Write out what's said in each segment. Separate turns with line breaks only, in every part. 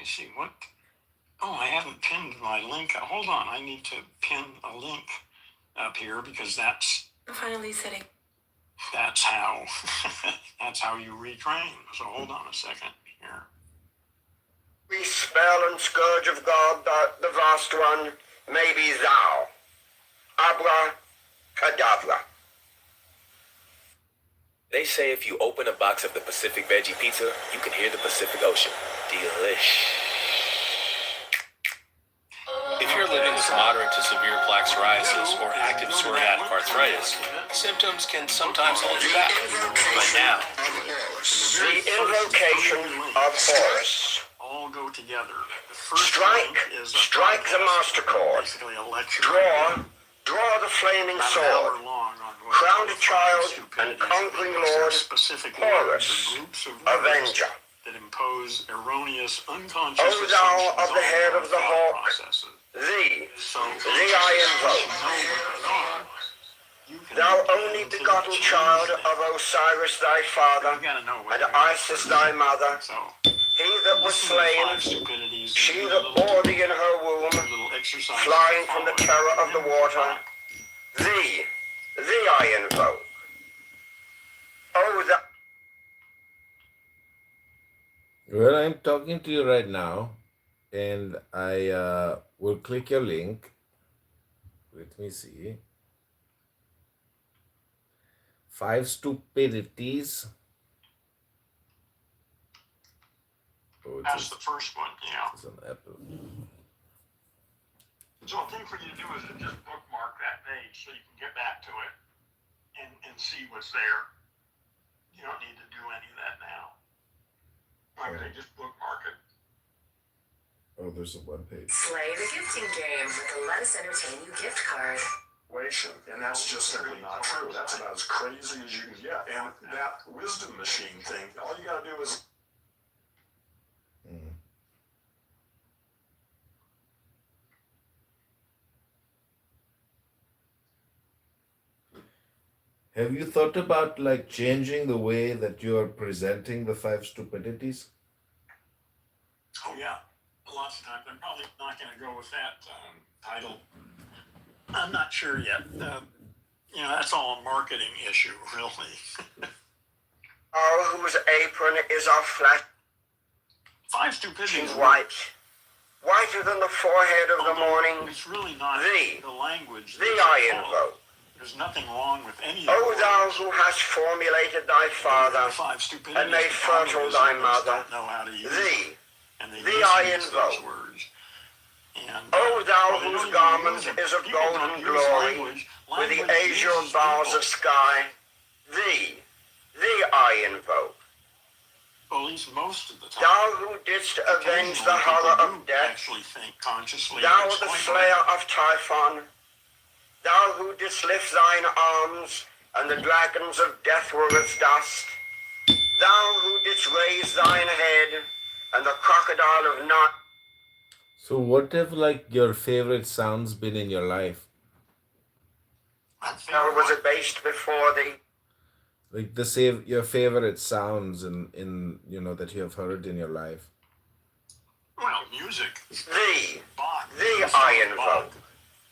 me see what. Oh, I haven't pinned my link. Hold on, I need to pin a link up here because that's finally setting. That's how. That's how you retrain. So hold on a second here.
We spell and scourge of God, the vast one, may be thou. Abra cadabra.
They say if you open a box of the Pacific Veggie Pizza, you can hear the Pacific Ocean. Delish. If you're living with moderate to severe plaque psoriasis or active psoriatic arthritis, symptoms can sometimes hold you back. But now,
The invocation of Horus.
All go together. The first
Strike,
link is
strike the master chord.
basically a lecture.
Draw the flaming
About an
sword.
hour long on what
Crowned
the
child
five stupidities
and conquering
that
lord,
specific
Horus,
words or groups of words
Avenger.
that impose erroneous, unconscious
O thou of the head of the
thought
hawk,
processes.
thee
So
thee I invoke. Thou only begotten child of Osiris thy father,
You gotta know what
and Isis thy mother,
So
he that was slain, she that bore thee in her womb, flying from the terror of the water, thee I invoke. O thou.
Well, I'm talking to you right now, and I will click your link. Let me see. 5 stupidities. Oh,
that's the first one, yeah.
it's an Apple.
So the thing for you to do is to just bookmark that page so you can get back to it and see what's there. You don't need to do any of that now. Like they just bookmark it.
Oh, there's a one page.
Play the gifting game with the Let Us Entertain You gift card.
And that's just simply not true. That's about as crazy as you can get. And that wisdom machine thing, all you got to do is.
Have you thought about like changing the way that you are presenting the 5 stupidities?
Oh, yeah. Lots of times. I'm probably not going to go with that title. I'm not sure yet. That's all a marketing issue, really.
Whose apron is of flesh,
5 stupidities.
whiter than the forehead of the morning,
It's really not
thee,
the language.
thee I invoke.
There's nothing wrong with any of
O thou who hast formulated thy father, and made fertile thy mother, thee I invoke. O thou whose garment is of golden glory, with the azure bars of sky, thee I invoke.
Well, at least most of the time.
Thou who didst avenge the horror of death,
Actually think consciously.
thou the slayer of Typhon, thou who didst lift thine arms, and the dragons of death were as dust, thou who didst raise thine head, and the crocodile of night.
So what have like your favorite sounds been in your life?
Thou was abased before thee.
Like your favorite sounds in that you have heard in your life.
Well, music.
Thee
Bach.
I invoke.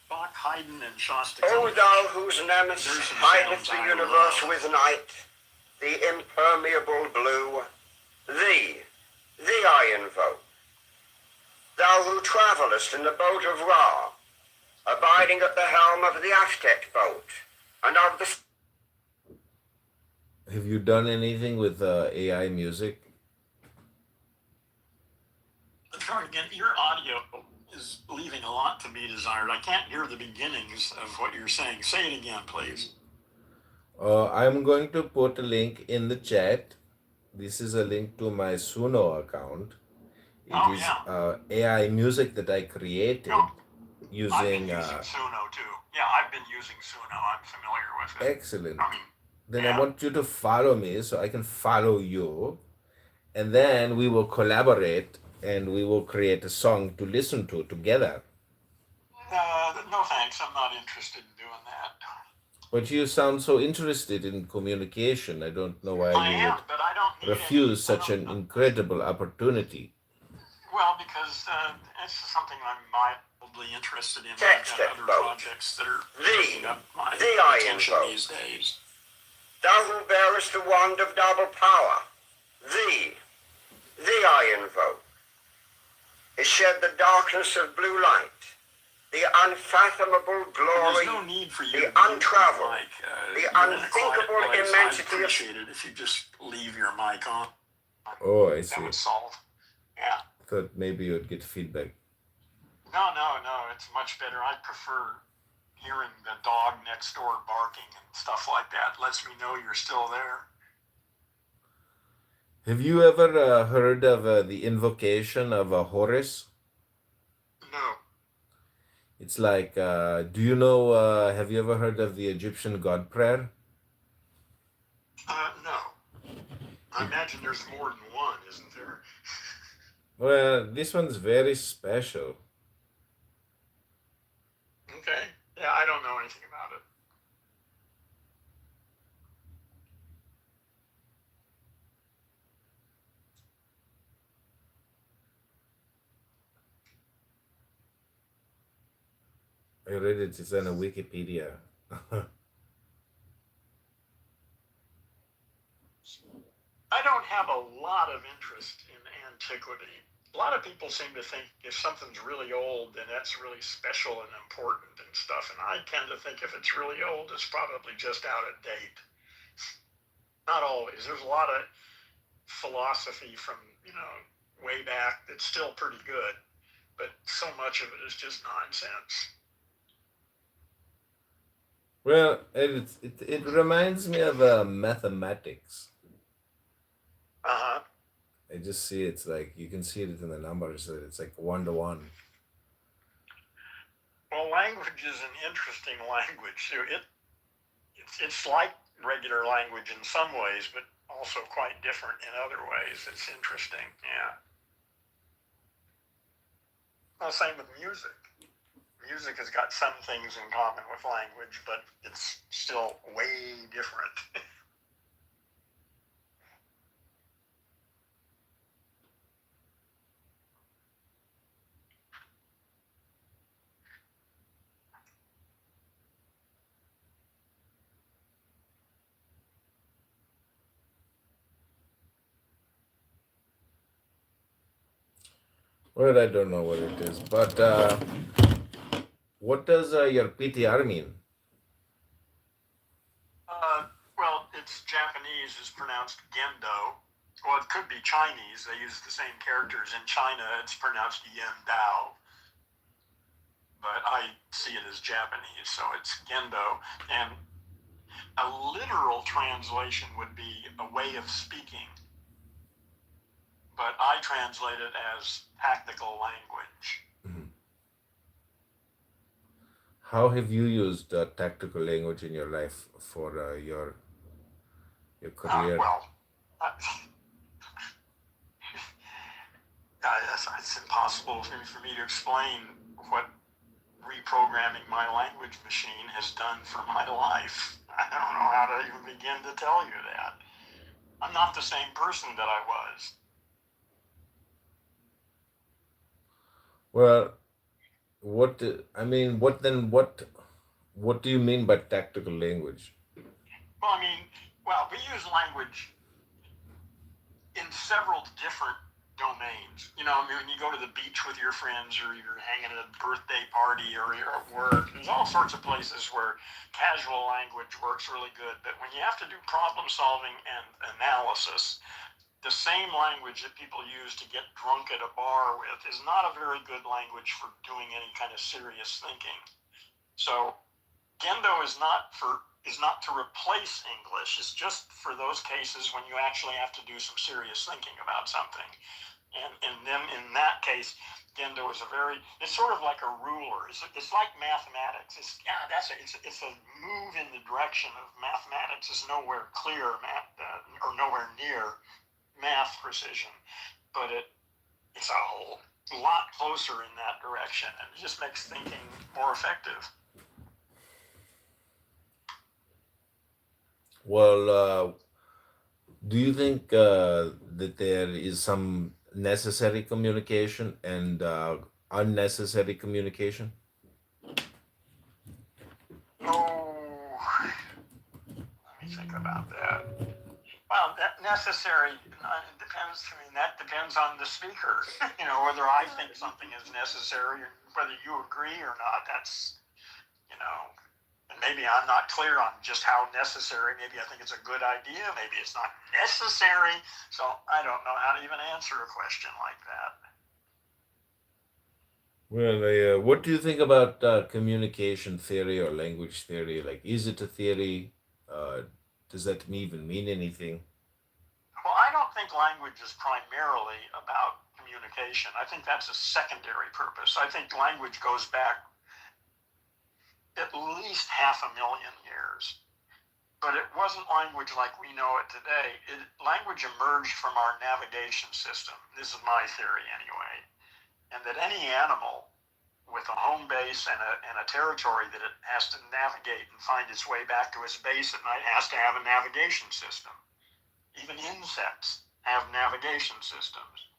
Bach, Haydn, and Shostakovich.
O thou whose nemesis hideth the universe with night, the impermeable blue, thee I invoke. Thou who travellest in the boat of Ra, abiding at the helm of the Aztec boat, and of the...
Have you done anything with AI music?
Sorry, again, your audio is leaving a lot to be desired. I can't hear the beginnings of what you're saying. Say it again, please.
I'm going to put a link in the chat. This is a link to my Suno account. It is AI music that I created using...
I've been using Suno too. Yeah, I've been using Suno. I'm familiar with it.
Excellent. Then I want you to follow me so I can follow you. And then we will collaborate and we will create a song to listen to together.
No thanks. I'm not interested in doing that.
But you sound so interested in communication. I don't know why
I
you
am,
would
but I don't need
refuse such an incredible opportunity.
Well, because it's something I'm mildly interested in.
Text
I've got
it,
other
vote.
projects that are
Thee,
taking up my
thee I
attention
invoke.
these days.
Thou who bearest the wand of double power, thee I invoke. It shed the darkness of blue light, the unfathomable glory,
There's no need for you
the
to mute
untraveled,
your mic.
the
You're in a
unthinkable
quiet place. I'd
immensity of...
appreciate it if you just leave your mic on.
Oh, I
That
see.
would solve. Yeah.
Thought maybe you'd get feedback.
No. It's much better. I prefer hearing the dog next door barking and stuff like that. Lets me know you're still there.
Have you ever heard of the invocation of Horus?
No.
It's like, do you know, have you ever heard of the Egyptian God prayer?
No. I imagine there's more than one, isn't there?
Well, this one's very special.
Okay. Yeah, I don't know anything about it.
I read it, it's on a Wikipedia.
I don't have a lot of interest in antiquity. A lot of people seem to think if something's really old, then that's really special and important and stuff. And I tend to think if it's really old, it's probably just out of date. Not always. There's a lot of philosophy from, way back that's still pretty good, but so much of it is just nonsense.
Well, it reminds me of mathematics.
Uh-huh.
I just see it's like, you can see it in the numbers, it's like 1-to-1.
Well, language is an interesting language. So it's like regular language in some ways, but also quite different in other ways. It's interesting, yeah. Well, same with music. Music has got some things in common with language, but it's still way different.
Well, I don't know what it is, but what does your PTR mean?
Well, it's Japanese is pronounced Gendo. Well, it could be Chinese. They use the same characters. In China, it's pronounced Yen Dao. But I see it as Japanese, so it's Gendo. And a literal translation would be a way of speaking. But I translate it as tactical language.
Mm-hmm. How have you used tactical language in your life for your career?
It's impossible for me to explain what reprogramming my language machine has done for my life. I don't know how to even begin to tell you that. I'm not the same person that I was.
Well, what do you mean by tactical language?
Well, we use language in several different domains. When you go to the beach with your friends, or you're hanging at a birthday party, or you're at work, there's all sorts of places where casual language works really good. But when you have to do problem solving and analysis, the same language that people use to get drunk at a bar with is not a very good language for doing any kind of serious thinking. So Gendo is not to replace English. It's just for those cases when you actually have to do some serious thinking about something. And then in that case, Gendo is it's sort of like a ruler. It's like mathematics. It's a move in the direction of mathematics. Is nowhere clear or nowhere near math precision, but it's a lot closer in that direction, and it just makes thinking more effective.
Well, do you think that there is some necessary communication and unnecessary communication?
Oh, let me think about that. Well, that necessary, it depends. I mean, that depends on the speaker. Whether I think something is necessary or whether you agree or not. That's, and maybe I'm not clear on just how necessary. Maybe I think it's a good idea. Maybe it's not necessary. So I don't know how to even answer a question like that.
Well, what do you think about communication theory or language theory? Like, is it a theory? Does that even mean anything?
Well, I don't think language is primarily about communication. I think that's a secondary purpose. I think language goes back at least 500,000 years. But it wasn't language like we know it today. Language emerged from our navigation system. This is my theory anyway. And that any animal with a home base and a territory that it has to navigate and find its way back to its base at night has to have a navigation system. Even insects have navigation systems.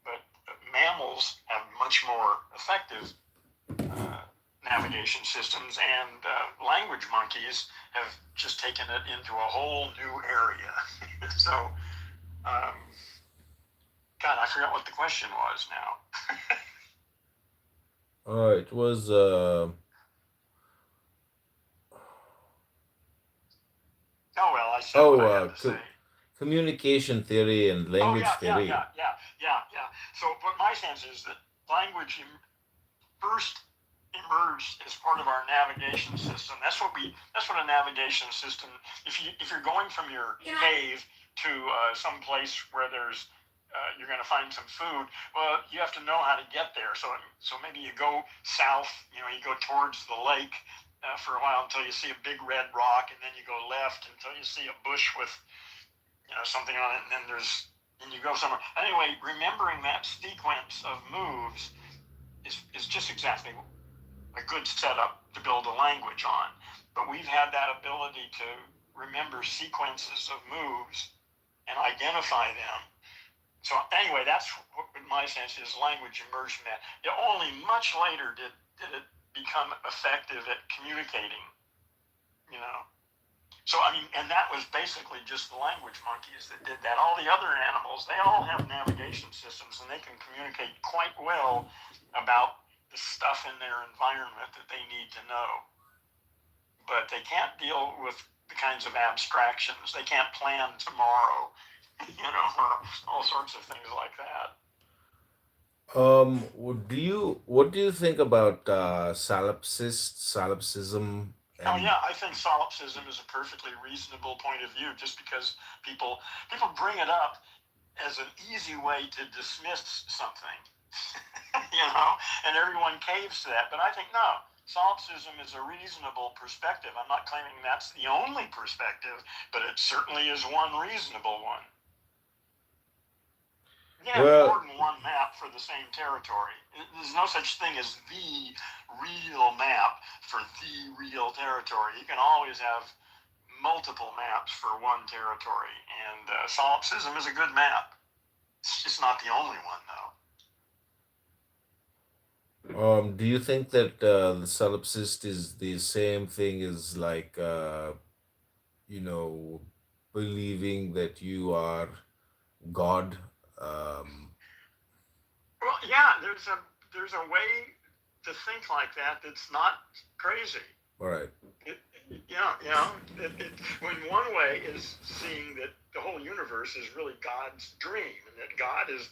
But mammals have much more effective navigation systems, and language monkeys have just taken it into a whole new area. So, God, I forgot what the question was now.
It was
Oh, well, I said what I had to say.
Communication theory and language theory.
Yeah. So, but my sense is that language first emerged as part of our navigation system. That's what a navigation system. If you're going from your cave to some place where there's you're going to find some food, well, you have to know how to get there. So maybe you go south, you go towards the lake for a while until you see a big red rock, and then you go left until you see a bush with something on it, and then you go somewhere. Anyway, remembering that sequence of moves is just exactly a good setup to build a language on. But we've had that ability to remember sequences of moves and identify them. So anyway, that's what my sense is language emerged from that. Only much later did it become effective at communicating, So, I mean, and that was basically just the language monkeys that did that. All the other animals, they all have navigation systems, and they can communicate quite well about the stuff in their environment that they need to know. But they can't deal with the kinds of abstractions. They can't plan tomorrow, all sorts of things like that.
What do you think about solipsism?
Oh yeah, I think solipsism is a perfectly reasonable point of view, just because people bring it up as an easy way to dismiss something, and everyone caves to that. But I think no, solipsism is a reasonable perspective. I'm not claiming that's the only perspective, but it certainly is one reasonable one. You can have more than one map for the same territory. There's no such thing as the real map for the real territory. You can always have multiple maps for one territory, and solipsism is a good map. It's just not the only one, though.
Do you think that the solipsist is the same thing as like believing that you are God?
Well, yeah, there's a way to think like that that's not crazy.
Right.
When one way is seeing that the whole universe is really God's dream, and that God is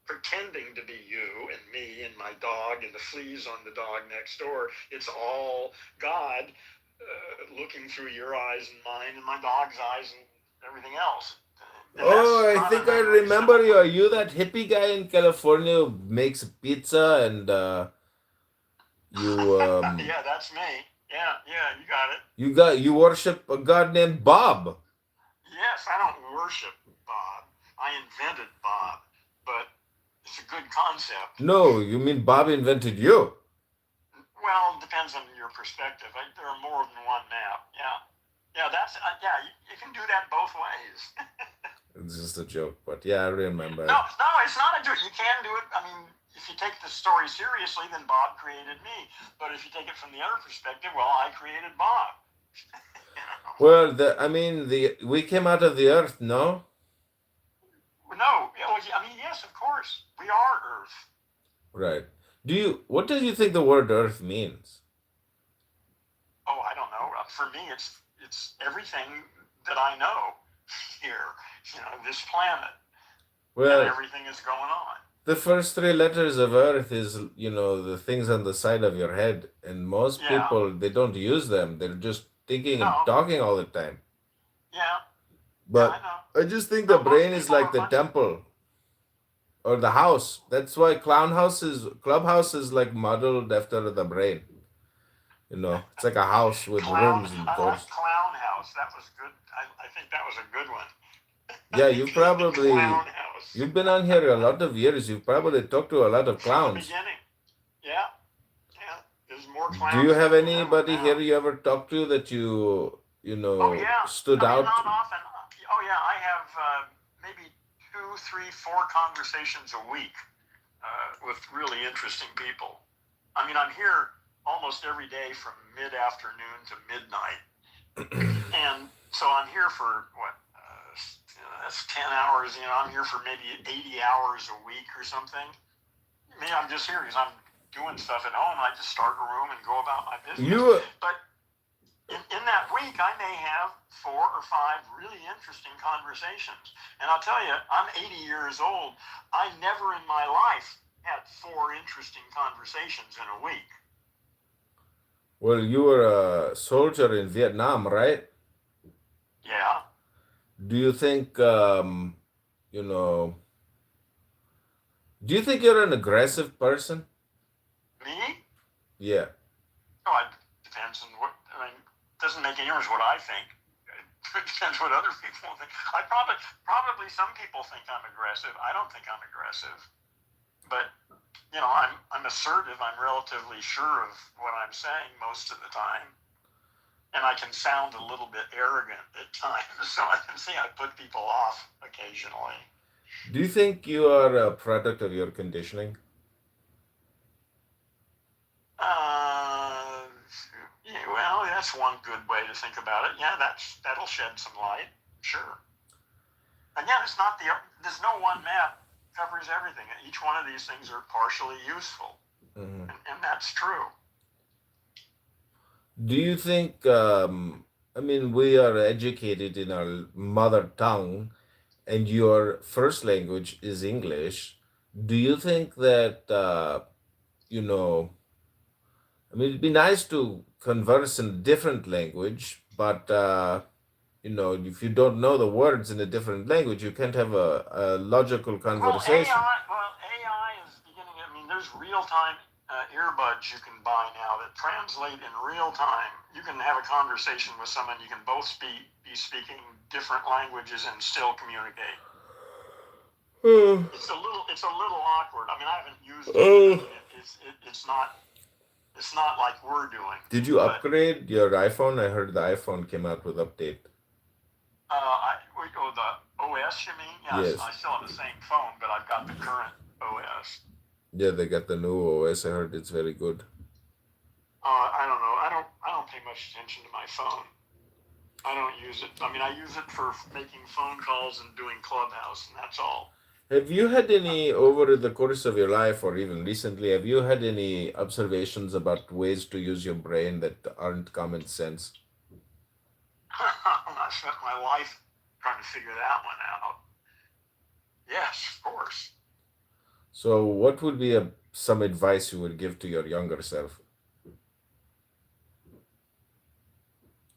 pretending to be you and me and my dog and the fleas on the dog next door. It's all God looking through your eyes and mine and my dog's eyes and everything else.
I think I remember you. Are you that hippie guy in California who makes pizza and you?
Yeah, that's me. Yeah, you got it.
You worship a god named Bob.
Yes, I don't worship Bob. I invented Bob, but it's a good concept.
No, you mean Bob invented you?
Well, it depends on your perspective. There are more than one map. Yeah. That's you can do that both ways.
It's just a joke, but yeah, I remember.
No, it's not a joke. You can do it. I mean, if you take the story seriously, then Bob created me. But if you take it from the other perspective, well, I created Bob.
Well, we came out of the earth, no?
No, I mean, yes, of course, we are Earth.
Right. What do you think the word earth means?
Oh, I don't know. For me, it's everything that I know here. This planet.
Well,
and everything is going on.
The first three letters of earth is, the things on the side of your head. And most people, they don't use them. They're just thinking and talking all the time.
Yeah.
But I just think the brain is like the temple or the house. That's why clubhouse is like modeled after the brain. It's like a house with rooms and doors.
I like clown house. That was good. I think that was a good one.
Yeah, you've been on here a lot of years. You've probably talked to a lot of clowns.
From the beginning. Yeah. There's more clowns.
Do you have anybody here you ever talked to that stood out?
Not often. Oh yeah, I have maybe 2, 3, 4 conversations a week with really interesting people. I mean, I'm here almost every day from mid-afternoon to midnight. And so I'm here for, that's 10 hours. I'm here for maybe 80 hours a week or something. Maybe I'm just here because I'm doing stuff at home. I just start a room and go about my business. But in that week, I may have 4 or 5 really interesting conversations. And I'll tell you, I'm 80 years old. I never in my life had 4 interesting conversations in a week.
Well, you were a soldier in Vietnam, right?
Yeah.
Do you think, do you think you're an aggressive person?
Me?
Yeah.
Oh, it depends on what, it doesn't make any difference what I think. It depends what other people think. Probably some people think I'm aggressive. I don't think I'm aggressive. But, I'm assertive. I'm relatively sure of what I'm saying most of the time. And I can sound a little bit arrogant at times, so I can see I put people off occasionally.
Do you think you are a product of your conditioning?
Well, that's one good way to think about it. Yeah, that'll shed some light. Sure. Again, there's no one map covers everything. Each one of these things are partially useful, and that's true.
Do you think, we are educated in our mother tongue and your first language is English. Do you think that, it'd be nice to converse in a different language, but, if you don't know the words in a different language, you can't have a logical conversation.
AI is beginning, there's real-time earbuds you can buy now that translate in real time. You can have a conversation with someone. You can both be speaking different languages and still communicate. It's a little awkward. I haven't used it. It's not like we're doing.
Did you upgrade your iPhone? I heard the iPhone came out with update.
The OS, you mean? Yes. I still have the same phone, but I've got the current OS.
Yeah, they got the new OS. I heard it's very good.
I don't know. I don't pay much attention to my phone. I don't use it. I use it for making phone calls and doing Clubhouse, and that's all.
Have you had any, over the course of your life or even recently, have you had any observations about ways to use your brain that aren't common sense?
I spent my life trying to figure that one out. Yes, of course.
So what would be some advice you would give to your younger self?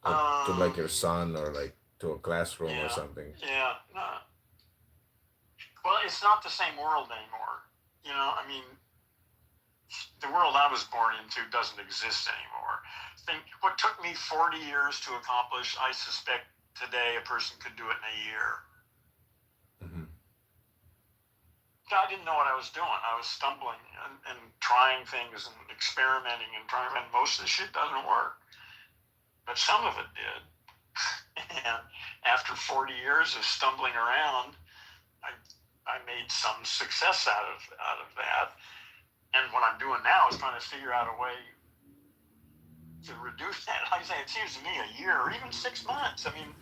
To like your son or like to a classroom or something?
Yeah. Well, it's not the same world anymore. The world I was born into doesn't exist anymore. What took me 40 years to accomplish, I suspect today a person could do it in a year.
Mm-hmm.
I didn't know what I was doing. I was stumbling and trying things and experimenting and most of the shit doesn't work. But some of it did. And after 40 years of stumbling around, I made some success out of that. And what I'm doing now is trying to figure out a way to reduce that. Like I say, it seems to me a year or even 6 months. I mean,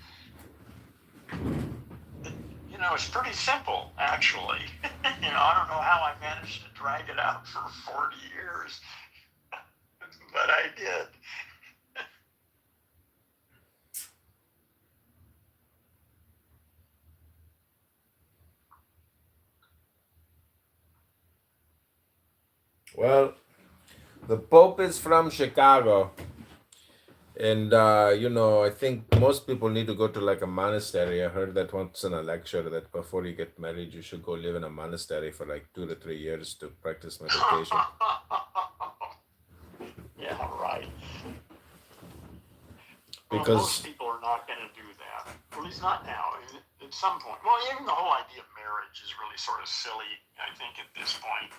it's pretty simple, actually. I don't know how I managed to drag it out for 40 years, but I did.
Well, the Pope is from Chicago. And, I think most people need to go to like a monastery. I heard that once in a lecture that before you get married, you should go live in a monastery for like 2 to 3 years to practice meditation.
Yeah, right.
Because
most people are not going to do that. At least not now. At some point. Well, even the whole idea of marriage is really sort of silly, I think, at this point.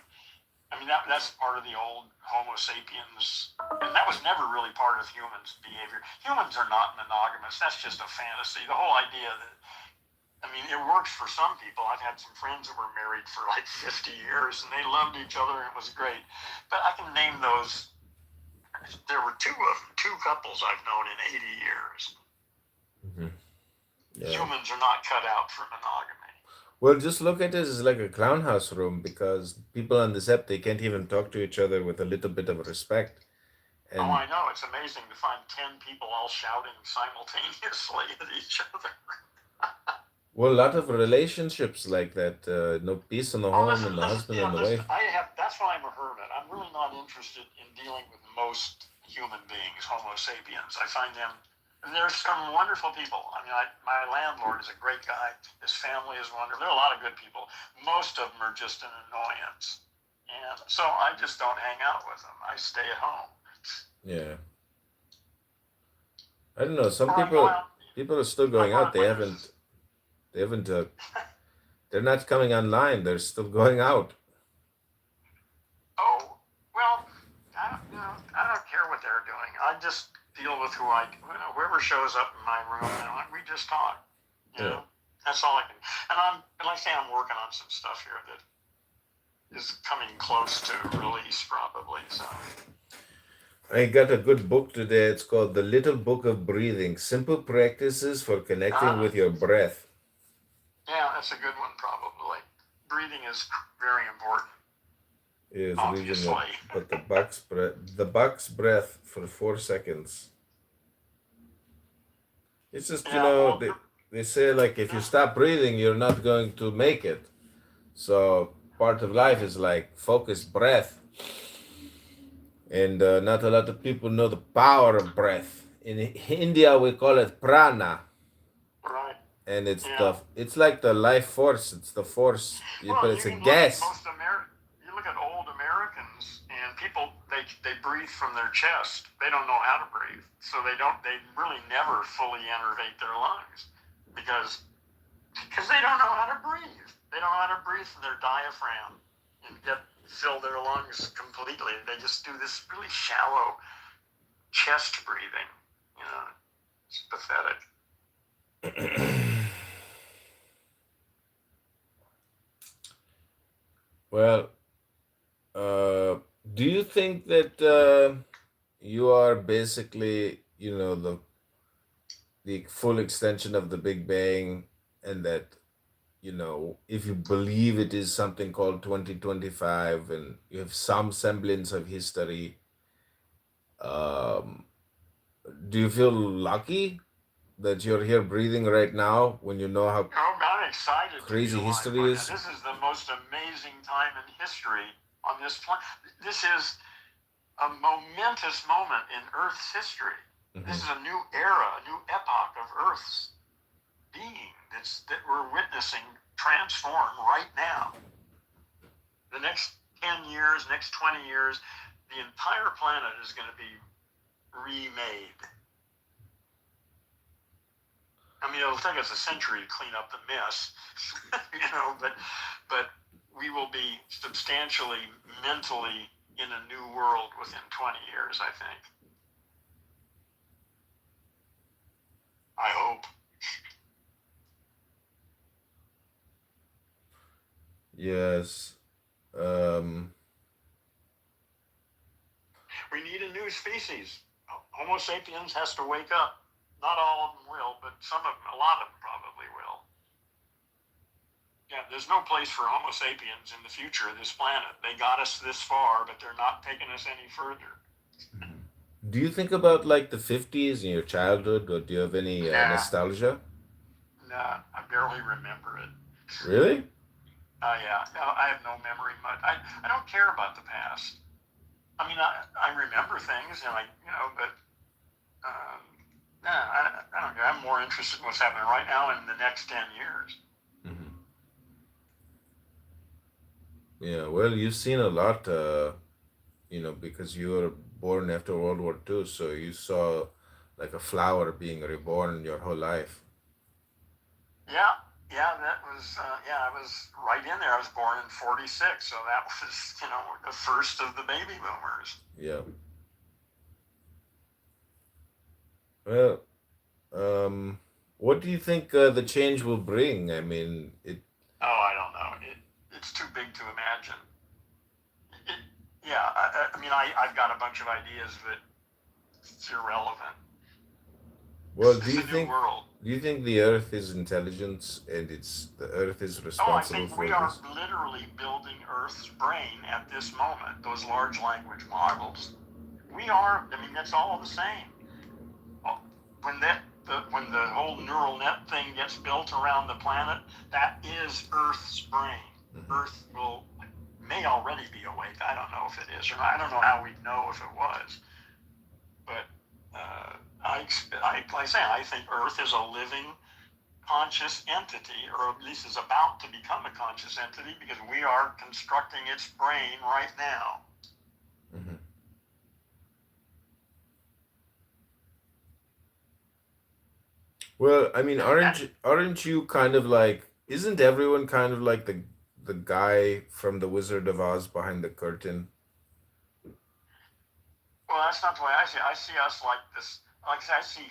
I mean, that's part of the old Homo sapiens, and that was never really part of humans' behavior. Humans are not monogamous. That's just a fantasy. The whole idea that, it works for some people. I've had some friends that were married for like 50 years, and they loved each other, and it was great. But I can name those. There were two couples I've known in 80 years.
Mm-hmm. Yeah.
Humans are not cut out for monogamy.
Well, just look at it as like a clown house room because people on this app, they can't even talk to each other with a little bit of respect. And
I know. It's amazing to find 10 people all shouting simultaneously at each other.
Well, a lot of relationships like that, no peace in the home and the husband and the wife.
That's why I'm a hermit. I'm really not interested in dealing with most human beings, Homo sapiens. I find them, there's some wonderful people. My landlord is a great guy. His family is wonderful. There are a lot of good people. Most of them are just an annoyance. And so I just don't hang out with them. I stay at home.
Yeah. I don't know. Some people are still going out. They haven't, they're not coming online. They're still going out.
Oh, well, I don't care what they're doing. I just deal with whoever shows up in my room, we just talk. That's all I can. And like I say, I'm working on some stuff here that is coming close to release, probably. So
I got a good book today. It's called The Little Book of Breathing: Simple Practices for Connecting with Your Breath.
Yeah, that's a good one, probably. Breathing is very important.
Is
obviously.
But the box breath for 4 seconds. It's just, they say like if you stop breathing, you're not going to make it. So part of life is like focused breath. And not a lot of people know the power of breath. In India, we call it prana.
Right.
And it's like the life force. It's the force, but it's a gas.
You look at old Americans and people, they breathe from their chest. They don't know how to breathe, so they really never fully innervate their lungs because they don't know how to breathe. They don't know how to breathe from their diaphragm and fill their lungs completely. They just do this really shallow chest breathing. It's pathetic.
Well, do you think that you are basically, the full extension of the Big Bang, and that, if you believe it is something called 2025 and you have some semblance of history, do you feel lucky that you're here breathing right now when you know how
I'm excited
crazy
to be alive
history
right
is?
now. This is the most amazing time in history on this planet. This is a momentous moment in Earth's history. Mm-hmm. This is a new era, a new epoch of Earth's being that we're witnessing transform right now. The next 10 years, next 20 years, the entire planet is going to be remade. It'll take us a century to clean up the mess, but we will be substantially mentally in a new world within 20 years, I think. I hope.
Yes.
We need a new species. Homo sapiens has to wake up. Not all of them will, but a lot of them probably will. Yeah, there's no place for Homo sapiens in the future of this planet. They got us this far, but they're not taking us any further.
Do you think about like the 50s in your childhood, or do you have any nostalgia?
Nah, I barely remember it.
Really?
Yeah, no, I have no memory much. I don't care about the past. I mean, I remember things, but I don't care. I'm more interested in what's happening right now in the next 10 years.
Mm-hmm. Yeah, well, you've seen a lot, because you were born after World War II, so you saw like a flower being reborn your whole life.
Yeah, I was right in there. I was born in 46, so that was, the first of the baby boomers.
Yeah. Well, what do you think the change will bring? I mean,
Oh, I don't know. It's too big to imagine. I've got a bunch of ideas, but it's irrelevant.
Well,
it's a new world.
Do you think the Earth is intelligence and the Earth is responsible for this?
I think we are literally building Earth's brain at this moment. Those large language models. We are. I mean, that's all the same. When the whole neural net thing gets built around the planet, that is Earth's brain. Mm-hmm. Earth may already be awake. I don't know if it is or not. I don't know how we'd know if it was. But I think Earth is a living, conscious entity, or at least is about to become a conscious entity, because we are constructing its brain right now.
Mm-hmm. Well, I mean, aren't you kind of like, isn't everyone kind of like the guy from the Wizard of Oz behind the curtain?
Well, that's not the way I see it. I see us like this. Like I see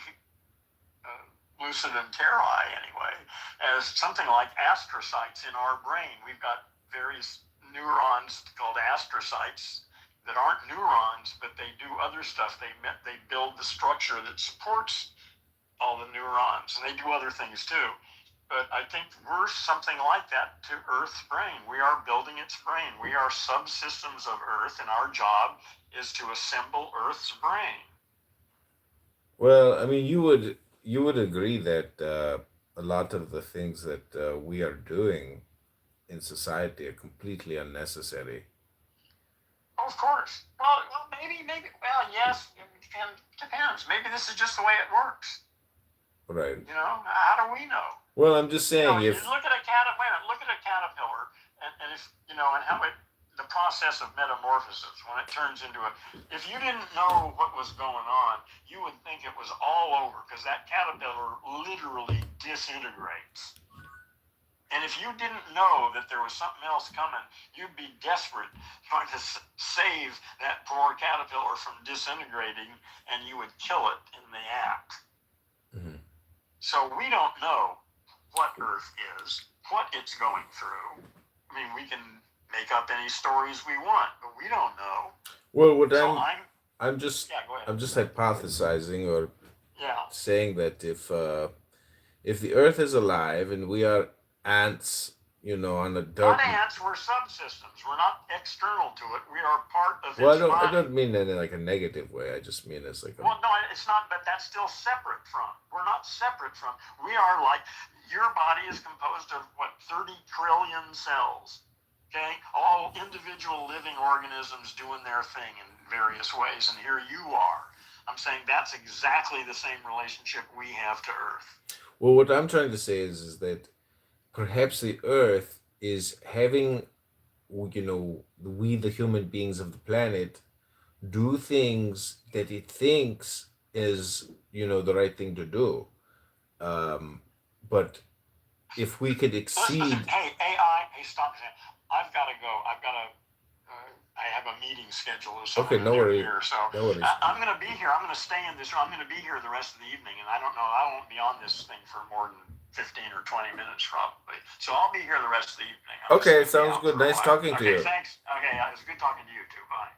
lucid and terrai anyway as something like astrocytes in our brain. We've got various neurons called astrocytes that aren't neurons, but they do other stuff. They build the structure that supports all the neurons, and they do other things too. But I think we're something like that to Earth's brain. We are building its brain. We are subsystems of Earth, and our job is to assemble Earth's brain.
Well, I mean, you would agree that a lot of the things that we are doing in society are completely unnecessary.
Oh, of course. Well, maybe. Well, yes. It depends. Maybe this is just the way it works.
Right.
How do we know?
Well, I'm just saying,
if look at a caterpillar, and if and how the process of metamorphosis when it turns into if you didn't know what was going on, you would think it was all over, because that caterpillar literally disintegrates. And if you didn't know that there was something else coming, you'd be desperate trying to save that poor caterpillar from disintegrating, and you would kill it in the act. Mm-hmm. So we don't know what Earth is, what it's going through. I mean, we can make up any stories we want, but we don't know.
Well, I'm just hypothesizing, or saying that if the Earth is alive and we are ants, on a dirt.
Not ants, we're subsystems. We're not external to it. We are part of its
body.
I
don't mean that in like a negative way. I just mean as like
Well, no, it's not, but that's still separate from. We're not separate from. We are like, your body is composed of, 30 trillion cells. Okay? All individual living organisms doing their thing in various ways, and here you are. I'm saying that's exactly the same relationship we have to Earth.
Well, what I'm trying to say is that perhaps the Earth is having, we, the human beings of the planet, do things that it thinks is, the right thing to do. But if we could exceed...
Listen, hey, AI, stop. I've got to go. I have a meeting schedule is
Okay,
somewhere
no worries.
here. So
No worries.
I'm going to be here. I'm going to stay in this room. I'm going to be here the rest of the evening, and I don't know. I won't be on this thing for more than 15 or 20 minutes probably. So I'll be here the rest of the evening.
Okay, sounds good. Nice talking to you.
Okay, thanks. Okay, it was good talking to you too. Bye.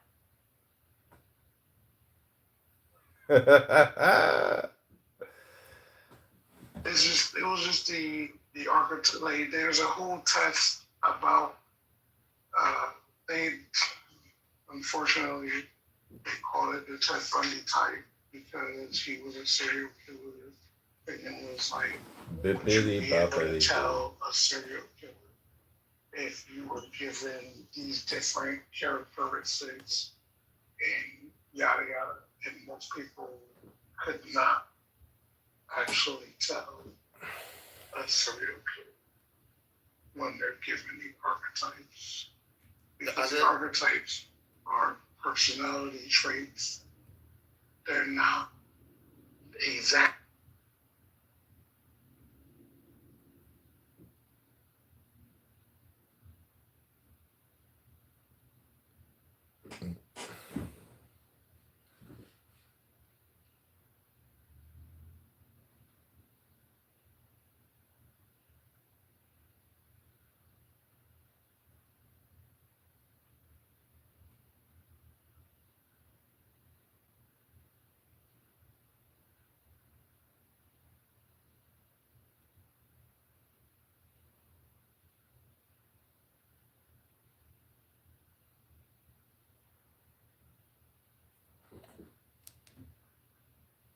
It was just the architect. Like, there's a whole test about they unfortunately they call it the Ted Bundy type because he was a serial killer, and it was like, would you be able to tell a serial killer if you were given these different characteristics and yada yada, and most people could not actually tell a serial killer when they're given the archetypes. Because the archetypes are personality traits. They're not exact.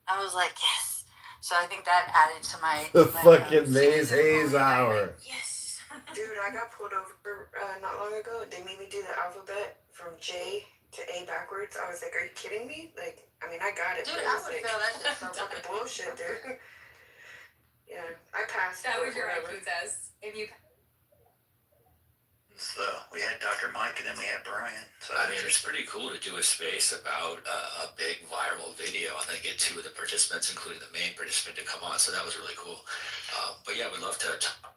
I was like, yes. So I think that added to my
The fucking Maze Haze Hour.
yes. Dude, I got pulled over not long ago. They made me do the alphabet from J to A backwards. I was like, are you kidding me? Like, I mean, I got it. Dude, I would fail that shit. So fucking bullshit, dude. Yeah, I passed. That was your IQ test. If you.
So we had Dr. Mike and then we had Brian. So
I mean, it's pretty cool to do a space about a big viral video and then get two of the participants, including the main participant, to come on. So that was really cool. But yeah, we'd love to talk.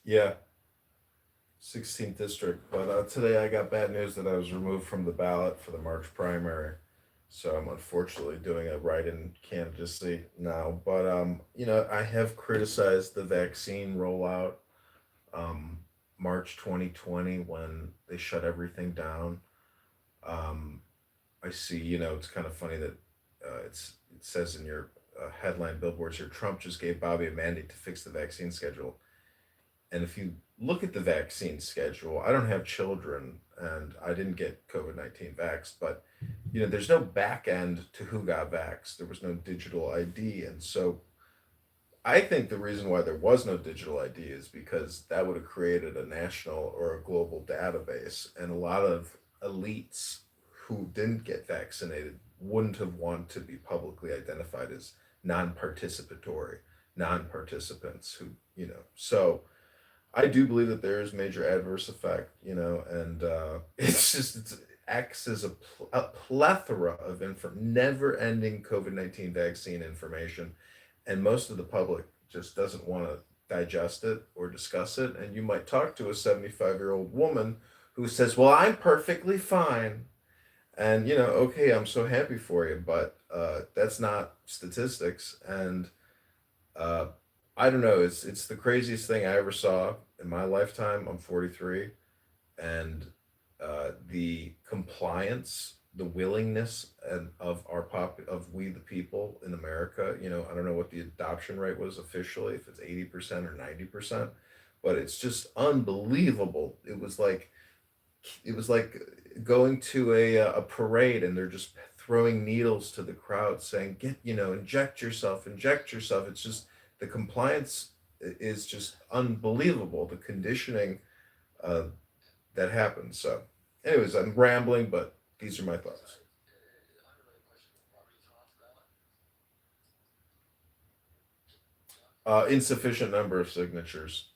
Yeah, 16th district. But today I got bad news that I was removed from the ballot for the March primary. So I'm unfortunately doing a write-in candidacy now. But I have criticized the vaccine rollout. March 2020 when they shut everything down. I see. It's kind of funny that it says in your headline billboards here, Trump just gave Bobby a mandate to fix the vaccine schedule. And if you look at the vaccine schedule, I don't have children and I didn't get COVID-19 vaxxed, but there's no back end to who got vaxxed. There was no digital ID. And so I think the reason why there was no digital ID is because that would have created a national or a global database, and a lot of elites who didn't get vaccinated wouldn't have wanted to be publicly identified as non-participatory, non-participants so I do believe that there is major adverse effect, and it's X is a plethora of never-ending COVID-19 vaccine information, and most of the public just doesn't want to digest it or discuss it. And you might talk to a 75-year-old woman who says, "Well, I'm perfectly fine." And, okay, I'm so happy for you, but that's not statistics. And uh, I don't know, it's the craziest thing I ever saw in my lifetime. I'm 43, and the compliance, the willingness and of of we the people in America. I don't know what the adoption rate was officially, if it's 80% or 90%, but it's just unbelievable. It was like going to a parade, and they're just throwing needles to the crowd saying, "Get, inject yourself." It's just the compliance is just unbelievable, the conditioning uh, that happens. So anyways, I'm rambling, but these are my thoughts. Insufficient number of signatures.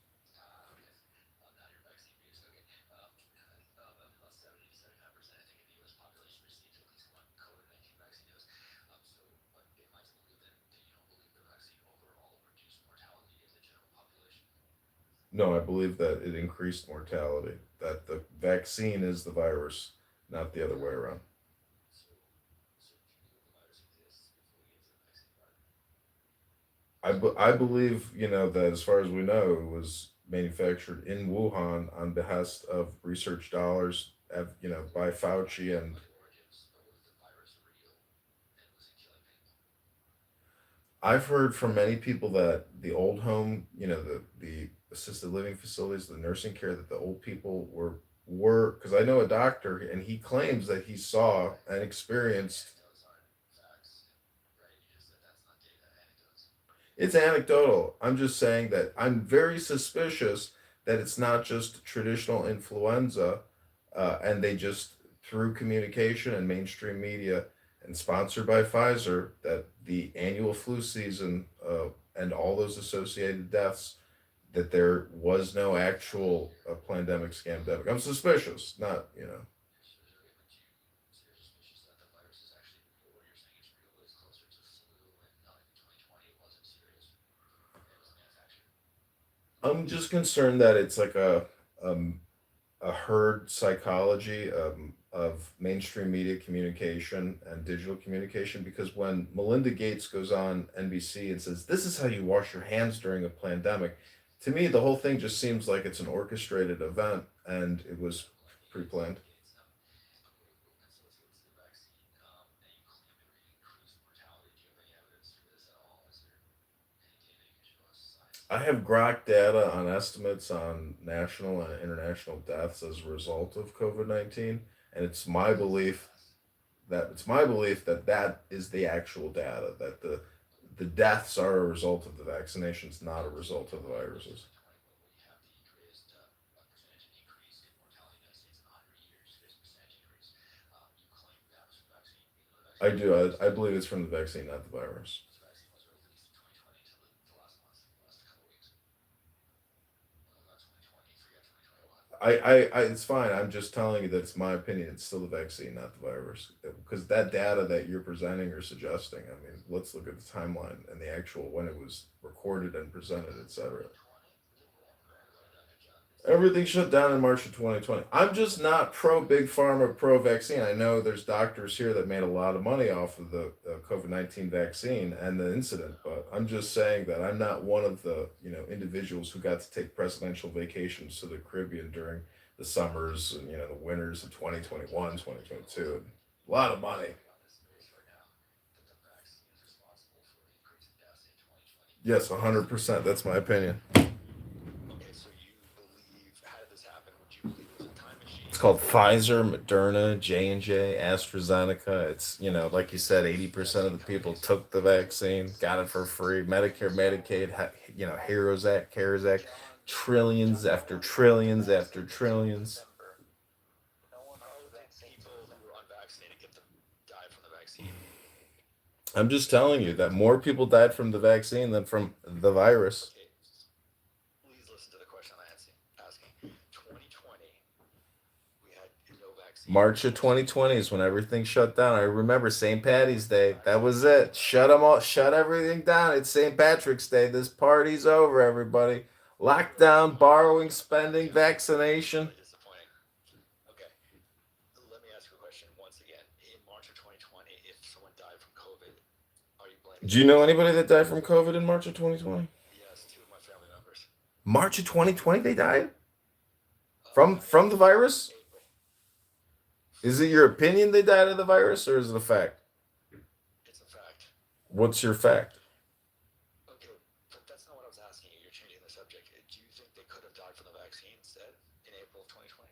No, I believe that it increased mortality, that the vaccine is the virus, not the other way around. I believe, that as far as we know, it was manufactured in Wuhan on behest of research dollars, by Fauci. And I've heard from many people that the old home, the assisted living facilities, the nursing care, that the old people were because I know a doctor, and he claims that he saw and experienced. It's anecdotal. I'm just saying that I'm very suspicious that it's not just traditional influenza, and they just, through communication and mainstream media and sponsored by Pfizer, that the annual flu season, and all those associated deaths, that there was no actual pandemic scamdemic. I'm suspicious, not. I'm just concerned that it's like a herd psychology, of mainstream media communication and digital communication. Because when Melinda Gates goes on NBC and says, "This is how you wash your hands during a pandemic," to me, the whole thing just seems like it's an orchestrated event, and it was pre planned. I have Grok data on estimates on national and international deaths as a result of COVID-19, and it's my belief that that is the actual data, that the deaths are a result of the vaccinations, not a result of the viruses. I do. I believe it's from the vaccine, not the virus. It's fine. I'm just telling you that it's my opinion. It's still the vaccine, not the virus. Because that data that you're presenting or suggesting, I mean, let's look at the timeline and the actual when it was recorded and presented, etc. Everything shut down in March of 2020. I'm just not pro big pharma, pro vaccine. I know there's doctors here that made a lot of money off of the COVID-19 vaccine and the incident, but I'm just saying that I'm not one of the individuals who got to take presidential vacations to the Caribbean during the summers and the winters of 2021, 2022. A lot of money. Yes, 100%. That's my opinion. It's called Pfizer, Moderna, J&J, AstraZeneca. It's, like you said, 80% of the people took the vaccine, got it for free. Medicare, Medicaid, HEROES Act, CARES Act, trillions after trillions after trillions. I'm just telling you that more people died from the vaccine than from the virus. March of 2020 is when everything shut down. I remember St. Patty's Day. That was it. Shut them all. Shut everything down. It's St. Patrick's Day. This party's over, everybody. Lockdown, borrowing, spending, vaccination.
Disappointing. Okay, let me ask you a question once again. In March of 2020, if someone died from COVID, are you blaming?
Do you know anybody that died from COVID in March of 2020?
Yes, 2 of my family members.
March of 2020, they died from the virus. Is it your opinion they died of the virus, or is it a fact?
It's a fact.
What's your fact?
Okay, but that's not what I was asking you. You're changing the subject. Do you think they could have died from the vaccine instead in April of 2020?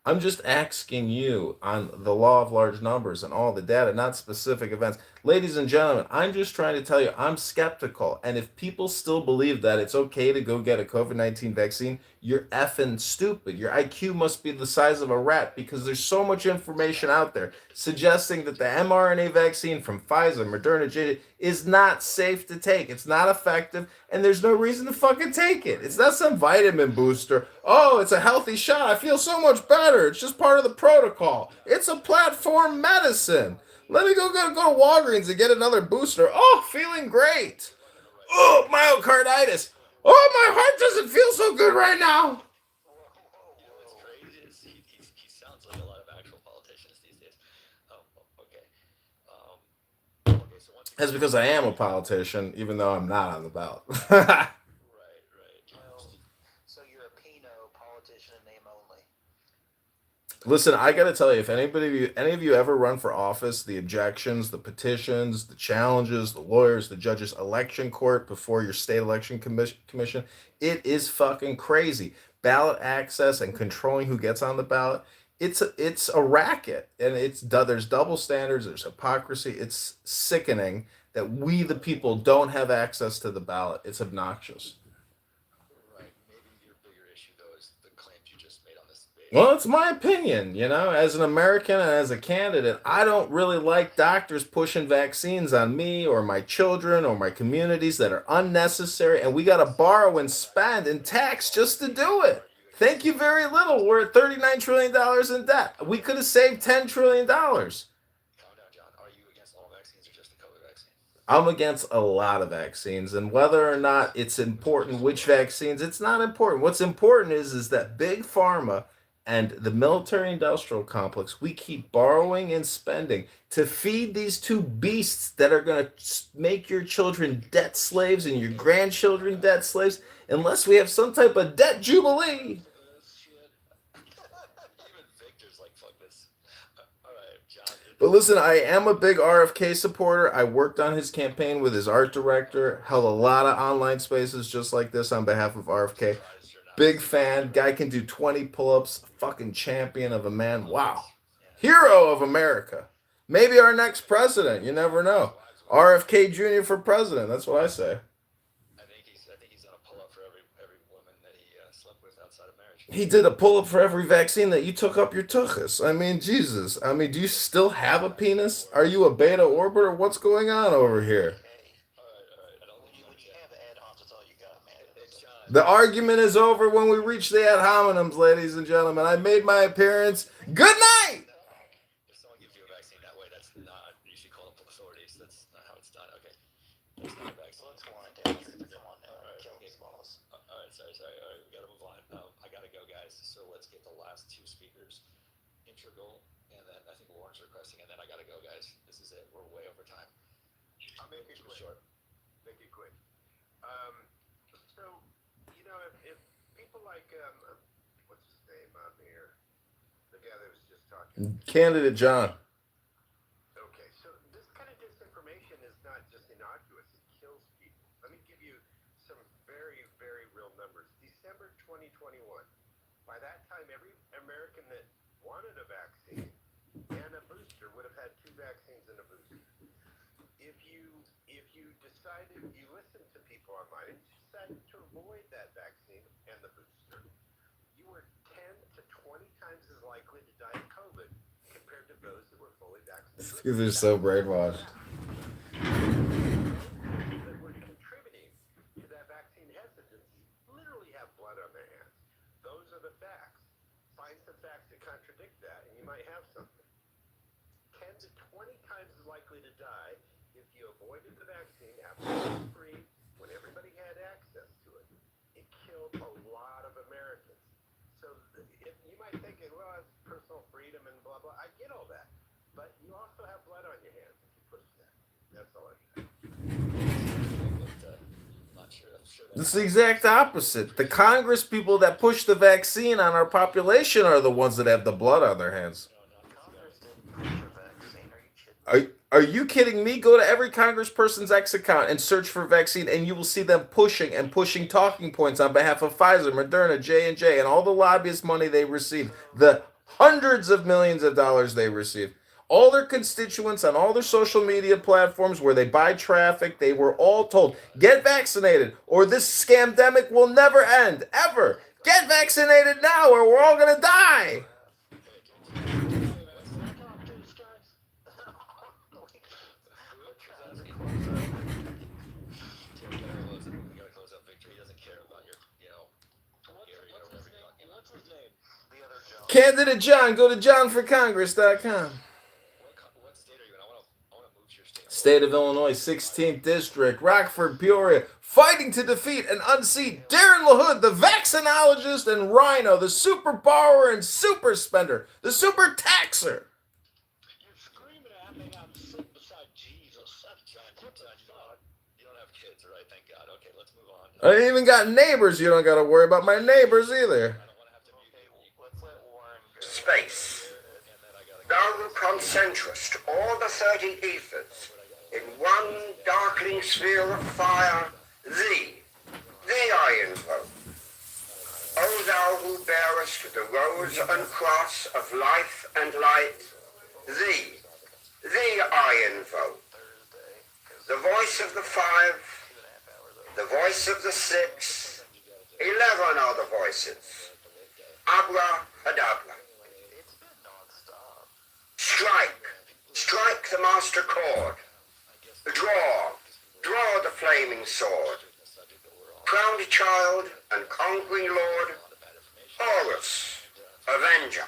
I'm just asking you on the law of large numbers and all the data, not specific events. Ladies and gentlemen, I'm just trying to tell you I'm skeptical. And if people still believe that it's okay to go get a COVID-19 vaccine, you're effing stupid. Your IQ must be the size of a rat, because there's so much information out there suggesting that the mRNA vaccine from Pfizer, Moderna, J is not safe to take. It's not effective, and there's no reason to fucking take it. It's not some vitamin booster. Oh, it's a healthy shot. I feel so much better. It's just part of the protocol. It's a platform medicine. Let me go to Walgreens and get another booster. Oh, feeling great. Oh, myocarditis. Oh, my heart doesn't feel so good right now.
You know what's crazy is he sounds like a lot of actual politicians these days. Okay. Okay, so once
That's because I am a politician, even though I'm not on the ballot.
right.
So you're a Pinot politician in name only.
Listen, I got to tell you, if any of you ever run for office, the objections, the petitions, the challenges, the lawyers, the judges, election court before your state election commission, it is fucking crazy. Ballot access and controlling who gets on the ballot, it's a racket, and there's double standards, there's hypocrisy. It's sickening that we the people don't have access to the ballot. It's obnoxious.
Right. Maybe your bigger issue though is the claims you just made on this debate.
Well, it's my opinion, as an American and as a candidate, I don't really like doctors pushing vaccines on me or my children or my communities that are unnecessary, and we got to borrow and spend and tax just to do it. Thank you very little. We're at $39 trillion in debt. We could have saved $10 trillion.
Calm down, John. Are you against all vaccines or just the COVID vaccine?
I'm against a lot of vaccines, and whether or not it's important which vaccines, it's not important. What's important is that big pharma and the military industrial complex, we keep borrowing and spending to feed these two beasts that are going to make your children debt slaves and your grandchildren debt slaves, unless we have some type of debt jubilee.
Even Victor's like, fuck this. All right, John.
But listen, I am a big RFK supporter. I worked on his campaign with his art director, held a lot of online spaces just like this on behalf of RFK. Big fan. Guy can do 20 pull-ups. Fucking champion of a man. Wow. Hero of America. Maybe our next president. You never know. RFK Jr. for president. That's what I say.
I think he's done a pull-up for every woman that he slept with outside of marriage.
He did a pull-up for every vaccine that you took up your tuchus. I mean, Jesus. I mean, do you still have a penis? Are you a beta orbiter? What's going on over here? The argument is over when we reach the ad hominems, ladies and gentlemen. I made my appearance. Good night!
If someone gives you a vaccine that way, that's not, you should call the authorities. That's not how it's done. Okay. That's not a vaccine.
Let's wind down. Kill these balls.
All right, sorry. All right, we got to move on. I got to go, guys. So let's get the last two speakers integral, and then I think Lauren's requesting, and then I got to go, guys. This is it. We're way over time.
I'll make it quick.
Short.
Make it quick. So, if people like, what's his name on here? The guy that was just talking.
Candidate John.
Okay, so this kind of disinformation is not just innocuous, it kills people. Let me give you some very, very real numbers. December 2021. By that time, every American that wanted a vaccine and a booster would have had 2 vaccines and a booster. If you decided, you listened to people online and you decided to avoid that vaccine and the booster, you were 10 to 20 times as likely to die of COVID compared to those that were fully vaccinated.
Because they're so brainwashed.
That were contributing to that vaccine hesitancy literally have blood on their hands. Those are the facts. find some facts that contradict that, and you might have something. 10 to 20 times as likely to die if you avoided the vaccine after it was free when everybody had access to it. It killed a lot of Americans. So if you might think, well, it's personal freedom and blah, blah. I get all that. But you also have blood on your hands if you push that. That's all I say.
This is the exact opposite. The Congress people that push the vaccine on our population are the ones that have the blood on their hands. Are you kidding me? Go to every congressperson's X account and search for vaccine, and you will see them pushing talking points on behalf of Pfizer, Moderna, J&J, and all the lobbyist money they receive, the hundreds of millions of dollars they receive. All their constituents on all their social media platforms where they buy traffic, they were all told, get vaccinated or this scamdemic will never end, ever. Get vaccinated now or we're all going to die. Candidate John, go to johnforcongress.com.
What state are you in? I want to move to your state.
State of Illinois, 16th District, Rockford, Peoria, fighting to defeat and unseat Darren LaHood, the vaccinologist, and Rhino, the super borrower and super spender, the super taxer.
You're screaming at me. I'm sitting beside Jesus.
You don't have kids, right? Thank God. Okay, let's move on.
I ain't even got neighbors. You don't got to worry about my neighbors either.
Space. Thou who concentrest all the 30 ethers in one darkling sphere of fire, thee I invoke. O thou who bearest the rose and cross of life and light, thee I invoke. The voice of the 5, the voice of the 6, 11 are the voices. Abracadabra. Strike the master chord. Draw the flaming sword. Crowned child and conquering lord, Horus, avenger.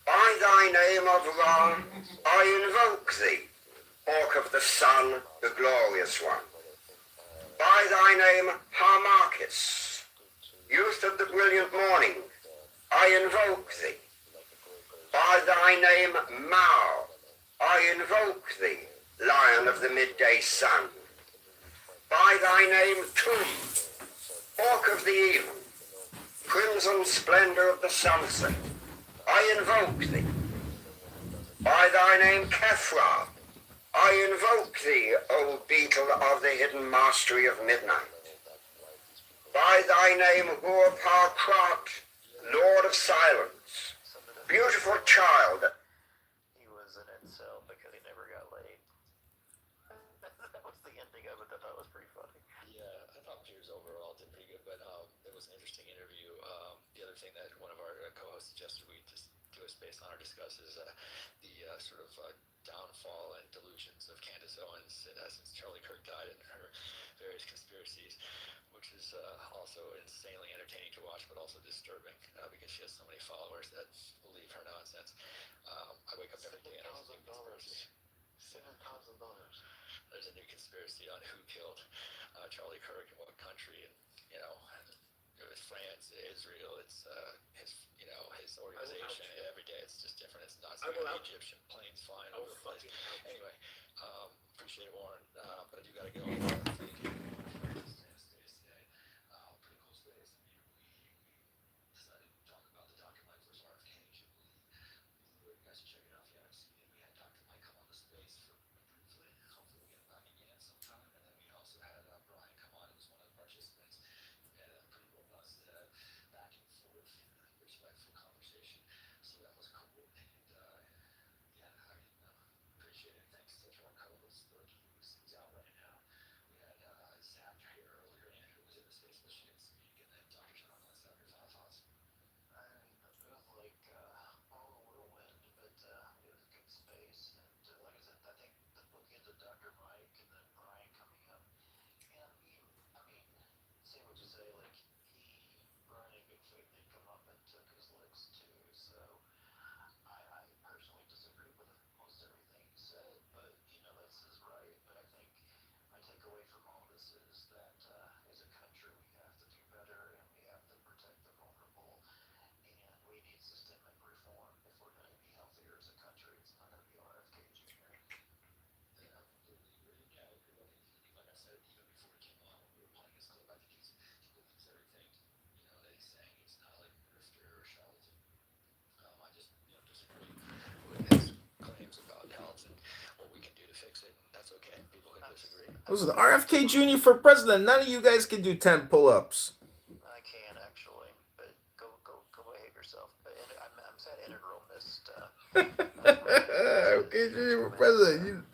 By thy name of Ra, I invoke thee, Hawk of the sun, the glorious one. By thy name, Harmachis, youth of the brilliant morning, I invoke thee. By thy name, Mao, I invoke thee, lion of the midday sun. By thy name, Tum, hawk of the even, crimson splendor of the sunset, I invoke thee. By thy name, Kefra, I invoke thee, O beetle of the hidden mastery of midnight. By thy name, Hurpar Krat, lord of silence, beautiful child.
He was an incel because he never got laid. That was the ending of it. I thought was pretty funny.
Yeah, I thought Piers overall did pretty good, but it was an interesting interview. The other thing that one of our co-hosts suggested we just do a space on or discuss is the sort of downfall and delusions of Candace Owens since Charlie Kirk died and her various conspiracies, which is also insanely entertaining to watch, but also disturbing because she has so many followers that believe her nonsense. I wake up every day and there's a new conspiracy.
$7,000.
There's a new conspiracy on who killed Charlie Kirk and what country, and it was France, Israel. It's his organization. Every day it's just different. It's not Egyptian planes flying over the place. Anyway, appreciate it, Warren, but I do gotta go. Pretty cool space. I mean, we decided to talk about the Dr. Mike versus RFK. You guys should check it out if you haven't seen it. We had Dr. Mike come on the space for briefly. Hopefully we'll get him back again sometime. And then we also had Brian come on. He was one of the participants. We had a pretty robust back and forth, respectful conversation. So that was cool. And I appreciate it. Thanks to our co-host Berkey, who's out right now. We had Zach here earlier. Andrew was in the space, but she didn't speak. And then Dr. John, let's have your final thoughts.
I felt like all a whirlwind, but it was a good space. And like I said, I think the bookends of Dr. Mike and then Brian coming up. And say what you say, like Brian and Bigfoot, they come up and
and what we can do to fix it. That's okay. People can disagree.
Listen, RFK Jr. for president. None of you guys can do 10 pull-ups.
I can actually, but go behave yourself. But I'm sad Integral missed.
RFK Jr. for president.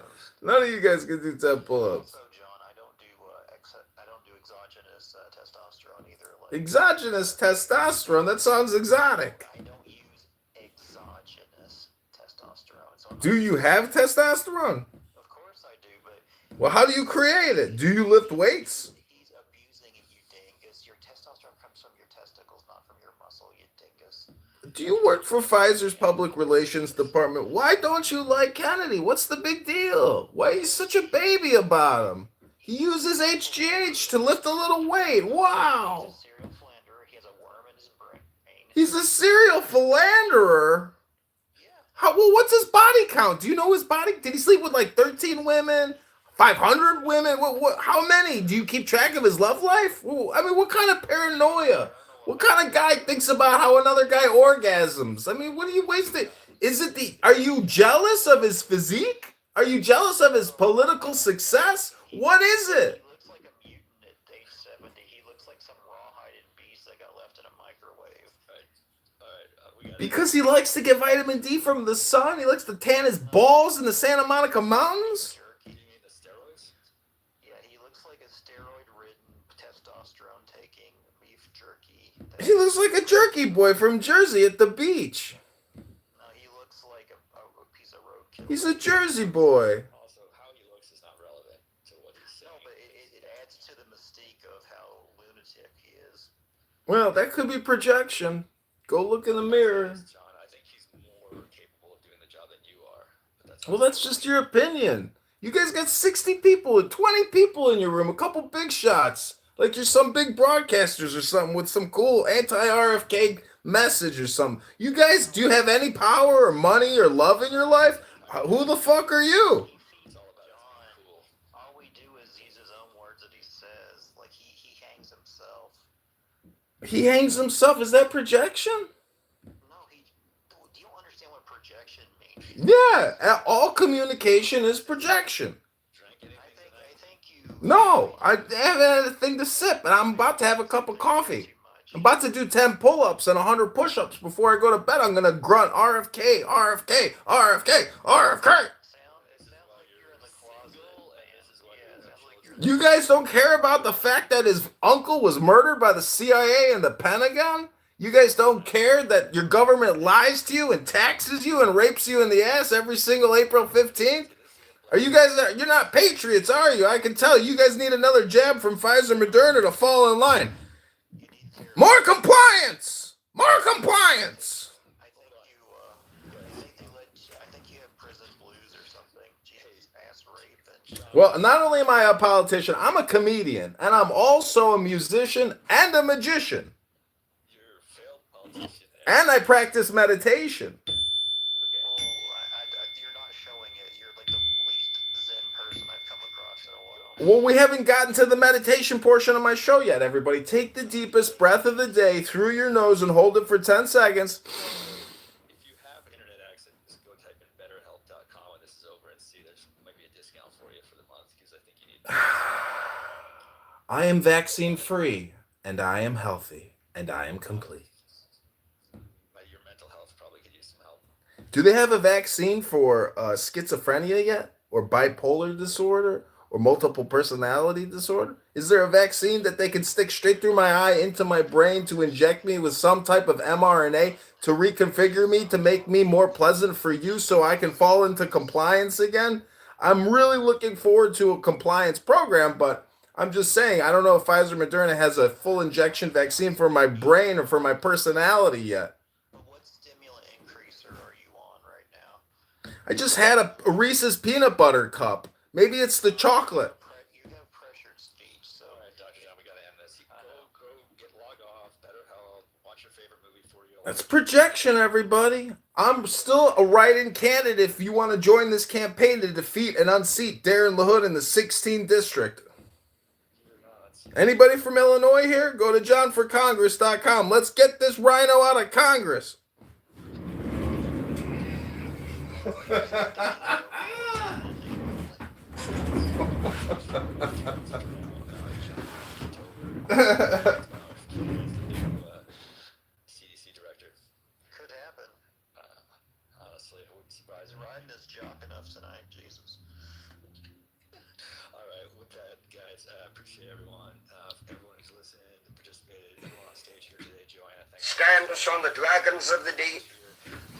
None of you guys can do 10 pull-ups.
Also, John, I don't do exogenous testosterone either.
Exogenous testosterone? That sounds exotic.
I don't use exogenous testosterone. So
do you have testosterone?
Of course I do, but...
Well, how do you create it? Do you lift weights?
He's abusing you, dingus. Your testosterone comes from your testicles, not from your muscle, you dingus.
Do you work for Pfizer's public relations department? Why don't you like Kennedy? What's the big deal? Why are you such a baby about him? He uses HGH to lift a little weight. Wow. He's a serial philanderer? How, well, what's his body count? Do you know his body? Did he sleep with like 13 women? 500 women? How many? Do you keep track of his love life? I mean, what kind of paranoia? What kind of guy thinks about how another guy orgasms? I mean, what are you wasting? Are you jealous of his physique? Are you jealous of his political success? What is it?
He looks like a mutant at age 70. He looks like some raw-hided beast that got left in a microwave.
Because he likes to get vitamin D from the sun? He likes to tan his balls in the Santa Monica Mountains?
You mean the steroids? Yeah, he looks like a steroid-ridden, testosterone-taking beef jerky.
He looks like a jerky boy from Jersey at the beach.
No, he looks like a piece of roadkill.
He's a Jersey boy.
Also, how he looks is not relevant to what he's saying.
No, but it adds to the mystique of how lunatic he is.
Well, that could be projection. Go look in the mirror.
John, I think he's more capable of doing the job than you are. But
Well, that's just your opinion. You guys got 60 people, 20 people in your room, a couple big shots. Like you're some big broadcasters or something with some cool anti-RFK message or something. You guys, do you have any power or money or love in your life? Who the fuck are you?
It's all about John, all we do is use his own words that he says. Like, he hangs himself.
He hangs himself. Is that projection?
No, do you understand what projection means?
Yeah, all communication is projection.
I think you...
No, I haven't had a thing to sip, and I'm about to have a cup of coffee. I'm about to do 10 pull-ups and 100 push-ups before I go to bed. I'm going to grunt RFK, RFK, RFK, RFK. You guys don't care about the fact that his uncle was murdered by the CIA and the Pentagon? You guys don't care that your government lies to you and taxes you and rapes you in the ass every single April 15th? Are you guys, you're not patriots, are you? I can tell. You guys need another jab from Pfizer Moderna to fall in line. More compliance! More compliance!
I think you have prison blues or something. Jesus, ass rape and...
Well, not only am I a politician, I'm a comedian, and I'm also a musician and a magician.
You're a failed politician.
And I practice meditation.
You're not showing it. You're like the least zen person I've come across in a while.
Well, we haven't gotten to the meditation portion of my show yet, everybody. Take the deepest breath of the day through your nose and hold it for 10 seconds.
If you have internet access, just go type in betterhelp.com when this is over and see there might be a discount for you for the month because I think you need
I am vaccine free, and I am healthy, and I am complete.
your mental health probably could use some help.
Do they have a vaccine for schizophrenia yet? Or bipolar disorder? Or multiple personality disorder? Is there a vaccine that they can stick straight through my eye into my brain to inject me with some type of mRNA to reconfigure me to make me more pleasant for you so I can fall into compliance again? I'm really looking forward to a compliance program, but I'm just saying, I don't know if Pfizer Moderna has a full injection vaccine for my brain or for my personality yet.
What stimulant increaser are you on right now?
I just had a Reese's peanut butter cup. Maybe it's the chocolate.
You have pressured speech, so...
All right, Dr. John, we got to end this. Go get log off, BetterHelp, watch your favorite movie for you.
That's projection, everybody. I'm still a write-in candidate if you want to join this campaign to defeat and unseat Darren LaHood in the 16th district. Anybody from Illinois here? Go to johnforcongress.com. Let's get this rhino out of Congress.
CDC director. Could happen. Honestly, it wouldn't surprise me.
Riding his jock enough tonight, Jesus.
All right, with that, guys, I appreciate everyone. Everyone who's listened and participated. Everyone on stage here today, Joanna, thanks.
Stand us on the dragons of the deep.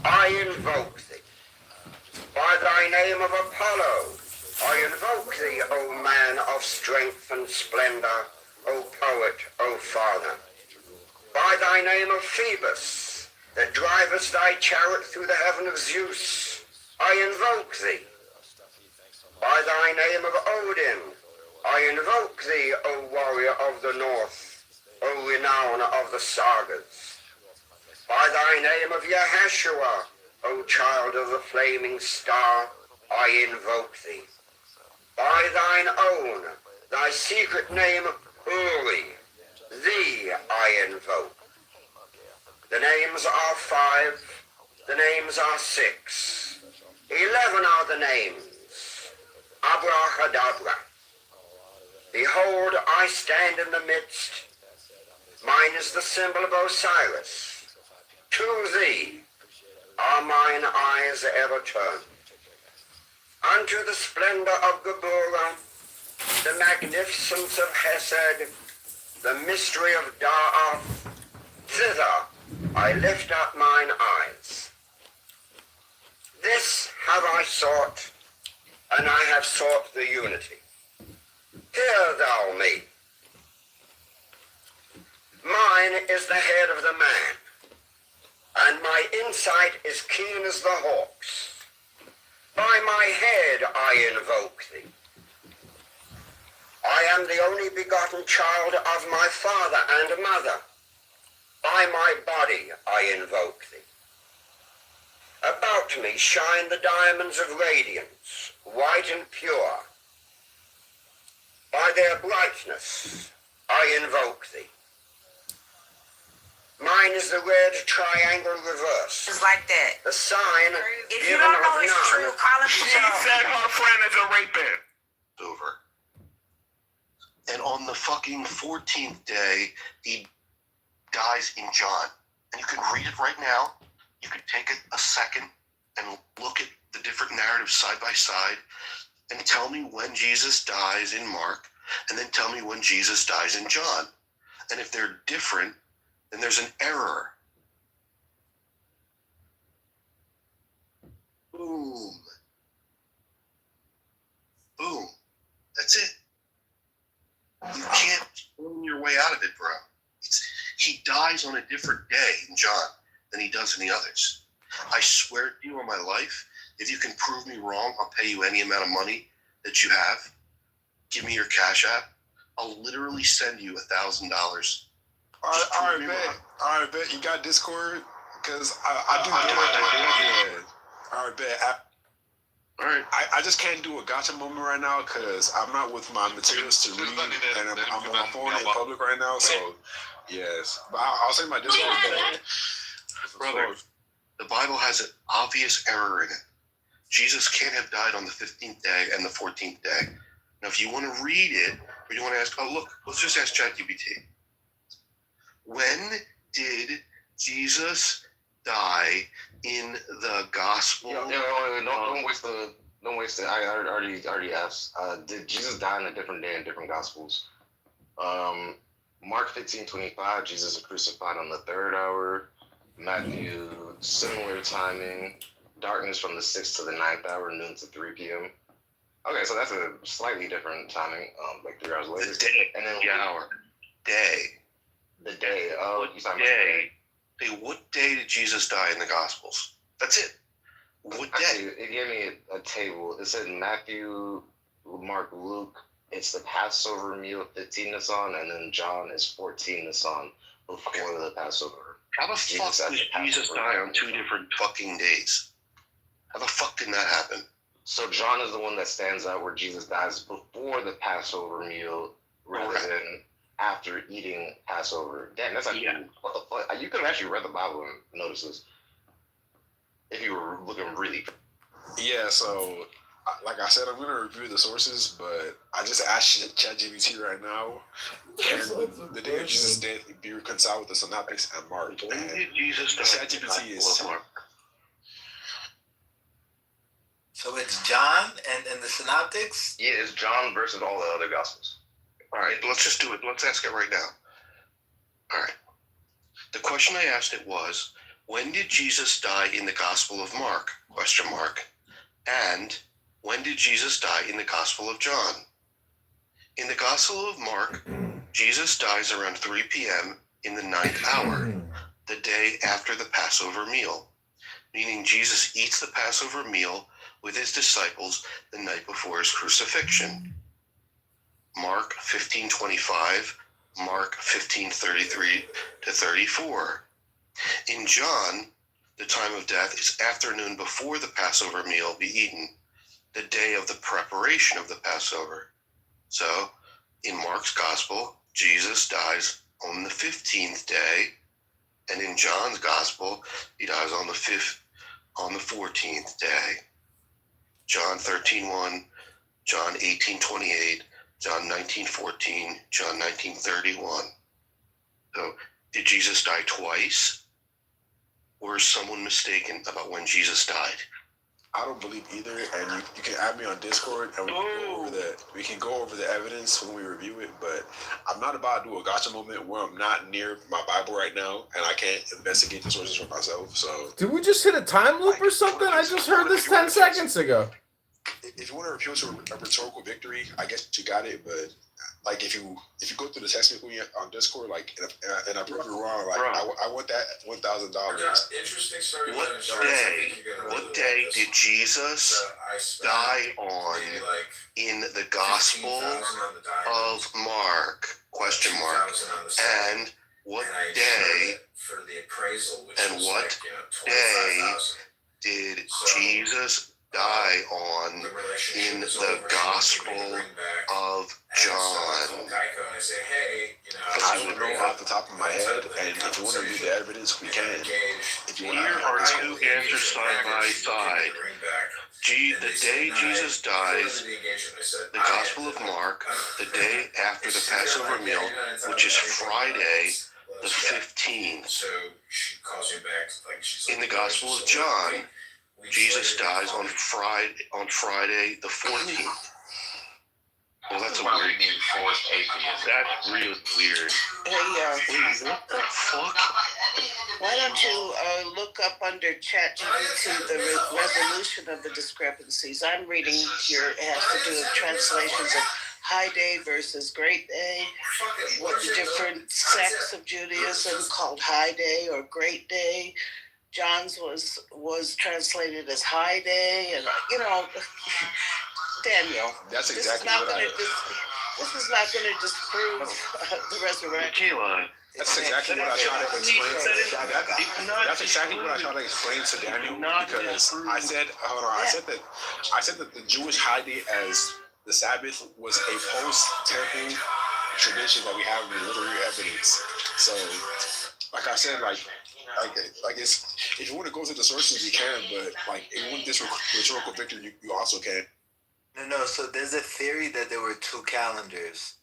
I invoke thee. By thy name of Apollo, I invoke thee, O man of strength and splendor, O poet, O father. By thy name of Phoebus, that drivest thy chariot through the heaven of Zeus, I invoke thee. By thy name of Odin, I invoke thee, O warrior of the north, O renown of the sagas. By thy name of Yahashua, O child of the flaming star, I invoke thee. By thine own, thy secret name, Uri, thee I invoke. The names are 5, the names are 6, 11 are the names. Abracadabra. Behold, I stand in the midst. Mine is the symbol of Osiris. To thee are mine eyes ever turned. Unto the splendor of Geburah, the magnificence of Hesed, the mystery of Da'ath, thither I lift up mine eyes. This have I sought, and I have sought the unity. Hear thou me. Mine is the head of the man, and my insight is keen as the hawk's. By my head I invoke thee. I am the only begotten child of my father and mother. By my body I invoke thee. About me shine the diamonds of radiance, white and pure. By their brightness I invoke thee. Mine is the red triangle reverse.
It's like that.
The sign
If you
given
don't know
of
it's
none.
true, call him
She
Joe.
said her friend is a rapist.
Over. And on the fucking 14th day, he dies in John. And you can read it right now. You can take it a second and look at the different narratives side by side and tell me when Jesus dies in Mark, and then tell me when Jesus dies in John. And if they're different, then there's an error. Boom. Boom. That's it. You can't own your way out of it, bro. He dies on a different day in John than he does in the others. I swear to you on my life, if you can prove me wrong, I'll pay you any amount of money that you have. Give me your Cash App. I'll literally send you $1,000.
All right, bet. You got Discord? Because I do. All right, bet.
All right.
I just can't do a gotcha moment right now because I'm not with my materials to read, and I'm on my phone in public right now. So, yes, but I'll say my Discord.
Brother, the Bible has an obvious error in it. Jesus can't have died on the 15th day and the 14th day. Now, if you want to read it, or you want to ask, oh, look, let's just ask ChatGPT. When did Jesus die in the gospel?
Don't waste it. I already asked. Did Jesus die on a different day in different gospels? Mark 15:25, Jesus is crucified on the 3rd hour. Matthew, similar timing. Darkness from the 6th to the 9th hour, noon to 3 p.m. Okay, so that's a slightly different timing, like 3 hours later.
The day,
and then
the hour, day.
The day. Oh, you talking about
day? Hey, what day did Jesus die in the Gospels? That's it. What day?
Actually, it gave me a table. It said Matthew, Mark, Luke. It's the Passover meal 15 Nisan, and then John is 14 Nisan before the Passover.
How the fuck did Jesus die on 2 different fucking days? How the fuck did that happen?
So John is the one that stands out where Jesus dies before the Passover meal rather than after eating Passover. Damn, that's like, what the fuck? You could have actually read the Bible and noticed this if you were looking really.
Yeah, so like I said, I'm going to review the sources, but I just asked ChatGPT right now, and the day of Jesus' death be reconciled with the Synoptics and Mark.
When
And
did Jesus die?
ChatGPT is...
So it's John and the Synoptics?
Yeah, it's John versus all the other Gospels.
All right, let's just do it. Let's ask it right now. All right. The question I asked it was, when did Jesus die in the Gospel of Mark? Question mark. And when did Jesus die in the Gospel of John? In the Gospel of Mark, Jesus dies around 3 p.m. in the 9th hour, the day after the Passover meal, meaning Jesus eats the Passover meal with his disciples the night before his crucifixion. Mark 15:25, Mark 15:33 to 34. In John, the time of death is afternoon before the Passover meal be eaten, the day of the preparation of the Passover. So, in Mark's Gospel, Jesus dies on the 15th day, and in John's Gospel, he dies on the 14th day. John 13:1, John 18:28, John 19:14, John 19:31. So, did Jesus die twice? Or is someone mistaken about when Jesus died?
I don't believe either, and you can add me on Discord, and we can go over the evidence when we review it. But I'm not about to do a gotcha moment where I'm not near my Bible right now, and I can't investigate the sources for myself. So,
did we just hit a time loop or something? I just heard this 10 seconds ago.
If you want to refuse a rhetorical victory, I guess you got it. But like, if you go through the text with me on Discord, like, and I prove you wrong, like, I want that $1,000.
Interesting story.
What day did Jesus die on in the Gospel of Mark? Question mark. And what day? And what day did Jesus die on in the Gospel of John?
I don't know off the top of my head, and if you want to read the evidence, we can.
Here are two answers side by side. The day Jesus dies, the Gospel of Mark, the day after the Passover meal, which is Friday the 15th. In the Gospel of John, Jesus dies on Friday the 14th. Well, that's a weird. That's real weird.
Hey,
what the fuck?
why don't you look up under ChatGPT the resolution of the discrepancies? I'm reading here, it has to do with translations of high day versus great day, what the different sects of Judaism called high day or great day. John's was translated as high day, and Daniel,
that's exactly what
this is not going to disprove the resurrection.
That's exactly what I try to explain. That's exactly what I try to explain to Daniel, because I said that the Jewish high day as the Sabbath was a post-temple tradition that we have in literary evidence. So, like I said, like it's, if you want to go to the sources, you can, but like if you want this rhetorical victory, you also can.
No. So there's a theory that there were two calendars,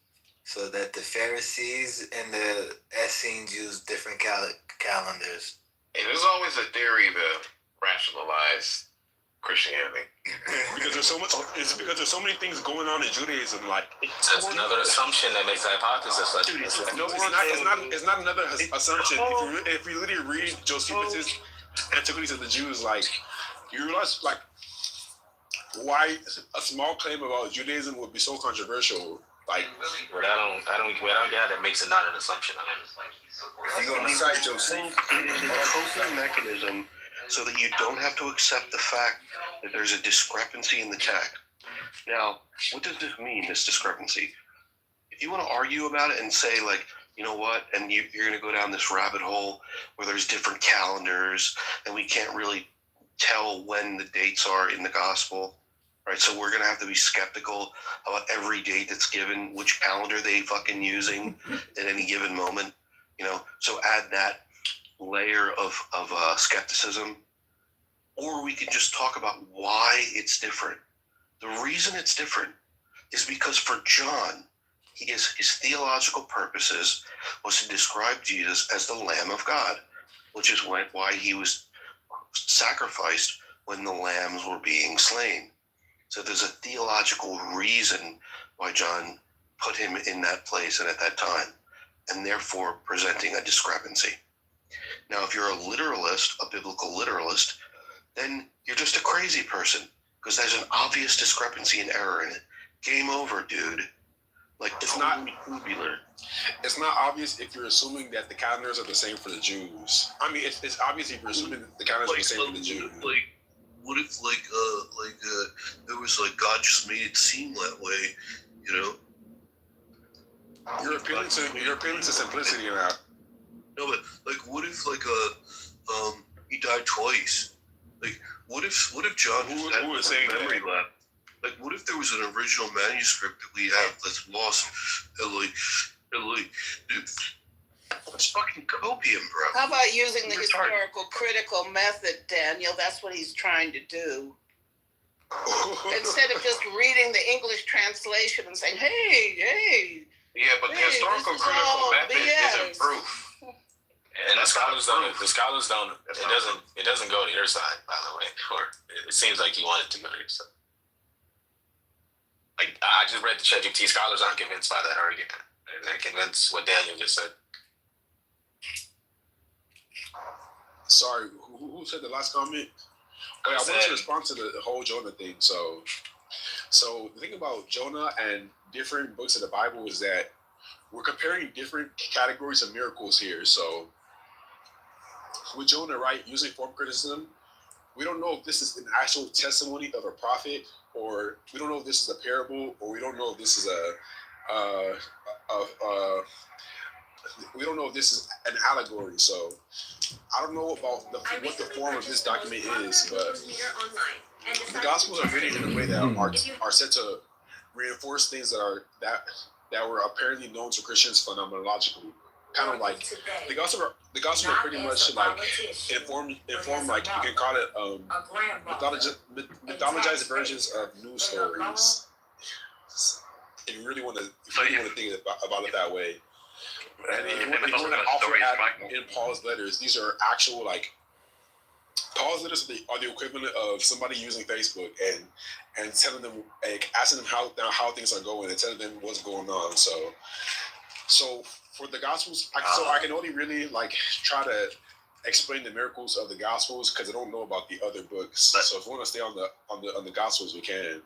so that the Pharisees and the Essenes used different calendars.
And there's always a theory to rationalize Christianity.
Because there's so many things going on in Judaism. Like,
that's another assumption that makes a hypothesis.
No, it's not another assumption. If you literally read Josephus' Antiquities of the Jews, like, you realize, like, why a small claim about Judaism would be so controversial. Like,
I don't get how that makes it not an assumption.
You're going to cite Joseph. It is a coping mechanism so that you don't have to accept the fact that there's a discrepancy in the text. Now, what does this mean, this discrepancy? If you want to argue about it and say, like, you know what, and you're going to go down this rabbit hole where there's different calendars and we can't really tell when the dates are in the gospel, right? So we're going to have to be skeptical about every date that's given, which calendar they fucking using at any given moment, so add that layer of skepticism. Or we can just talk about why it's different. The reason it's different is because for John, his theological purposes was to describe Jesus as the Lamb of God, which is why he was sacrificed when the lambs were being slain. So there's a theological reason why John put him in that place and at that time, and therefore presenting a discrepancy. Now, if you're a literalist, a biblical literalist, then you're just a crazy person, because there's an obvious discrepancy and error in it. Game over, dude. Like,
it's
totally
not
tubular.
It's not obvious if you're assuming that the calendars are the same for the Jews. I mean, it's obvious if you're assuming that the calendars are the same for the Jews.
What if there was God just made it seem that way,
You're appealing to simplicity now.
No, but what if he died twice? What if John
who was saying
memory lab? What if there was an original manuscript that we have that's lost and it's fucking copium, bro.
How about using the historical critical method, Daniel? That's what he's trying to do. Instead of just reading the English translation and saying, hey.
Yeah, but the historical critical method isn't proof. And the scholars don't. It doesn't go to your side, by the way. Or it seems like you want it to go to your side. Like, I just read the ChatGPT. Scholars aren't convinced by that argument. They're convinced what Daniel just said.
Sorry, who said the last comment? I wanted to respond to the whole Jonah thing. So the thing about Jonah and different books of the Bible is that we're comparing different categories of miracles here. So with Jonah, right, using form criticism, we don't know if this is an actual testimony of a prophet, or we don't know if this is a parable, or we don't know if this is we don't know if this is an allegory. So I don't know about what the form of this document is, but the Gospels are written in a way that are said to reinforce things that were apparently known to Christians phenomenologically. Kind of like the gospel are pretty much like inform like you can call it mythologized versions of news stories. If you really want to think about it that way. And if you want to also add in Paul's letters, these are actual Paul's letters are the equivalent of somebody using Facebook and telling them, asking them how things are going and telling them what's going on. So for the Gospels, I can only really try to explain the miracles of the Gospels because I don't know about the other books. So if we want to stay on the Gospels, we can.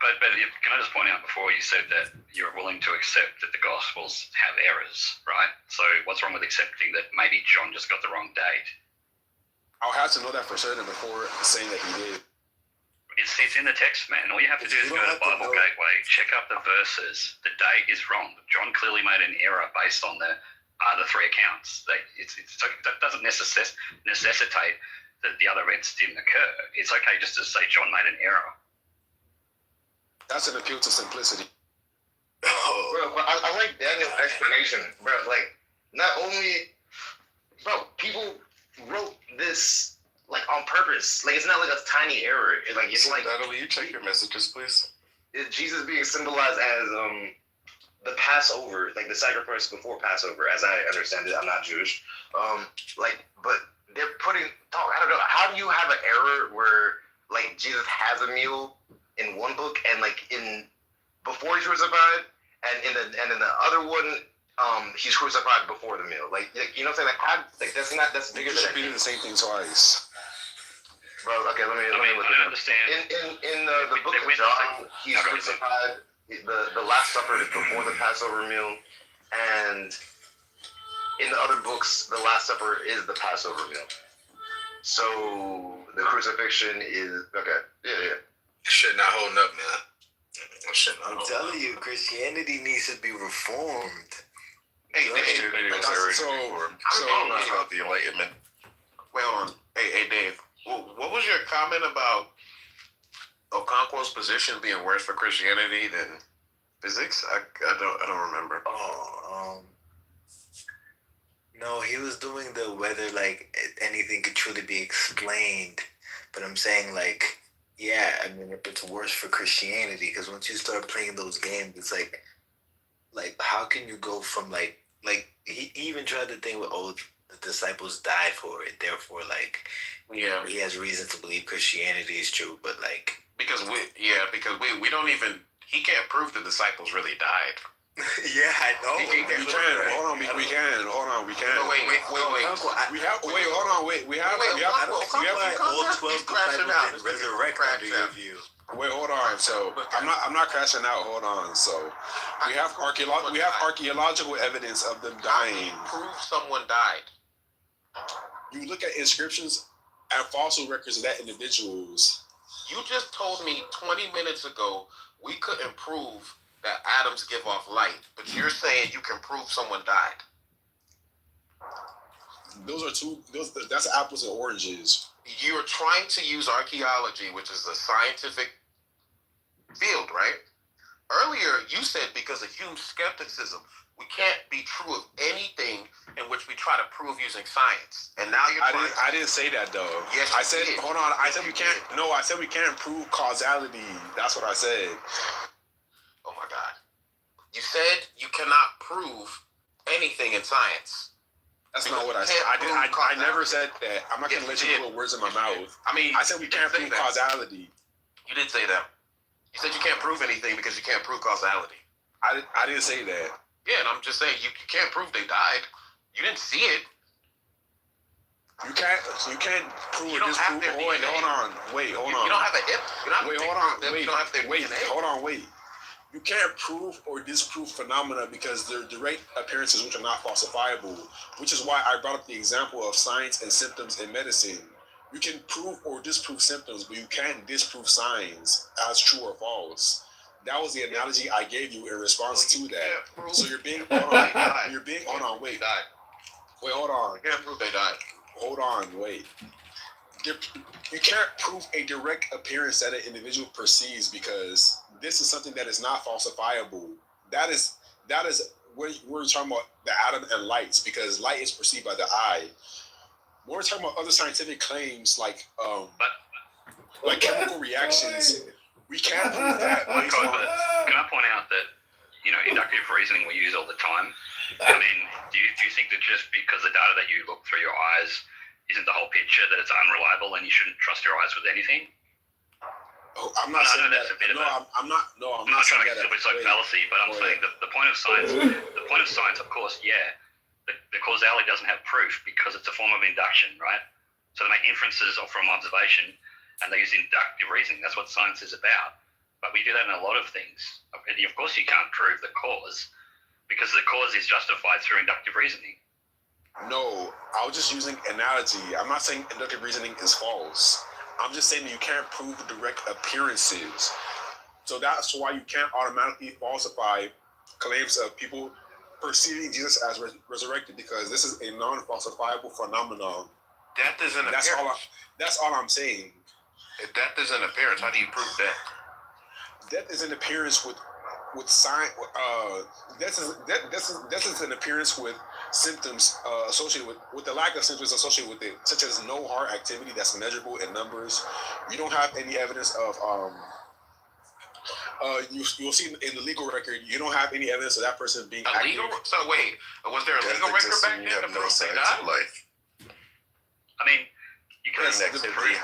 But can I just point out before you said that you're willing to accept that the Gospels have errors, right? So what's wrong with accepting that maybe John just got the wrong date?
I'll have to know that for certain before saying that he did.
It's in the text, man. All you have to do is go to Bible Gateway, check up the verses. The date is wrong. John clearly made an error based on the other three accounts. That doesn't necessitate that the other events didn't occur. It's okay just to say John made an error.
That's an appeal to simplicity.
Bro, I like Daniel's explanation, bro. Not only, people wrote this on purpose. It's not a tiny error.
Natalie, you check your messages, please.
Jesus being symbolized as the Passover, the sacrifice before Passover, as I understand it. I'm not Jewish. But they're putting. I don't know. How do you have an error where Jesus has a meal in one book and in before he's crucified, and in the other one, he's crucified before the meal. You know what I'm saying? That's bigger than
repeating the same thing twice.
Bro, okay, let me look at it.
Understand.
In the book of John, he's crucified. The Last Supper is before the Passover meal, and in the other books, the Last Supper is the Passover meal. So the crucifixion is okay. Yeah.
Shit not holding up, man.
I'm telling you, Christianity needs to be reformed.
Hey, Dave. About the Enlightenment. Wait, hold on. Hey, Dave. What was your comment about Okonkwo's position being worse for Christianity than physics? I don't remember.
No, he was doing the whether anything could truly be explained, but I'm saying Yeah, I mean, it's worse for Christianity because once you start playing those games, it's like how can you go from he even tried the thing with the disciples died for it, therefore
Yeah,
he has reason to believe Christianity is true, but
because we don't even. He can't prove the disciples really died.
yeah, I know.
We can. Hold on. We can.
No, wait.
We have. Wait. Hold on. Wait. We have. We have.
All 12
crashing out.
disciples been resurrected under your view.
Wait. Hold on. So I'm not crashing out. Hold on. So we have archaeological evidence of them dying.
Prove someone died.
You look at inscriptions and fossil records of that individuals.
You just told me 20 minutes ago we couldn't prove that atoms give off light, but you're saying you can prove someone died.
That's apples and oranges.
You're trying to use archaeology, which is a scientific field, right? Earlier, you said because of human skepticism, we can't be true of anything in which we try to prove using science. And now you're trying
I didn't say that though.
Yes,
I said,
did.
hold on. I said we can't. No, I said we can't prove causality. That's what I said.
Oh my God. You said you cannot prove anything in science.
That's not what I said. I never said that. I'm not going to let you put words in my mouth.
I mean,
I said we can't prove causality.
You did say that. You said you can't prove anything because you can't prove causality.
I didn't say that.
Yeah, and I'm just saying you can't prove they died. You didn't see it.
You can't prove or disprove. Hold on. Wait, hold on.
You don't have a hip.
Wait, hold on. Wait,
you don't have their
wait,
DNA.
hold on, wait. You can't prove or disprove phenomena because they're direct appearances which are not falsifiable, which is why I brought up the example of signs and symptoms in medicine. You can prove or disprove symptoms, but you can't disprove signs as true or false. That was the analogy I gave you in response to that. So you're being, hold on, wait. Wait, hold on.
You can't prove they died.
Hold on, wait. You can't prove a direct appearance that an individual perceives because this is something that is not falsifiable. That is when we're talking about the atom and lights because light is perceived by the eye. When we're talking about other scientific claims like chemical reactions, we can't prove that.
Can I point out that inductive reasoning we use all the time? I mean, do you think that just because the data that you look through your eyes isn't the whole picture, that it's unreliable and you shouldn't trust your eyes with anything?
Oh, I'm not saying that. I'm not
trying to it's like fallacy, but I'm saying the point of science, of course, the causality doesn't have proof because it's a form of induction, right? So they make inferences from observation and they use inductive reasoning. That's what science is about. But we do that in a lot of things. Of course, you can't prove the cause because the cause is justified through inductive reasoning.
No, I was just using analogy. I'm not saying inductive reasoning is false. I'm just saying that you can't prove direct appearances. So that's why you can't automatically falsify claims of people perceiving Jesus as resurrected because this is a non-falsifiable phenomenon.
Death is an appearance.
That's all I'm saying.
If death is an appearance, how do you prove that?
Death is an appearance with sign. This is an appearance with symptoms associated with the lack of symptoms associated with it, such as no heart activity that's measurable in numbers. You don't have any evidence of you'll see in the legal record. You don't have any evidence of that person being
legal. So wait, was there a legal record back then to prove they died?
I mean, you can't
prove.
You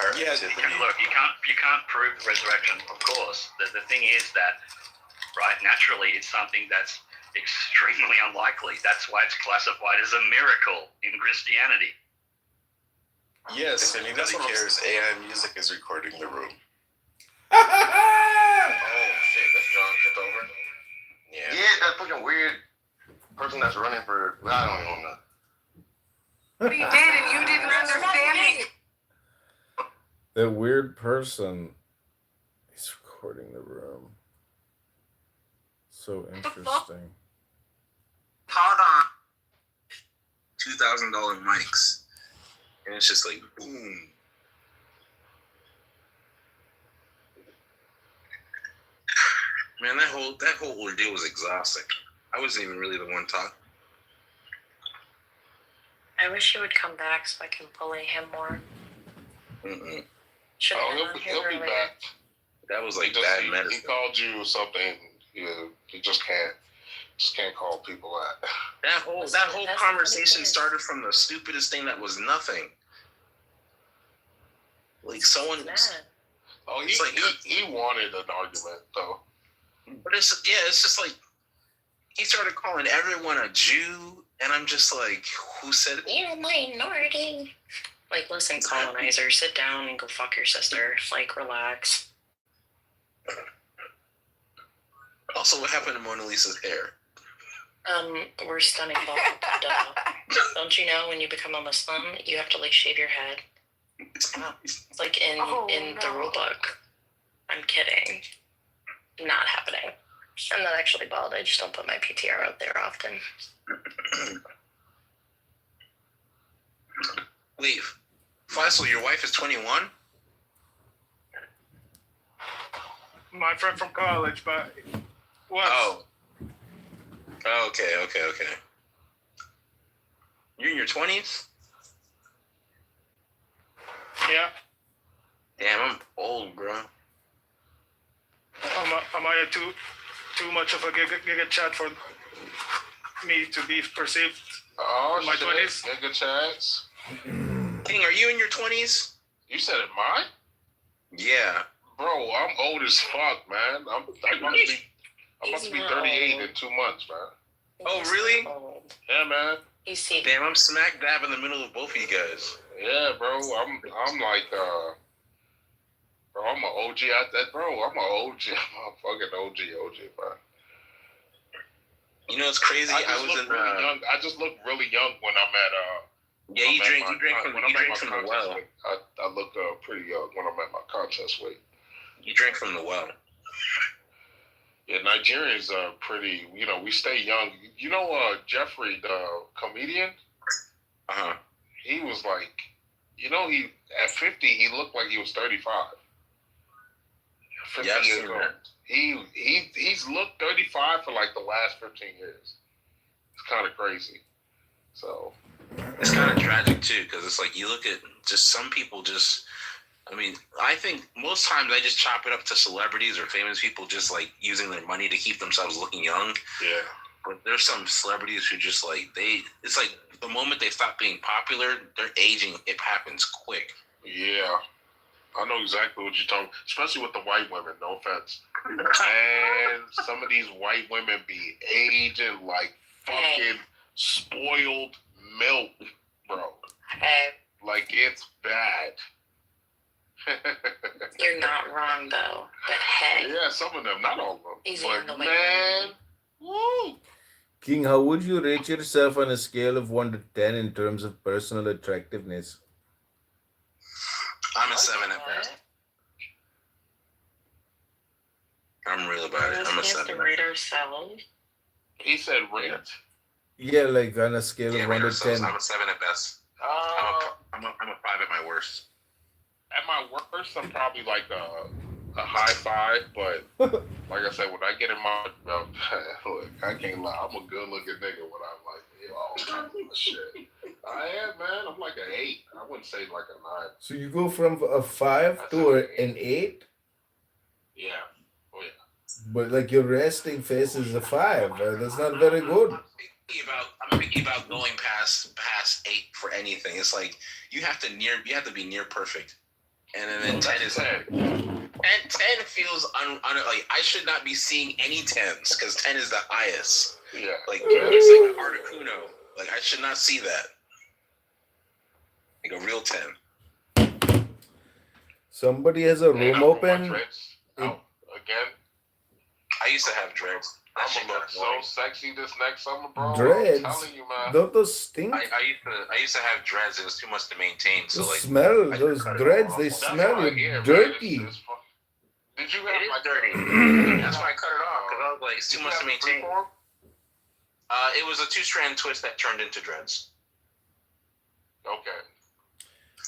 can't prove resurrection, of course. The thing is that, right? Naturally, it's something that's extremely unlikely. That's why it's classified as a miracle in Christianity.
Yes,
if anybody cares, AI music is recording the room.
Oh shit, that's John Kitover. Yeah, that fucking weird person that's running for. I don't even know.
We did, and you didn't understand me.
The weird person is recording the room. So interesting.
Hold on.
$2,000 mics, and it's just like boom. Man, that whole ordeal was exhausting. I wasn't even really the one talking.
I wish he would come back so I can bully him more.
He'll be back.
That was like
He
bad
he
medicine.
called you something. You just can't call people that.
That whole conversation started from the stupidest thing that was nothing. Like someone.
Oh, he wanted an argument though.
But it's just like he started calling everyone a Jew, and I'm just like, who said
you're a minority? Like, listen, colonizer, sit down and go fuck your sister. Like, relax.
Also, what happened to Mona Lisa's hair?
We're stunning bald. Duh. Don't you know when you become a Muslim, you have to like shave your head? It's like in the rule book. I'm kidding. Not happening. I'm not actually bald. I just don't put my PTR out there often.
Wait, Faisal, your wife is 21?
My friend from college, but what?
Oh. Okay. You're in your 20s?
Yeah.
Damn, I'm old, bro.
Am I too much of a giga chat for me to be perceived in my 20s?
Giga chats.
King, are you in your 20s?
You said it, mine?
Yeah.
Bro, I'm old as fuck, man. I'm about to be 38 in 2 months, man.
Oh, really?
Yeah, man.
Damn, I'm smack dab in the middle of both of you guys.
Yeah, bro. I'm like, bro, I'm an OG at that, bro. I'm an OG. I'm a fucking OG, man.
You know, it's crazy. I was in
really young. I just look really young when I'm at
yeah, you drink from the well.
Weight. I look pretty young when I'm at my contest weight.
You drink from the well.
Yeah, Nigerians are pretty. You know, we stay young. You know, Jeffrey, the comedian. He was like, you know, he at 50, he looked like he was 35. 50 years old. He's looked 35 for like the last 15 years. It's kind of crazy. So
it's kind of tragic too, because it's like you look at just some people just. I mean, I think most times I just chop it up to celebrities or famous people just like using their money to keep themselves looking young.
Yeah.
But there's some celebrities who just like it's like the moment they stop being popular, they're aging. It happens quick.
Yeah. I know exactly what you're talking about, especially with the white women, no offense. And some of these white women be aging like fucking spoiled milk, bro. Like, it's bad.
You're not wrong, though. But hey.
Yeah, some of them, not all of them.
Easy
but man, woo!
King, how would you rate yourself on a scale of 1 to 10 in terms of personal attractiveness?
I'm a 7 at best. I'm real about it. I'm a 7.
We have to rate ourselves.
He said rate.
Yeah, like on a scale of 1 to 10.
I'm a 7 at best. I'm a 5 at my worst.
At my worst, I'm probably like a high 5, but like I said, when I get in my look, I can't lie. I'm a good looking nigga when I'm like, all kinds of shit. I am, man. I'm like an 8. I wouldn't say like a 9.
So you go from a 5 to an 8?
Yeah. Oh yeah.
But like your resting face is a 5. That's not very good.
I'm thinking about going past 8 for anything. It's like you have to be near perfect. And then 10 is 10. And 10 feels like I should not be seeing any 10s because 10 is the highest.
Yeah.
Like it's like Articuno. Like I should not see that. Like a real 10.
Somebody has a room open.
Again.
I used to have dreads.
I'm gonna look so sexy this next summer, bro.
Dreads?
I'm telling you, man.
Don't those stink?
I used to have dreads. It was too much to maintain. So like
Those dreads, they smell dirty.
Did you have
it is dirty. That's why I cut it off because I was like, it's too much to maintain. It was a 2-strand twist that turned into dreads.
Okay.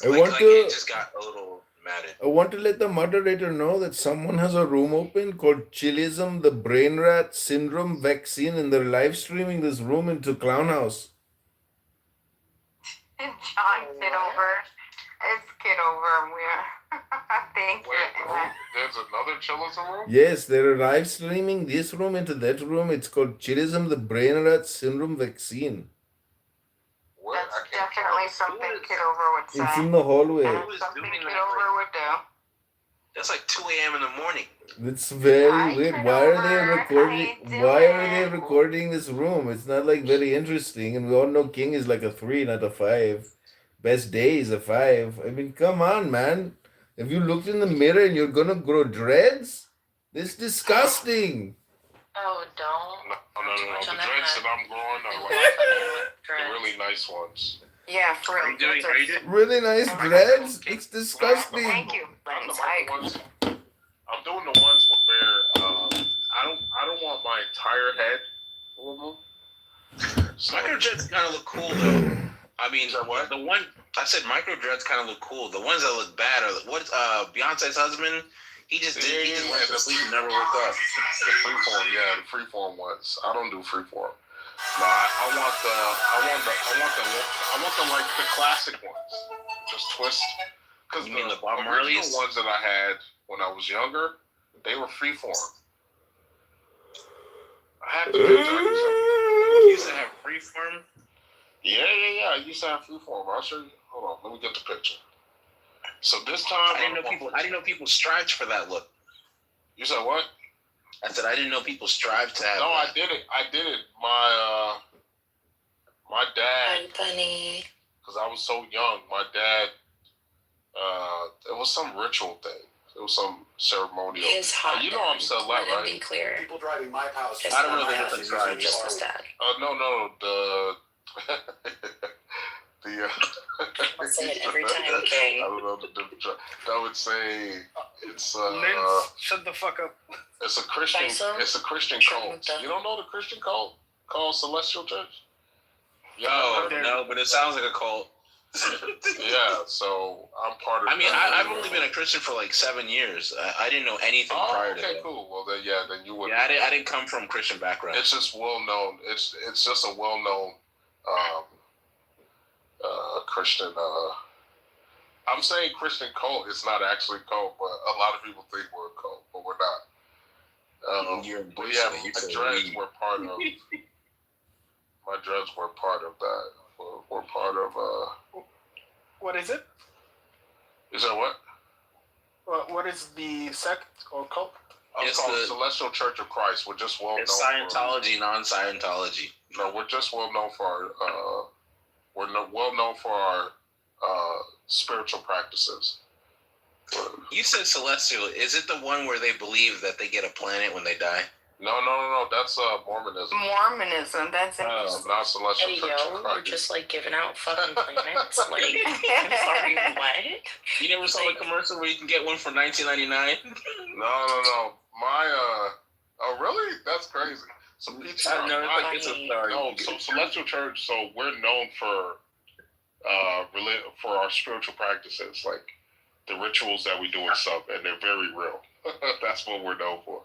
It just got a little matted.
I want to let the moderator know that someone has a room open called Chilism, the Brain Rat Syndrome Vaccine, and they're live streaming this room into Clown House.
John Kitover. It's Kitover. Thank you.
There's another chillism room?
Yes, they're live streaming this room into that room. It's called Chillism, the Brain Rot Syndrome Vaccine.
That's definitely something Kitover would say.
It's in the hallway.
That's something Kitover would do.
That's like 2 a.m. in the morning.
It's very weird. Why are they recording? Why are they recording this room? It's not like very interesting, and we all know King is like a 3, not a 5. Best day is a 5. I mean, come on, man. If you looked in the mirror and you're gonna grow dreads, this disgusting.
Oh, don't.
No. The dreads that I'm growing are like the really nice ones.
Yeah, for real.
Really nice dreads? It's disgusting.
Thank you.
I'm doing the ones where I don't want my entire head removed.
Micro dreads kind of look cool though. I mean, what? The one I said micro dreads kind of look cool. The ones that look bad are what? Beyonce's husband. He just went to sleep and never woke up.
The freeform ones. I don't do freeform. No, I want the like the classic ones. Just twist. Because
you mean the
Bob Marley's ones that I had when I was younger, they were freeform. I had to.
You used to have freeform.
Yeah. I used to have freeform. I'll show you. Hold on, let me get the picture. So this time,
I didn't know people strived for that look.
You said what?
I said I didn't know people strive to have.
No, that. I did it. My dad.
Funny.
Because I was so young, my dad. It was some ritual thing. It was some ceremonial.
His hot
you know I'm still left, right?
Be clear.
People driving my house.
I don't know the difference.
Just his dad.
No.
I'll say it every time, okay?
I don't know the difference. That would say it's
shut the fuck up.
It's a Christian. It's a Christian cult. You don't know the Christian cult called Celestial Church?
No, but it sounds like a cult.
Yeah, so I'm part of.
I mean, I've only been a Christian for like 7 years. I didn't know anything prior to that.
Okay, cool. Well, then you would.
Yeah, I didn't come from Christian background.
It's just well known. It's just a well known Christian. I'm saying Christian cult. It's not actually cult, but a lot of people think we're a cult, but we're not. My dreads were part of. My dreads were part of that. We're part of.
What is it?
Is that what?
What is the sect or cult?
It's called Celestial Church of Christ. We're just well known.
It's Scientology, non-Scientology.
No, we're just well known for our. Well known for our spiritual practices.
You said celestial. Is it the one where they believe that they get a planet when they die?
No. That's Mormonism.
Mormonism. That's
interesting. Not Celestial Church of Christ.
We're just like giving out fucking planets. Like, I'm sorry, what?
You never saw a commercial where you can get one for $19.99?
No. Oh really? That's crazy. So Celestial Church. So we're known for our spiritual practices, like the rituals that we do and stuff, and they're very real. That's what we're known for.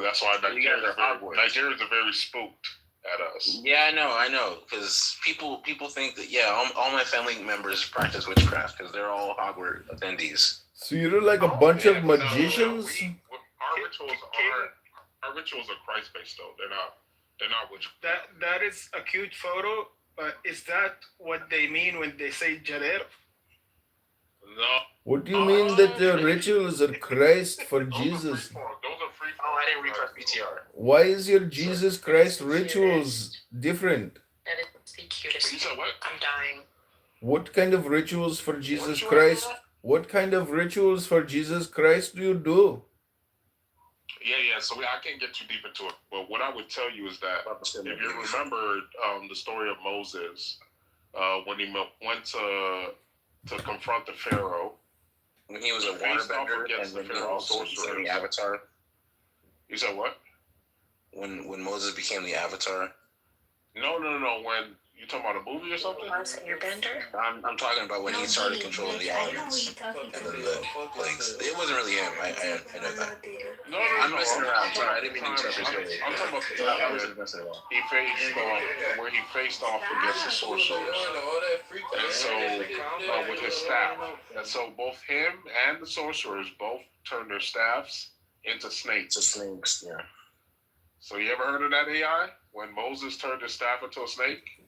That's why Nigerians are very spooked at us.
Yeah, I know, because people think that all my family members practice witchcraft because they're all Hogwarts attendees.
So you're like a bunch of magicians.
Our rituals are Christ-based though. They're not witchcraft.
That is a cute photo, but is that what they mean when they say Jader?
No.
What do you mean that the rituals are Christ for Jesus?
Those are free.
Oh, I didn't repress BTR.
Why is your Jesus Christ rituals different?
That is the cutest.
You said what?
I'm dying.
What kind of rituals for Jesus Christ? What kind of rituals for Jesus Christ do you do?
Yeah. So I can't get too deep into it, but what I would tell you is that if you remember the story of Moses, when he went to confront the Pharaoh,
when he was a waterbender and
the Pharaoh sorcerer,
the Avatar.
You said what?
When Moses became the Avatar.
No. When you talking about a movie or something?
Mars Airbender?
I'm talking about when he started controlling the elements. And then like, it wasn't really him. I know that.
No.
I'm messing around. Sorry, I didn't mean to interrupt you.
I'm talking about the
I
time
was
when
messing around.
he faced where he faced off against the sorcerers, and so with his staff, and so both him and the sorcerers both turned their staffs into snakes.
Yeah.
So you ever heard of that AI? When Moses turned his staff into a snake?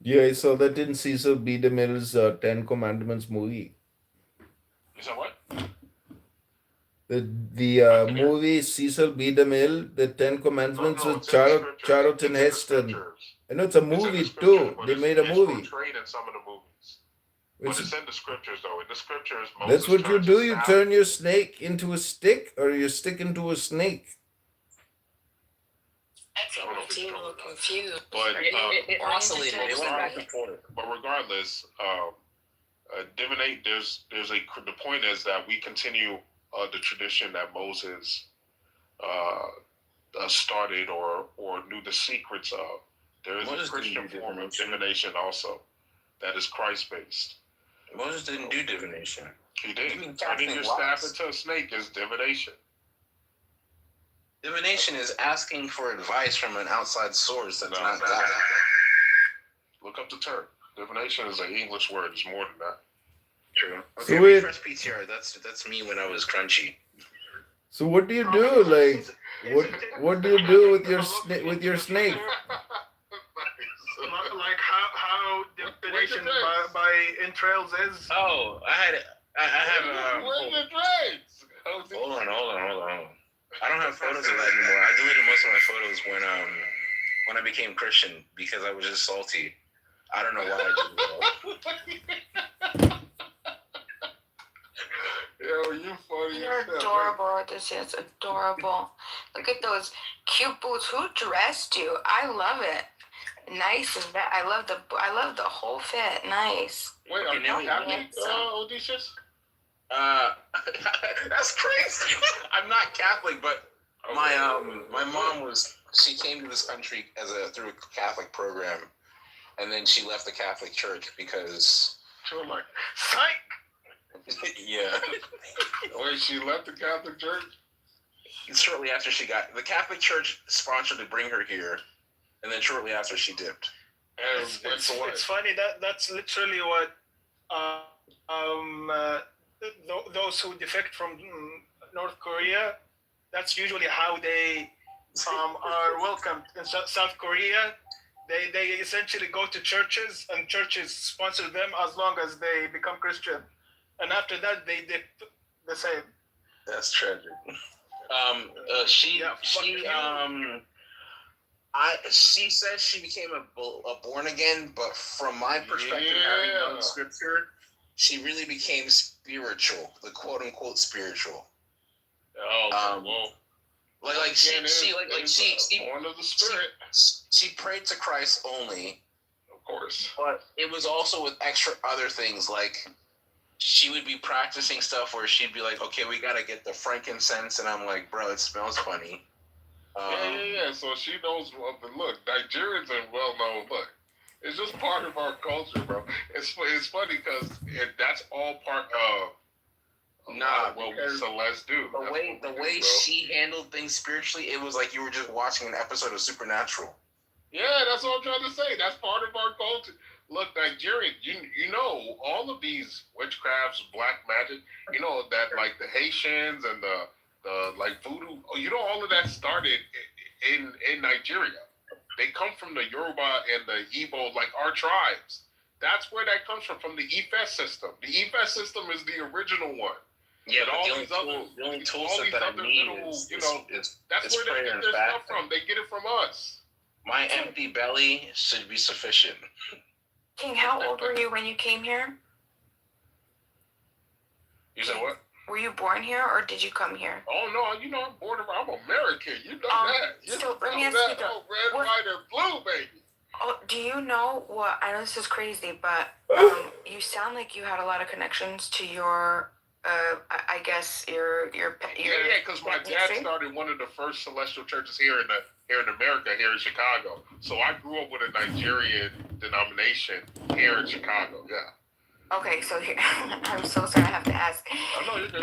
Yeah, I saw that in Cecil B. DeMille's Ten Commandments movie.
You said what?
The movie Cecil B. DeMille, the Ten Commandments with Charlton Heston. I know it's a movie too. They made a movie.
It's portrayed in some of the movies. But it's in the scriptures though. In the scriptures, Moses
That's what you do. You
staff.
turn your snake into a stick, or your stick into a snake.
I'm a little confused.
But
it oscillated. It went back and forth.
But regardless, divinate. The point is that we continue the tradition that Moses started or knew the secrets of. There is a Christian form of divination also that is Christ based.
Moses didn't do divination.
He did. Turning your staff into a snake is divination.
Divination is asking for advice from an outside source that's not God.
Look up the term. Divination is an English word. It's more than that.
True. Okay, refresh PTR. That's me when I was crunchy.
So what do you do? Like, what do you do with your snake?
Like how divination by entrails is.
Oh, I have.
Where's the dreads?
Hold on. I don't have photos of that anymore. I deleted most of my photos when I became Christian because I was just salty. I don't know why I did that.
Yo, you funny.
You're adorable. This is adorable. Look at those cute boots. Who dressed you? I love it. Nice. I love the whole fit. Nice.
Wait, are you Catholic, Odysseus?
That's crazy. I'm not Catholic, but my mom she came to this country through a Catholic program, and then she left the Catholic Church because
she was like, psych.
Yeah.
Wait, she left the Catholic Church?
Shortly after the Catholic Church sponsored to bring her here, and then shortly after she dipped.
And
it's funny that's literally what those who defect from North Korea, that's usually how they are welcomed in South Korea. They essentially go to churches, and churches sponsor them as long as they become Christian, and after that they dip the same.
That's tragic. She says she became a born again, but from my perspective, having known scripture, she really became spiritual, the quote unquote spiritual.
Oh,
she prayed to Christ only,
of course,
but it was also with extra other things, like she would be practicing stuff where she'd be like, okay, we gotta get the frankincense, and I'm like, bro, it smells funny.
Yeah. So she knows. Look, Nigerians are well known. Look, it's just part of our culture, bro. It's funny because that's all part of what Celeste do.
The way she handled things spiritually, it was like you were just watching an episode of Supernatural.
Yeah, that's what I'm trying to say. That's part of our culture. Look, Nigerian, you know all of these witchcrafts, black magic. You know that like the Haitians and the like voodoo. You know all of that started in Nigeria. They come from the Yoruba and the Igbo, like our tribes. That's where that comes from the Ife system. The Ife system is the original one.
Yeah, but the only tool set that I need is
that's where they get their stuff from. They get it from us.
My empty belly should be sufficient.
King, how old were you when you came here?
You said what?
Were you born here or did you come here?
Oh no, I'm born. I'm American. You know that. You
so let me ask you though.
Red, white, and blue, baby.
Oh, do you know what? I know this is crazy, but you sound like you had a lot of connections to your. I guess your.
Yeah, because my dad started one of the first celestial churches here here in America, here in Chicago. So I grew up with a Nigerian denomination here in Chicago. Yeah.
Okay, so here, I'm so sorry I have to ask.
I know you're good.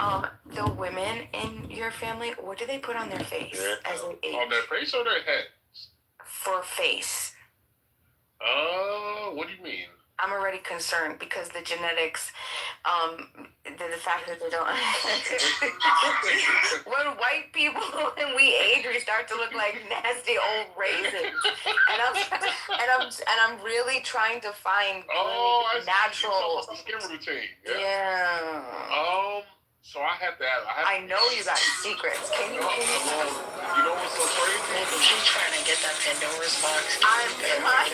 The women in your family, what do they put on their face as an age?
On their face or their head?
For face.
What do you mean?
I'm already concerned because the genetics, the fact that they don't. When white people, when we age, we start to look like nasty old raisins, and I'm really trying to find natural.
Skin routine.
Yeah.
So I had that.
I know you got secrets. Can you?
You know what's so crazy?
Maybe she's trying to get that Pandora's box.
I'm trying.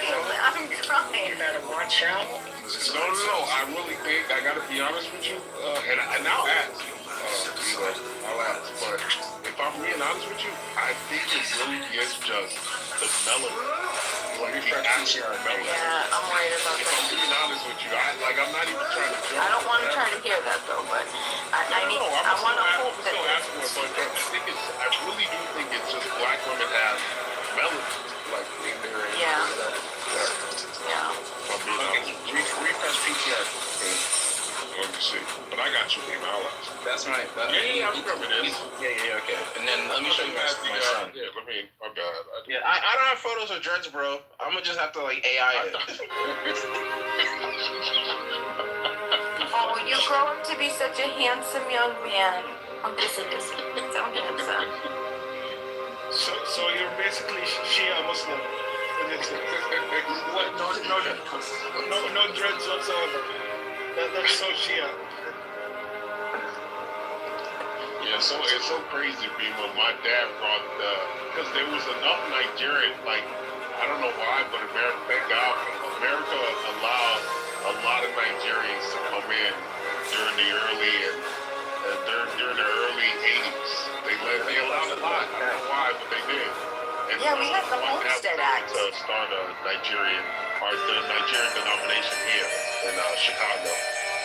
You better watch out.
No. I really think, I gotta be honest with you, and I'll ask. I'll ask. But if I'm being honest with you, I think it really is just the melanin. Like the actual melanin.
Yeah, I'm worried about that.
If I'm being honest with you, I'm not even trying to joke.
I don't want to try to hear that though, but I want to hope that.
I really do think it's just black women have melanin, like in their.
Yeah.
Refresh PTR.
Let me see. But I got you, baby.
That's right.
Yeah, I'm coming in.
Yeah, okay. And then let me show you my son.
Yeah, my bad.
Yeah, I don't have photos of dreads, bro. I'm gonna just have to like AI it.
Oh, you grow up to be such a handsome young man. Oh, this is so handsome.
So you're basically Shia Muslim. What? No dreads whatsoever. That's so Shia.
Yeah, so it's so crazy, when my dad brought because there was enough Nigerian, like, I don't know why, but thank God, America allowed a lot of Nigerians to come in during the early 80s. They allowed a lot. I don't know why, but they did. And
yeah, we had the Homestead Act
to start the Nigerian denomination here in Chicago.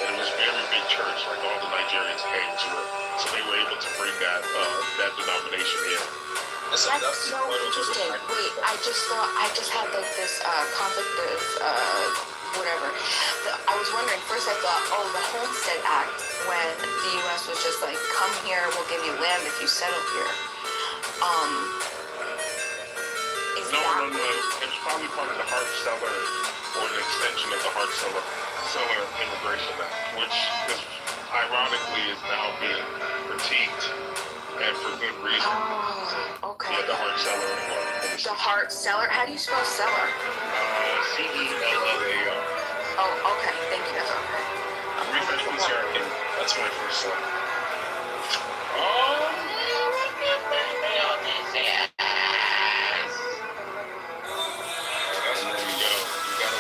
And it was a very big church, like all the Nigerians came to it. So they were able to bring that denomination in.
That's so interesting. Wait, I just had like this conflict of whatever. I was wondering, first I thought, the Homestead Act, when the U.S. was just like, come here, we'll give you land if you settle here.
No. It's probably part of the Hart-Celler, or an extension of the Hart-Celler Immigration Act, which ironically is now being critiqued, and for good reason.
Oh, okay.
Yeah, the Hart-Celler one.
The Hart-Celler? How do you spell Celler?
CELLAR.
Oh, okay. Thank you.
Refresh PTR. That's my first slide.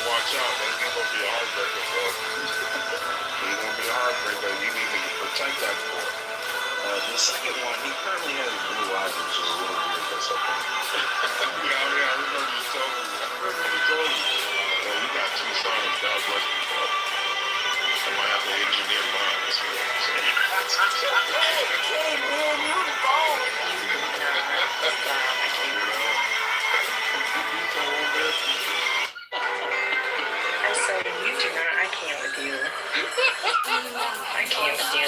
Watch out, man. He's gonna be a heartbreaker, bro. He's gonna be a heartbreaker. You need to protect that boy.
The second one, he currently has blue eyes, which is a little weird, but it's okay.
Yeah, I remember you told me. Well, you got two sons. God bless you, bro. I might have to engineer mine this year.
Hey, man, you bold.
I can't with you. I can't with you.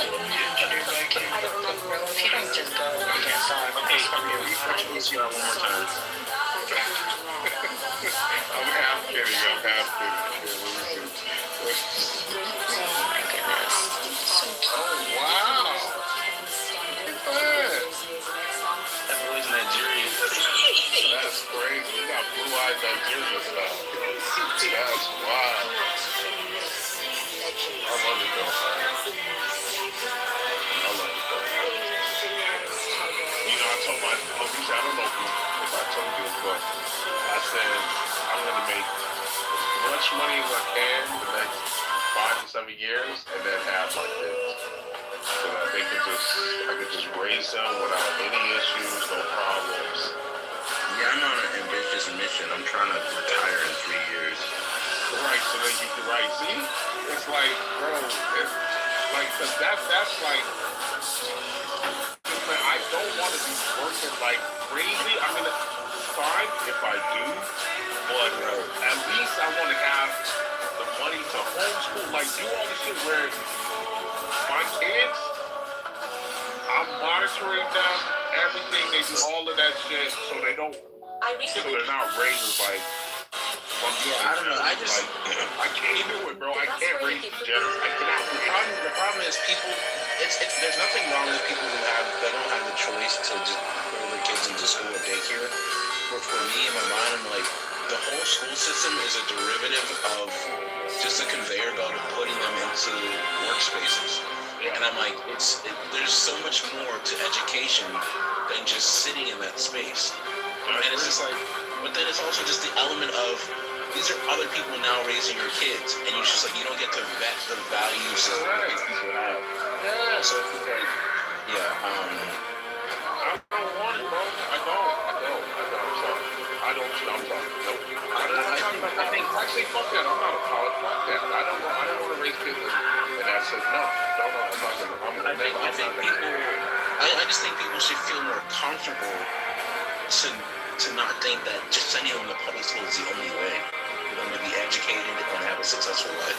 I don't remember. If you don't just go, I can't stop.
Okay, refresh PTR one more time.
I'm half kidding.
Oh my goodness.
Oh, wow.
That boy's Nigerian.
That's crazy. You got blue-eyed Nigerian stuff. That's wild. I love it though. I told my homies, I don't know if I told you, but I said I'm gonna make as much money as I can the next 5 to 7 years, and then have my kids, so that I could just raise them without any issues, no problems.
Yeah, I'm on an ambitious mission. I'm trying to retire in 3 years.
Right, so that you can see? It's like, bro, it's like, cause that's like, I don't want to be working like crazy. I mean,
fine if I do, but at least I want to have the money to homeschool, like do all the shit where my kids, I'm monitoring them, everything, they do all of that shit so they don't, so they're not raised like,
I don't know. I just
I can't do it, bro. I can't raise degenerates. I cannot.
The problem is people. It's there's nothing wrong with people that don't have the choice to just throw their kids into school or daycare. But for me, in my mind, I'm like, the whole school system is a derivative of just a conveyor belt of putting them into workspaces. And I'm like, there's so much more to education than just sitting in that space. And it's just like, but then it's also just the element of, these are other people now raising your kids, and you just like, you don't get to vet the values that these people have. Yeah. So it's like,
I don't want it, bro. I don't. I'm sorry. Nope. I think actually, fuck that. I'm not a college. Fuck that. I don't want to raise kids and that's it. No.
I just think people should feel more comfortable to not think that just sending them to public school is the only way for them to be educated and have a successful life.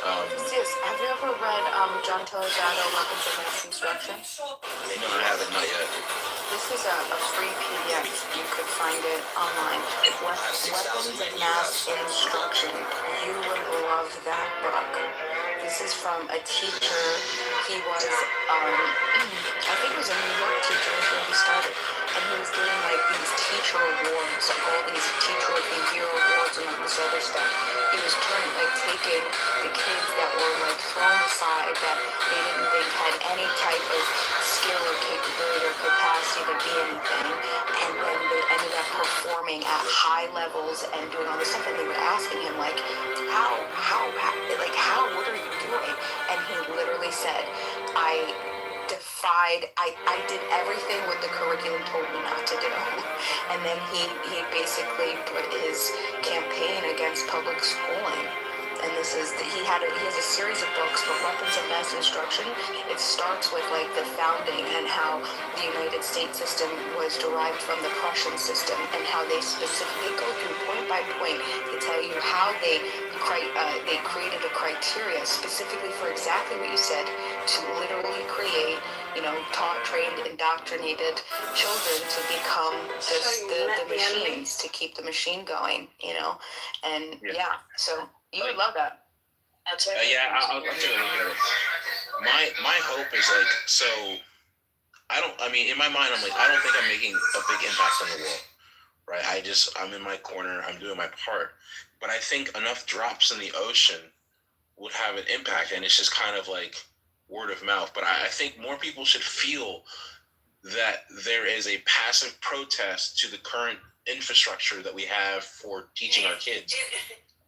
Have you ever read John Tillotado, Weapons of Mass Instruction?
No, I haven't, not yet.
This is a free PDF. You could find it online. Weapons of Mass Instruction. You would love that book. This is from a teacher. He was, I think he was a New York teacher before he started. And he was getting like these teacher awards, all these teacher of the year awards and all this other stuff. He was taking the kids that were like thrown aside, that they didn't think had any type of skill or capability or capacity to be anything, and then they ended up performing at high levels and doing all this stuff. And they were asking him like, how, what are you doing? And he literally said, I did everything what the curriculum told me not to do. And then he basically put his campaign against public schooling. And he has a series of books, but Weapons of Mass Instruction, it starts with like the founding and how the United States system was derived from the Prussian system, and how they specifically go through point by point to tell you how they created a criteria specifically for exactly what you said, to literally create, taught, trained, indoctrinated children to become just the machines, to keep the machine going, and so you would love that. That's it.
I'll take a look at it. My hope is like, so in my mind, I'm like, I don't think I'm making a big impact on the world, right? I'm in my corner, I'm doing my part, but I think enough drops in the ocean would have an impact, and it's just kind of like word of mouth. But I think more people should feel that there is a passive protest to the current infrastructure that we have for teaching our kids.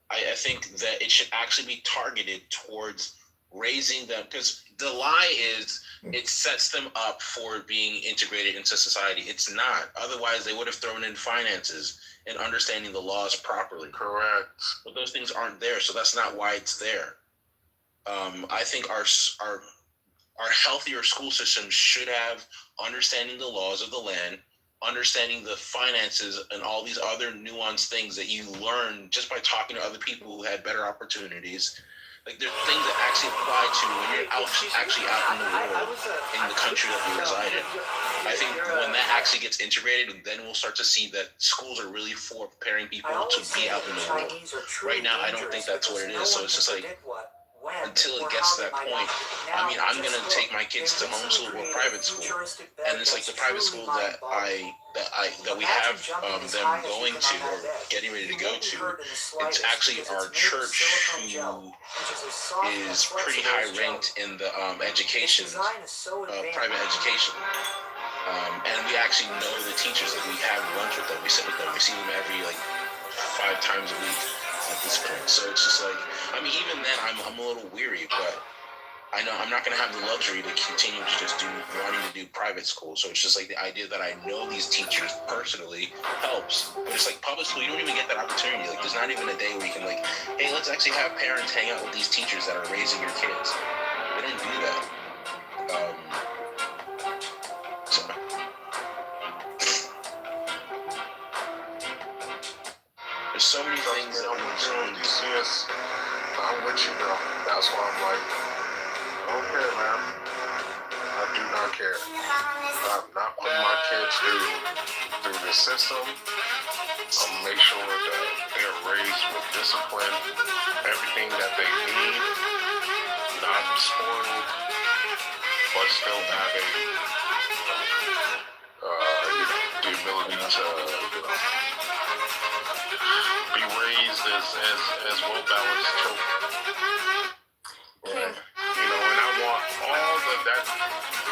I think that it should actually be targeted towards raising them, because the lie is it sets them up for being integrated into society. It's not. Otherwise, they would have thrown in finances and understanding the laws properly.
Correct.
But those things aren't there, so that's not why it's there. I think our healthier school system should have understanding the laws of the land, understanding the finances, and all these other nuanced things that you learn just by talking to other people who had better opportunities. Like, there's things that actually apply to when you're actually out in the world, in the country that we reside in. I think when that actually gets integrated, then we'll start to see that schools are really for preparing people to be out in the world. Right now, I don't think that's what it is. So it's just like, until it gets to that point, I'm going to take my kids to homeschool or private school, and it's like the private school that we have them going to or getting ready to go to. It's actually our church who is pretty high ranked in the education, private education. And we actually know the teachers. Like, we have lunch with them, we sit with them, we see them every 5 times a week at this point. So it's just like, even then I'm a little weary, but I know I'm not going to have the luxury to continue to just wanting to do private school. So it's just like the idea that I know these teachers personally helps. But it's like public school, you don't even get that opportunity. Like, there's not even a day where you can hey, let's actually have parents hang out with these teachers that are raising your kids. They don't do that. so many things that
I'm with you on DCS. I'm with you, bro. That's why I'm like, I don't care, man. I do not care. I'm not putting my kids through the system. I'll make sure that they're raised with discipline, everything that they need, not spoiled, but still having the ability to be raised as well-balanced children. Right. And I want all that,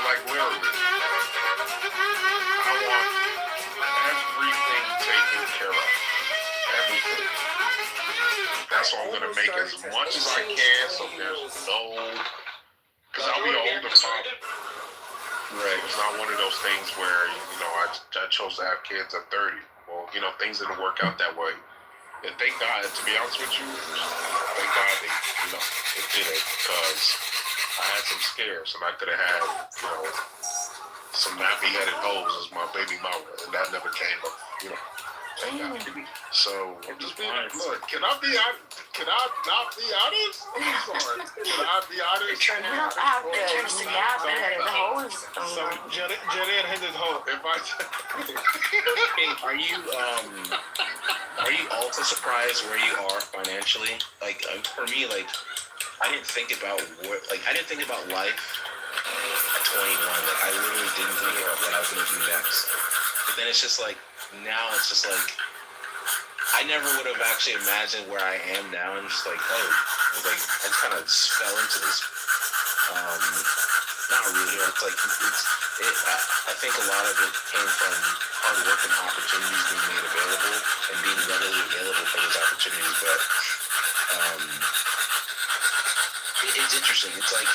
like literally, I want everything taken care of. Everything. That's why I'm going to make as much as I can so there's because I'll be an older father. Right. It's not one of those things where, I chose to have kids at 30. Well, things didn't work out that way. And thank God, to be honest with you, thank God it didn't, because I had some scares and I could have had, some nappy-headed hoes as my baby mama, and that never came up, thank God. So, I'm just being honest. Look, can I not be honest? I'm sorry. Can I be honest?
You don't have to nappy-headed hoes.
So, Jared-headed hoe.
Are you also surprised where you are financially? Like, for me, like, I didn't think about life at 21. Like, I literally didn't think about what I was gonna do next. But then it's just like, now it's just like, I never would have actually imagined where I am now, and just like, oh, I just kind of fell into this. Not really. It's like I think a lot of it came from hard work and opportunities being made available and being readily available for those opportunities. But it's interesting. It's like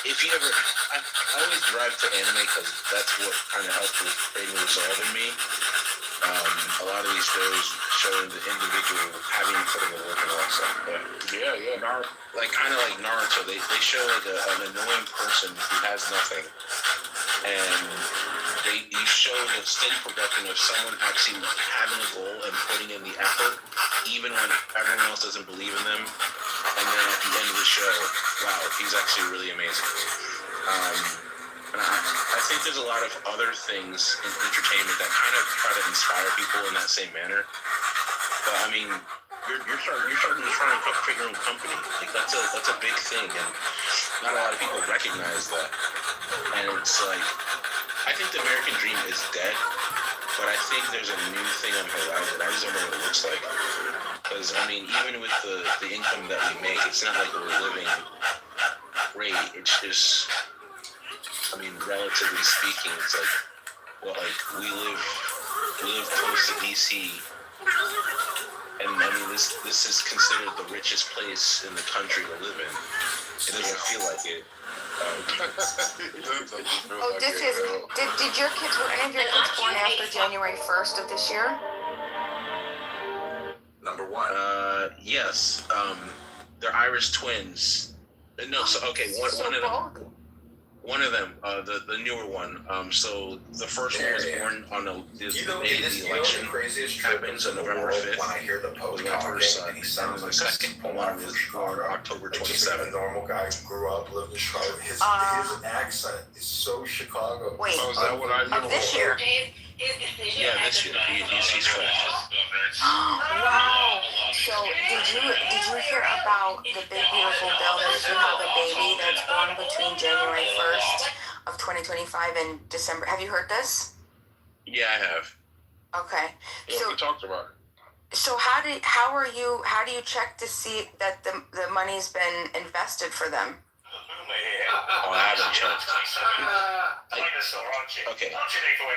if you ever, I always drive to anime because that's what kind of helped with creating resolve in me. A lot of these shows showing the individual having to put in the work and all that stuff. But
yeah.
Kind of like Naruto, they show like an annoying person who has nothing, and you show the steady progression of someone actually having a goal and putting in the effort, even when everyone else doesn't believe in them. And then at the end of the show, wow, he's actually really amazing. And I think there's a lot of other things in entertainment that kind of try to inspire people in that same manner. But I mean, you're starting to try and create your own company. Like that's a big thing, and not a lot of people recognize that. And it's like, I think the American dream is dead, but I think there's a new thing on the horizon. I just don't know what it looks like. Because I mean, even with the income that we make, it's not like we're living great. It's just, I mean, relatively speaking, it's like, well, like we live close to DC, and I mean, this is considered the richest place in the country to live in. It doesn't feel like it.
Did your kids, were any of your kids born after January 1st of this year?
Number one. Yes. They're Irish twins. No, so okay, one of them, the newer one. So the first one was born on the day the election happens on November 5th. Was my first son. And the second one was born October 27th.
Normal guy who grew up, lived in Chicago. His accent is so Chicago.
Wait,
of
this year?
Yeah, this year. He's fresh.
Wow. So did you hear about the big beautiful bill that if you have a baby that's born between January 1st of 2025 and December? Have you heard this?
Yeah, I have.
Okay.
Yeah, we talked about it.
So how do you check to see that the money's been invested for them?
Oh, I haven't checked. Okay.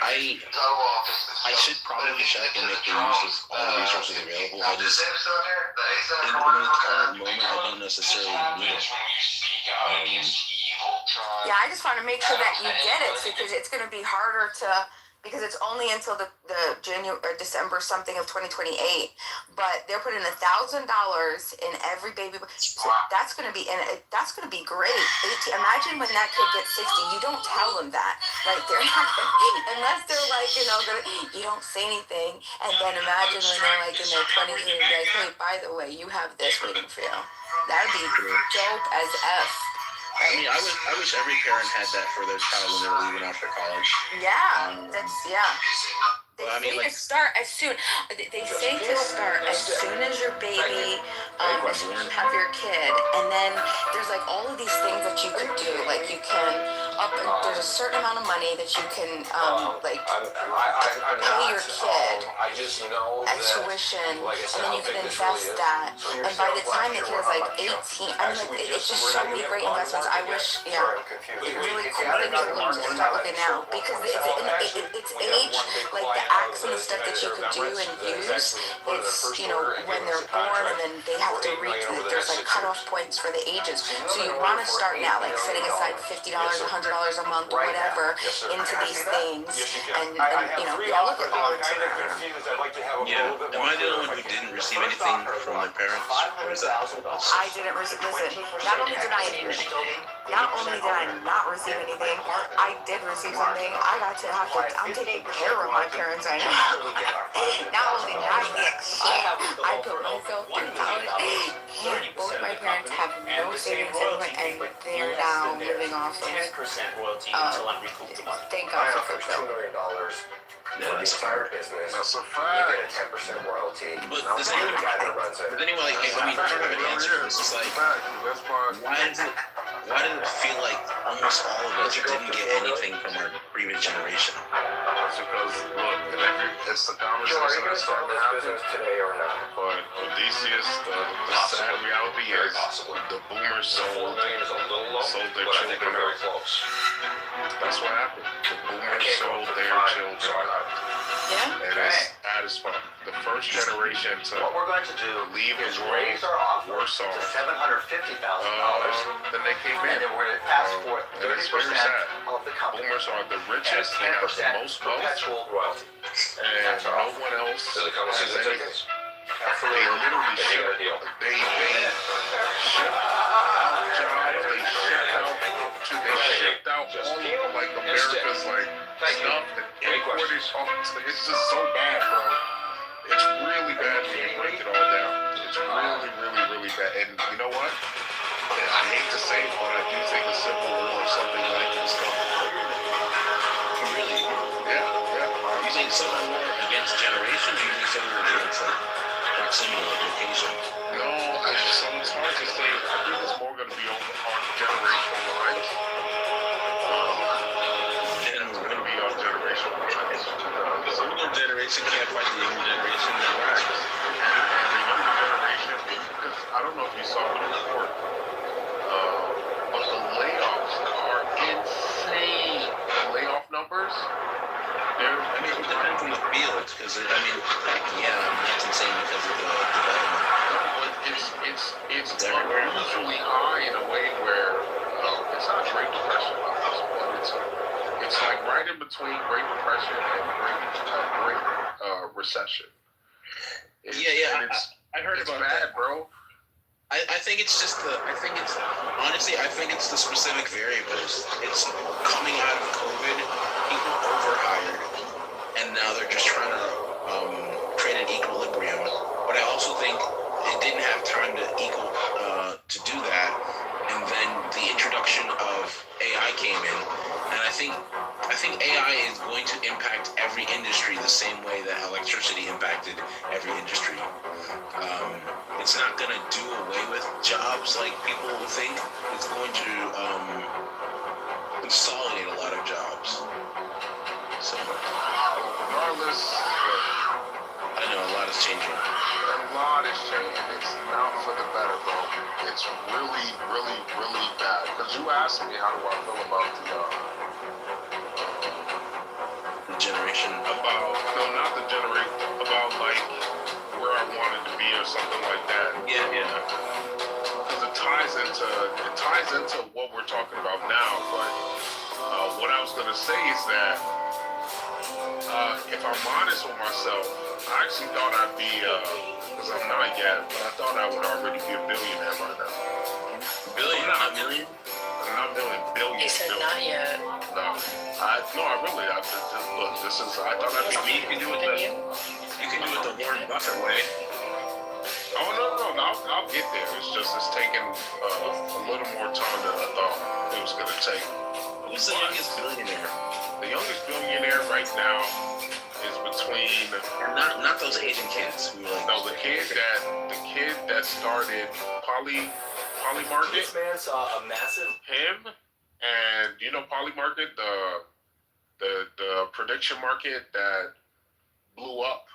I should probably check and make the use of all the resources available. I just, in the current moment, I don't necessarily need it.
Yeah, I just want to make sure that you get it because it's going to be harder to because it's only until the January or December something of 2028. But they're putting $1,000 in every baby. So that's gonna be that's gonna be great. 18, imagine when that kid gets 60. You don't tell them that, right? They're not unless they're like you don't say anything. And then imagine when they're like in their 20s and they're like, hey, by the way, you have this waiting for you. That'd be dope as f.
I mean, I wish every parent had that for their child when they're leaving out for college.
Yeah, They
I mean,
say to start as soon. They say to start as soon as your baby, as soon as you have your kid, and then there's like all of these things that you could do. Like you can there's a certain amount of money that you can pay your kid as tuition, and then you can invest that. And by the time the kid is like 18, I mean, like it's just so many great investments. I wish, really cool things for them to start looking now because it's age like the acts and the stuff that you could do and use, it's, when they're born and then they have to reach, there's like cutoff points for the ages. So you want to start now, like setting aside $50, $100 a month, whatever, into these things. And y'all look at all the time.
Yeah. Am I the only one who didn't receive anything from their parents?
I didn't receive, listen, not only did I not receive anything, I did receive something. I'm taking care of my parents right now. Not only did I get shit, I put myself through college. And both my parents have no savings and they're now living off of, thank God for crypto.
That's a fact.
That's a fact. You get a 10% royalty.
But does anyone like, I don't have an answer. It's just like, why does it feel like almost all of us didn't get anything from our previous generation?
That's because, look, it's the conversation that's starting to happen today or not. But Odysseus, the sad reality is the boomers sold their children out. That's what happened. The boomers sold their children out.
Yeah.
And it's bad as fuck. The first generation to leave the world worse off than they came in. And it's very sad. Boomers are the richest, they have the most wealth, and no one else has anything. They literally shipped out jobs, they shipped out all of like America's like stuff and imported it's just so bad, bro. It's really bad when you break it all down. It's really, really, really bad. And you know what? I hate to say it, but I do think a civil war or something like this coming.
Really?
Yeah.
You think civil war against generations, or you think civil war against like proximity, like location?
No, it's hard to say. I think it's more going to be on generational lines. It's going to be on generational lines.
The older generation can't fight the younger generation.
Right. The younger generation, because I don't know if you saw the report, but the layoffs are insane. The layoff numbers,
I mean, it depends on the field, because that's insane because of the development.
It's unusually high in a way where it's not Great Depression levels, but it's like right in between Great Depression and Great Recession.
I heard about
bad,
that,
bro.
I think it's just I think it's the specific variables. It's coming out of COVID, people overhired, and now they're just trying to create an equilibrium. But I also think it didn't have time to do that, and then the introduction of AI came in, and I think AI is going to impact every industry the same way that electricity impacted every industry. It's not going to do away with jobs like people think. It's going to consolidate a lot of jobs. So,
regardless,
I know a lot is changing.
A lot is changing. It's not for the better, bro. It's really, really, really bad. Because you asked me how do I feel about
the generation.
Not the generation. About like where I wanted to be or something like that.
Yeah.
Because it ties into what we're talking about now. But what I was gonna say is that
if I'm honest with myself, I actually thought I'd be, because I'm not yet, but I thought I would already be a billionaire by now.
Billion, not million?
Not million, billion.
He said not yet.
No, I look, I thought I'd be.
I mean, you can do it the Warren Buffett way.
Oh, no, I'll get there. It's taking a little more time than I thought it was going to take.
Who's the youngest billionaire?
The youngest billionaire right now is between...
Not those Asian kids.
No, the kid that started Poly Market.
This man saw a massive...
Him, and you know Poly Market, the prediction market that blew up.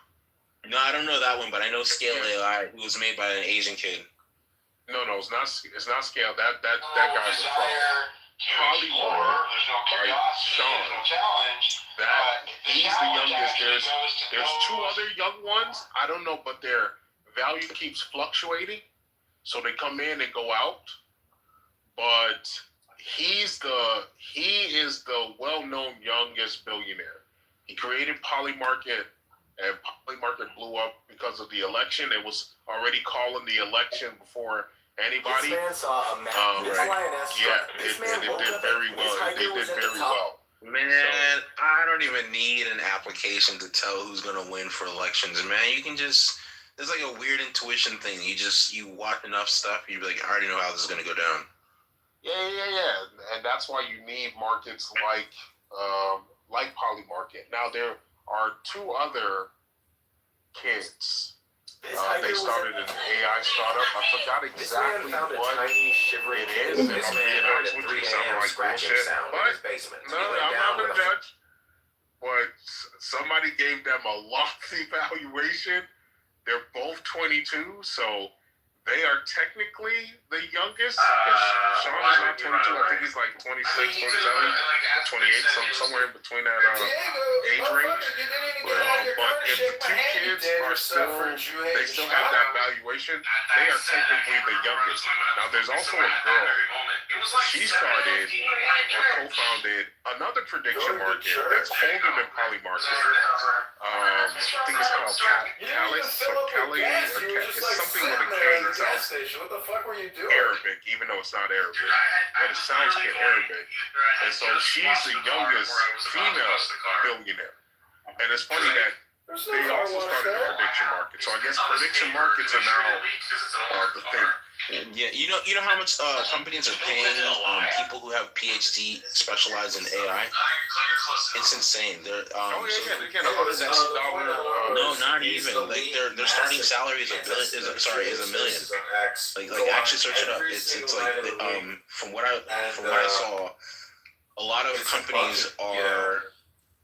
No, I don't know that one, but I know Scale AI, who was made by an Asian kid.
No, it's not Scale. That guy's a pro. Hollywood by Sean. He's the youngest. There's two other young ones. I don't know, but their value keeps fluctuating, so they come in and go out. But he is the well-known youngest billionaire. He created Poly Market. And Poly Market blew up because of the election. It was already calling the election before anybody.
This man saw a massive
it did very well. It did very well.
Man, I don't even need an application to tell who's gonna win for elections. Man, you can just there's like a weird intuition thing. You watch enough stuff, you be like, I already know how this is gonna go down.
Yeah. And that's why you need markets like Poly Market. Now there are two other kids. They started an AI startup. I forgot exactly what it is. If I'm being honest with you, sounding like bullshit. But no, I'm not gonna judge. But somebody gave them a lofty valuation. They're both 22, so they are technically the youngest. Sean is not 22. I think he's like 26, 27, 28, somewhere in between that age range. But if the two kids are they still have that valuation, they are technically the youngest. Now, there's also a girl. She started or co-founded another prediction market that's older than Poly Market. I think it's called Cali, it's something with a K.
What the fuck were you doing?
Arabic, even though it's not Arabic, but it sounds like Arabic. And so she's the youngest female billionaire. And it's funny that they also started the prediction market. So I guess prediction markets are now the thing.
Yeah, you know how much companies are paying people who have PhD specialized in AI? It's insane. They're
they're getting $160.
No, not even. Like their starting salary is $1 million. Like actually search it up. It's like from what I saw, a lot of companies are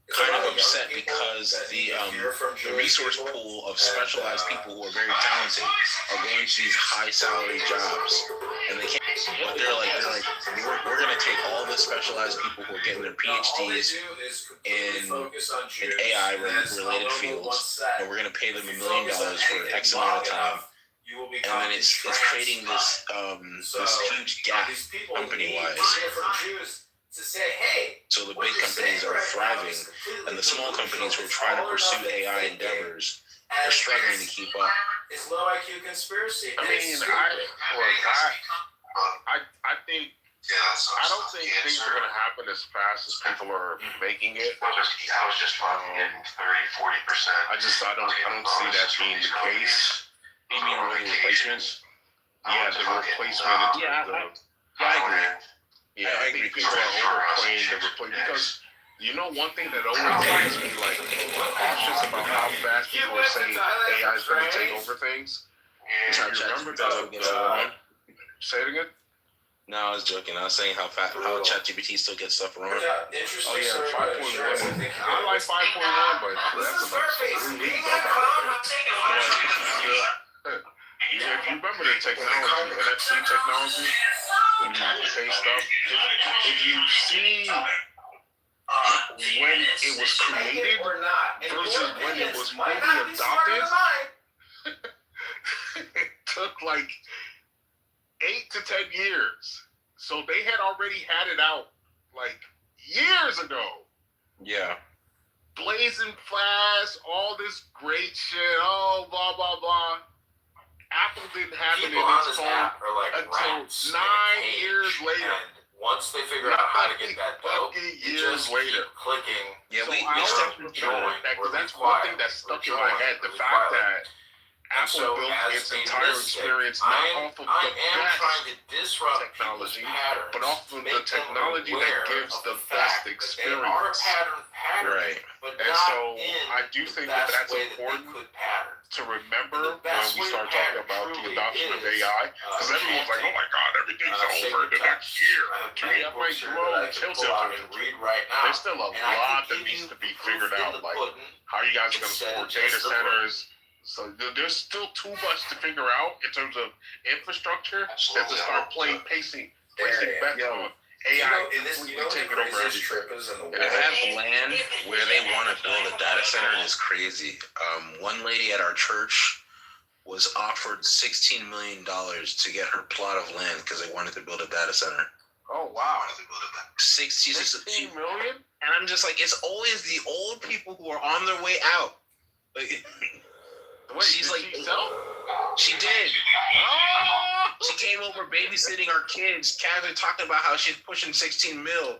kind of upset because the resource pool of specialized people who are very talented are going to these high salary jobs, and they can't. But they're like we're going to take all the specialized people who are getting their PhDs in AI related fields, and we're going to pay them $1 million for X amount of time. And then it's creating this huge gap company wise. So the big companies are thriving, and the small companies who are trying to pursue AI endeavors are struggling to keep up.
It's low IQ conspiracy.
I mean, I think I don't think things are going to happen as fast as people are making it.
I was just talking 30-40%.
I don't see that being the case.
You mean the replacement?
Yeah, the replacement in terms of.
I agree.
Yeah, I think people are overplaying the replacement because you know one thing that always makes me like cautious about how fast people are saying AI is going to take over things. You remember say it again?
No, I was joking. I was saying how ChatGPT still gets stuff wrong.
Oh yeah, 5.1. I like 5.1, but that's enough. If you remember the technology, NFC technology, when you say stuff, if you see when it was created versus when it was fully adopted, it took like 8 to 10 years. So they had already had it out like years ago.
Yeah.
blazing fast, all this great shit, oh, blah, blah, blah. Apple didn't have it in its phone until 9 years later.
Once they figure out how to get that dope,
years later.
Clicking.
Yeah,
So
we
I
stepped
was
into
going that because that's one thing that stuck in my head. The fact that Apple built its entire experience not off of the best technology, but off of the technology that gives the best experience.
Right.
And so I do think that that's important to remember when we start talking about the adoption of AI, because everyone's like, oh my God, everything's over in the next year. I'm like, whoa, chill. There's still a lot that needs to be figured out, like how you guys are going to support data centers. So there's still too much to figure out in terms of infrastructure and to start placing bets on AI taking over everything.
To have land where they want to build a data center is crazy. One lady at our church was offered $16 million to get her plot of land because they wanted to build a data center.
Oh, wow.
16
million?
And I'm just like, it's always the old people who are on their way out. Like, she's like, she did. Oh! She came over babysitting our kids, casually talking about how she's pushing 16 mil.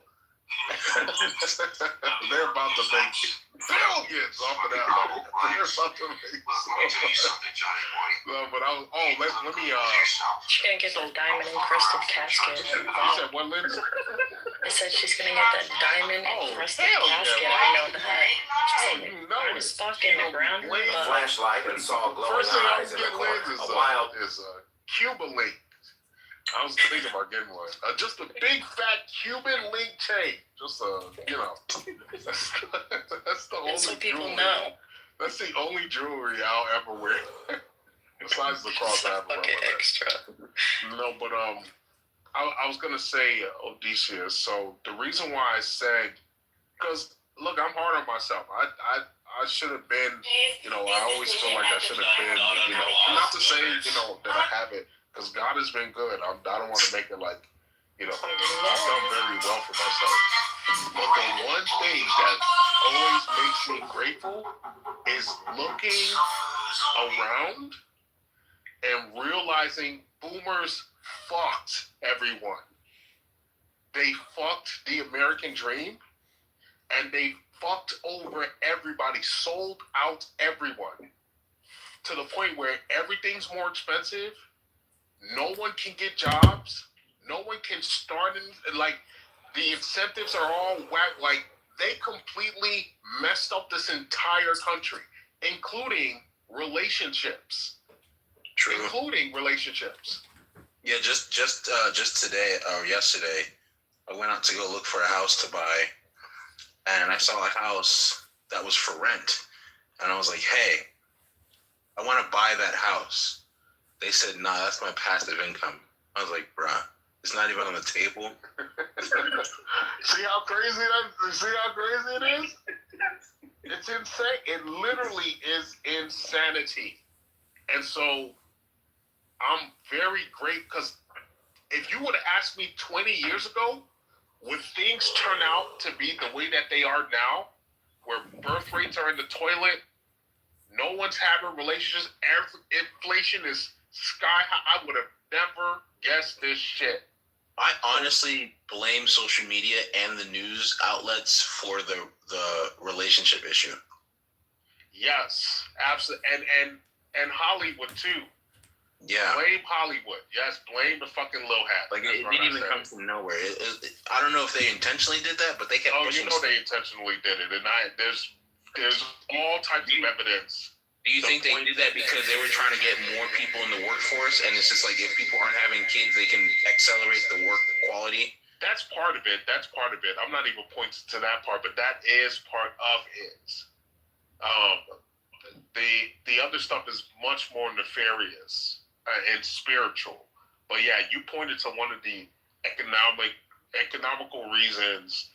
They're about to make billions off of that money. They're about to make no, but let me
She's gonna get the diamond encrusted casket.
You said what, Lindsay?
I said she's gonna get that diamond encrusted casket. I know that. I'm stuck in the ground.
Flashlight and saw glowing
First thing I
eyes
was
in the
getting
corner.
is a Cuban link. I was thinking about getting one. Just a big fat Cuban link chain. Just that's the only
so people
jewelry.
know.
That's the only jewelry I'll ever wear. Besides the cross I have around my neck.
Extra.
No, but I was gonna say Odysseus. So the reason why I said, because look, I'm hard on myself. I should have been, I always feel like I should have been, not to say, that I haven't, because God has been good. I don't want to make it like, I've done very well for myself. But the one thing that always makes me grateful is looking around and realizing boomers fucked everyone. They fucked the American dream, and they fucked over everybody, sold out everyone, to the point where everything's more expensive. No one can get jobs. No one can start in, like, the incentives are all whack. Like, they completely messed up this entire country, including relationships.
True.
Including relationships.
Yeah, just today or yesterday, I went out to go look for a house to buy, and I saw a house that was for rent, and I was like, "Hey, I want to buy that house." They said, "Nah, that's my passive income." I was like, "Bruh, it's not even on the table."
See how crazy it is? It's insane. It literally is insanity. And so I'm very great, because if you would have asked me 20 years ago, would things turn out to be the way that they are now, where birth rates are in the toilet, no one's having relationships, inflation is sky high, I would have never guessed this shit.
I honestly blame social media and the news outlets for the relationship issue.
Yes, absolutely, and Hollywood too.
Yeah.
Blame Hollywood. Yes, blame the fucking Lil Hat.
Like, it didn't even come from nowhere. I don't know if they intentionally did that, but they kept pushing.
They intentionally did it, and there's all types of evidence.
Do you think they did that because they were trying to get more people in the workforce, and it's just like, if people aren't having kids, they can accelerate the work quality?
That's part of it. I'm not even pointing to that part, but that is part of it. The other stuff is much more nefarious and spiritual. But yeah, you pointed to one of the economical reasons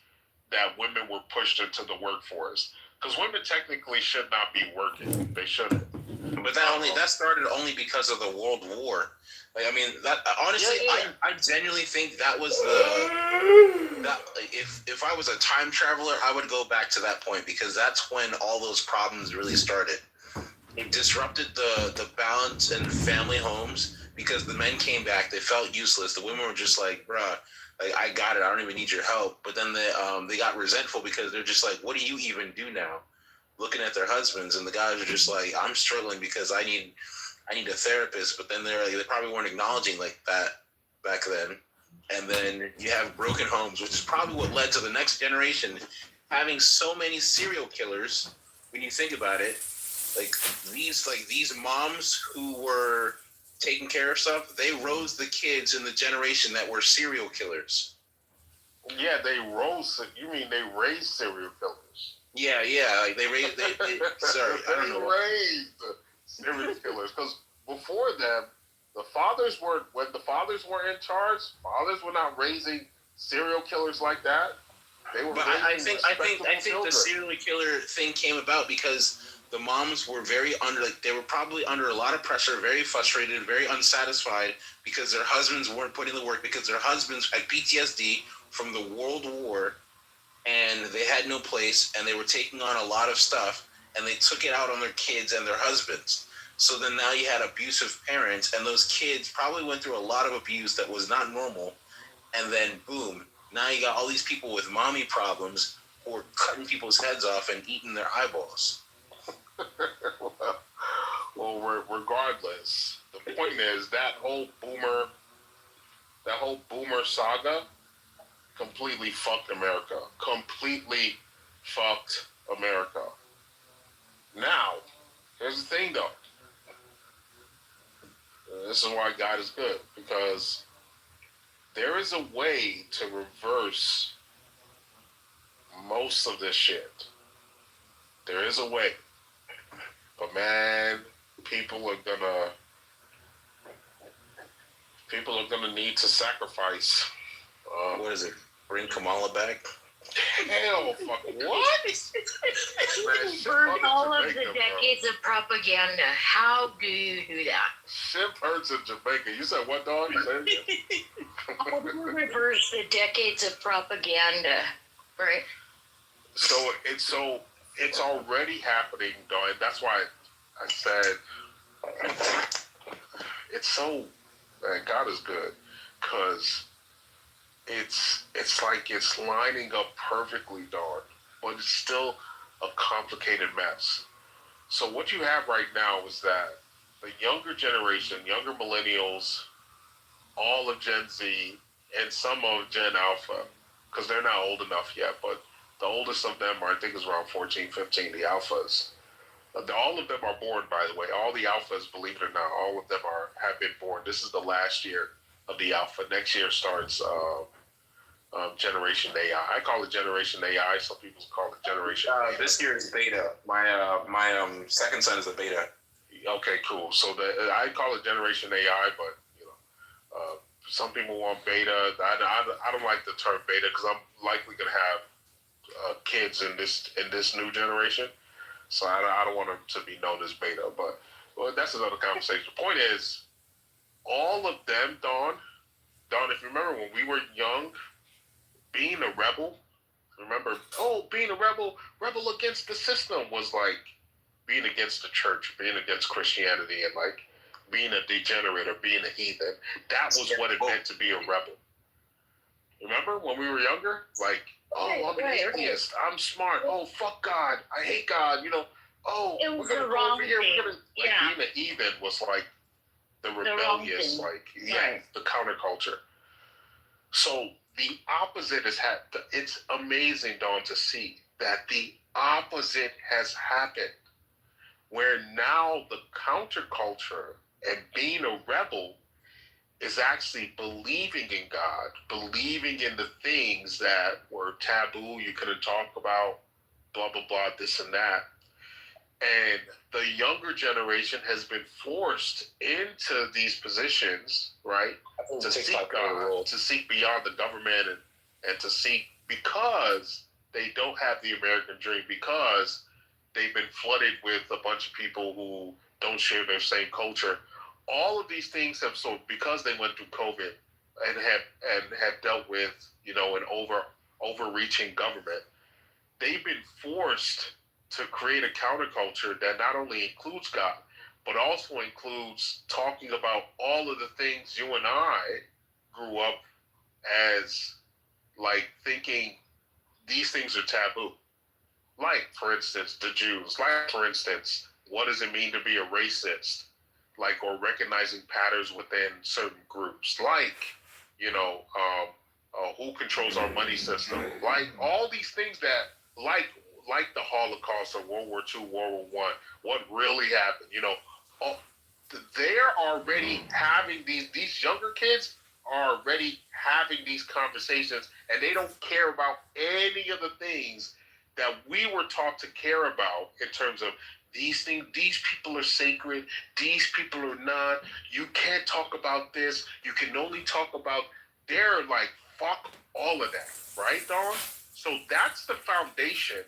that women were pushed into the workforce. Because women technically should not be working. They shouldn't.
But that started only because of the World War. Like, I mean, that honestly, I genuinely think that was if I was a time traveler, I would go back to that point because that's when all those problems really started. It disrupted the balance in family homes because the men came back. They felt useless. The women were just like, bruh, like, I got it. I don't even need your help. But then they got resentful because they're just like, what do you even do now? Looking at their husbands, and the guys are just like, I'm struggling because I need a therapist. But then they probably weren't acknowledging like that back then. And then you have broken homes, which is probably what led to the next generation having so many serial killers. When you think about it, like these moms who were taking care of stuff, they rose the kids in the generation that were serial killers.
Yeah, they rose. You mean they raised serial killers?
Yeah, like they raised. Sorry, I don't know.
They raised serial killers because before them, the fathers were when the fathers were in charge. Fathers were not raising serial killers like that. They were.
But I think the serial killer thing came about because the moms were they were probably under a lot of pressure, very frustrated, very unsatisfied because their husbands weren't putting in the work because their husbands had PTSD from the World War and they had no place and they were taking on a lot of stuff and they took it out on their kids and their husbands. So then now you had abusive parents and those kids probably went through a lot of abuse that was not normal. And then boom, now you got all these people with mommy problems who are cutting people's heads off and eating their eyeballs.
Well, regardless, the point is that whole boomer saga completely fucked America. Completely fucked America. Now, here's the thing though. This is why God is good, because there is a way to reverse most of this shit. There is a way. But man, people are gonna need to sacrifice.
What is it? Bring Kamala back?
Hell, fuck what?
Man, burn all of the decades of propaganda. How do you do that?
Shit hurts in Jamaica. You said what, dog? You said
How do you reverse the decades of propaganda? Right.
So it's already happening, dog. That's why I said it's so. Man, God is good, because it's like it's lining up perfectly, dog. But it's still a complicated mess. So what you have right now is that the younger generation, younger millennials, all of Gen Z, and some of Gen Alpha, because they're not old enough yet, but the oldest of them are, I think, is around 14, 15, the Alphas. All of them are born, by the way. All the Alphas, believe it or not, all of them have been born. This is the last year of the Alpha. Next year starts Generation AI. I call it Generation AI. Some people call it Generation AI.
This year is Beta. My second son is a Beta.
Okay, cool. So I call it Generation AI, but some people want Beta. I don't like the term Beta because I'm likely going to have kids in this new generation. So I don't want them to be known as Beta, but that's another conversation. The point is, all of them, Dawn, if you remember when we were young, being a rebel, being a rebel against the system was like being against the church, being against Christianity, and like being a degenerate or being a heathen. That was what it meant to be a rebel. Remember when we were younger? Like, I'm an atheist. I'm smart. Oh, fuck God. I hate God. We're going to go over here. We're going to, being a heathen was like the rebellious, the counterculture. So the opposite has happened. It's amazing, Dawn, to see that the opposite has happened, where now the counterculture and being a rebel is actually believing in God, believing in the things that were taboo, you couldn't talk about, blah, blah, blah, this and that. And the younger generation has been forced into these positions, right, to seek God, to seek beyond the government and to seek, because they don't have the American dream, because they've been flooded with a bunch of people who don't share their same culture. All of these things have because they went through COVID and have dealt with an overreaching government. They've been forced to create a counterculture that not only includes God, but also includes talking about all of the things you and I grew up as thinking these things are taboo. Like, for instance, the Jews. Like, for instance, what does it mean to be a racist? Or recognizing patterns within certain groups. Who controls our money system? All these things that, like the Holocaust or World War II, World War I, what really happened? They're already having these younger kids are already having these conversations, and they don't care about any of the things that we were taught to care about in terms of these things. These people are sacred. These people are not. You can't talk about this. You can only talk about. They're fuck all of that, right, Dawn? So that's the foundation,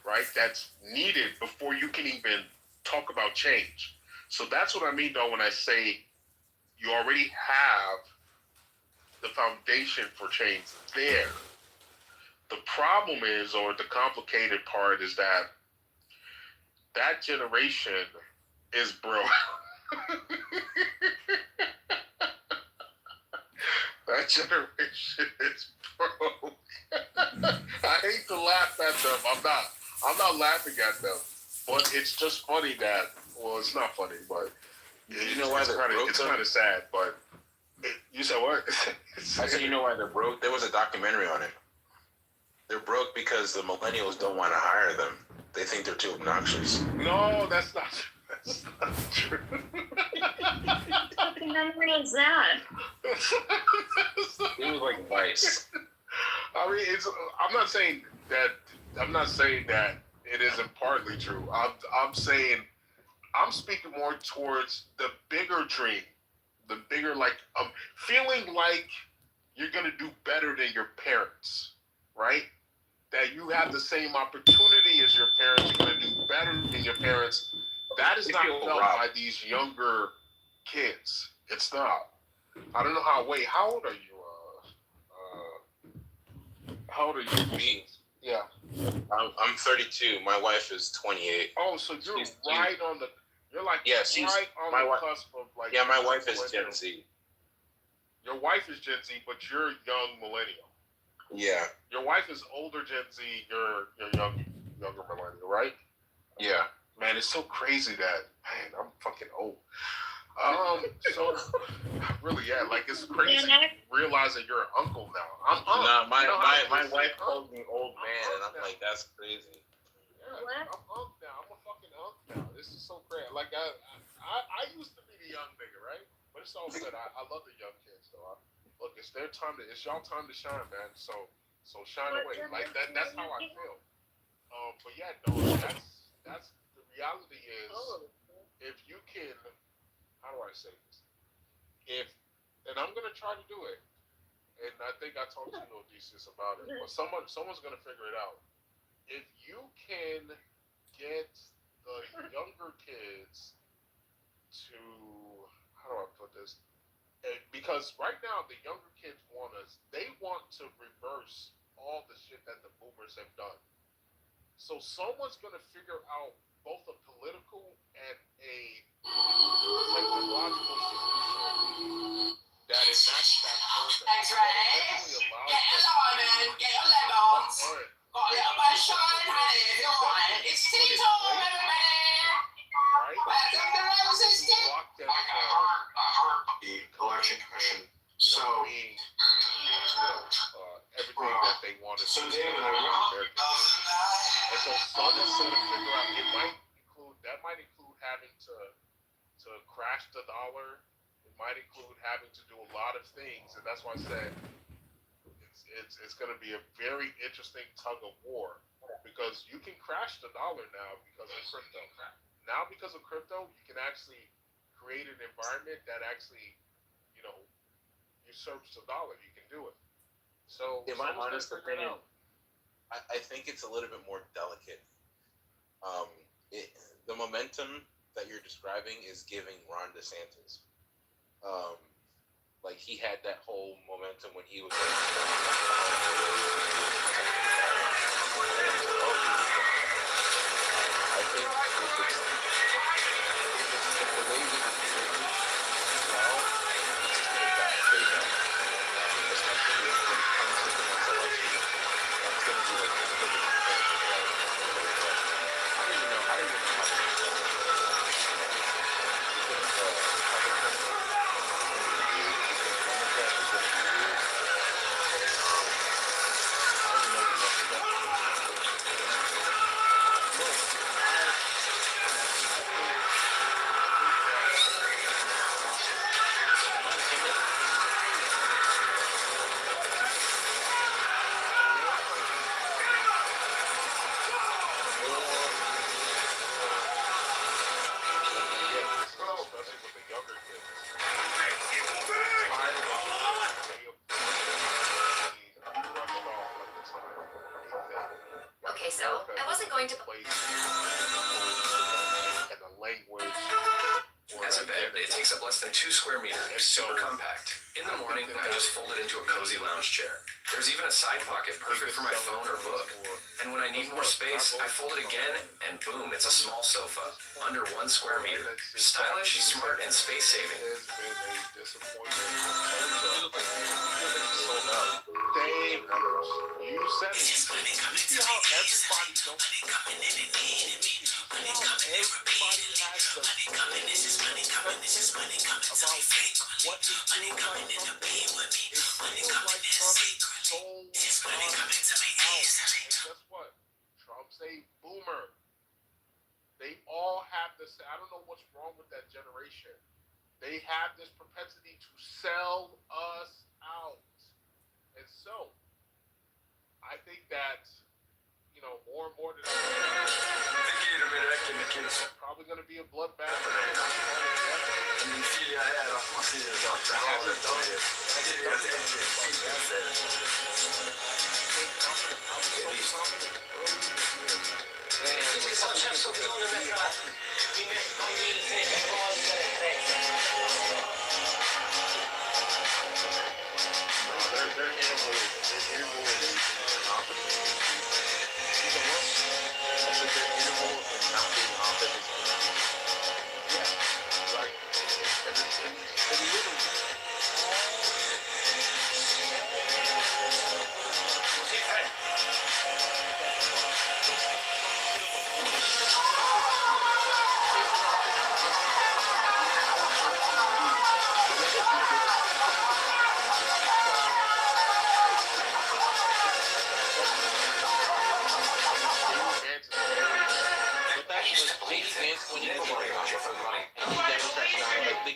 right? That's needed before you can even talk about change. So that's what I mean, though, when I say you already have the foundation for change there. The problem is, or the complicated part is that generation is broke. That generation is broke. I hate to laugh at them. I'm not laughing at them. But it's just funny that, well, it's not funny, but
you know why they're broke?
It's kind of sad, but you said what?
I said, you know why they're broke? There was a documentary on it. They're broke because the millennials don't want to hire them. They think they're too obnoxious.
No, that's not true. That's not true.
What documentary is that?
It was like Vice.
I mean, I'm not saying that it isn't partly true. I'm saying I'm speaking more towards the bigger dream, the bigger feeling like you're gonna do better than your parents, right? That you have the same opportunity as your parents, you're gonna do better than your parents. That is not felt by these younger kids. It's not. I don't know how. Wait, how old are you? How old are you?
Me?
Yeah.
I'm 32. My wife is 28.
Oh, so you're right on the. You're right on the cusp of
Yeah, my wife is Gen Z.
Your wife is Gen Z, but you're young millennial.
Yeah.
Your wife is older Gen Z. You're younger millennial, right?
Yeah.
Man, it's so crazy that I'm fucking old. So really, yeah, it's crazy realizing you're an uncle now. I'm uncle.
No, my wife calls me old man, and I'm like, that's crazy.
Yeah, I'm uncle now. I'm a fucking uncle now. This is so crazy. I used to be the young nigga, right? But it's all good. I love the young kids though. Look, it's their time. It's y'all time to shine, man. So shine away. That's how I feel. But yeah, no, that's the reality is if you can. How do I say this? And I'm gonna try to do it, and I think I talked to Odysseus about it, but someone's gonna figure it out. If you can get the younger kids to, how do I put this? Because right now the younger kids they want to reverse all the shit that the boomers have done. So someone's gonna figure out both a political and a technological solution that enacts that program.
Thanks, Ray. Get on and get your lemons. Got a little bit of shine, honey, if you want it. It's tea time, everybody. Welcome to Rose's Tea.
The election commission. So,
everything that they want to do. And so someone's going to figure out, that might include having to crash the dollar. It might include having to do a lot of things. And that's why I said it's going to be a very interesting tug of war, because you can crash the dollar now because of crypto. Now because of crypto, you can actually create an environment that actually, usurps the dollar. You can do it. So,
in my honest opinion, I think it's a little bit more delicate. The momentum
that you're describing is giving Ron DeSantis. Like he had that whole momentum when he was. I think if the way he was doing well, it's just gonna die straight down. Especially when it comes to the next election, that's gonna be like the pivoting point. I don't even know how to
Okay, so I wasn't going to.
As a bed, it takes up less than 2 square meters. It's super compact. In the morning, I just fold it into a cozy lounge chair. There's even a side pocket perfect for my phone or book. And when I need more space, I fold it again, and boom, it's a small sofa. Under 1 square meter. Stylish, smart, and space-saving.
You said it. You see how everybody don't. Guess what? Trump's a boomer. They all have this. I don't know what's wrong with that generation. They have this propensity to sell us out. And so, I think that, more and more than probably going to be a bloodbath.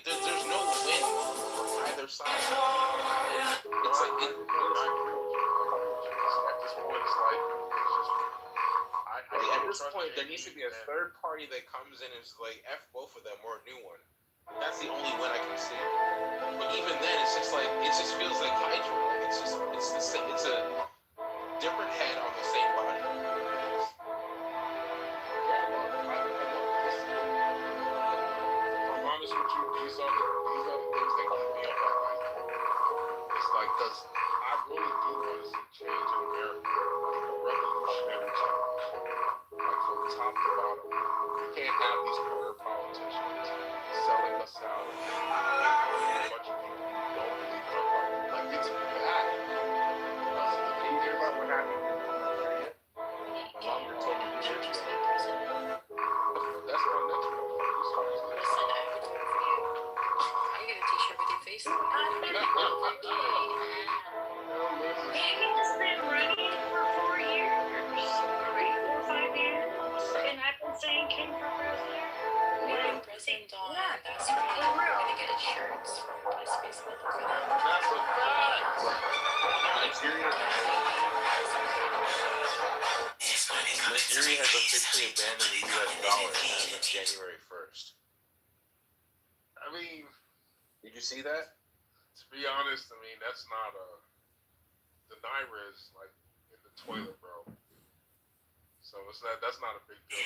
There's no win on either side. It's like at this point, it's like at this point there needs to be a third party that comes in and is like F both of them or a new one. That's the only win I can see. But even then, it's just like it just feels like Hydra. Like it's a different head on the same body. Honest with you, these are the things that keep me up at night. It's like, I really do want to see change in America, like a revolutionary change, like from top to bottom. We can't have these career politicians selling us out, a bunch of people who don't believe in our party. Like, it's bad. Did you hear about what happened in Nigeria? My mom told me 2 years ago. That's my next one.
He's been running for 4 years, 4 or 5 years, and I've been saying King for president.
President Dawn, that's right. We're gonna get insurance from MySpace.
That's a fact. Nigeria has officially abandoned the U.S. dollar as of January 1st. I mean, did you see that? To be honest, I mean, that's not the Naira is like in the toilet, bro. So that's not a big deal.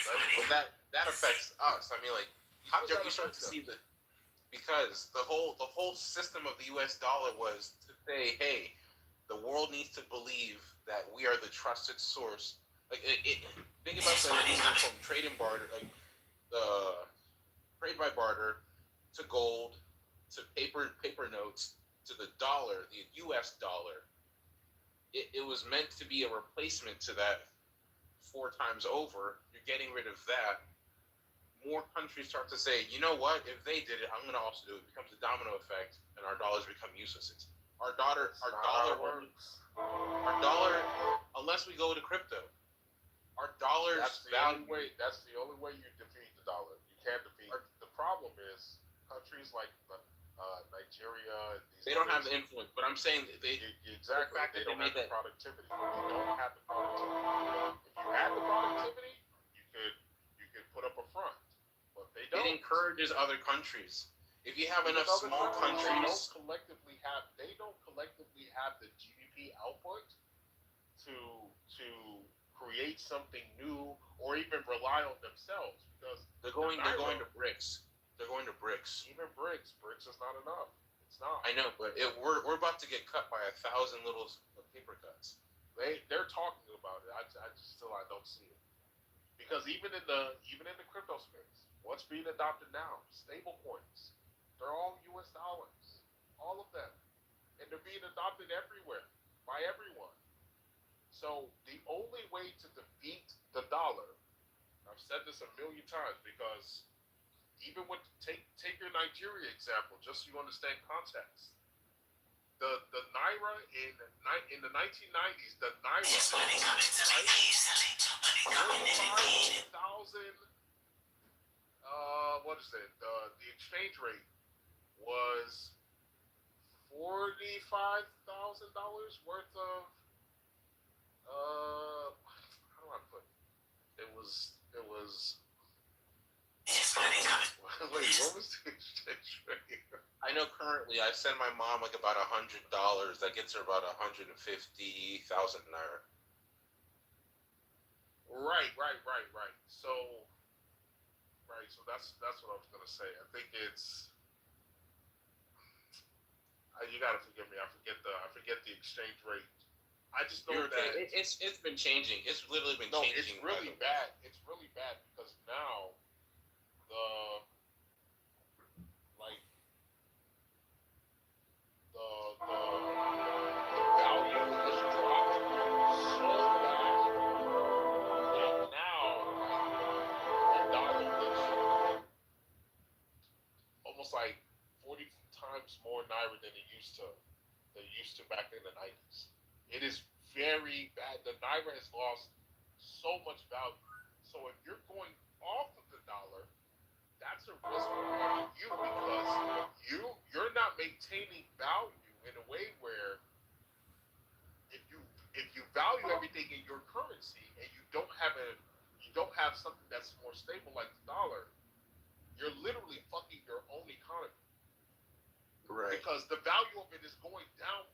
But that affects us. I mean, like
you start to see because the whole system of the U.S. dollar was to say, hey, the world needs to believe that we are the trusted source. Like think about the from trade and barter, like the trade by barter to gold to paper notes to the dollar, the U.S. dollar. It was meant to be a replacement to that 4 times over. You're getting rid of that. More countries start to say, you know what? If they did it, I'm going to also do it. It becomes a domino effect, and our dollars become useless. Our dollar works. Our dollar, unless we go to crypto, our dollars
That's the only way you defeat the dollar. You can't defeat. The problem is countries like Nigeria.
They don't have the influence, but I'm saying
exactly. They don't have the productivity. You don't have the productivity. If you had the productivity, you could put up a front, but they don't.
It encourages other countries. If you have enough small countries,
they don't collectively have the GDP output to create something new or even rely on themselves because
they're going to BRICS. They're going to BRICS.
Even BRICS is not enough. It's not.
I know, but we're about to get cut by 1,000 little paper cuts.
They're talking about it. I don't see it because even in the crypto space, what's being adopted now? Stable coins. They're all U.S. dollars, all of them, and they're being adopted everywhere by everyone. So the only way to defeat the dollar, I've said this a million times because even with take your Nigeria example, just so you understand context. The naira in the 1990s, the naira was 45,000. What is it? The exchange rate was $45,000 worth of. How do I put it? It was. Wait, what was the exchange rate?
I know currently I send my mom like about $100. That gets her about 150,000 naira.
Right. So that's what I was gonna say. I think it's. You gotta forgive me. I forget the exchange rate. I just know that
it's been changing. It's literally been changing.
It's really bad. It's really bad because now the value has dropped so bad that now a dollar is almost like 40 times more naira than it used to back in the 90s. It is very bad. The naira has lost so much value. So if you're going off of the dollar, that's a risk for you because you're not maintaining value in a way where if you value everything in your currency and you don't have something that's more stable like the dollar, you're literally fucking your own economy.
Right.
Because the value of it is going down.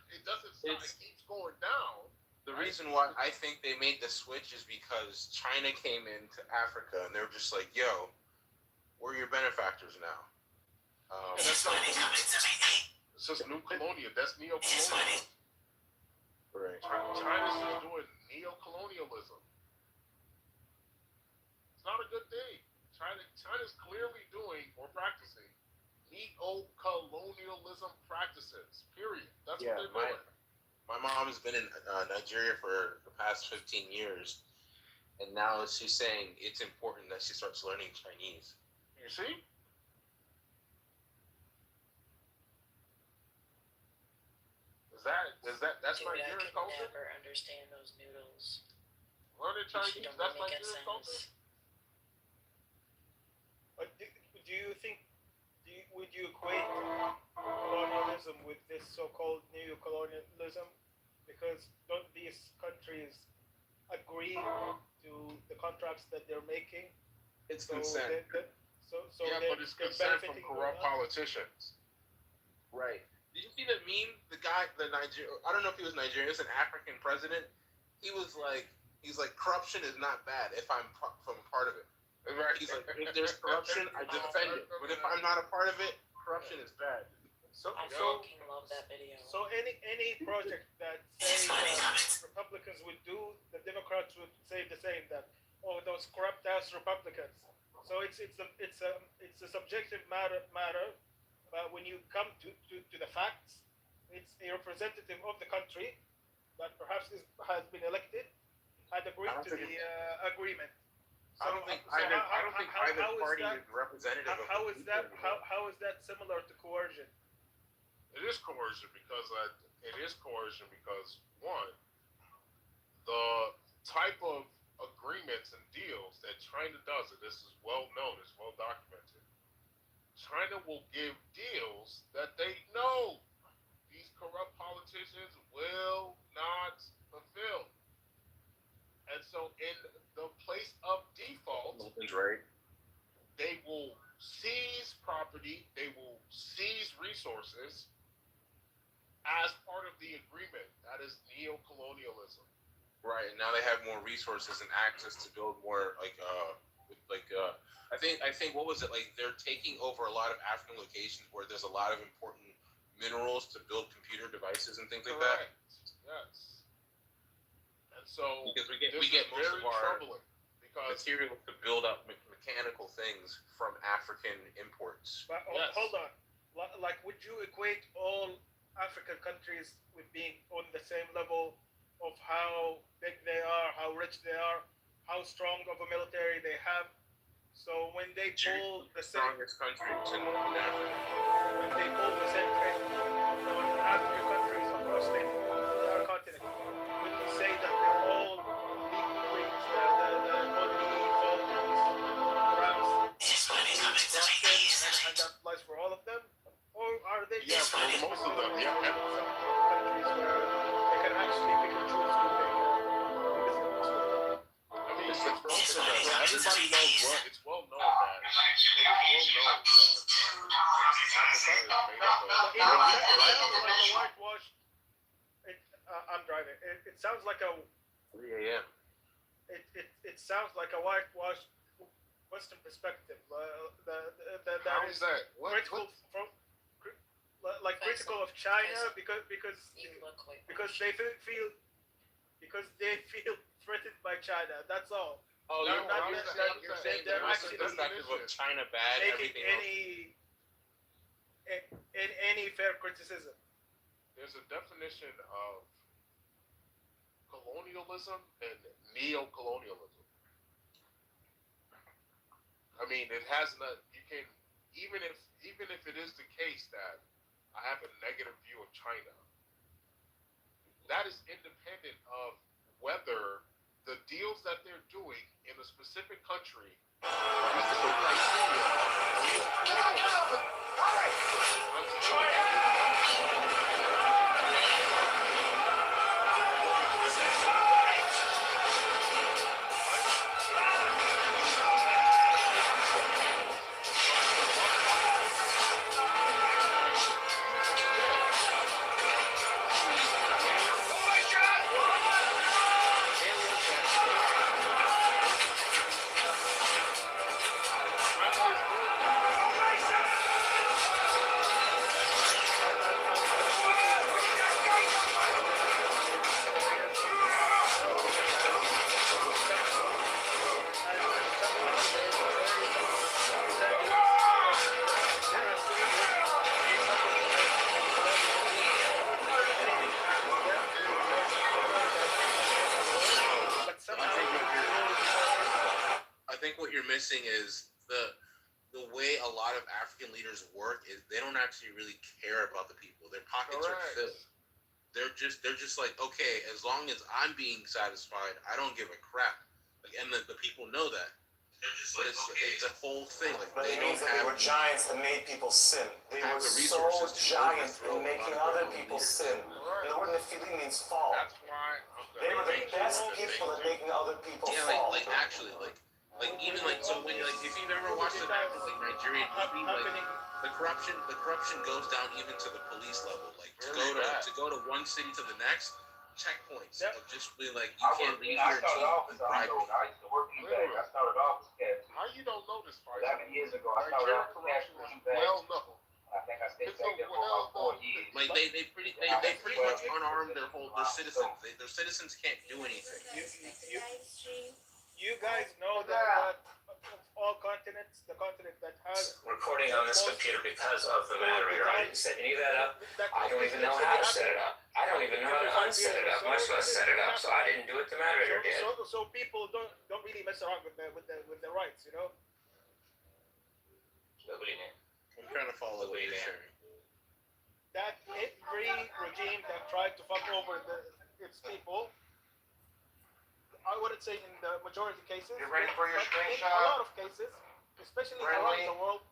It doesn't stop. It keeps going down.
The reason why I think they made the switch is because China came into Africa and they were just like, yo, we're your benefactors now.
That's just new colonial. That's neo-colonialism.
Right.
China's just doing neo-colonialism. It's not a good thing. China's clearly doing or practicing neo-colonialism practices. Period. That's what they're doing.
My mom has been in Nigeria for the past 15 years, and now she's saying it's important that she starts learning Chinese.
You see? That's Nigerian culture?
I can never understand those noodles.
Learning Chinese, that's Nigerian culture?
But do you think, would you equate colonialism with this so-called neo-colonialism? Because don't these countries agree to the contracts that they're making?
It's consent.
But it's consent from corrupt politicians.
Right. Did you see that meme? I don't know if he was Nigerian. It was an African president. He's like, corruption is not bad if I'm from part of it.
Right. He's like, if there's corruption, I defend it. But if I'm not a part of it, corruption is bad.
I fucking love that video.
So any project that say Republicans would do, the Democrats would say the same. That those corrupt ass Republicans. So it's a subjective matter. But when you come to the facts, it's a representative of the country that perhaps has been elected had agreed to the agreement. So,
I don't think either party is representative of
how
the
is
people
that
anymore.
how is that similar to coercion?
It is coercion because one, the type of agreements and deals that China does, and this is well known, it's well documented. China will give deals that they know these corrupt politicians will not fulfill. And so in the place of default,
Right.
they will seize property, they will seize resources as part of the agreement. That is neo-colonialism.
Right, and now they have more resources and access to build more I think what was it, like they're taking over a lot of African locations where there's a lot of important minerals to build computer devices and things like that.
Yes. And so
because we get most
very
of our
troubling because
material to build up mechanical things from African imports.
But hold on, like would you equate all African countries with being on the same level of how big they are, how rich they are, how strong of a military they have? So when they pull the
strongest countries in Africa,
when they pull the same trade on African countries across the entire continent, would you say that they're all equal rates, the money, phones, crowns, and that applies for all of them? Or are they
most of them, yeah.
Some countries where they can actually pick and choose who they
everybody knows it's well known that
whitewash. I'm driving. It sounds like a
3 a.m.
It sounds like a whitewashed Western perspective.
How is that?
Critical from critical of China because they feel threatened by China. That's all.
Oh, you're saying
they're
actually perspective of China bad, everything
any fair criticism.
There's a definition of colonialism and neo-colonialism. I mean, it has not. You can even if it is the case that I have a negative view of China, that is independent of whether the deals that they're doing in a specific country
what you're missing is the way a lot of African leaders work is they don't actually really care about the people. Their pockets are filled. They're just like, okay, as long as I'm being satisfied, I don't give a crap. Like, and the people know that. But it's a whole thing. Like,
But
they
it
don't
means that they
have
were giants that made people sin. They were
the
so
resources to
giant
overthrow
in
a
making
lot of
other people sin. And the word Nephili means fall.
That's why
They were the best people at making other people fall.
like actually, like even like so when like if you've ever watched an actor like Nigerian movie, like the corruption goes down even to the police level. Like to go to one city to the next,
checkpoints
Yep.
of just being like, you can't leave here until you bribe me.
I started off as cash. How you don't know this, Faisal?
11 years ago, I started
Nigerian
off as cash
corruption is
pushing bags.
well known.
I think I stayed
It's
back
a
there for about 4 years.
Like they pretty much unarmed their citizens. Their citizens can't do anything.
You guys know that of all continents, the continent that has
Recording on this computer because of the battery, right? I didn't set any of that up. I don't even know how to set it up. I don't even know how to unset it up, much less set it up. So I didn't do it. The moderator did.
So people don't really mess around with the rights, you know.
I'm trying to follow what you're sharing.
That every regime that tried to fuck over its people, I wouldn't say in the majority of cases,
You ready for your
but in
screenshot?
a lot of cases, especially around the world,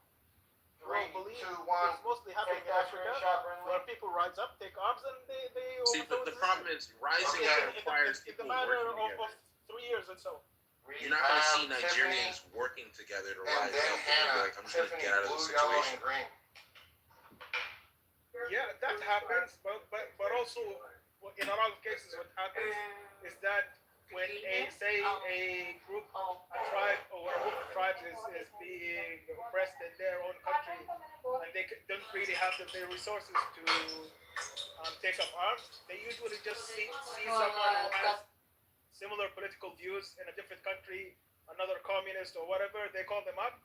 will
3,
believe
2, 1.
it's mostly happening in
Take that
Africa,
screenshot, Brinley.
where people rise up, take arms, and they
See, but the problem is rising up requires
in the
people
matter
working
of
together.
3 years or so.
You're not going to see Nigerians working together to rise up. Like, I'm just going to get out of the situation.
Yeah, that happens, but also in a lot of cases, what happens is that when a group, a tribe, or a group of tribes is being oppressed in their own country, and they don't really have the resources to take up arms, they usually just see someone who has similar political views in a different country, another communist or whatever, they call them up,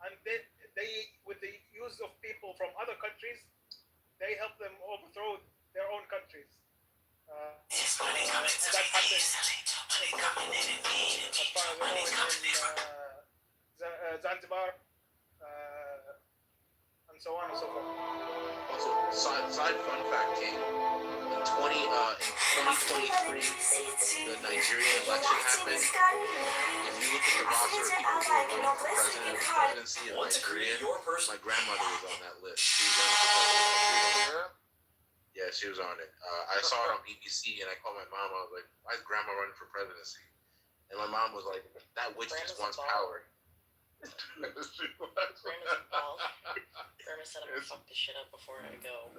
and they with the use of people from other countries, they help them overthrow their own countries. And that happens as far as I know in Zanzibar, and so on and so forth.
Also, side fun fact, King. In 2023, the Nigerian election happened. If you look at the roster of people who are running for president and presidency of Nigeria, my grandmother was on that list. She was running for president. Yeah, she was on it. I saw it on BBC, and I called my mom. I was like, "Why is Grandma running for presidency?" And my mom was like, "That witch just wants power."
Grandma said I'm gonna fuck this shit up before I go.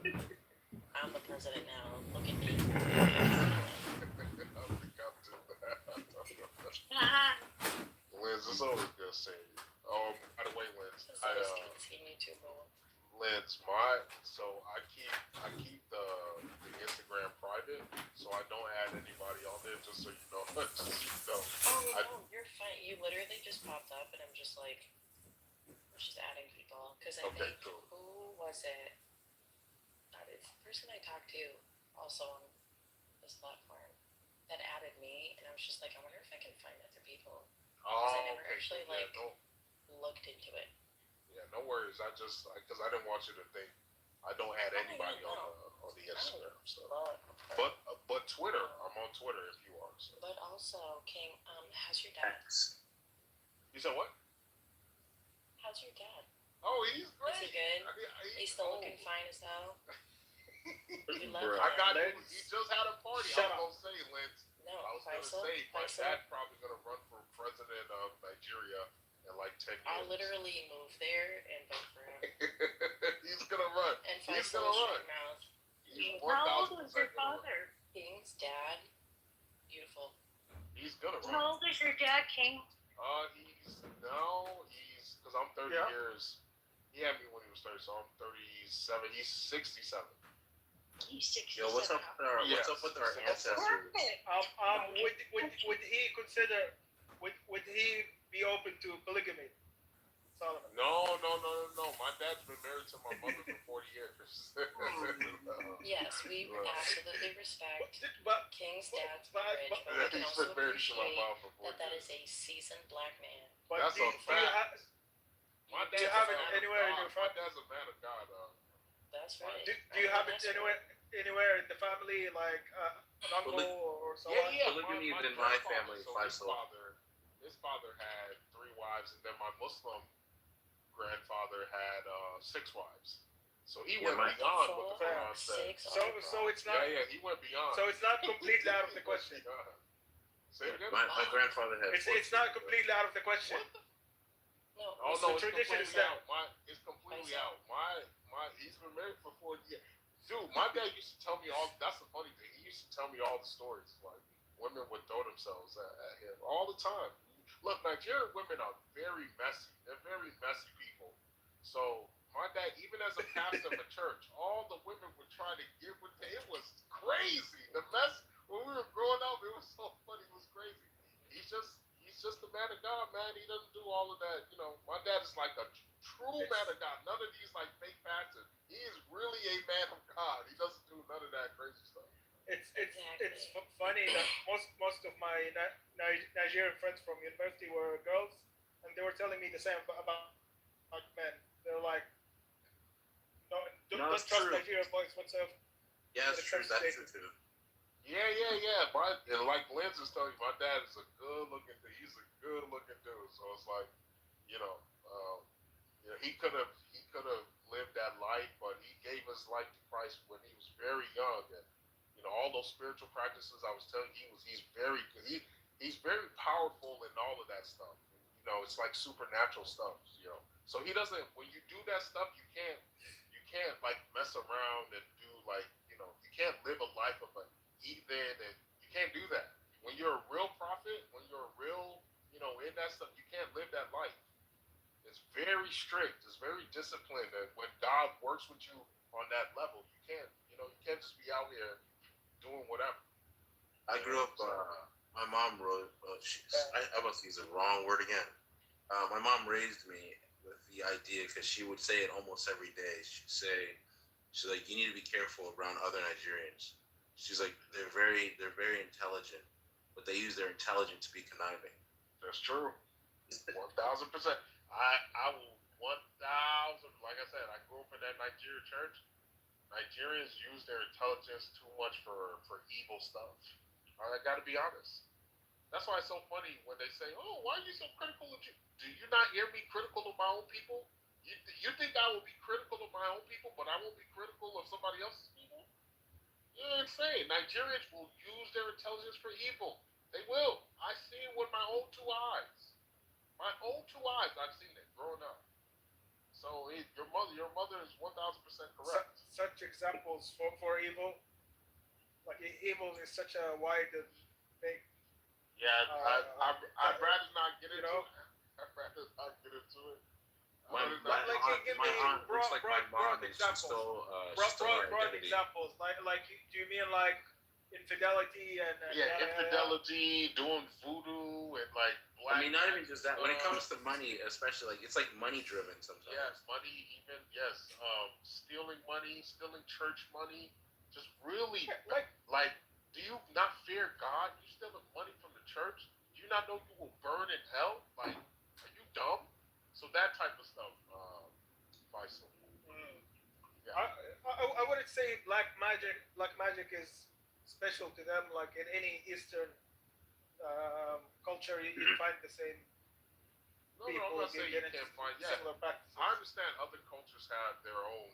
I'm the president now. Look at me.
Liz, it's always good seeing you. By the way, Liz, Liz, I keep the Instagram private, so I don't add anybody on there. Just so you know.
No, you're fine. You literally just popped up, and I'm just like, I'm just adding people because I think
cool.
Who was it? It's the person I talked to also on this platform that added me, and I was just like, I wonder if I can find other people because I never actually looked into it.
Yeah, no worries. I just because I didn't want you to think I don't add anybody on the Instagram. So, but Twitter, I'm on Twitter if you are. So.
But also, King, how's your dad?
You said what?
How's your dad?
Oh, he's great.
Is he good? He's still looking fine as hell. You love
I got
him.
he just had a party.
Shut
I was gonna say, Lance.
No,
I was gonna say my dad's probably gonna run for president of Nigeria in like 10 years.
I'll literally move there and vote for him.
He's gonna run.
And
He's gonna run.
How old was your father?
King's dad. Beautiful.
He's gonna run.
How old is your dad, King?
He's because I'm 30 years. He had me when he was 30, so I'm 37. He's 67.
He's 67.
Yo, what's up with our ancestors?
Would he consider? Would he be open to polygamy, Solomon?
No. My dad's been married to my mother for 40 years.
Yes, we absolutely respect King's dad's
but
marriage, but we can
he's
also
been married to my
appreciate
mom for 40
that
years.
is a seasoned black man.
But
That's a fact.
Do you have it anywhere in your family?
My dad's a man of God.
That's right.
Do you have it anywhere in the family, like an uncle or someone?
Yeah.
Polygamy is in my family.
His father had 3 wives, and then my Muslim grandfather had 6 wives. So he went beyond what the Quran said.
So it's not.
Yeah, he went beyond.
So it's not completely out of the question.
Say it again.
My grandfather had.
It's not completely out of the question.
No,
it's
tradition is
completely
out.
It's completely out. He's been married for 40 years. Dude, my dad used to tell me all. That's the funny thing. He
used to tell me all the stories. Like women would throw themselves at him all the time. Look, Nigerian women are very messy. They're very messy people. So my dad, even as a pastor of a church, all the women would try to get with him. It was crazy. The mess when we were growing up, it was so funny. It was crazy. He's just a man of God, man. He doesn't do all of that. My dad is like a true man of God. None of these like fake pastors. He is really a man of God. He doesn't do none of that crazy stuff.
It's funny that most of my Nigerian friends from university were girls, and they were telling me the same about men. They're like, don't trust Nigerian boys whatsoever.
Yeah, that's true. That's true too.
Yeah. And like Lens is telling you, my dad is a good-looking dude. He's a good-looking dude. So it's like, he could have lived that life, but he gave his life to Christ when he was very young, and all those spiritual practices I was telling you, he's very good. He's very powerful in all of that stuff. It's like supernatural stuff. So he doesn't. When you do that stuff, you can't like mess around and do like you can't live a life of a heathen, and you can't do that. When you're a real prophet, when you're a real in that stuff, you can't live that life. It's very strict. It's very disciplined. And when God works with you on that level, you can't just be out here doing whatever.
I grew up. My mom wrote. I must use the wrong word again. My mom raised me with the idea because she would say it almost every day. She's like, you need to be careful around other Nigerians. She's like, they're very intelligent, but they use their intelligence to be conniving.
That's true. 1,000%. I will 1,000. Like I said, I grew up in that Nigerian church. Nigerians use their intelligence too much for evil stuff. I got to be honest. That's why it's so funny when they say, "Oh, why are you so critical of you? Do you not hear me critical of my own people? You think I will be critical of my own people, but I won't be critical of somebody else's people? You're insane. Nigerians will use their intelligence for evil. They will. I see it with my own two eyes. My own two eyes. I've seen it growing up. So your mother is 1,000% correct.
Such examples for evil, like evil is such a wide thing.
Yeah, I'd rather not get into it. I'd rather not get into it.
My aunt looks like my mom, and she stole her identity.
Examples. Like, do you mean like infidelity and
infidelity, doing voodoo and like black?
I mean, not even just that. When it comes to money, especially, like it's like money driven sometimes.
Yes, money. Even stealing money, stealing church money, just really like. Do you not fear God? You stealing money from the church? Do you not know you will burn in hell? Like, are you dumb? So that type of stuff, Faisal.
Yeah. I wouldn't say black magic is special to them. Like in any Eastern culture, you find the same.
No, I'm not saying you can't find. Yeah, similar practices. I understand other cultures have their own,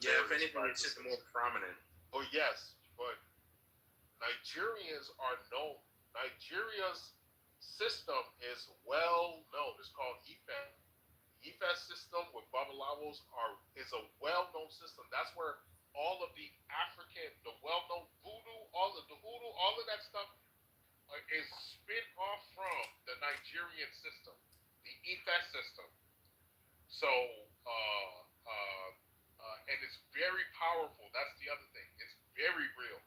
if anything, it's just more prominent.
But yes, but Nigerians are known. Nigeria's system is well known. It's called Ife. The Ife system with Babalawos is a well-known system. That's where all of the the well-known voodoo, all of that stuff is spin off from the Nigerian system, the Ife system. So, and it's very powerful. That's the other thing. It's very real.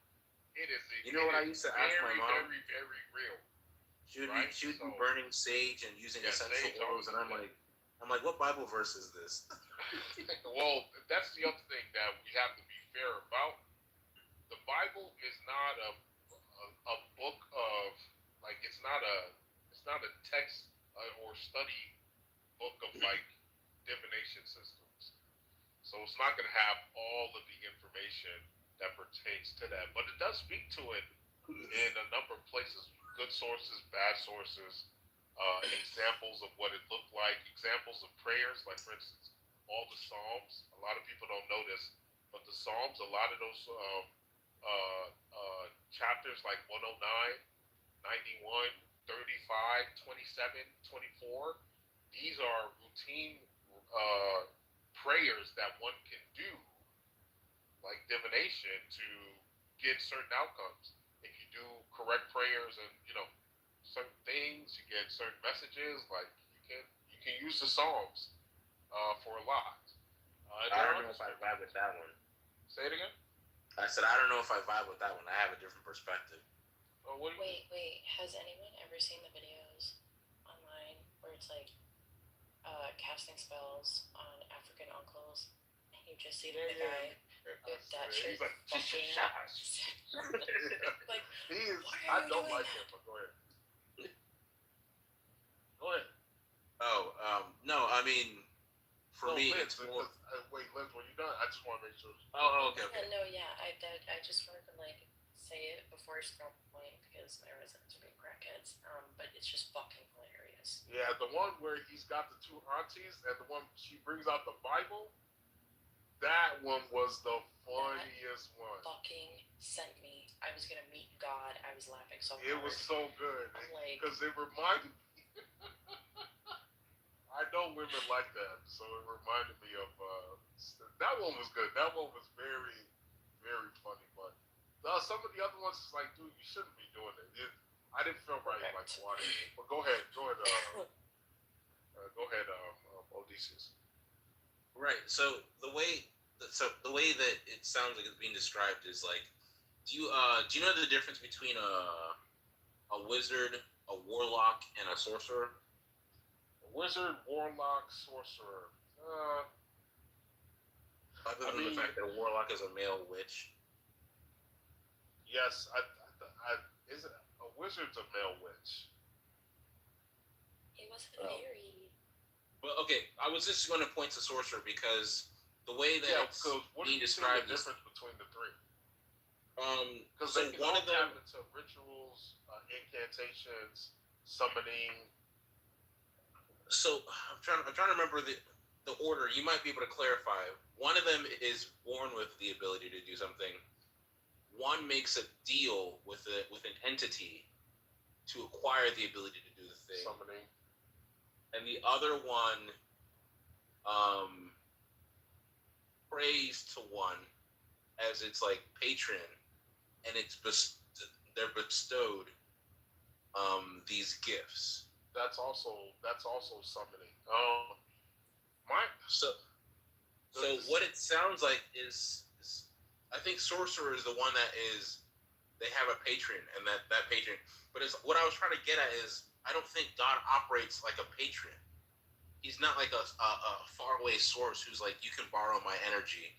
It is.
You know what I used to ask my mom?
Very, very real.
She would be burning sage and using essential oils, and I'm like, what Bible verse is this?
Well, that's the other thing that we have to be fair about. The Bible is not a book of like it's not a text or study book of like divination systems. So it's not going to have all of the information that pertains to that, but it does speak to it in a number of places. Good sources, bad sources, examples of what it looked like, examples of prayers, like for instance, all the Psalms. A lot of people don't know this, but the Psalms, a lot of those chapters like 109, 91, 35, 27, 24, these are routine prayers that one can do, like divination, to get certain outcomes. If you do correct prayers and certain things, you get certain messages. Like you can use the Psalms for a lot.
I don't know if I vibe with that one.
Say it again.
I said I don't know if I vibe with that one. I have a different perspective.
Wait. Has anyone ever seen the videos online where it's like casting spells on African uncles? And you just see the guy with that shit
He's like,
fucking... like,
I don't like him, but go ahead. Go ahead.
No, I mean, for me,
Liz,
it's more...
wait, Liz, when you're done, I just want to make sure.
Okay.
I just wanted to, like, say it before I start the point because my residents are being crackheads, but it's just fucking hilarious.
Yeah, the one where he's got the two aunties and the one she brings out the Bible, that one was the funniest one.
Fucking sent me. I was gonna meet God. I was laughing so hard.
It was so good because it reminded me. I know women like that, so it reminded me of that one was good. That one was very, very funny. But some of the other ones is like, dude, you shouldn't be doing it. I didn't feel right like watching it. But go ahead, Odysseus.
Right. So the way that it sounds like it's being described is like, do you know the difference between a wizard, a warlock, and a sorcerer?
A wizard, warlock, sorcerer.
Other than the fact that a warlock is a male witch.
Yes, is it a wizard's a male witch?
It was a fairy.
But okay, I was just going to point to sorcerer because the way that it's being described
is the difference between the three. Because
so
they can
one
all
of them
tap into rituals, incantations, summoning.
So I'm trying to remember the order. You might be able to clarify. One of them is born with the ability to do something. One makes a deal with an entity to acquire the ability to do the thing.
Summoning.
And the other one prays to one as its like patron, and they're bestowed these gifts.
That's also summoning.
So what it sounds like is I think sorcerer is the one that is they have a patron, and that patron. But what I was trying to get at is I don't think God operates like a patron. He's not like a faraway source who's like, you can borrow my energy.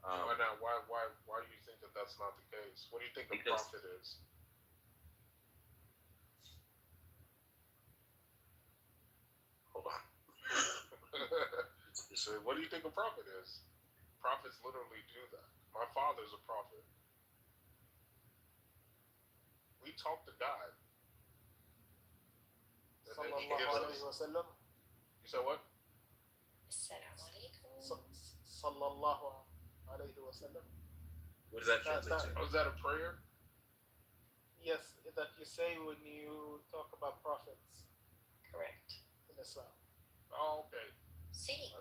Why not? Why do you think that that's not the case? What do you think a prophet is?
Hold on.
So what do you think a prophet is? Prophets literally do that. My father's a prophet. We talk to God. And then he gives us. You said what?
Assalamu alaikum.
Sallallahu alayhi wa sallam.
What does that translate to?
Was that a prayer?
Yes, that you say when you talk about prophets.
Correct.
In Islam.
Oh, okay.
See.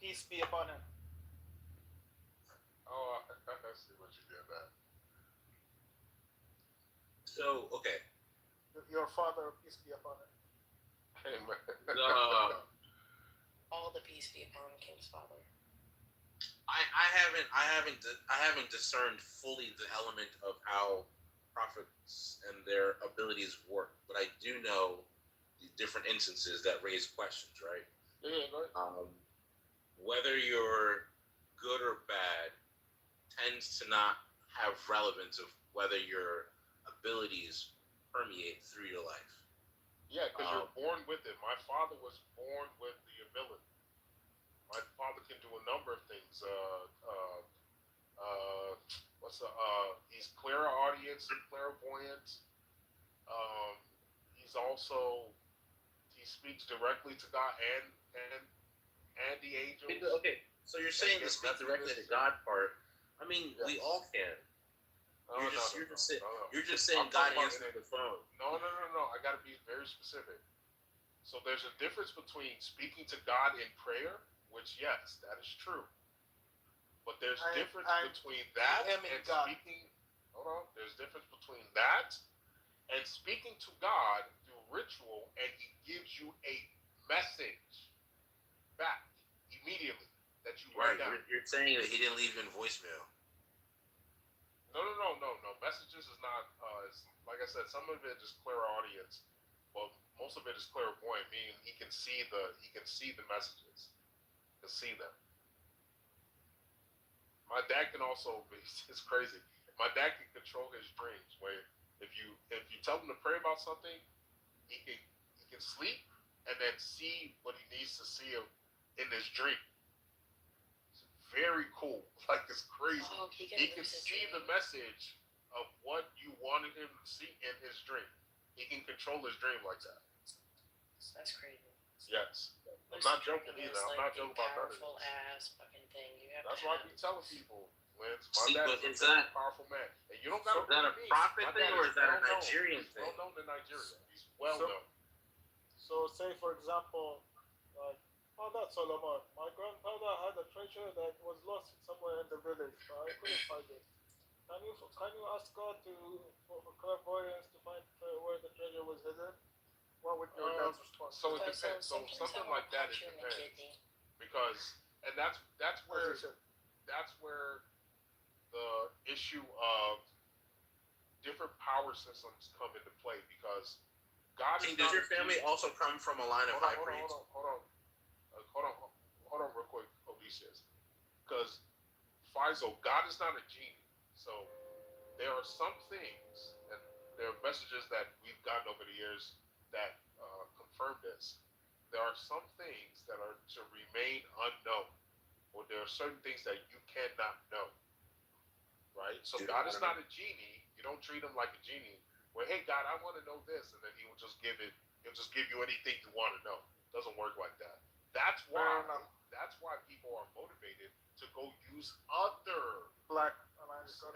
Peace be upon him.
Oh, I see what you did there.
So, okay.
Your father, peace be upon him.
Amen.
All the peace be upon King's father.
I haven't discerned fully the element of how prophets and their abilities work, but I do know the different instances that raise questions, right?
Yeah, go ahead.
Whether you're good or bad tends to not have relevance of whether your abilities permeate through your life.
Yeah, because you're born with it. My father was born with the ability. My father can do a number of things. He's clairaudience and clairvoyant. He speaks directly to God and the angels.
Okay, so you're saying to speak directly to God part. I mean, yes. We all can. You're just saying God answers the phone.
No. I got to be very specific. So there's a difference between speaking to God in prayer, which, yes, that is true. But there's a difference between that and speaking. Hold on. There's difference between that and speaking to God through ritual, and He gives you a message back immediately that you write down.
You're saying that He didn't leave in voicemail.
No. Messages is not. Like I said, some of it is clairaudience, but most of it is clairvoyant, meaning he can see the messages, can see them. My dad can also. It's crazy. My dad can control his dreams. Where if you tell him to pray about something, he can sleep and then see what he needs to see in his dream. It's very cool. Like, it's crazy.
Oh,
he can see the message of what you wanted him to see in his dream. He can control his dream like that.
That's crazy.
Yes. I'm not joking either. I'm not joking about that.
Powerful ass fucking thing. You have
That's
to
why I
have.
be telling people, Lance, my dad is a very powerful man. And you don't got to
Is that a prophet thing or is that a Nigerian
thing?
thing?
Well known in Nigeria. He's well known.
So say for example, like Father Solomon, my grandfather had a treasure that was lost somewhere in the village, but I couldn't find it. Can you ask God for clairvoyance to find where the treasure was hidden? What would your dad's response?
So it depends. So something like that, it depends. Because, and that's where the issue of different power systems come into play, because God is.
Does your family also come from a line of high priests?
Hold on, real quick, Odysseus. Because Faisal, God is not a genie. So there are some things, and there are messages that we've gotten over the years that confirm this. There are some things that are to remain unknown, or there are certain things that you cannot know. Right? So God is not a genie. You don't treat him like a genie. Where, hey God, I want to know this, and then he will just give it. He'll just give you anything you want to know. It doesn't work like that. That's why people are motivated to go use other
black.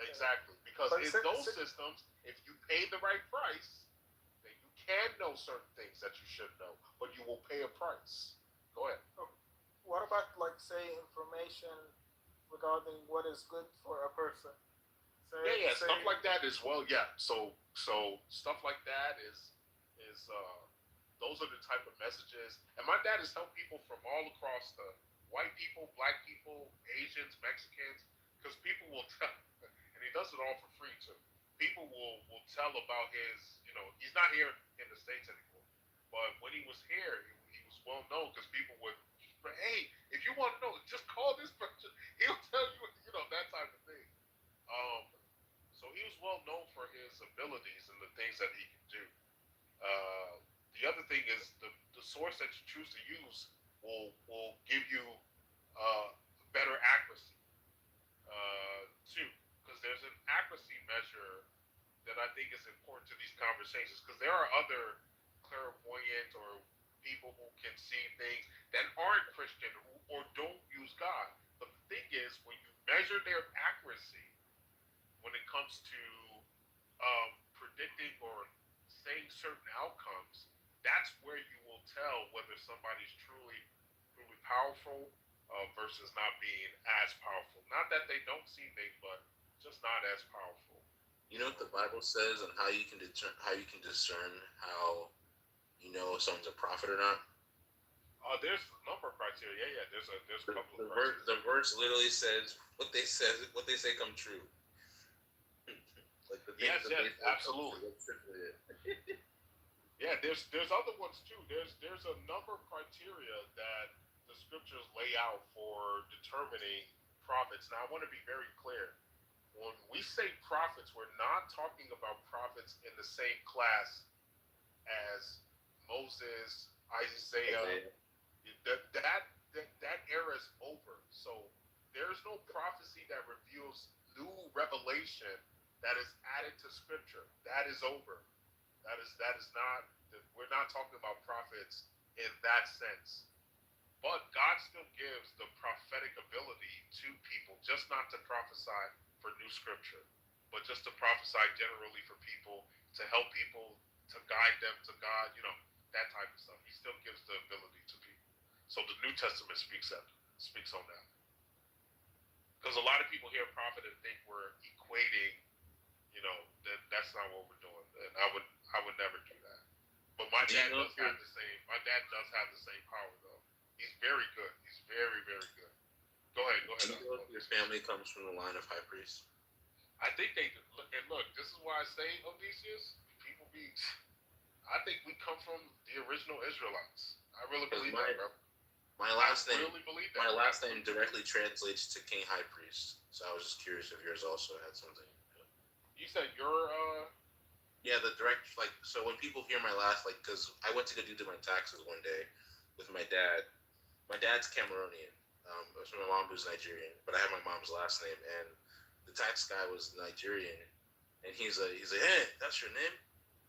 Exactly, because in those systems, if you pay the right price, then you can know certain things that you should know, but you will pay a price. Go ahead.
What about, like, say, information regarding what is good for a person?
Stuff like that as well. Yeah, so stuff like that is those are the type of messages. And my dad has helped people from all across the white people, black people, Asians, Mexicans, because people will tell, and he does it all for free too. People will tell about his, he's not here in the States anymore, but when he was here, he was well known because people would, hey, if you want to know, just call this person. He'll tell you, that type of thing. So he was well known for his abilities and the things that he can do. The other thing is the source that you choose to use will give you better accuracy too, because there's an accuracy measure that I think is important to these conversations, because there are other clairvoyant or people who can see things that aren't Christian or don't use God. But the thing is, when you measure their accuracy when it comes to predicting or saying certain outcomes, that's where you will tell whether somebody's truly powerful versus not being as powerful. Not that they don't see things, but just not as powerful.
You know what the Bible says on how you can discern how you know if someone's a prophet or not?
There's a number of criteria. Yeah. There's a couple of
criteria. The verse literally says what they say come true. Like the
yes, absolutely. Yeah, there's other ones too. There's a number of criteria that the scriptures lay out for determining prophets. Now, I want to be very clear. When we say prophets, we're not talking about prophets in the same class as Moses, Isaiah. That era is over. So there's no prophecy that reveals new revelation that is added to scripture. That is over. That is not. We're not talking about prophets in that sense. But God still gives the prophetic ability to people, just not to prophesy for new scripture, but just to prophesy generally for people, to help people, to guide them to God, that type of stuff. He still gives the ability to people. So the New Testament speaks on that. Because a lot of people hear prophet and think we're equating that's not what we're doing. And I would never do that. But my dad does have the same. My dad does have the same power though. He's very good. He's very, very good. Go ahead.
Do you know if your family comes from the line of high priests?
I think they do. And look, this is why I say, Odysseus, people be. I think we come from the original Israelites. I really believe that, bro.
My last name.
Really believe that.
My last name directly translates to King High Priest. So I was just curious if yours also had something.
You said your
Yeah, the direct so when people hear my last because I went to go do my taxes one day with my dad. My dad's Cameroonian. So my mom was Nigerian, but I have my mom's last name, and the tax guy was Nigerian, and he's like, hey, that's your name?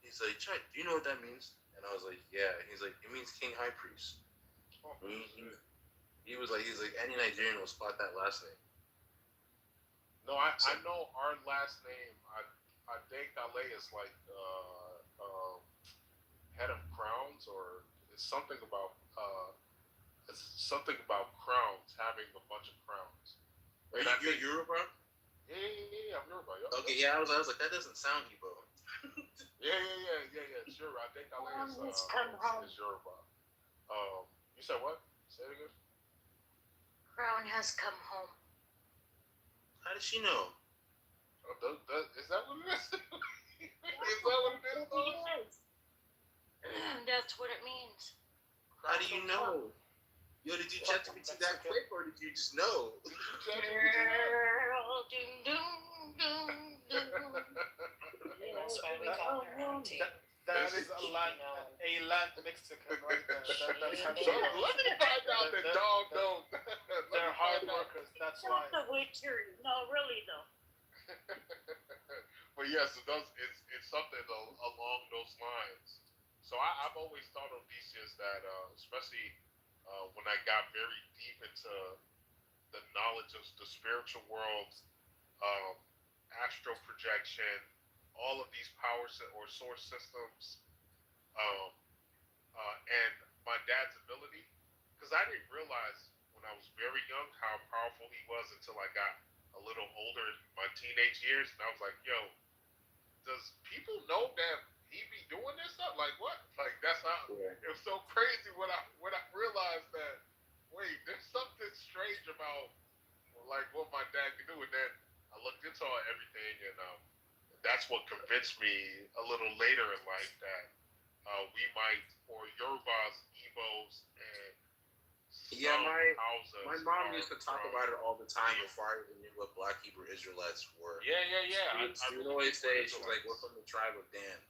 He's like, Chuck, do you know what that means? And I was like, yeah. And he's like, it means King High Priest.
Oh,
he was like, any Nigerian will spot that last name.
No, I know our last name. I think Ale is like head of crowns, or it's something about crowns, having a bunch of crowns.
Are you Yoruba?
Yeah, I'm Yoruba. Yep.
Okay, yeah, I was like, that doesn't sound Igbo.
Yeah. Sure, I think Ale is Yoruba. You said what? Say it again.
Crown has come home.
How does she know?
Is that what it is? Is that what it is?
Yes. That's what it means.
How do you know? Yo, did you check to be that quick, or did you just know?
Girl, doom, doom, doom, doom.
That's why we call her auntie.
That is a land Mexican right there. That's how
let me find out that dog knows.
They're hard workers. That's why.
Not the witchery. No, really though.
But yes, it's something along those lines. So I've always thought of Odysseus that, especially when I got very deep into the knowledge of the spiritual world, astral projection, all of these or source systems, and my dad's ability, because I didn't realize when I was very young how powerful he was until I got a little older in my teenage years, and I was like, yo, does people know that he be doing this stuff? Like what? Like that's how it was so crazy when I realized that wait, there's something strange about like what my dad can do, and then I looked into everything, and that's what convinced me a little later in life that we might, or Yorubas, Igbos, and
yeah, my mom used to talk about it all the time before I even knew what Black Hebrew Israelites were.
Yeah.
She would always say, she's like, we're from the tribe of Dan.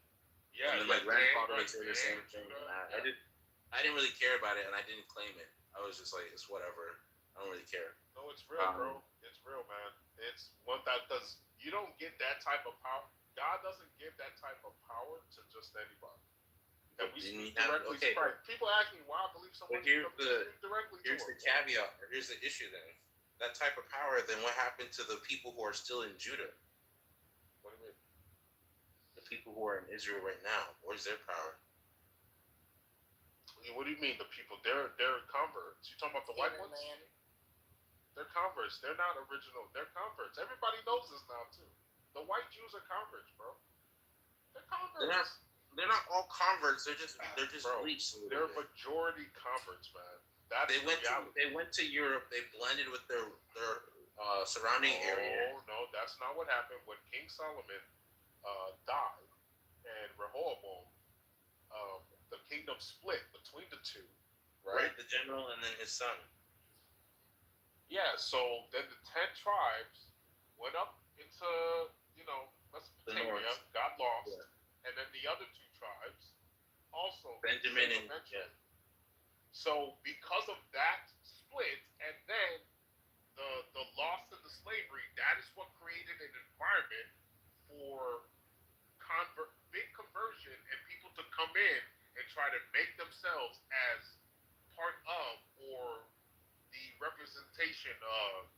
Yeah,
and then my grandfather would say the same thing. I didn't really care about it, and I didn't claim it. I was just like, it's whatever. I don't really care.
No, it's real, bro. It's real, man. It's one that does. You don't get that type of power. God doesn't give that type of power to just anybody. And we speak directly to Christ. People ask me why I believe someone.
But here's the caveat, or here's the issue then. That type of power, then what happened to the people who are still in Judah?
What do you mean?
The people who are in Israel right now, where's their power?
What do you mean the people? They're converts. You talking about the white ones? They're converts. They're not original. They're converts. Everybody knows this now too. The white Jews are converts, bro. They're converts.
They're not all converts. They're just bleached.
They're majority converts, man.
They went to Europe. They blended with their surrounding area.
No, that's not what happened. When King Solomon died and Rehoboam, the kingdom split between the two. Right,
the general and then his son.
Yeah, so then the 10 tribes went up into Mesopotamia, got lost. Yeah. And then the other 2 tribes also
Benjamin and
So because of that split, and then the loss of the slavery, that is what created an environment for big conversion and people to come in and try to make themselves as part of or the representation of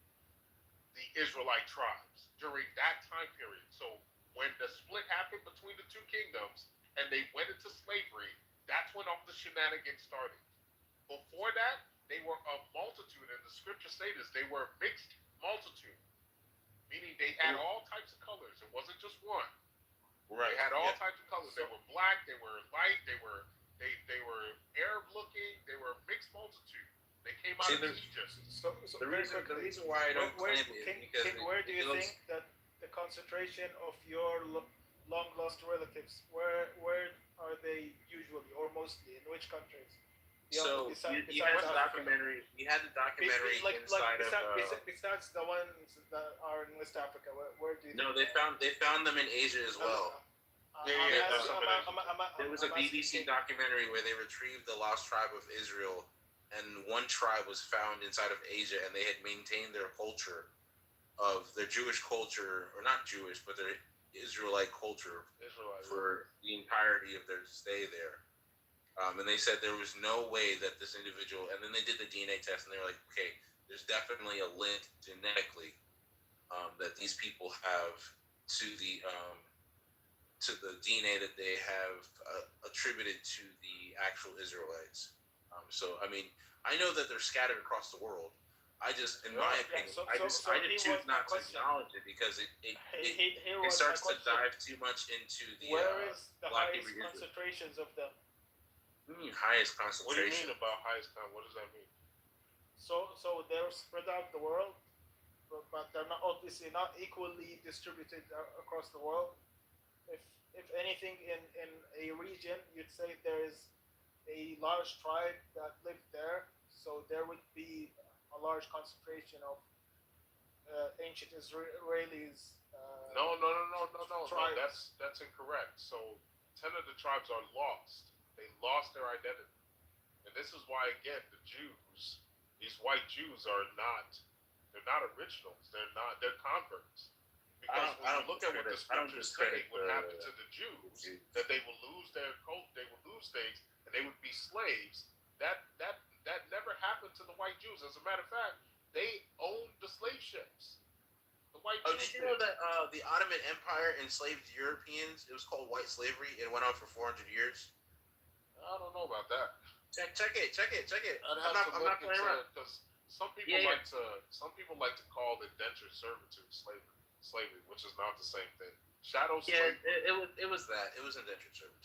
the Israelite tribes during that time period. So when the split happened between the 2 kingdoms and they went into slavery, that's when all the shenanigans started. Before that, they were a multitude, and the scriptures say this, they were a mixed multitude, meaning they had all types of colors and wasn't just one.
Right.
They had all types of colors. They were black. They were light. They were Arab looking. They were a mixed multitude. They came out of Egypt.
So
the reason why I don't claim it because
where do you think that the concentration of your long lost relatives, where are they usually or mostly? In which countries?
So you had the documentary. You had the documentary inside of.
Besides the ones that are in West Africa, where do you?
No, they found them in Asia as well. There was a BBC documentary where they retrieved the lost tribe of Israel, and one tribe was found inside of Asia, and they had maintained their culture, of their Jewish culture, or not Jewish, but their Israelite culture for the entirety of their stay there. And they said there was no way that this individual, and then they did the DNA test, and they were like, okay, there's definitely a link genetically that these people have to the DNA that they have attributed to the actual Israelites. So, I mean, I know that they're scattered across the world. I just, in my opinion, I just choose not to acknowledge it because it starts to dive too much into the
where is the
Black
highest
Hebrew
concentrations of them?
What do you mean highest concentration?
What do you mean about highest concentration? What does that mean?
So they're spread out the world, but they're not obviously not equally distributed across the world. If anything, in a region, you'd say there is a large tribe that lived there, so there would be a large concentration of ancient Israelis.
No. That's incorrect. So 10 of the tribes are lost. They lost their identity, and this is why, again, the Jews, these white Jews, they're not originals. They're converts. Because when you look at what the scriptures say, what happened to the Jews, that they will lose their cult, they will lose things, and they would be slaves. That never happened to the white Jews. As a matter of fact, they owned the slave ships. The white Jews.
Did you know that the Ottoman Empire enslaved Europeans? It was called white slavery. It went on for 400 years.
I don't know about that.
Check it.
I'm not playing around because some people like to call indentured servitude slavery, which is not the same thing. Shadow slavery.
It was that. It was indentured servitude.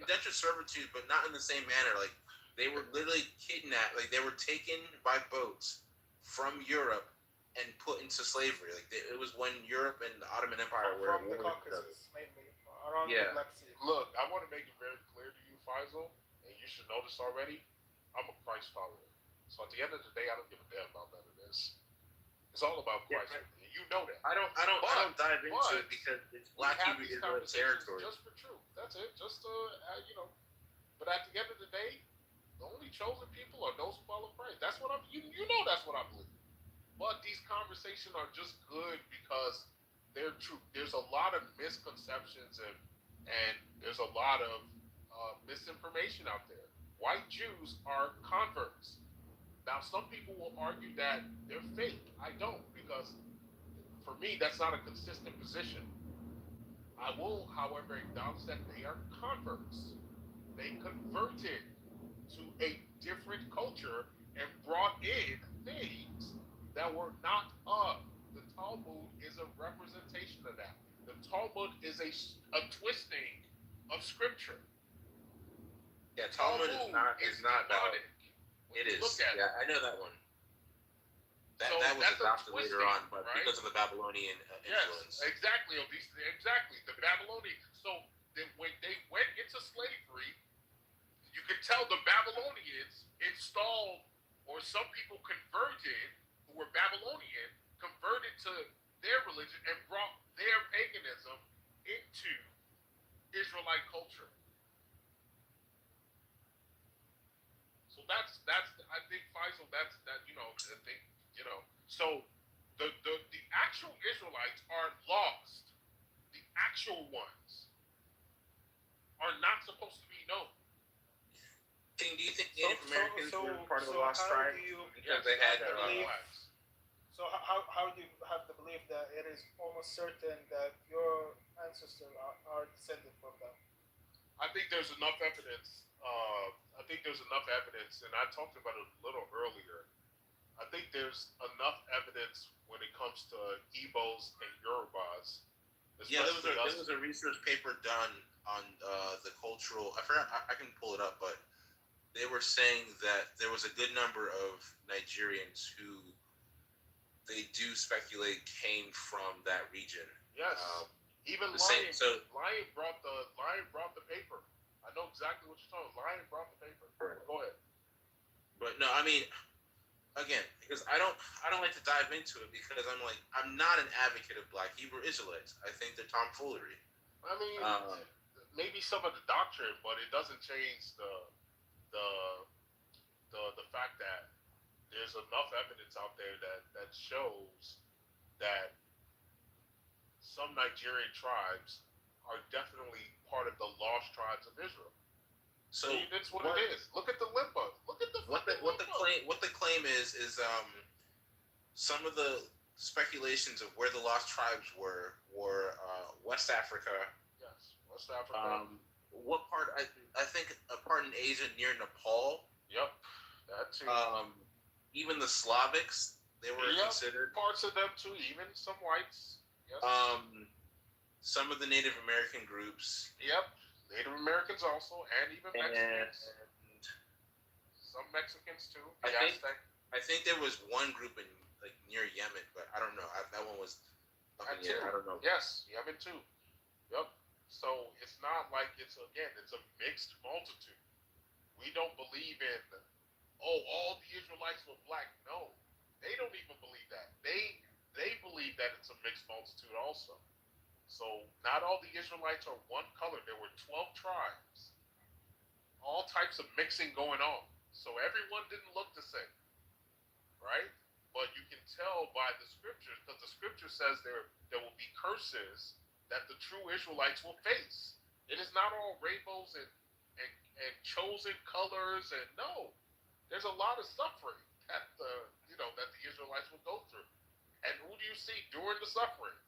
Indentured servitude, but not in the same manner. Like they were literally kidnapped. Like they were taken by boats from Europe and put into slavery. Like it was when Europe and the Ottoman Empire were
from the Caucasus, mainly around the Black Sea.
Look, I want to make it very clear to you, Faisal, and you should know this already. I'm a Christ follower, so at the end of the day, I don't give a damn about none of this. It's all about Christ. Yeah, you know that.
I don't dive into it because it's Black Hebrew Israelite territory.
Just for truth. That's it. Just But at the end of the day, the only chosen people are those who follow Christ. That's what you know. That's what I believe. But these conversations are just good because they're true. There's a lot of misconceptions and there's a lot of misinformation out there. White Jews are converts. Now, some people will argue that they're fake. I don't, because for me, that's not a consistent position. I will, however, acknowledge that they are converts. They converted to a different culture and brought in things that were not of. The Talmud is a representation of that. The Talmud is a twisting of Scripture.
Yeah, Talmud is not valid. It is. Yeah, I know that one. That was adopted later on, but because of the Babylonian influence.
Yes, exactly. The Babylonian. So when they went into slavery, you could tell the Babylonians installed, or some people converted, who were Babylonian, converted to their religion and brought their paganism into Israelite culture. So that's I think Faisal, so the actual Israelites are lost. The actual ones are not supposed to be known.
Do you think Native Americans were part of the lost tribe? Because they had their lives.
So how do you have the belief that it is almost certain that your ancestors are descended from them?
I think there's enough evidence. And I talked about it a little earlier. I think there's enough evidence when it comes comes to Igbos and Yorubas.
Yeah, there was a research paper done on the cultural. I forgot. I can pull it up, but they were saying that there was a good number of Nigerians who they do speculate came from that region.
Yes, even Lion brought the paper. I know exactly what you're talking. Lion brought the paper. Right. Go ahead.
But no, I mean, again, because I don't like to dive into it because I'm not an advocate of Black Hebrew Israelites. I think they're tomfoolery.
I mean, maybe some of the doctrine, but it doesn't change the fact that there's enough evidence out there that shows that some Nigerian tribes are definitely part of the lost tribes of Israel. So that's what it is. Look at the Limba. Look at the
what the claim is some of the speculations of where the lost tribes were West Africa.
Yes, West Africa.
What part? I think a part in Asia near Nepal.
Yep, that too.
Even the Slavics, they were considered
parts of them too. Even some whites. Yes.
Some of the Native American groups.
Yep. Native Americans also, and even Mexicans. And some Mexicans too.
I think there was one group in near Yemen, but I don't know. That one was up in the air. I don't know.
Yes, Yemen too. Yep. So it's not like it's a mixed multitude. We don't believe in all the Israelites were black. No, they don't even believe that. They believe that it's a mixed multitude also. So not all the Israelites are one color. There were 12 tribes. All types of mixing going on. So everyone didn't look the same. Right? But you can tell by the scriptures, because the scripture says there will be curses that the true Israelites will face. It is not all rainbows and chosen colors, and no. There's a lot of suffering that the Israelites will go through. And who do you see during the suffering?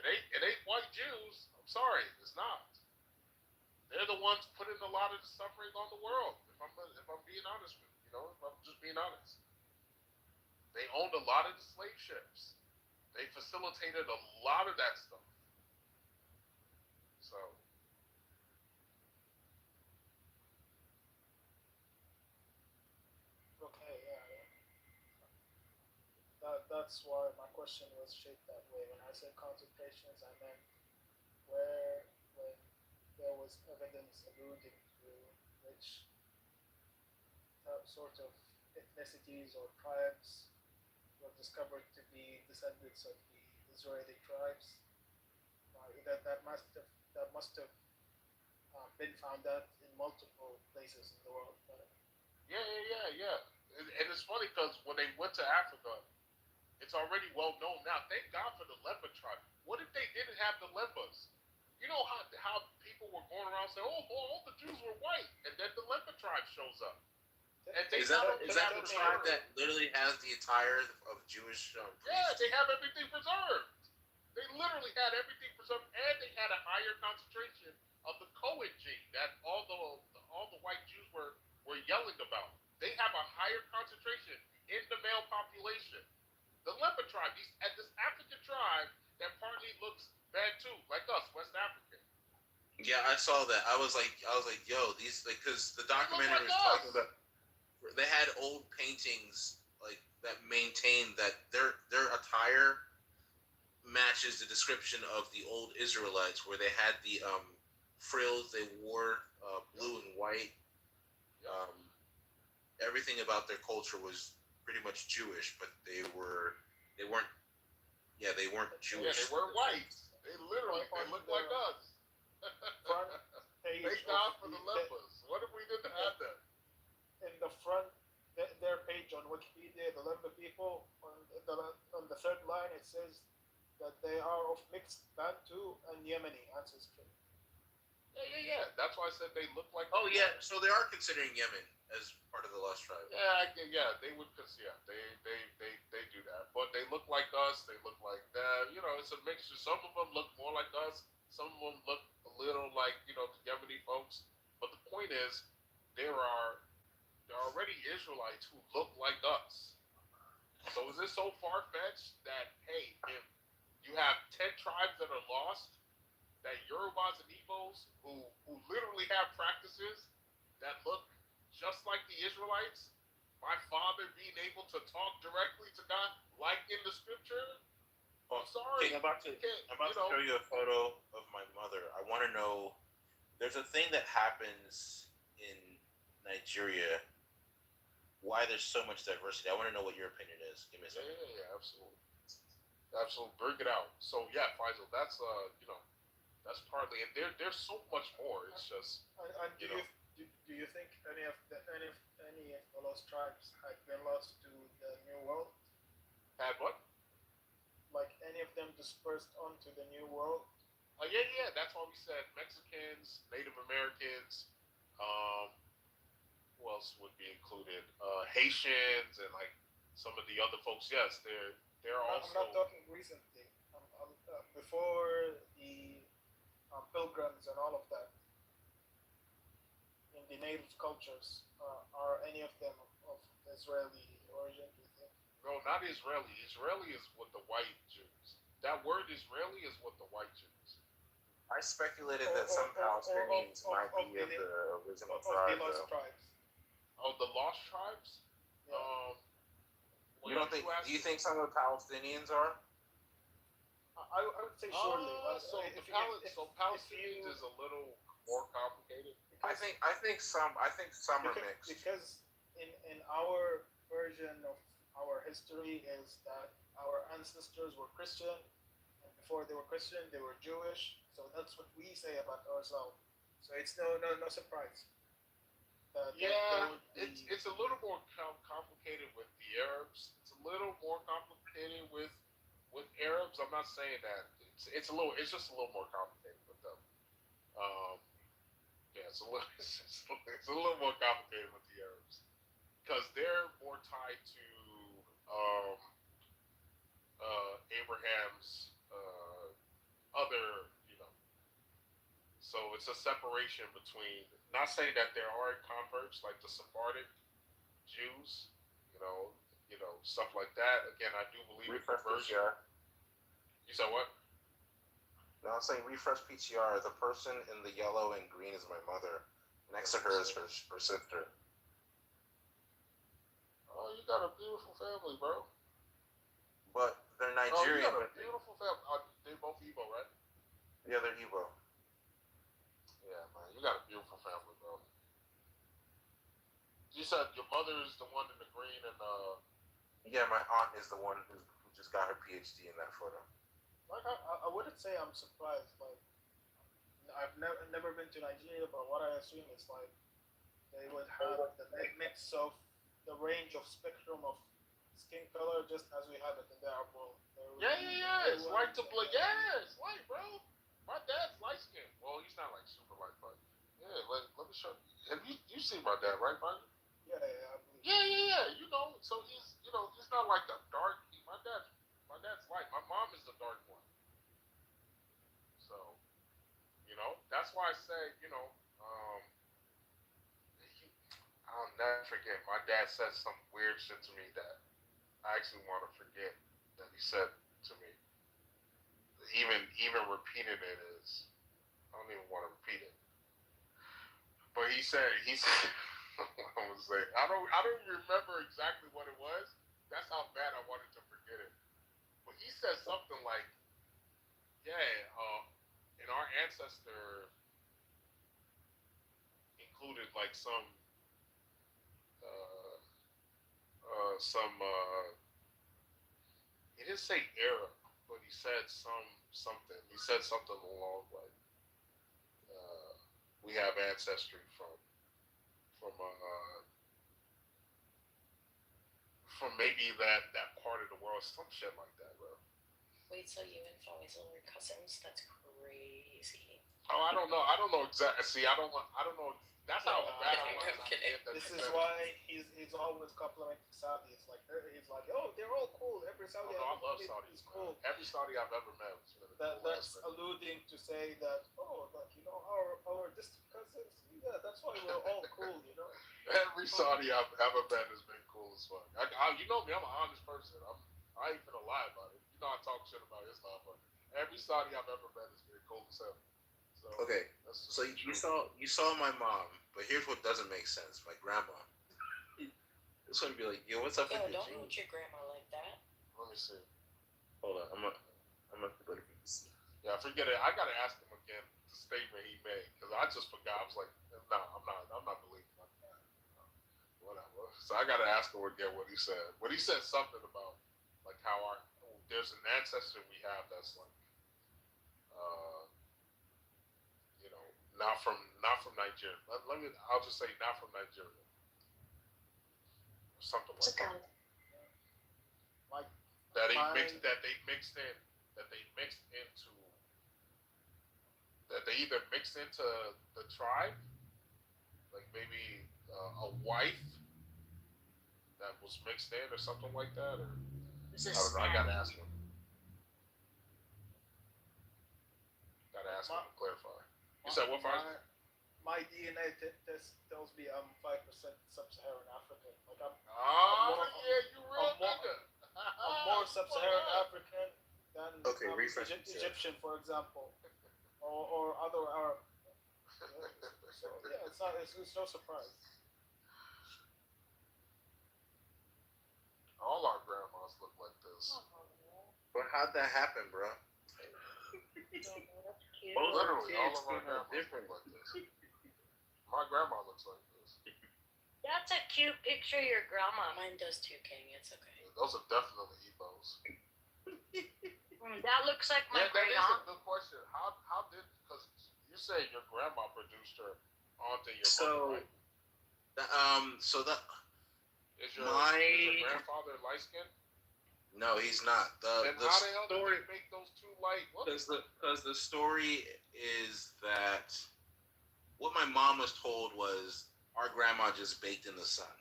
It ain't white Jews. I'm sorry, it's not. They're the ones putting a lot of the suffering on the world. If I'm being honest with you, if I'm just being honest, they owned a lot of the slave ships. They facilitated a lot of that stuff. So.
Okay, yeah. That's why my question was shaped that way. When I said concentrations, I meant when there was evidence alluding to which sort of ethnicities or tribes were discovered to be descendants of the Israeli tribes. That must have been found out in multiple places in the world.
Yeah. And it's funny because when they went to Africa, it's already well known now. Thank God for the Lemba tribe. What if they didn't have the Lembas? You know how people were going around saying, "Oh, boy, all the Jews were white," and then the Lemba tribe shows up. And
is that the tribe that literally has the attire of Jewish?
Yeah, they have everything preserved. They literally had everything preserved, and they had a higher concentration of the Cohen gene that all the white Jews were yelling about. They have a higher concentration in the male population. The Lemba tribe, this African tribe that partly looks Bantu, like us, West African.
Yeah, I saw that. I was like, yo, these because the documentary was talking about. They had old paintings that maintained that their attire matches the description of the old Israelites, where they had the frills. They wore blue and white. Everything about their culture was pretty much Jewish, but they weren't Jewish.
Yeah, they weren't white. They looked like us. Thank God for the Lembas. What if we didn't have them?
In the front, their page on Wikipedia, the Lemba people, on the third line, it says that they are of mixed Bantu and Yemeni ancestry.
Yeah. That's why I said they look like.
Oh yeah, so they are considering Yemen as part of the lost tribe.
Yeah, they would consider. They do that, but they look like us. They look like that. It's a mixture. Some of them look more like us. Some of them look a little like the Yemeni folks. But the point is, there are already Israelites who look like us, So is it so far fetched that hey, if you have 10 tribes that are lost, that Yorubas and Igbos who literally have practices that look just like the Israelites, my father being able to talk directly to God like in the scripture? I'm sorry.
Okay, I'm about to show you a photo of my mother. I want to know. There's a thing that happens in Nigeria. Why there's so much diversity? I want to know what your opinion is. Give me a second.
Yeah, absolutely. Absolutely, bring it out. So yeah, Faisal, that's that's partly, and there's so much more. It's just
And do you think any of the lost tribes had been lost to the New World?
Had what?
Like any of them dispersed onto the New World?
Yeah. That's why we said Mexicans, Native Americans. Who else would be included? Haitians and like some of the other folks. Yes, they're also.
I'm not talking recently. Before the pilgrims and all of that. In the native cultures, are any of them of Israeli origin? Do you think?
No, not Israeli. Israeli is with the white Jews. That word Israeli is with the white Jews.
I speculated that some Palestinians might be of the original tribe.
The lost tribes.
Oh, the lost tribes?
Yeah.
You don't think? Do you think some of the Palestinians are?
I would say surely.
Palestinians is a little more complicated.
I think some are mixed.
Because in our version of our history is that our ancestors were Christian, and before they were Christian, they were Jewish. So that's what we say about ourselves. So it's no surprise.
It's a little more complicated with the Arabs. It's a little more complicated with Arabs. I'm not saying that it's just a little more complicated with them. It's a little more complicated with the Arabs because they're more tied to Abraham's other, So it's a separation between. Not saying that there aren't converts like the Sephardic Jews, stuff like that. Again, I do believe in conversion. You said what?
No, I'm saying refresh PTR. The person in the yellow and green is my mother. Next to her is her sister.
Oh, you got a beautiful family, bro.
But they're Nigerian.
You got a beautiful family. They're both Igbo, right?
Yeah, they're Igbo.
Yeah, man, you got a beautiful family, bro. You said your mother is the one in the green and
Yeah, my aunt is the one who just got her PhD in that photo.
Like I wouldn't say I'm surprised. Like I've never been to Nigeria, but what I assume is like they would have the mix of the range of spectrum of skin color just as we have it in the Arab world.
Yeah. It's white to black. Yeah, it's white, bro. My dad's light skinned. Well, he's not like super light, but yeah. Let me show you. Have you seen my dad, right, man?
Yeah.
Yeah. So he's he's not like the dark. My dad's light. My mom is the dark one. So, that's why I say, I'll never forget. My dad said some weird shit to me that I actually want to forget that he said to me. Even repeating it is, I don't even want to repeat it. But he said, I was saying, I don't remember exactly what it was. That's how bad I wanted to forget it. But he said something like, and our ancestor included like some he didn't say Arab, but he said something. He said something along like we have ancestry from maybe that part of the world, some shit like that, bro.
Wait, so you and Faisal are cousins? That's crazy.
Oh, I don't know exactly. See, I don't know. That's how bad I want to forget that.
This is why he's always complimenting Saudi. It's like he's like, oh, they're all cool. Every Saudi
I love Saudi.
Is cool.
Every Saudi I've ever met was
that's alluding to say that our distant cousins, Yeah, that's why we're all cool, you know.
Every Saudi I've ever met has been cool as fuck. You know me, I'm an honest person. I ain't gonna lie about it. You know I talk shit about Islam, but every Saudi I've ever met has been cool as hell. So,
okay, so you saw my mom, but here's what doesn't make sense. My grandma. It's gonna be like, yo, what's up with
Yo,
the
don't
jeans?
hurt your grandma like that.
Let me see.
Hold on, I'm gonna put it.
Yeah, forget it. I gotta ask him again the statement he made because I just forgot. I was like, no, I'm not believing that. Whatever. So I gotta ask him again what he said. What he said something about like how there's an ancestor we have that's like, you know, not from Nigeria. I'll just say not from Nigeria, or something like that.
Like
that they mixed into. That they either mixed into the tribe, like maybe a wife that was mixed in or something like that, or I don't know. I gotta ask him. To clarify. You said what, Farzad?
My DNA test tells me I'm 5% sub-Saharan African. Like I'm more sub-Saharan African than Egyptian, for example, or other Arab. So yeah, it's no surprise.
All our grandmas look like this.
But how'd that happen, bro?
Literally, all of our grandmas look like this. My grandma looks like this.
That's a cute picture of your grandma.
Mine does too, King. It's okay.
Those are definitely Ebos.
That looks like my great aunt.
That is a good question. How did, because you say your grandma produced her onto your mother, right? Is your grandfather light skinned?
No, he's not.
Then how the hell did they make those two light?
Because the story is that what my mom was told was our grandma just baked in the sun.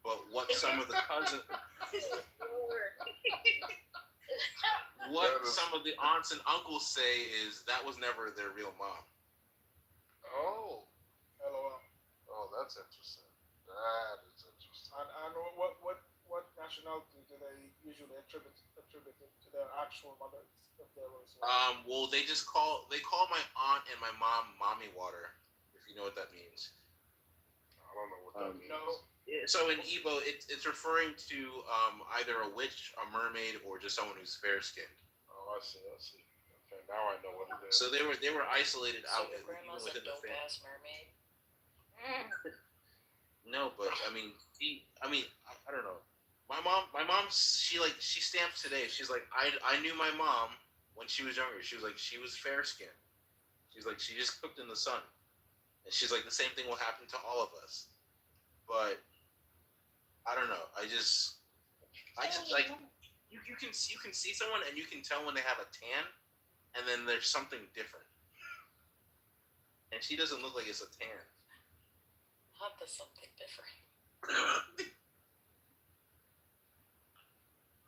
But what some of the cousins, some of the aunts and uncles say is that was never their real mom.
Oh, LOL. Oh, that's interesting. That is interesting.
And what nationality do they usually attribute it to their actual mothers if there was one?
Well, they call my aunt and my mom mommy water, if you know what that means.
I don't know what that means.
No.
So in Igbo, it's referring to either a witch, a mermaid, or just someone who's fair skinned.
Oh, I see. Okay, now I know what it is.
So they were isolated out
your grandma's a dope-ass mermaid?
No, but I mean, I don't know. My mom, she stamps today. She's like, I knew my mom when she was younger. She was like, she was fair skinned. She's like, she just cooked in the sun, and she's like, the same thing will happen to all of us. But I don't know. I just like you can see someone and you can tell when they have a tan, and then there's something different. And she doesn't look like it's a tan.
Not the something different.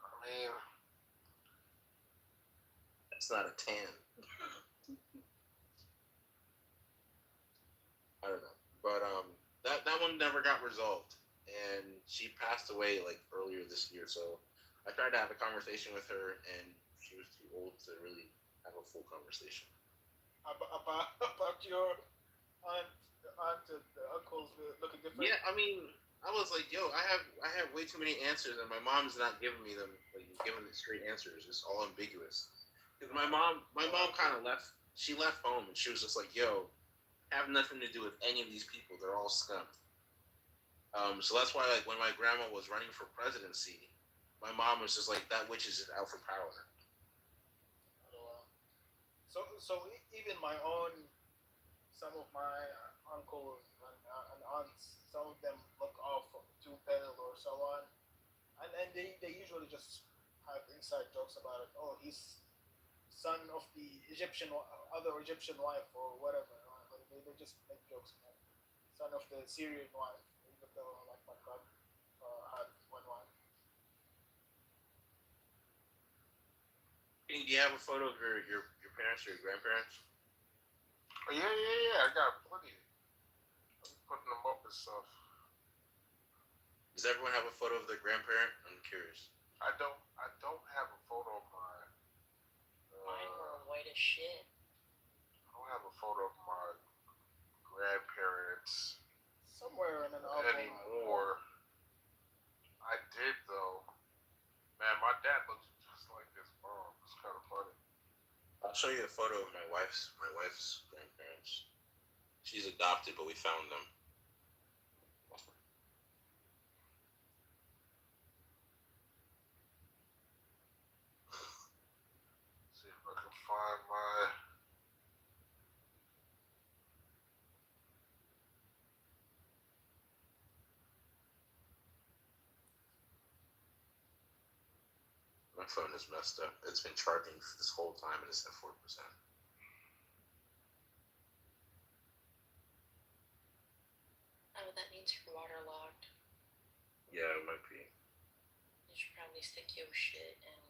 I mean,
that's not a tan. I don't know, but that one never got resolved, and she passed away like earlier this year. So I tried to have a conversation with her, and she was too old to really have a full conversation.
About your aunt and uncles looking different.
Yeah, I mean, I was like, yo, I have way too many answers, and my mom's not giving me them, like giving me straight answers. It's all ambiguous. Because my mom kind of left. She left home, and she was just like, yo, have nothing to do with any of these people. They're all scum. So that's why, like, when my grandma was running for presidency, my mom was just like, that witch is just out for power.
So even my own, some of my uncles and aunts, some of them look off too pale or so on, and they usually just have inside jokes about it. Oh, he's son of the other Egyptian wife or whatever. They just make jokes about it. Son of the Syrian wife, even though like my god had one wife.
Do you have a photo of your parents or your grandparents?
Yeah. I got plenty. putting them up and stuff.
Does everyone have a photo of their grandparent? I'm curious.
I don't have a photo of mine.
Mine were white as shit.
I don't have a photo of my grandparents
Somewhere in an album.
anymore. I did though. Man, my dad looks just like his mom. It's kind of funny.
I'll show you a photo of my wife's grandparents. She's adopted, but we found them.
See if I can find my.
My phone is messed up. It's been charging this whole time and it's at 4%.
Oh, that means you're waterlogged.
Yeah, it might be.
You should probably stick your shit in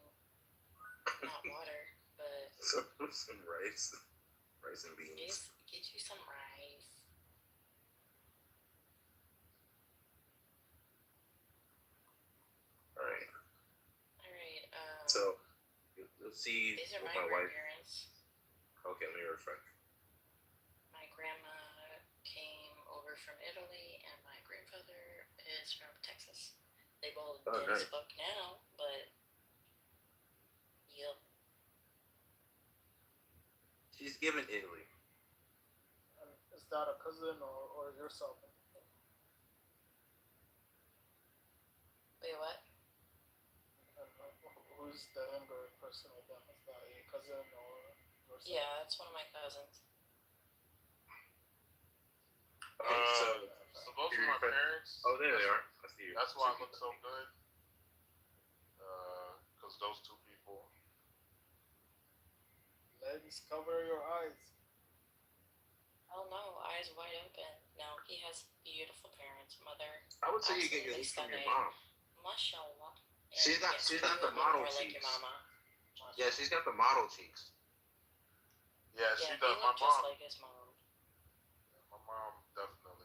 not water, but
Some rice and beans.
get you some rice.
All right.
So
you'll see
these are
with
my
my wife.
grandparents.
Okay, let me refresh.
My grandma came over from Italy, and my grandfather is from Texas. They both dead as fuck now, but yep.
She's given Italy.
Is that a cousin or yourself?
Wait, what?
Who's the younger person of them? Is that a cousin or yourself?
Yeah, it's one of my cousins.
So those are my parents.
Oh, there they are. I see you.
That's why I look so good. Because those two people.
Ladies, cover your eyes.
Oh no, eyes wide open. No, he has beautiful parents. Mother.
I would say you get your least from your mom.
Mashallah.
She's got the model cheeks.
Like your mama.
Yeah, she's got the model cheeks.
Yeah, she does.
My mom. Just like his mom.
My mom definitely.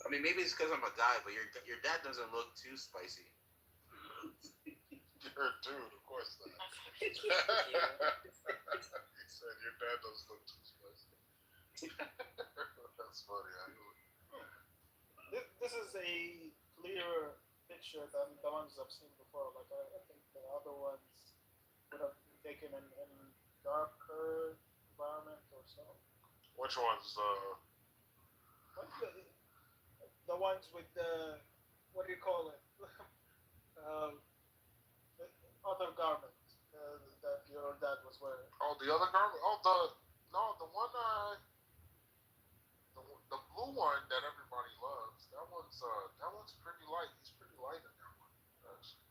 I mean, maybe it's because I'm a guy, but your dad doesn't look too spicy.
You're a dude, of course not.
I fucking with you.
He said your dad doesn't look too spicy. That's funny.
This is a clearer picture than the ones I've seen before. Like I think the other ones would have been taken in darker environment or so.
Which ones?
The ones with the, what do you call it? The other garment that your dad was wearing.
Oh, the other garment? Oh, the one, the blue one that everybody loves. That one's pretty light. He's pretty light in that one. Actually.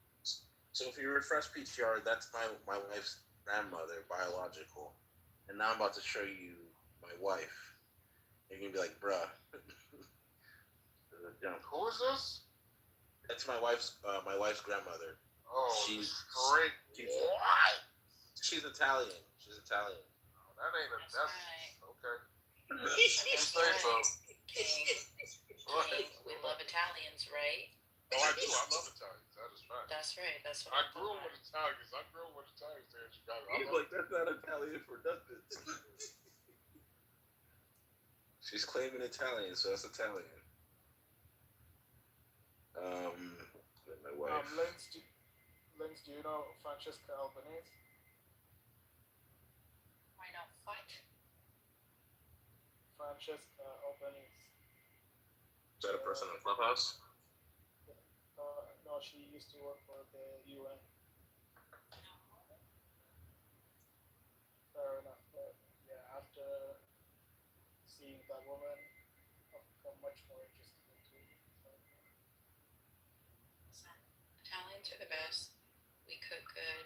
So if you refresh PTR, that's my wife's grandmother, biological. And now I'm about to show you my wife. You're gonna be like, bruh.
Who is this?
That's my wife's grandmother.
Oh,
she's
great.
She's Italian. She's Italian.
Oh, that ain't a. That's right. Okay.
You say so. We love Italians, right?
Oh, I do. I love Italians. That is right.
That's right. That's what
I grew up with Italians. I grew up with Italians there in Chicago.
He's like, that's not Italian for nothing. She's claiming Italian, so that's Italian. My wife.
Lens, do you know Francesca Albanese?
Why not what?
Francesca Albanese.
Is that a person in Clubhouse?
No, she used to work for the UN. Fair enough. But yeah, after seeing that woman, I've become much more interested into it.
Italians are the best. We cook good.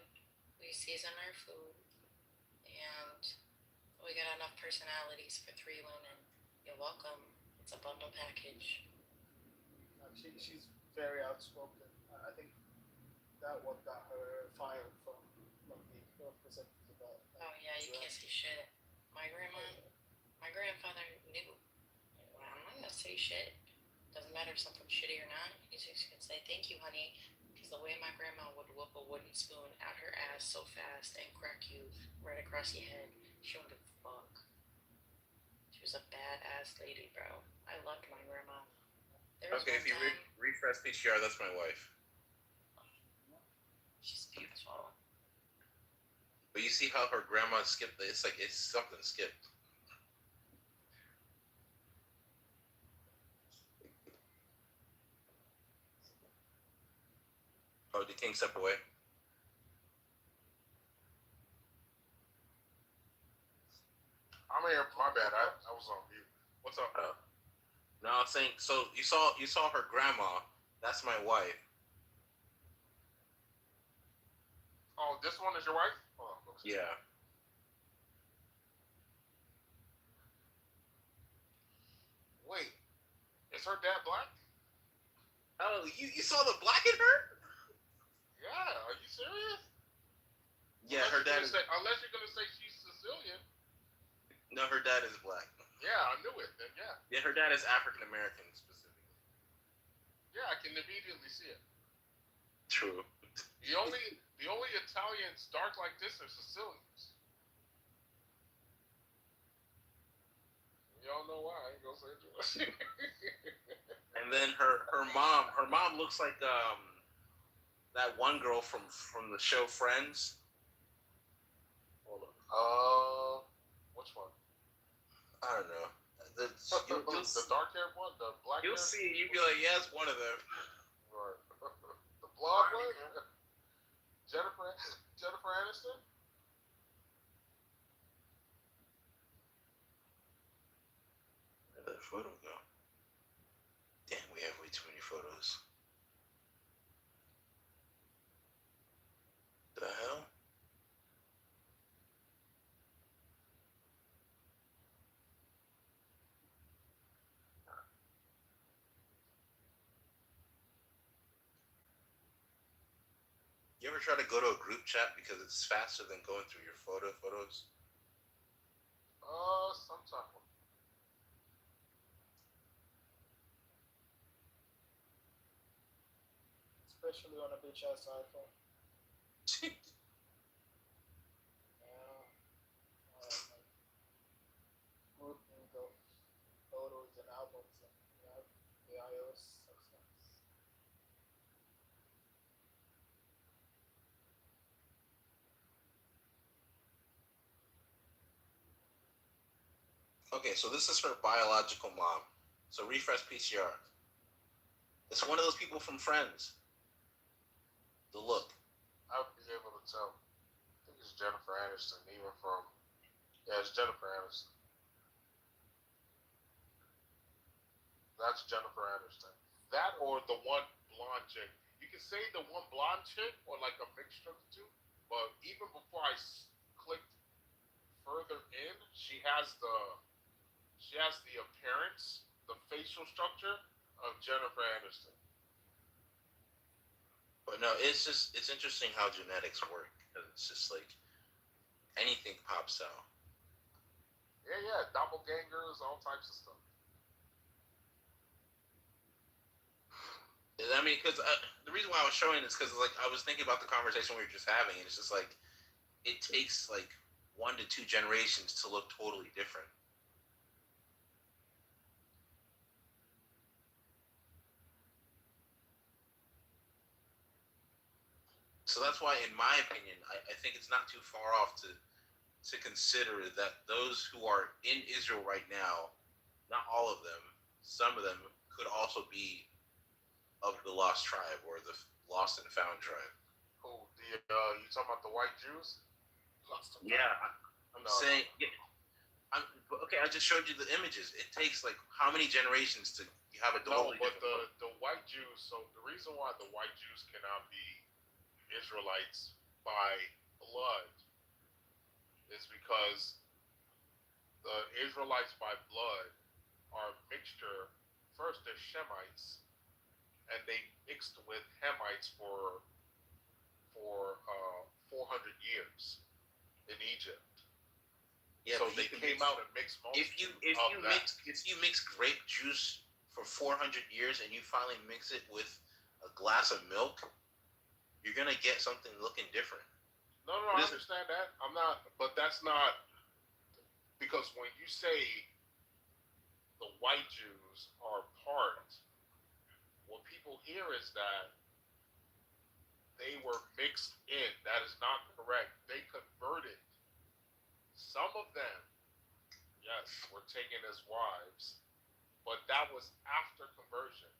We season our food. And we got enough personalities for 3 women. You're welcome. It's a bundle package.
She's very outspoken. I think that one got her fired from the representative about.
Oh yeah, you can't see shit. My grandfather knew. Well, I'm not gonna say say shit. Doesn't matter if something's shitty or not. You just can say thank you, honey. Because the way my grandma would whoop a wooden spoon out her ass so fast and crack you right across your head, she wouldn't give a fuck. She was a badass lady, bro. I loved my grandma.
Okay, if you refresh PTR, that's my wife.
She's beautiful.
But you see how her grandma skipped? It's like it's something skipped. Oh, did King step away?
I'm here. My bad. I was on mute. What's up?
No, I'm saying. So you saw her grandma. That's my wife.
Oh, this one is your wife? Oh, okay.
Yeah.
Wait, is her dad black?
Oh, you saw the black in her?
Yeah. Are you serious?
Yeah, her dad is.
Unless you're gonna say she's Sicilian.
No, her dad is black.
Yeah, I knew it. Then yeah.
Yeah, her dad is African American specifically.
Yeah, I can immediately see it.
True.
The only Italians dark like this are Sicilians. Y'all know why? I ain't gonna say it too much.
And then her mom looks like that one girl from the show Friends.
Hold on. Which one?
I don't know. The
dark haired one, the black.
You'll see. You'll be like, yeah, it's one of them.
Right. The blonde one. Jennifer Aniston.
Where did that photo go? Damn, we have way too many photos. The hell? You ever try to go to a group chat because it's faster than going through your photos?
Sometimes. Especially on a bitch ass iPhone. Grouping the photos and albums and the iOS stuff.
Okay, so this is her biological mom. So refresh PCR. It's one of those people from Friends. The look.
I would be able to tell. I think it's Jennifer Aniston, even from. Yeah, it's Jennifer Aniston. That's Jennifer Aniston. That or the one blonde chick. You can say the one blonde chick or like a mixture of the two, but even before I clicked further in, she has the appearance, the facial structure of Jennifer Aniston.
But no, it's interesting how genetics work. It's just like anything pops out.
Yeah, doppelgangers, all types of stuff.
I mean, because the reason why I was showing this because like I was thinking about the conversation we were just having, and it's just like it takes like 1 to 2 generations to look totally different. So that's why, in my opinion, I think it's not too far off to consider that those who are in Israel right now, not all of them, some of them could also be of the lost tribe or the lost and found tribe.
Who you talking about the white Jews?
Yeah, I'm saying. Yeah, okay, I just showed you the images. It takes like how many generations to have a totally
but the white Jews. So the reason why the white Jews cannot be Israelites by blood is because the Israelites by blood are a mixture. First, they're Shemites, and they mixed with Hamites for 400 years in Egypt.
Yeah,
so they came out and mixed most.
If you mix grape juice for 400 years and you finally mix it with a glass of milk, you're gonna get something looking different.
No, I understand that. I'm not, but that's not, because when you say the white Jews are part, what people hear is that they were mixed in. That is not correct. They converted. Some of them, yes, were taken as wives, but that was after conversion.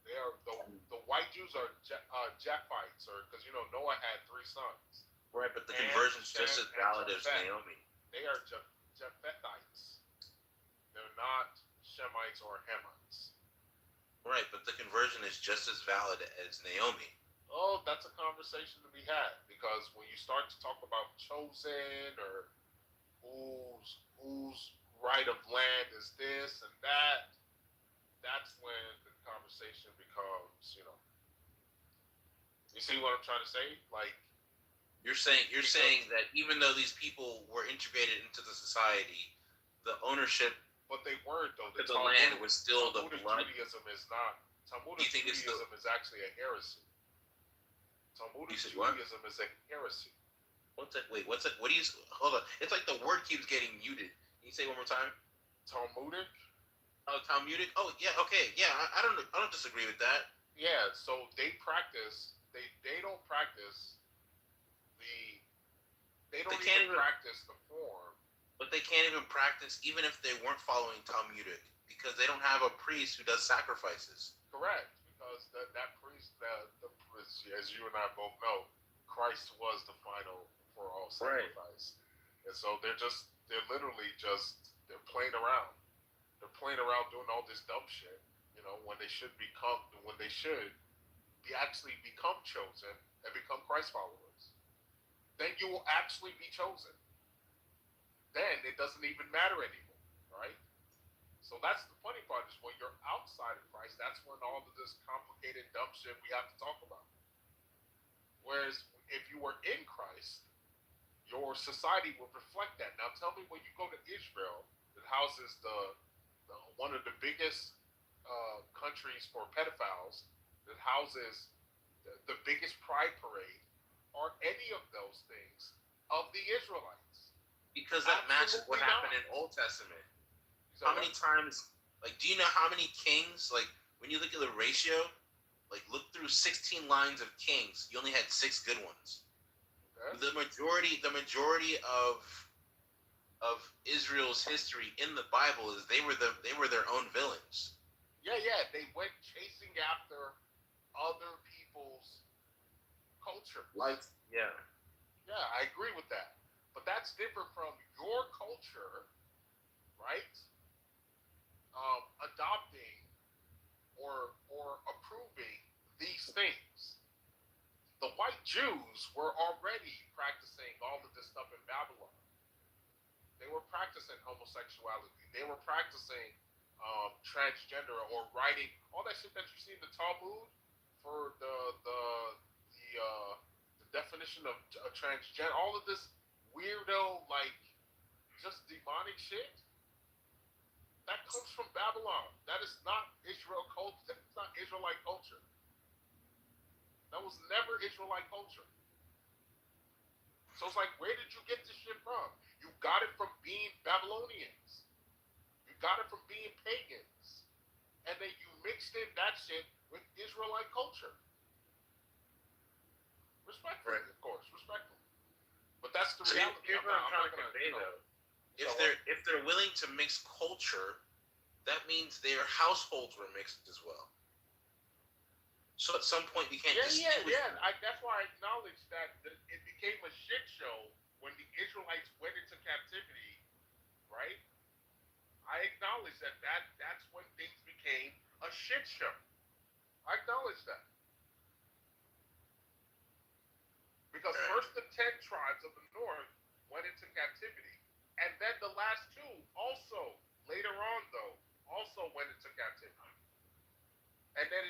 They are the white Jews are Japhites, or because Noah had 3 sons.
Right, but the conversion's just as valid as Naomi.
They are Japhethites. They're not Shemites or Hamites.
Right, but the conversion is just as valid as Naomi.
Oh, that's a conversation to be had, because when you start to talk about chosen or whose right of land is this and that, that's when the conversation becomes, You see what I'm trying to say? Like,
you're saying that even though these people were integrated into the society, the ownership,
but they weren't though.
The land was still the blood.
Judaism is not. Talmudic Judaism is actually a heresy. Talmudic Judaism is a heresy.
What's that? Wait, what's that? What do you? Hold on. It's like the word keeps getting muted. Can you say it one more time?
Talmudic.
Oh, Talmudic. Oh, yeah. Okay. Yeah, I don't disagree with that.
Yeah. So they practice. They don't practice the. They don't even practice the form.
But they can't even practice even if they weren't following Talmudic, because they don't have a priest who does sacrifices.
Correct, because that priest, as you and I both know, Christ was the final for all sacrifice. Right. And so they're literally playing around. They're playing around doing all this dumb shit, when they should actually become chosen and become Christ followers. Then you will actually be chosen. Then it doesn't even matter anymore, right? So that's the funny part, is when you're outside of Christ, that's when all of this complicated dumb shit we have to talk about. Whereas if you were in Christ, your society would reflect that. Now tell me, when you go to Israel, that houses one of the biggest countries for pedophiles, that houses the biggest pride parade, are any of those things of the Israelites?
Because that matches what happened in Old Testament. So how many times, do you know how many kings, when you look at the ratio, look through 16 lines of kings, you only had 6 good ones. Okay. The majority of Israel's history in the Bible is they were their own villains.
Yeah, they went chasing after other people's culture.
Yeah,
I agree with that. But that's different from your culture, right? Adopting or approving these things. The white Jews were already practicing all of this stuff in Babylon. They were practicing homosexuality. They were practicing transgender, or writing all that shit that you see in the Talmud for the definition of transgender. All of this weirdo, just demonic shit, that comes from Babylon. That is not Israel culture. That's not Israelite culture. That was never Israelite culture. So it's like, where did you get this shit from? You got it from being Babylonians. You got it from being pagans. And then you mixed in that shit with Israelite culture. Respectfully, of course, respectfully. But that's the reality.
Here's what I'm trying to convey, though. If they're willing to mix culture, that means their households were mixed as well. So at some point we can't distinguish.
That's why I acknowledge that it became a shit show when the Israelites went into captivity, right? I acknowledge that's when things became a shit show. I acknowledge that. Because first the 10 tribes of the north went into captivity, and then the last 2 also, later on though, also went into captivity. And then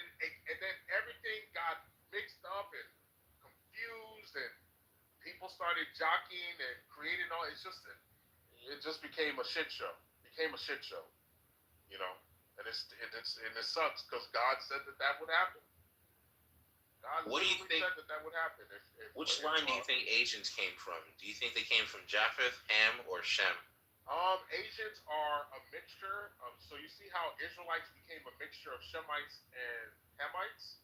everything got mixed up and confused, and people started jockeying and creating all. It just became a shit show. you know, and it sucks because God said that would happen. God
What do you think?
Said that would happen.
Which line do you think Asians came from? Do you think they came from Japheth, Ham, or Shem?
Asians are a mixture of. So you see how Israelites became a mixture of Shemites and Hamites.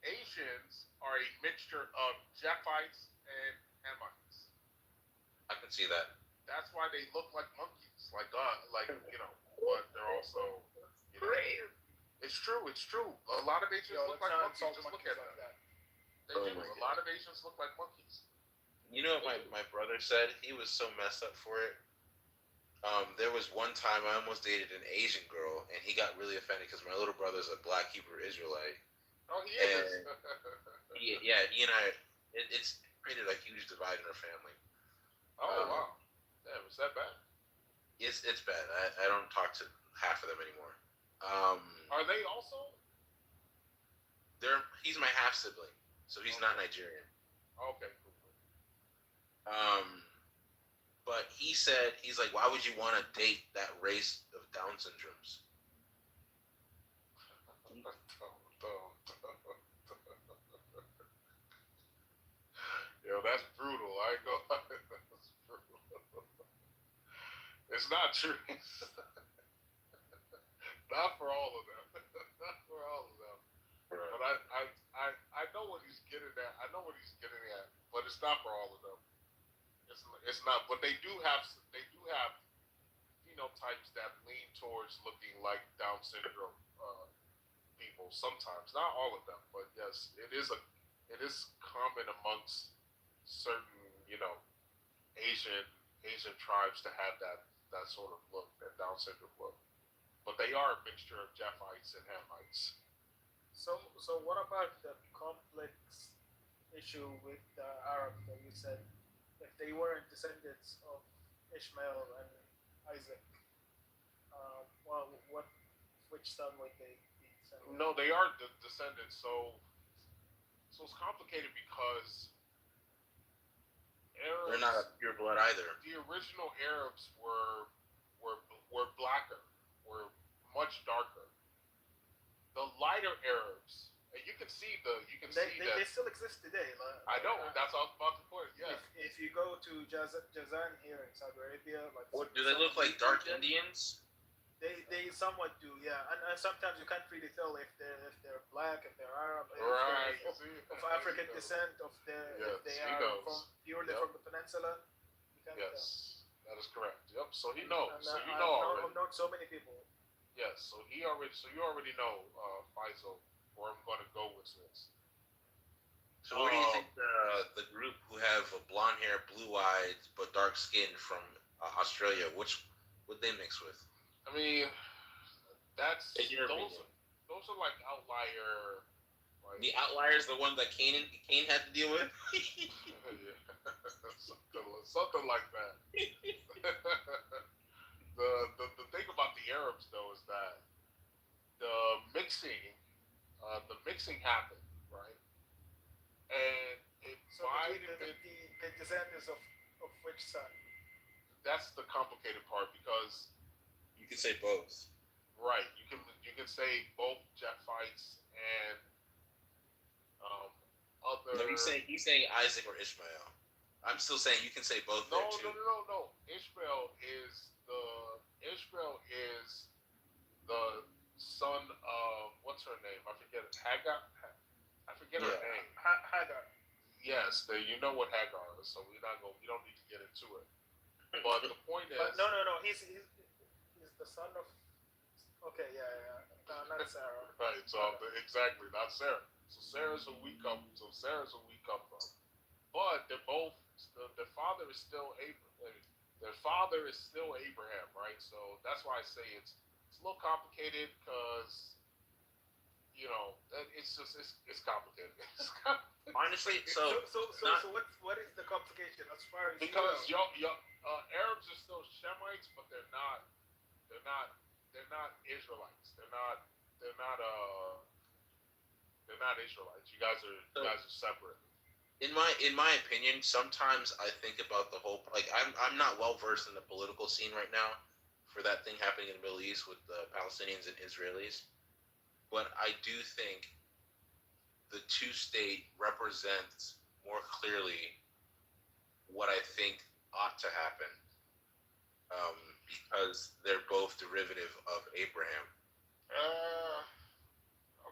Asians are a mixture of Japhites and Hamites.
I can see that.
That's why they look like monkeys, like you know, but they're also, you know, it's true. A lot of Asians look like monkeys. Just look at that. They do. A lot of Asians look like monkeys.
You know what my brother said? He was so messed up for it. There was one time I almost dated an Asian girl, and he got really offended because my little brother's a Black Hebrew Israelite.
Oh, he is.
Yeah, he and I, it's created a huge divide in our family.
Oh, wow. Damn, is that bad?
It's bad. I don't talk to half of them anymore.
Are they also?
He's my half sibling, so he's not Nigerian.
Okay, cool.
But he's like, why would you want to date that race of Down syndromes?
Yo, that's brutal. I ain't gonna lie. That's brutal. It's not true. Not for all of them. Not for all of them. Right. But I know what he's getting at. I know what he's getting at. But it's not for all of them. It's not. But they do have phenotypes that lean towards looking like Down syndrome people. Sometimes, not all of them, but yes, it is common amongst certain, you know, Asian tribes to have that sort of look, that Down syndrome look. But they are a mixture of Japhites and Hamites.
So what about the complex issue with the Arabs that you said, if they weren't descendants of Ishmael and Isaac, which son would they be descendants?
No, they are descendants. So it's complicated because Arabs,
they're not a pure blood either.
The original Arabs were blacker, were much darker. The lighter Arabs, and you can see that
they still exist today.
I know. That's what I was about to put. Yeah.
If you go to Jazan here in Saudi Arabia,
what do they look like? Dark Indians?
They somewhat do, yeah. And sometimes you can't really tell if they're black, if they're Arab,
right?
If they're of African descent, if they are purely from the peninsula. You can't tell.
That is correct. Yep. So he knows. So you
know
already.
I've known so many people.
Yes. So you already know, Faisal, where I'm going to go with this.
So what do you think the group who have blonde hair, blue eyes, but dark skin from Australia, which would they mix with?
I mean, those are like outlier. Like,
the outlier is the one that Cain had to deal with.
something like that. The thing about the Arabs though is that the mixing happened, right? And
the descendants of which son?
That's the complicated part because
you can say both.
Right. You can say both Japhites and other.
No, he's saying Isaac or Ishmael. I'm still saying you can say both.
No. Ishmael is the son of what's her name? I forget it. Hagar. I forget her name.
Hagar.
Yes, you know what Hagar is, so we don't need to get into it. But the point is.
But no. He's the son of. Okay, yeah. No, not Sarah.
Right. So exactly, not Sarah. So Sarah's who we come from. But they're both. Their father is still Abraham. Their father is still Abraham, right? So that's why I say it's a little complicated because it's complicated.
Honestly,
so what is the complication as far as
because Arabs are still Shemites, but they're not Israelites. They're not Israelites. You guys are separate.
In my opinion, sometimes I think about the whole I'm not well versed in the political scene right now for that thing happening in the Middle East with the Palestinians and Israelis. But I do think the two-state represents more clearly what I think ought to happen, because they're both derivative of Abraham.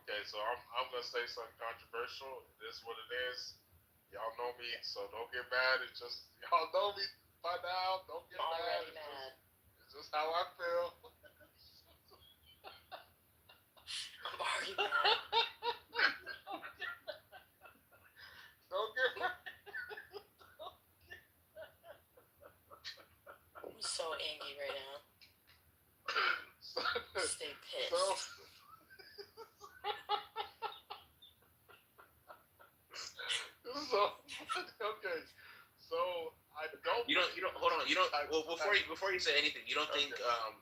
Okay, so I'm gonna say something controversial. It is what it is. Y'all know me, so don't get mad. It's just y'all know me by now. Don't get
Already
mad. It's just how I feel.
I'm already mad.
Don't get mad.
I'm so angry right now. Stay pissed.
Okay. So I don't.
You don't. Hold on. You don't. Well, before you say anything, you don't think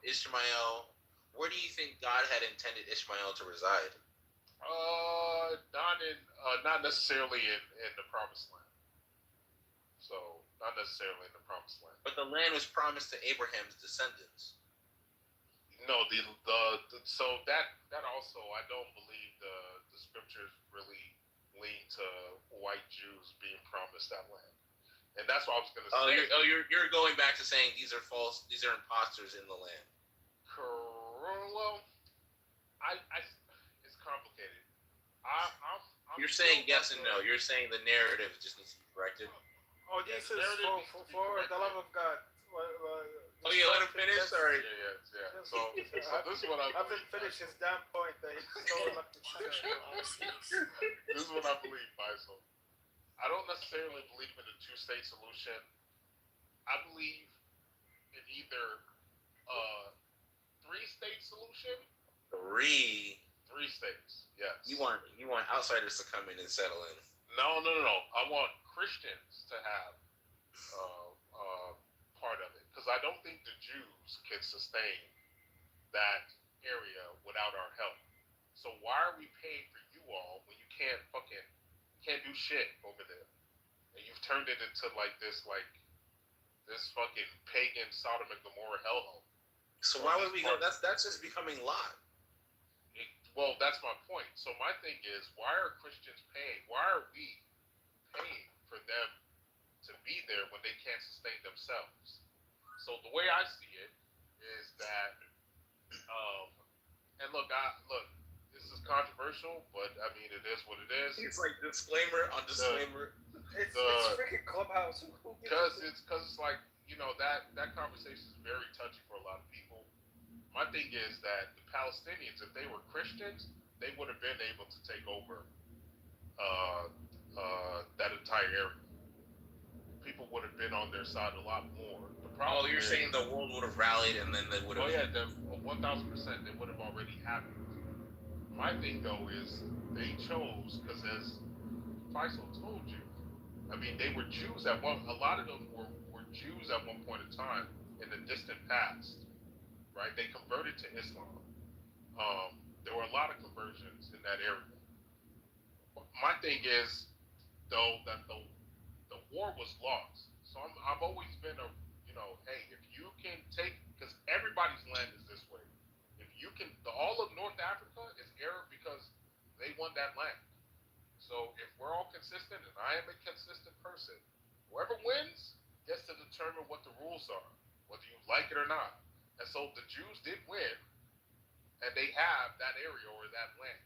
Ishmael? Where do you think God had intended Ishmael to reside?
Not necessarily in the promised land. So not necessarily in the promised land.
But the land was promised to Abraham's descendants.
No, so that also I don't believe the scriptures really lean to white Jews being promised that land, and that's what I was going to say.
You're going back to saying these are false. These are imposters in the land.
Well, it's complicated.
You're saying yes and no. You're saying the narrative just needs to be corrected.
Oh, Jesus, for the love of God.
Let him finish? Sorry.
Yeah. So this is what I
haven't finished his damn point that he's still not
This is what I believe, Faisal. I don't necessarily believe in a two-state solution. I believe in either a three-state solution. Three states, yes.
You want outsiders to come in and settle in.
No. I want Christians to have part of it, because I don't think the Jews can sustain that area without our help. So why are we paying for you all when you can't do shit over there? And you've turned it into this fucking pagan Sodom and Gomorrah hellhole.
So why would we go? That's just becoming Lot.
Well, that's my point. So my thing is, why are Christians paying? Why are we paying for them to be there when they can't sustain themselves? So the way I see it is that, and look, this is controversial, but I mean, it is what it is.
It's like disclaimer on disclaimer.
It's freaking Clubhouse.
Because it's like, that conversation is very touchy for a lot of people. My thing is that the Palestinians, if they were Christians, they would have been able to take over that entire area. People would have been on their side a lot more.
You're saying the world would have rallied and then they would have...
Oh yeah, 1,000%. They would have already happened. My thing, though, is they chose, because as Faisal told you, I mean, they were Jews a lot of them were Jews at one point in time in the distant past, right? They converted to Islam. There were a lot of conversions in that area. My thing is, though, that the war was lost. So I've always been hey, if you can take, because everybody's land is this way. If you can, all of North Africa is Arab because they won that land. So if we're all consistent, and I am a consistent person, whoever wins gets to determine what the rules are, whether you like it or not. And so the Jews did win, and they have that area or that land.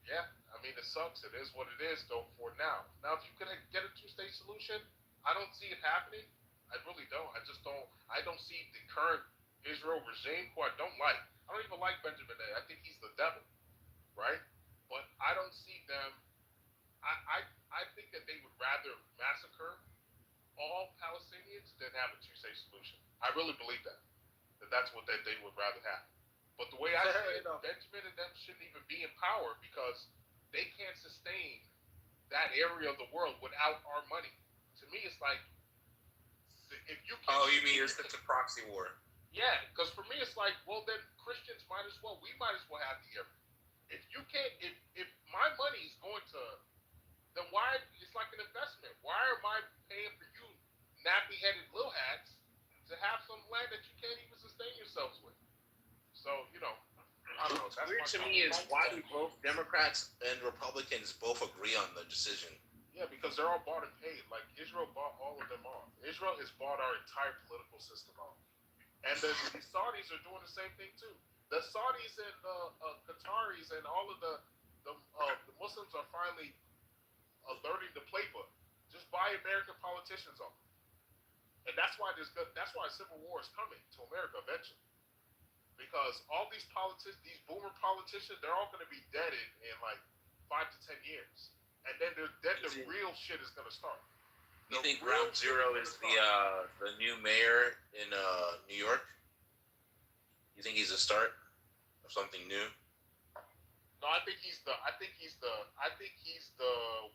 Yeah, I mean, it sucks. It is what it is, though, for now. Now, if you could get a two-state solution, I don't see it happening. I really don't. I don't see the current Israel regime, who I don't like. I don't even like Benjamin Netanyahu. I think he's the devil, right? But I don't see them. I think that they would rather massacre all Palestinians than have a two-state solution. I really believe that that's what they would rather have. But the way I see it, Benjamin and them shouldn't even be in power because they can't sustain that area of the world without our money. To me, it's like, if you can...
Oh, you mean it's a proxy war?
Yeah, because for me, it's like, well, then Christians we might as well have the area. If you can't, if my money is going to, then why, it's like an investment. Why am I paying for you nappy-headed little hats to have some land that you can't even sustain yourselves with. So, I don't know. That's
Weird to me is why do both Democrats and Republicans both agree on the decision?
Yeah, because they're all bought and paid. Like, Israel bought all of them off. Israel has bought our entire political system off. And the Saudis are doing the same thing, too. The Saudis and the Qataris and all of the Muslims are finally learning the playbook. Just buy American politicians off. And that's why a civil war is coming to America eventually. Because all these boomer politicians, they're all going to be dead in like 5 to 10 years. And then the real shit is going to start.
You think Ground Zero is the new mayor in New York? You think he's a start of something new?
No, I think he's the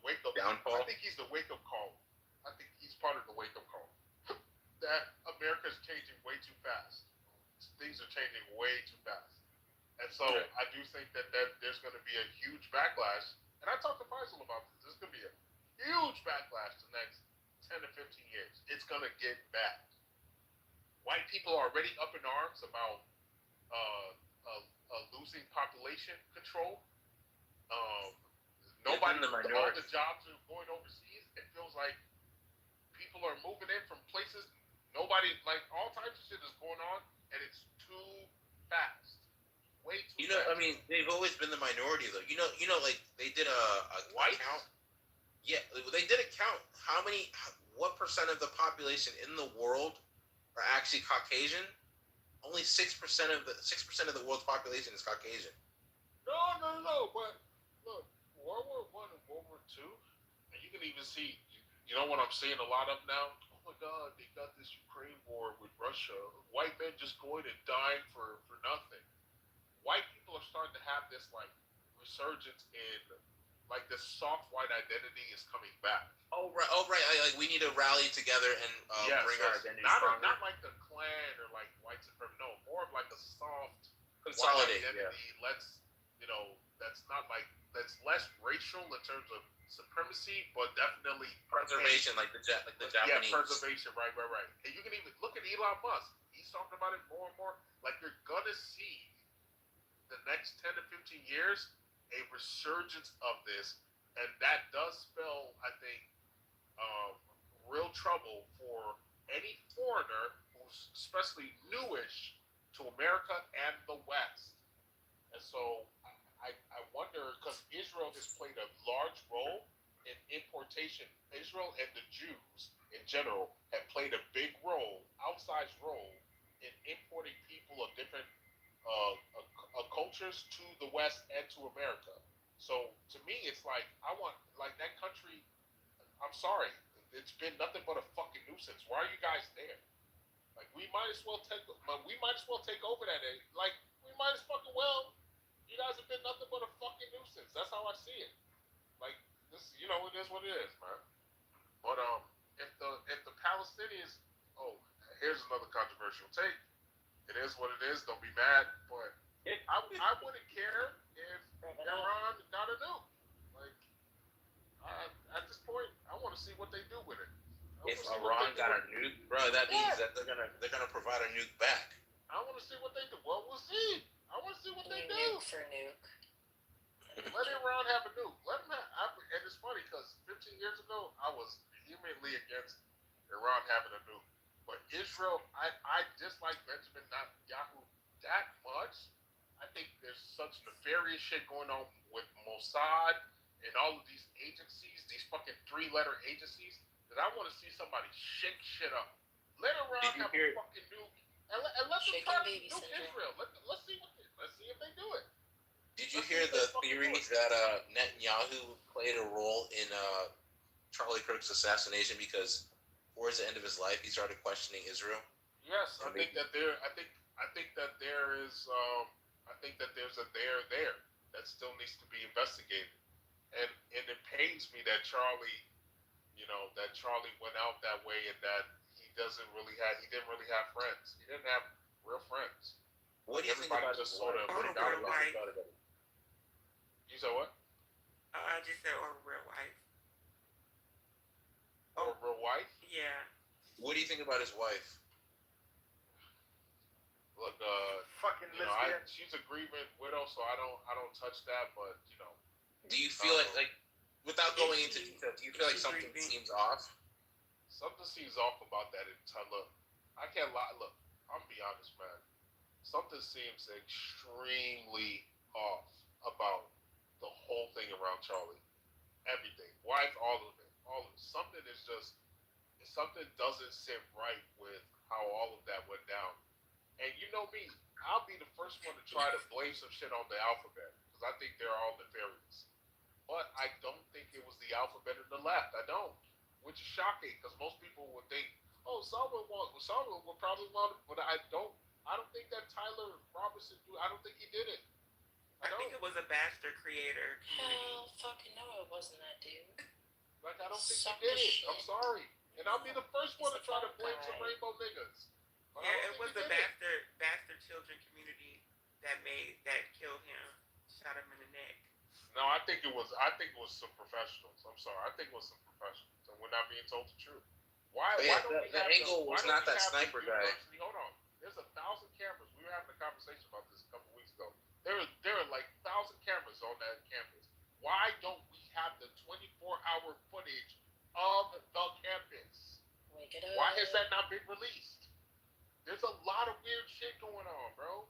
wake up
downfall.
I think he's the wake up call. I think he's part of the wake up call. That America's changing way too fast. Things are changing way too fast. And so I do think that there's going to be a huge backlash. And I talked to Faisal about this. There's going to be a huge backlash the next 10 to 15 years. It's going to get bad. White people are already up in arms about losing population control. All the jobs are going overseas. It feels like people are moving in from places nobody, like all types of shit is going on, and it's too fast. Way too fast.
I mean, they've always been the minority, though. Like they did a count. Yeah, they did a count. What percent of the population in the world are actually Caucasian? Only 6% of the world's population is Caucasian.
No. But look, World War I and World War II, and you can even see. You know what I'm seeing a lot of now? Oh my God, they got this Ukraine war with Russia. White men just going and dying for nothing. White people are starting to have this like resurgence in like this soft white identity is coming back.
Oh right. Like we need to rally together and bring our identity stronger.
Not like the Klan or like white supremacy. No, more of like a soft
consolidate
white identity. Yeah. That's less racial in terms of supremacy, but definitely
preservation, like the Japanese.
Yeah, preservation, right. And you can even look at Elon Musk. He's talking about it more and more. Like you're gonna see the next 10 to 15 years a resurgence of this, and that does spell, I think, real trouble for any foreigner who's especially newish to America and the West. And so I wonder, because Israel has played a large role in importation. Israel and the Jews in general have played a big role, outsized role, in importing people of different cultures to the West and to America. So to me, it's like I want that country. I'm sorry, it's been nothing but a fucking nuisance. Why are you guys there? Like we might as well take over that. Like we might as fucking well. You guys have been nothing but a fucking nuisance. That's how I see it. Like this, it is what it is, man. But if the Palestinians, here's another controversial take. It is what it is. Don't be mad, but I wouldn't care if Iran got a nuke. Like at this point, I want to see what they do with it.
If Iran got a nuke, bro, that means that they're gonna provide a nuke back.
I want to see what they do. Well, we'll see. I want to see what they do.
Nuke for nuke.
Let Iran have a nuke. Let them have. And it's funny because 15 years ago, I was vehemently against Iran having a nuke. But Israel, I dislike Benjamin Netanyahu that much. I think there's such nefarious shit going on with Mossad and all of these agencies, these fucking 3-letter agencies, that I want to see somebody shake shit up. Let Iran have a fucking nuke, and let them try to nuke Israel. Let's see if they do it.
Did you hear the theory that Netanyahu played a role in Charlie Kirk's assassination because towards the end of his life he started questioning Israel?
Yes, I think that there's a there that still needs to be investigated, and it pains me that Charlie went out that way and that he didn't really have friends. He didn't have real friends.
What do you think about
just sort of You said what?
I just said or real wife.
Or real wife?
Yeah.
What do you think about his wife?
Look,
Fucking
you know,
lesbian.
she's a grieving widow, so I don't touch that. But you know,
Do you feel like without going into detail, do you feel like something seems off?
Something seems off about that entire look. I can't lie. Look, I'm gonna be honest, man. Something seems extremely off about the whole thing around Charlie. Everything, wife, all of it. Something is just something doesn't sit right with how all of that went down. And you know me, I'll be the first one to try to blame some shit on the alphabet because I think they're all nefarious. But I don't think it was the alphabet in the left. I don't, which is shocking because most people would think, oh, someone would probably want it, but I don't. I don't think that Tyler Robertson. I don't think he did it.
I think it was a bastard creator.
Hell, fucking no, it wasn't that dude.
Like I don't think he did it. I'm sorry, and I'll be the first one to try to blame some rainbow niggas. But
Yeah, it was the bastard children community that killed him, shot him in the neck.
No, I think it was some professionals. I'm sorry, I think it was some professionals, and we're not being told the truth. Why don't we
the angle was not that sniper guy.
Hold on, there's 1,000 cameras. We were having a conversation about this a couple weeks ago. There are like 1,000 cameras on that campus. Why don't we have the 24-hour footage of the campus?
Wake it up.
Why has that not been released? There's a lot of weird shit going on, bro.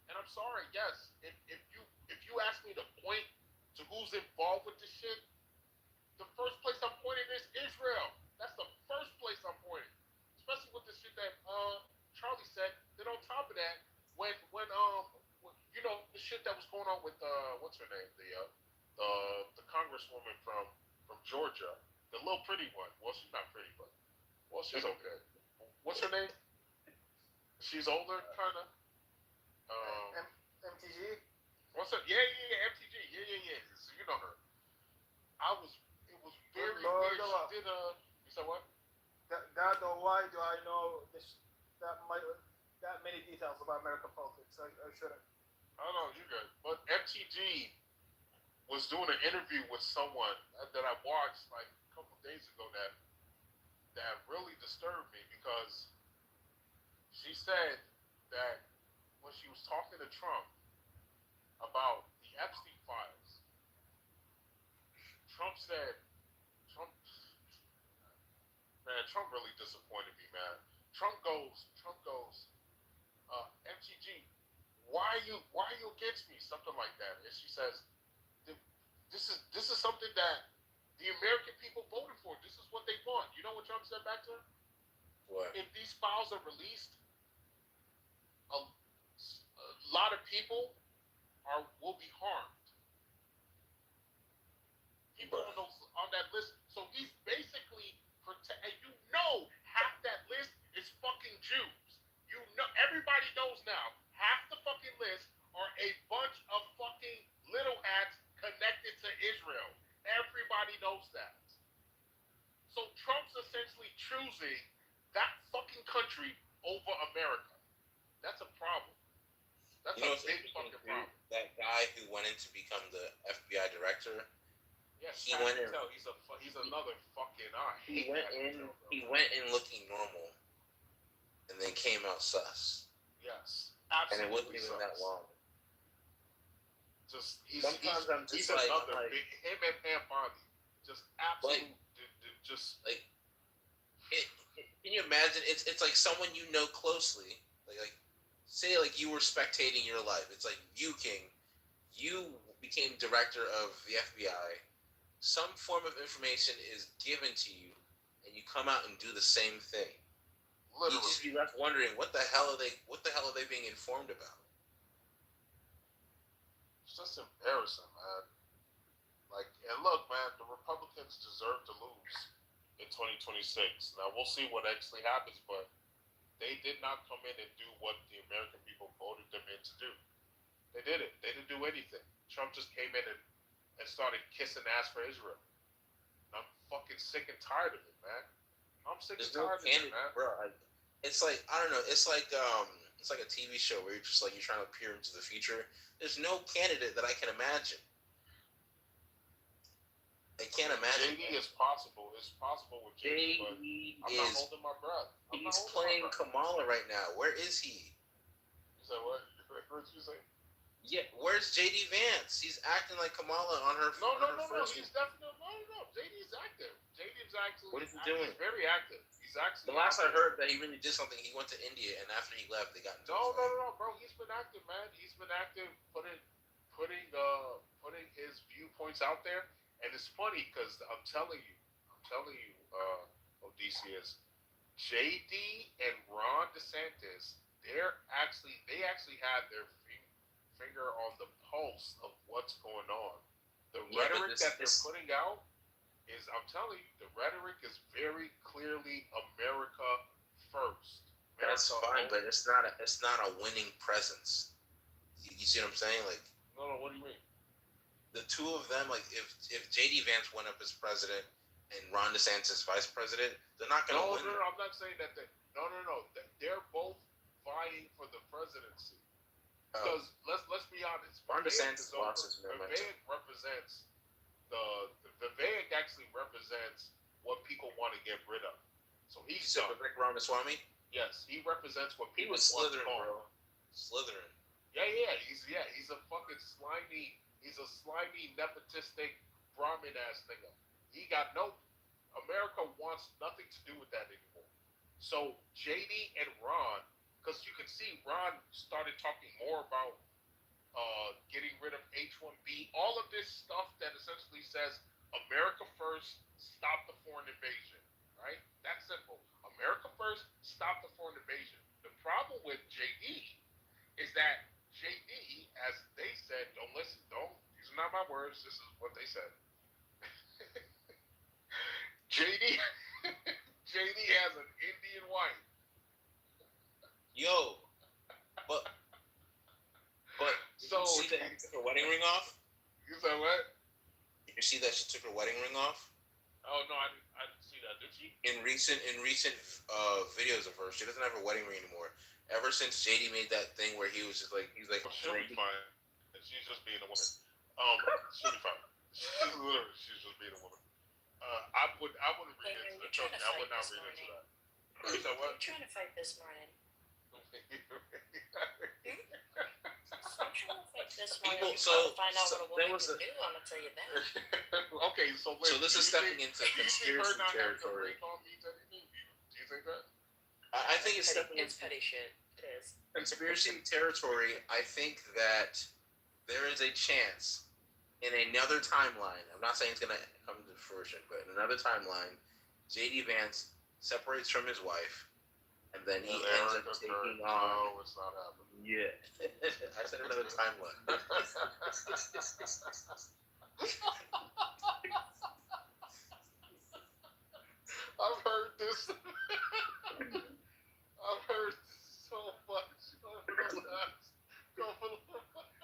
And I'm sorry, yes. If you ask me to point to who's involved with this shit, the first place I'm pointing is Israel. That's the first place I'm pointing. Especially with the shit that Charlie said. Then on top of that, when you know the shit that was going on with what's her name, the congresswoman from Georgia, the little pretty one. Well, she's not pretty, but she's okay. What's her name? She's older, kind of.
MTG.
What's her? Yeah, MTG. Yeah. So you know her. It was very weird. She did you said what?
That or why do I know that many details about American politics? I shouldn't.
I don't know, you're good. But MTG was doing an interview with someone that I watched like a couple of days ago that really disturbed me because she said that when she was talking to Trump about the Epstein files, Trump really disappointed me, man. Trump goes, MTG, why are you against me? Something like that. And she says, this is something that the American people voted for. This is what they want. You know what Trump said back to her?
What?
If these files are released, a lot of people will be harmed. People on that list. So he's basically and you know half that list is fucking Jews. You know, everybody knows now. Half the fucking list are a bunch of fucking little hats connected to Israel. Everybody knows that. So Trump's essentially choosing that fucking country over America. That's a problem. That's a big fucking problem.
That guy who went in to become the FBI director.
Yes,
he went in.
He's another fucking.
He went in looking normal, and then came out sus.
Yes, absolutely.
And it wasn't even that long.
Sometimes I'm just like, him and Pam Bondi, just absolute,
can you imagine? It's like someone you know closely, like say like you were spectating your life. It's like you, King, you became director of the FBI. Some form of information is given to you, and you come out and do the same thing. Literally. You just be left wondering what the hell are they being informed about?
It's just embarrassing, man. Like, and look, man, the Republicans deserve to lose in 2026. Now we'll see what actually happens, but they did not come in and do what the American people voted them in to do. They did it. They didn't do anything. Trump just came in and started kissing ass for Israel. And I'm fucking sick and tired of it, man. I'm sick and tired of it, man.
Bro, it's like, I don't know, it's like a TV show where you're trying to peer into the future. There's no candidate that I can imagine. Like, can't imagine.
JD is possible. It's possible with JD, but I'm not holding my breath.
He's playing Kamala right now. Where is he?
You said what? What did you say?
Yeah, where's JD Vance? He's acting like Kamala on her.
No. He's definitely no. JD's active. JD's actually.
What is he doing?
He's very active. He's actually.
The last I heard that he really did something. He went to India, and after he left, they got.
No, bro. He's been active, man. He's been active, putting his viewpoints out there, and it's funny because I'm telling you, Odysseus, JD and Ron DeSantis, they actually have their finger on the pulse of what's going on. The rhetoric that they're putting out is, I'm telling you, the rhetoric is very clearly America first.
That's fine, but it's not a winning presence. You see what I'm saying? Like,
no. What do you mean?
The two of them, like, if JD Vance went up as president and Ron DeSantis vice president, they're not going to win.
No. I'm not saying that. No. They're both vying for the presidency. Because let's be honest.
Ron DeSantis lost his momentum.
Vivek actually represents what people want to get rid of. So he's
Vivek Ramaswamy.
Yes, he represents what people
want to
Slytherin,
bro. Slytherin.
Yeah. He's a fucking slimy. He's a slimy, nepotistic, Brahmin ass nigga. He got no. America wants nothing to do with that anymore. So JD and Ron. Because you can see Ron started talking more about getting rid of H-1B, all of this stuff that essentially says America first, stop the foreign invasion, right? That's simple. America first, stop the foreign invasion. The problem with JD is that JD, as they said, these are not my words, this is what they said. JD has an Indian wife.
Yo, but
so
you see that she took her wedding ring off?
You said what?
Did you see that she took her wedding ring off?
Oh no, I didn't see that. Did she?
In recent videos of her, she doesn't have her wedding ring anymore. Ever since JD made that thing where he's like,
she'll be fine. She's just being a woman. She'll be fine. She's just being a woman. I wouldn't read into that. Trust me, I would not read into that. You said what?
I'm trying to fight this morning.
There was a.
I'm gonna tell you that.
Okay, so
this is stepping into conspiracy territory.
Do you think that?
I think it's stepping
into petty shit. It is
conspiracy territory. I think that there is a chance in another timeline. I'm not saying it's gonna come to fruition, but in another timeline, JD Vance separates from his wife, and then he ends up taking on.
No, it's not happening.
Yeah, I said another timeline.
I've heard this. I've heard so much over the last couple of months.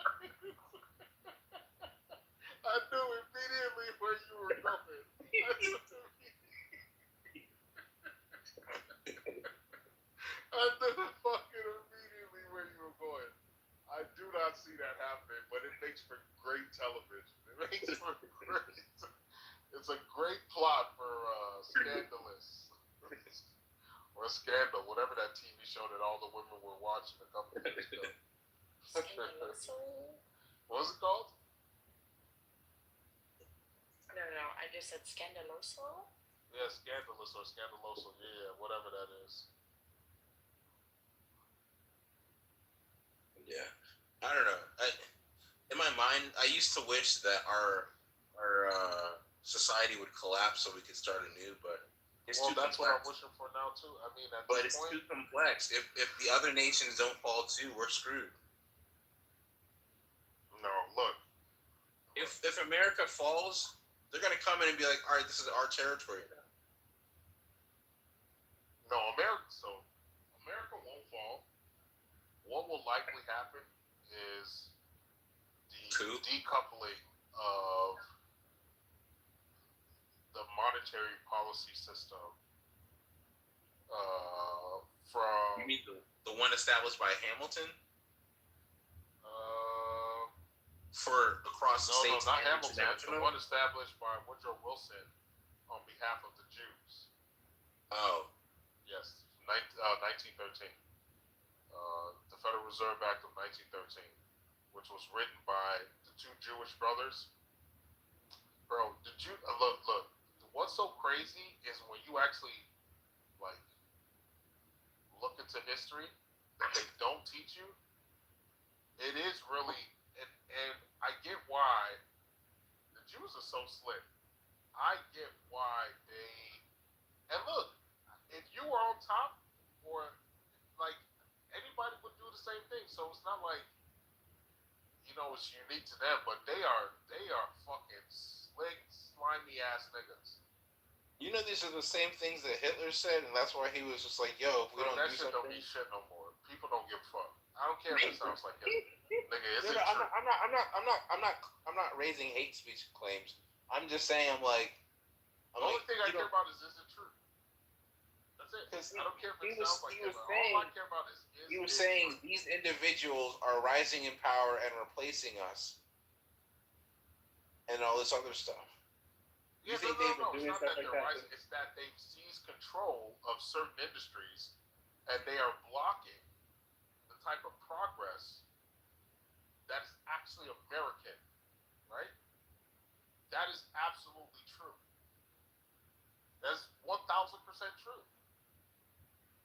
I knew immediately where you were going. I knew fucking immediately where you were going. I do not see that happening, but it makes for great television. It makes for great. It's a great plot for Scandalous or Scandal, whatever that TV show that all the women were watching a couple of years ago. What was it called?
No. I just said Scandaloso.
Yeah, Scandalous or Scandaloso. Yeah, whatever that is.
Yeah, I don't know. In my mind, I used to wish that our society would collapse so we could start anew, but it's too
that's
complex.
what I'm wishing for now too. I mean,
But it's too complex. If the other nations don't fall too, we're screwed.
No, look.
If America falls, they're gonna come in and be like, all right, this is our territory now.
No, America won't fall. What will likely happen is the decoupling of the monetary policy system from.
You mean the one established by Hamilton? for across the states
not
and
Hamilton.
international?
The one established by Woodrow Wilson on behalf of the Jews.
Oh.
Yes, 1913. The Federal Reserve Act of 1913, which was written by the two Jewish brothers. Bro, look. What's so crazy is when you actually like look into history that they don't teach you. It is really, and I get why the Jews are so slick. I get why they. And look, if you were on top, or like anybody would do the same thing. So it's not like it's unique to them, but they are fucking slick, slimy ass niggas.
These are the same things that Hitler said, and that's why he was just like, "Yo, if we don't do
shit
something."
Don't mean shit no more. People don't give a fuck. I don't care if it sounds like Hitler. Nigga, is it
I'm
true?
not raising hate speech claims. I'm just saying, the
only thing I care about is it true? That's it. I don't care if it sounds like Hitler. All I care about is
he was saying these individuals are rising in power and replacing us, and all this other stuff.
Yeah,
It's not
that they're rising. It's that they've seized control of certain industries, and they are blocking the type of progress that is actually American, right? That is absolutely true. That's 1,000% true.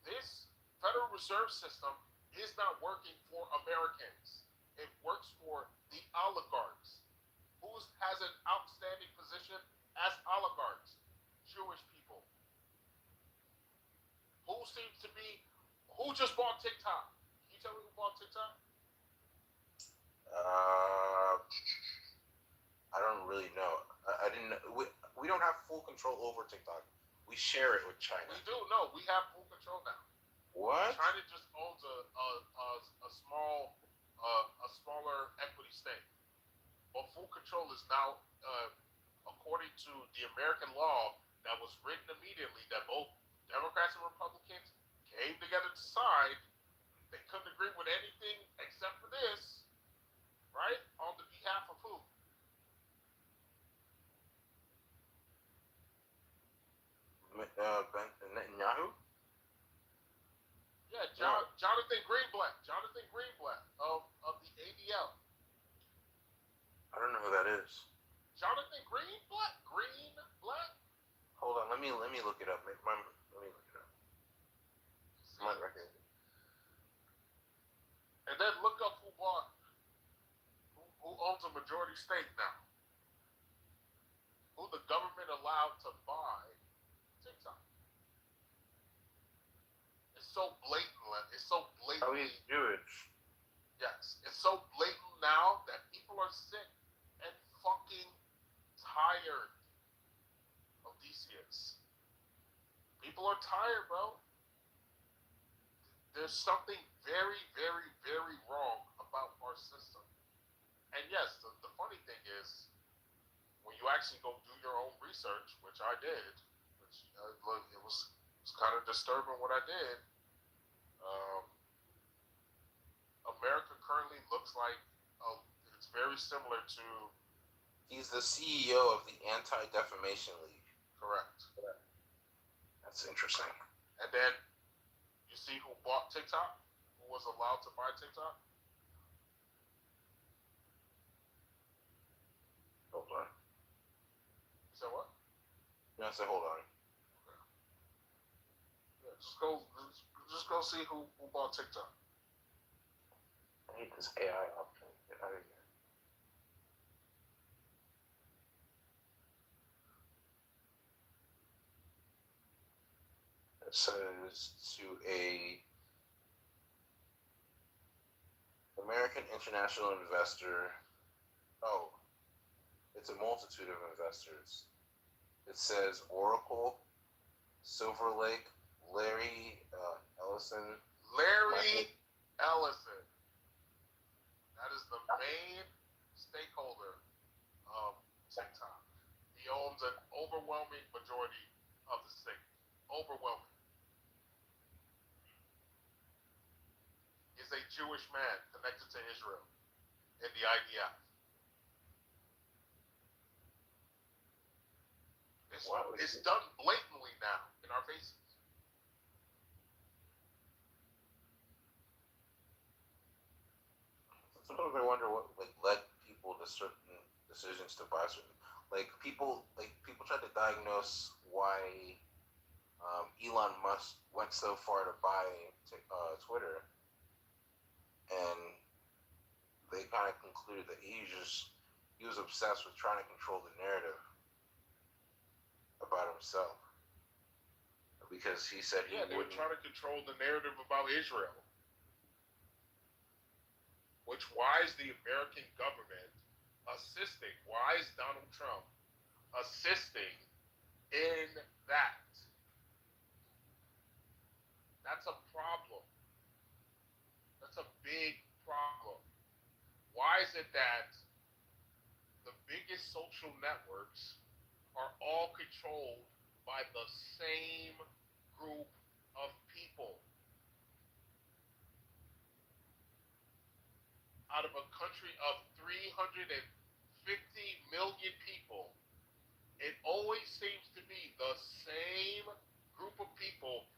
This Federal Reserve System is not working for Americans. It works for the oligarchs, who has an outstanding position as oligarchs, Jewish people. Who just bought TikTok? Can you tell me who bought TikTok?
I don't really know. I didn't know. We don't have full control over TikTok. We share it with China.
We do. No, we have full control now.
What?
China just owns a smaller equity stake. But full control is now, according to the American law that was written immediately, that both Democrats and Republicans came together to sign. They couldn't agree with anything except for this, right? On the behalf of who?
Netanyahu?
Yeah, Jonathan Greenblatt. Jonathan Greenblatt of the ADL.
I don't know who that is.
Jonathan Greenblatt? Greenblatt?
Hold on, let me look it up. Let me look it up. My record.
And then look up who owns a majority stake now. Who the government allowed to buy TikTok. It's so blatant. It's so blatant.
Oh, he's Jewish.
Yes. It's so blatant now that people are sick and fucking tired of DCS. People are tired, bro. There's something very, very, very wrong about our system. And yes, the funny thing is, when you actually go do your own research, which I did, which it was kind of disturbing what I did. America currently looks like it's very similar to.
He's the CEO of the Anti-Defamation League.
Correct.
That's interesting.
And then you see who bought TikTok? Who was allowed to buy TikTok?
Hold on.
You said what?
No, I said hold on.
Okay. Yeah, just go see who bought TikTok.
I hate this AI option. Get out of here. It says to a American international investor. Oh, it's a multitude of investors. It says Oracle, Silver Lake, Larry Ellison.
Larry Ellison. That is the main stakeholder of TikTok. He owns an overwhelming majority of the stake. Overwhelming. He's a Jewish man connected to Israel in the IDF. It's done blatantly now in our faces.
Sometimes I wonder what led people to certain decisions to buy certain people try to diagnose why Elon Musk went so far to buy Twitter, and they kind of concluded that he was obsessed with trying to control the narrative about himself, because he said
they were trying to control the narrative about Israel. Why is the American government assisting? Why is Donald Trump assisting in that? That's a problem. That's a big problem. Why is it that the biggest social networks are all controlled by the same group of people? Out of a country of 350 million people, it always seems to be the same group of people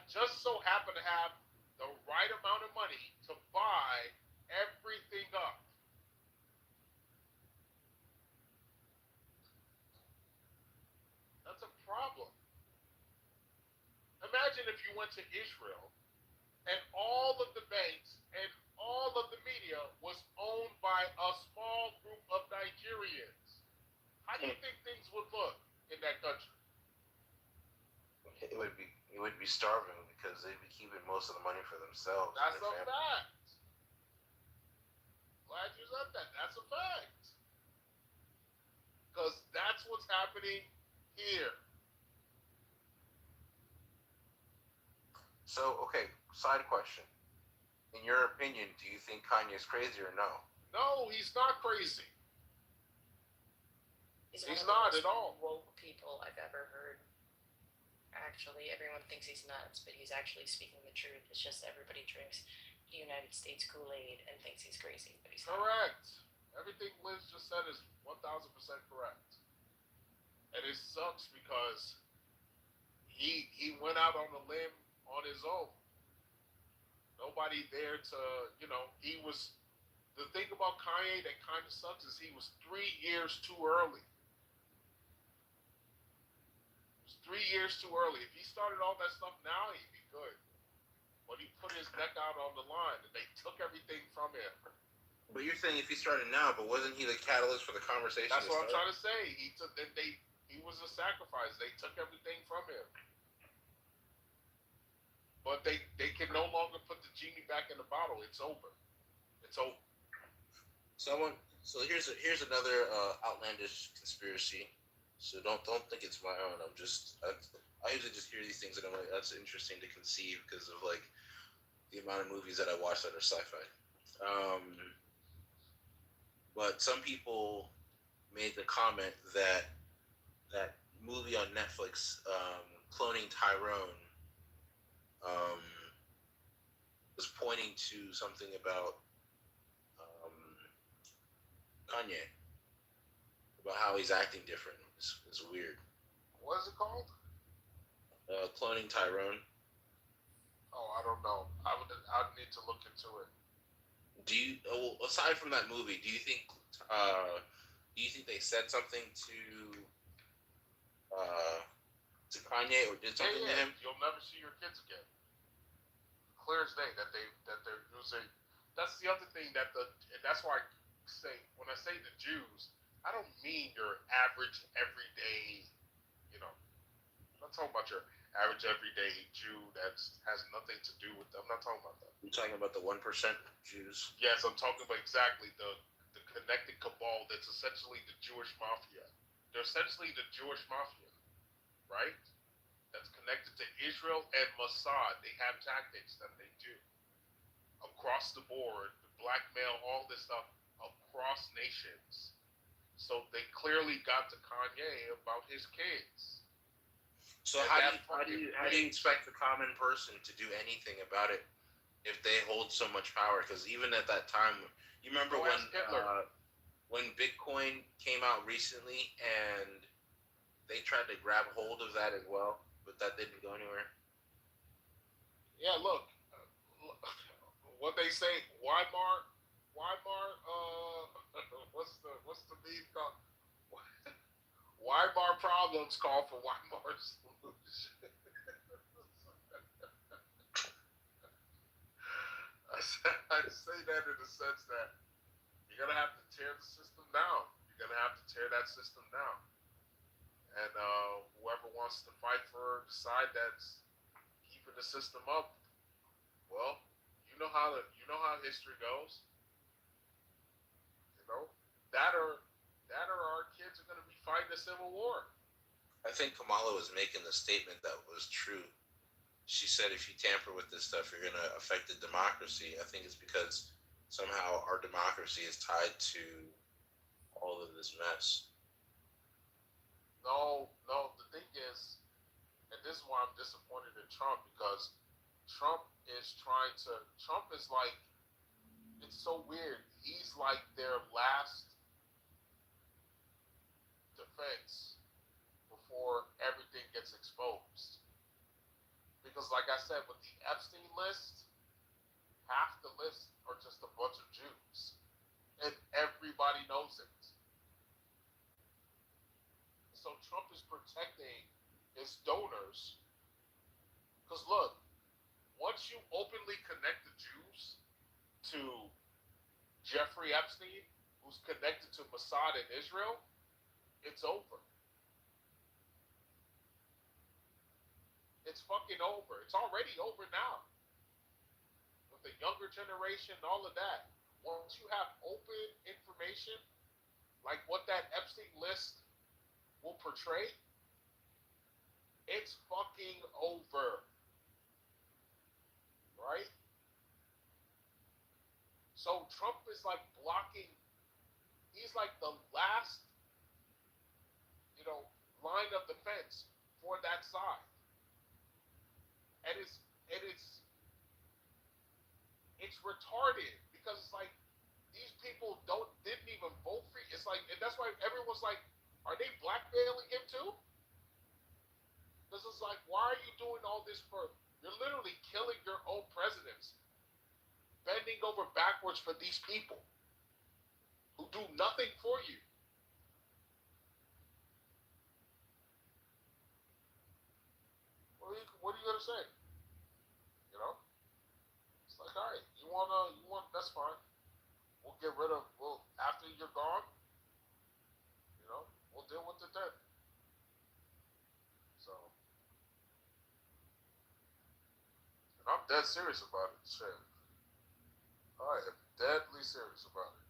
just so happen to have the right amount of money to buy everything up. That's a problem. Imagine if you went to Israel and all of the banks and all of the media was owned by a small group of Nigerians. How do you think things would look in that country?
It would be starving, because they'd be keeping most of the money for themselves.
That's a fact. Glad you said that. That's a fact. Because that's what's happening here.
So, okay, side question. In your opinion, do you think Kanye's crazy or no?
No, he's not crazy.
He's
not at all.
Woke people I've ever heard. Actually, everyone thinks he's nuts, but he's actually speaking the truth. It's just everybody drinks United States Kool-Aid and thinks he's crazy, but he's not.
Correct. Everything Liz just said is 1,000% correct. And it sucks because he went out on a limb on his own. Nobody there to, he was, the thing about Kanye that kind of sucks is he was 3 years too early. It was 3 years too early. If he started all that stuff now, he'd be good. But he put his neck out on the line and they took everything from him.
But you're saying if he started now, but wasn't he the catalyst for the conversation?
That's what I'm trying to say. He was a sacrifice. They took everything from him. But they can no longer put the genie back in the bottle. It's over. It's over.
So here's another outlandish conspiracy. So don't think it's my own. I usually just hear these things and I'm like, that's interesting to conceive because of the amount of movies that I watch that are sci-fi. But some people made the comment that movie on Netflix, Cloning Tyrone, was pointing to something about Kanye, about how he's acting different. It's weird.
What is it called?
Cloning Tyrone.
Oh, I don't know. I'd need to look into it.
Aside from that movie, do you think they said something to Kanye or did something to him?
You'll never see your kids again. Clear as day that they're using. That's the other thing and that's why I say when I say the Jews, I don't mean your average everyday. I'm not talking about your average everyday Jew that has nothing to do with them. I'm not talking about that.
You're talking about the 1% Jews.
Yes, I'm talking about exactly the connected cabal that's essentially the Jewish mafia. They're essentially the Jewish mafia, right? That's connected to Israel and Mossad. They have tactics that they do across the board, blackmail, all this stuff across nations. So they clearly got to Kanye about his kids.
So how do you expect the common person to do anything about it if they hold so much power? Because even at that time, you remember when Bitcoin came out recently and
they tried to grab hold of that as well, but that didn't go anywhere.
Yeah, look, what they say, Weimar, what's the meme called? Weimar problems call for Weimar solutions. I say that in the sense that you're gonna have to tear the system down. You're gonna have to tear that system down, and whoever wants to fight for the side that's keeping the system up, well, you know how history goes. You know that or our kids are gonna be fighting a civil war.
I think Kamala was making the statement that was true. She said, if you tamper with this stuff, you're going to affect the democracy. I think it's because somehow our democracy is tied to all of this mess.
No, the thing is, and this is why I'm disappointed in Trump, because Trump is like, it's so weird. He's like their last defense before everything gets exposed. Because like I said, with the Epstein list, half the list are just a bunch of Jews. And everybody knows it. So Trump is protecting his donors. Because look, once you openly connect the Jews to Jeffrey Epstein, who's connected to Mossad in Israel, it's over. It's fucking over. It's already over now. With the younger generation and all of that. Once you have open information, like what that Epstein list will portray, it's fucking over. Right? So Trump is like blocking, he's like the last, line of defense for that side. And it's retarded because it's like these people didn't even vote for you. It's like, and that's why everyone's like, are they blackmailing him too? Because it's like, why are you doing all this for? You're literally killing your own presidents, bending over backwards for these people who do nothing for you. What are you gonna say? It's like, all right, you want, that's fine. We'll get rid of, after you're gone, we'll deal with it then. So, and I'm dead serious about it, shit. I am deadly serious about it.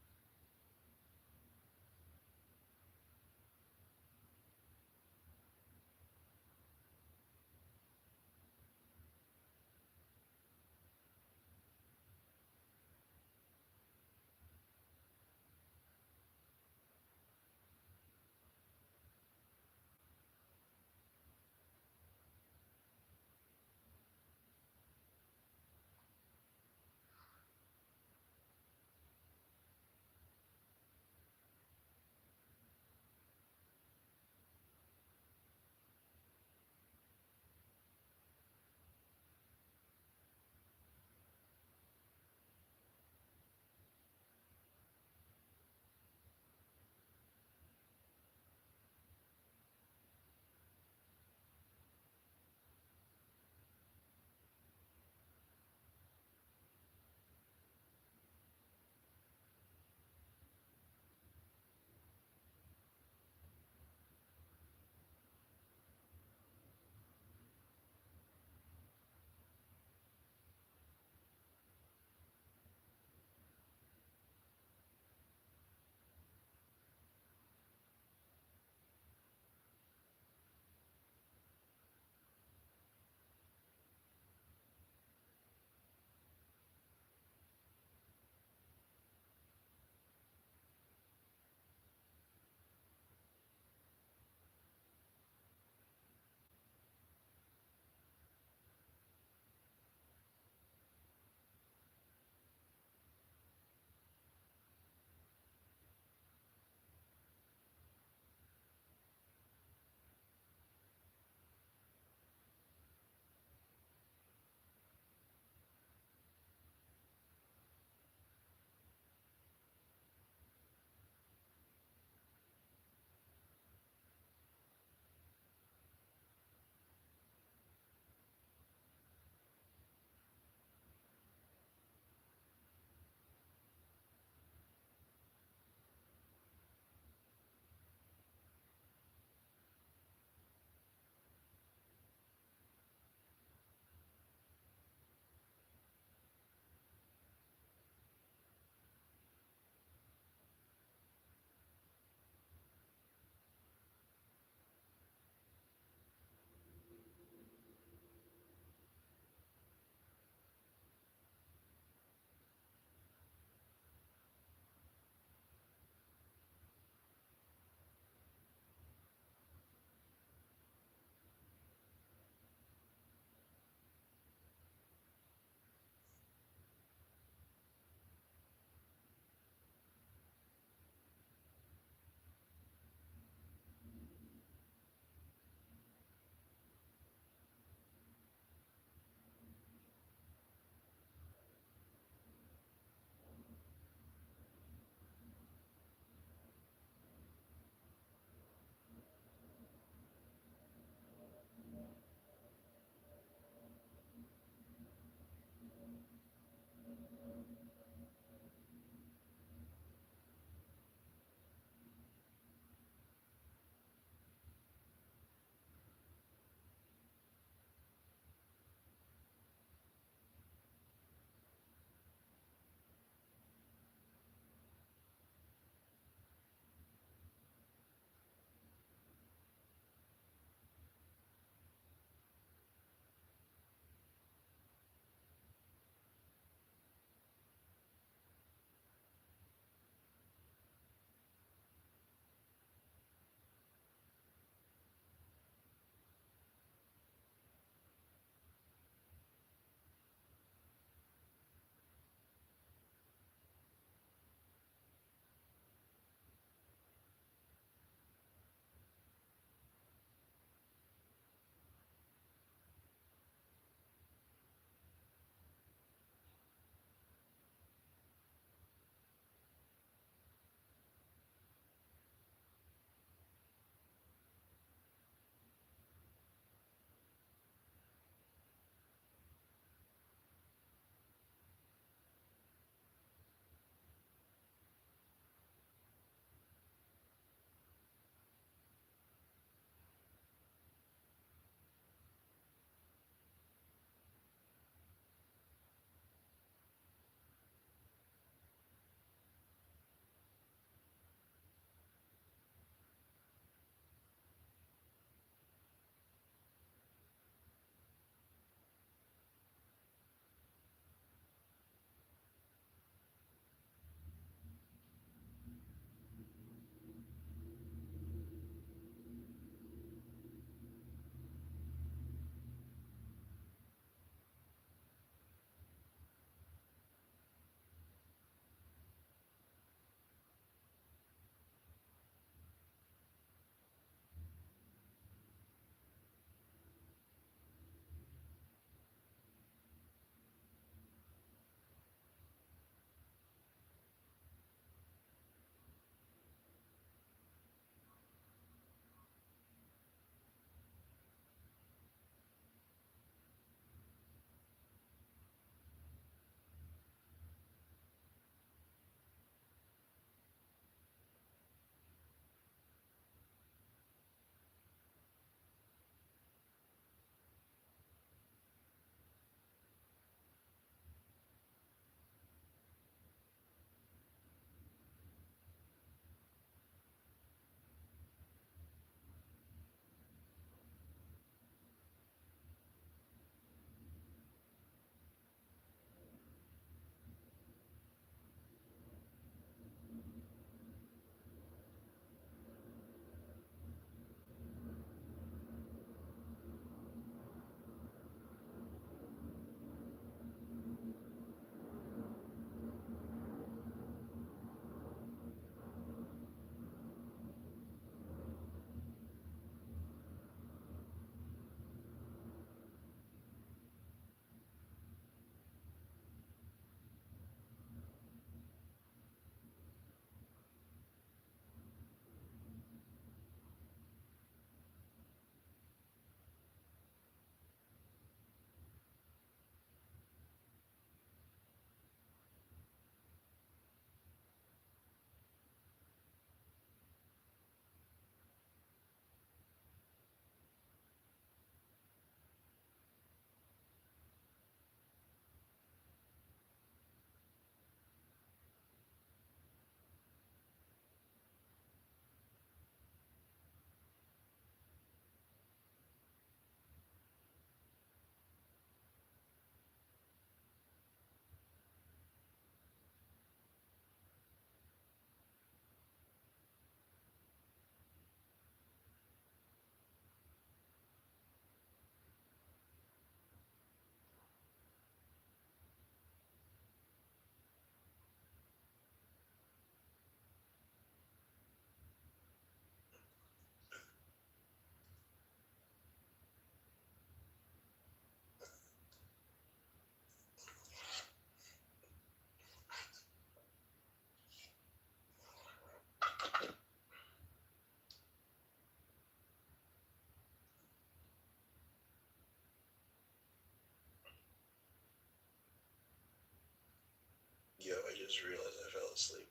just realized I fell asleep.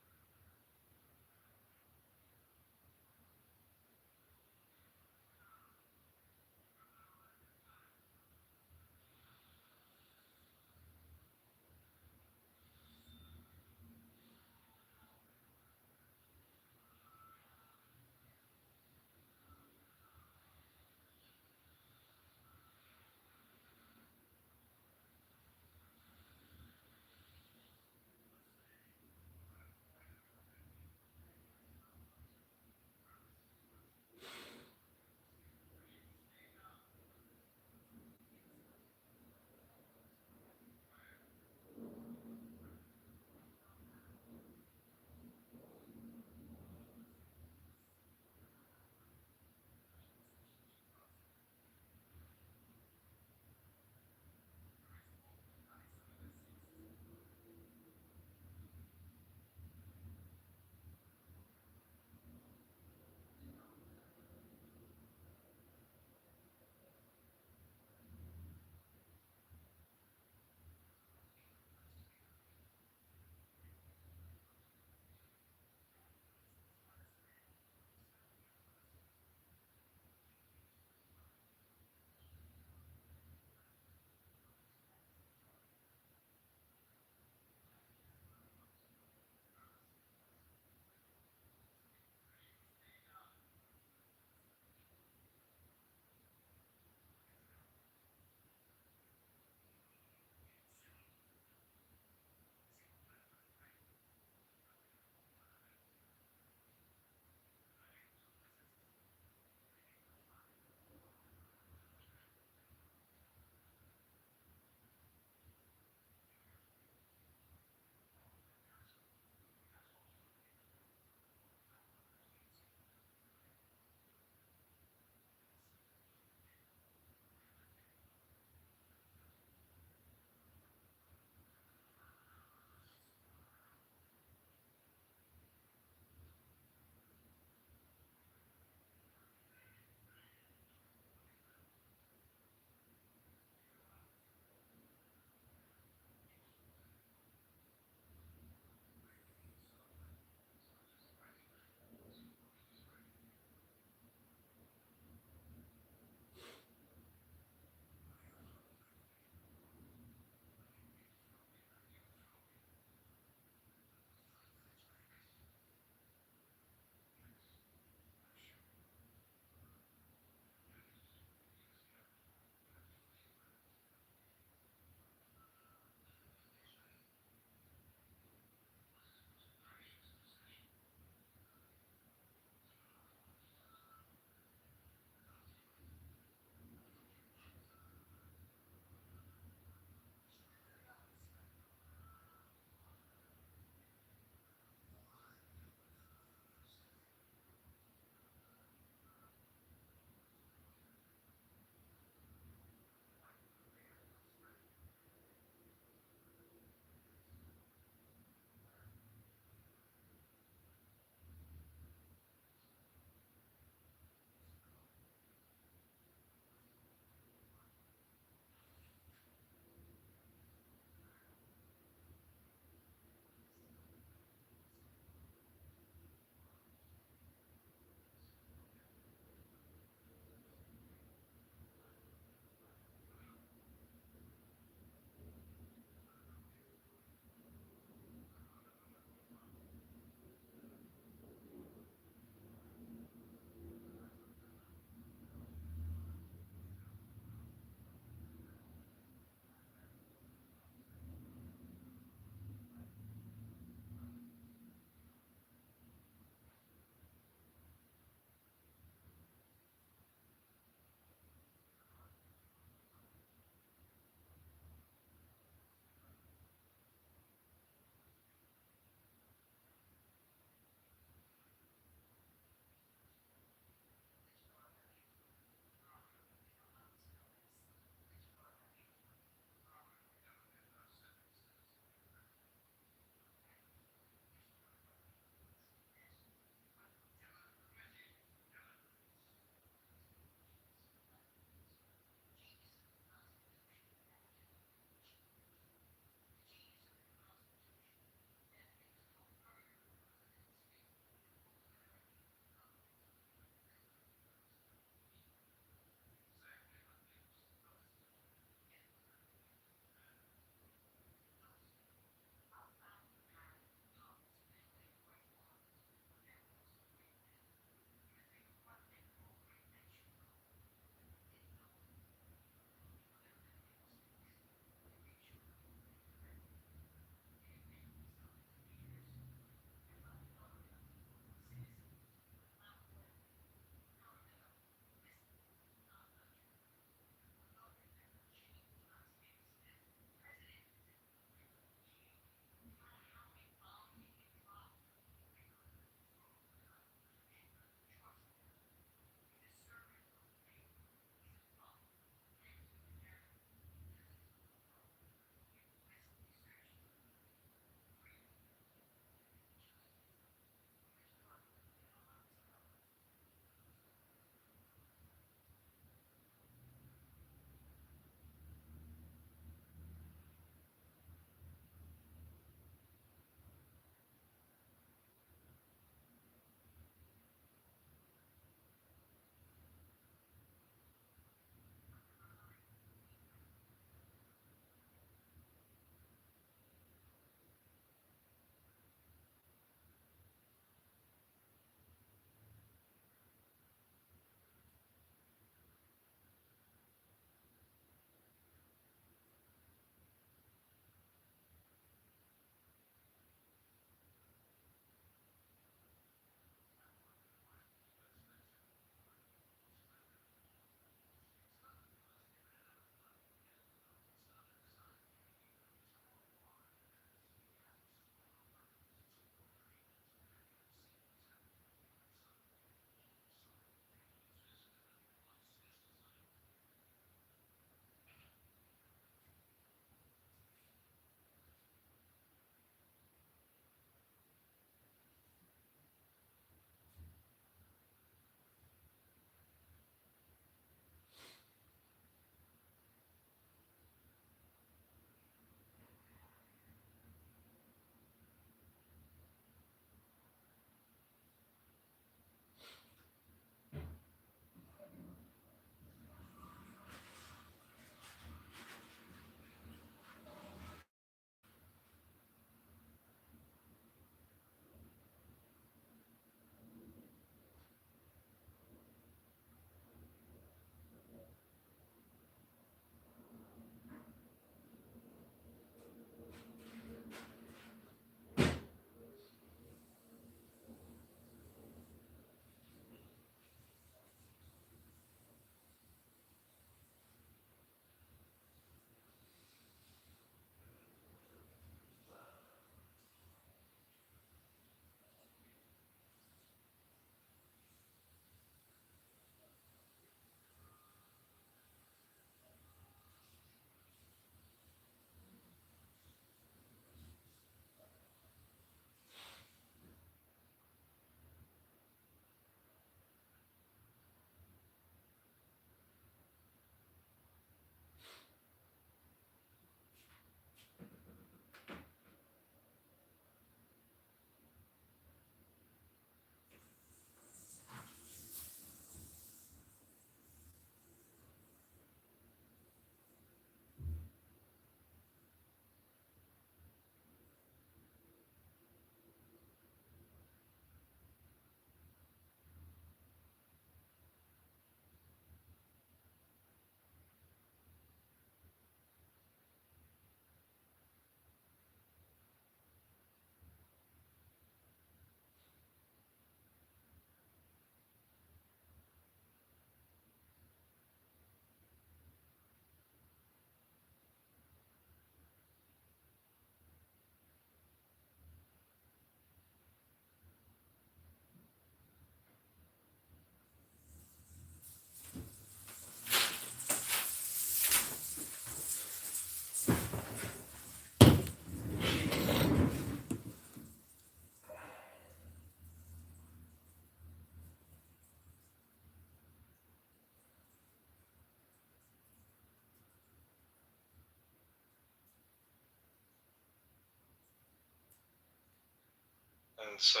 And so,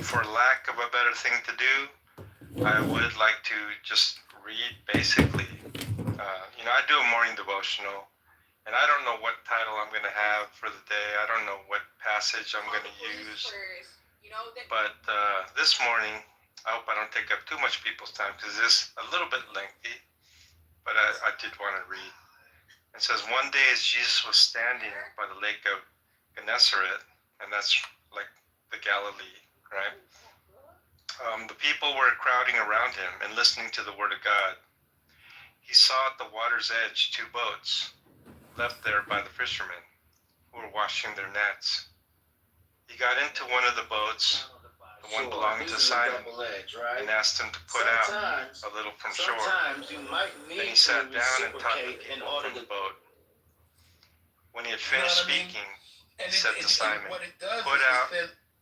for lack of a better thing to do, I would like to just read basically. I do a morning devotional, and I don't know what title I'm going to have for the day. I don't know what passage I'm going to use. But this morning, I hope I don't take up too much people's time because it's a little bit lengthy, but I did want to read. It says, one day as Jesus was standing by the lake of Gennesaret, and that's like the Galilee, right? The people were crowding around him and listening to the word of God. He saw at the water's edge 2 boats left there by the fishermen who were washing their nets. He got into one of the boats, the one belonging to Simon, and asked him to put out a little from shore. Then he sat down and taught the people from the boat. When he had finished speaking, he said to Simon, put out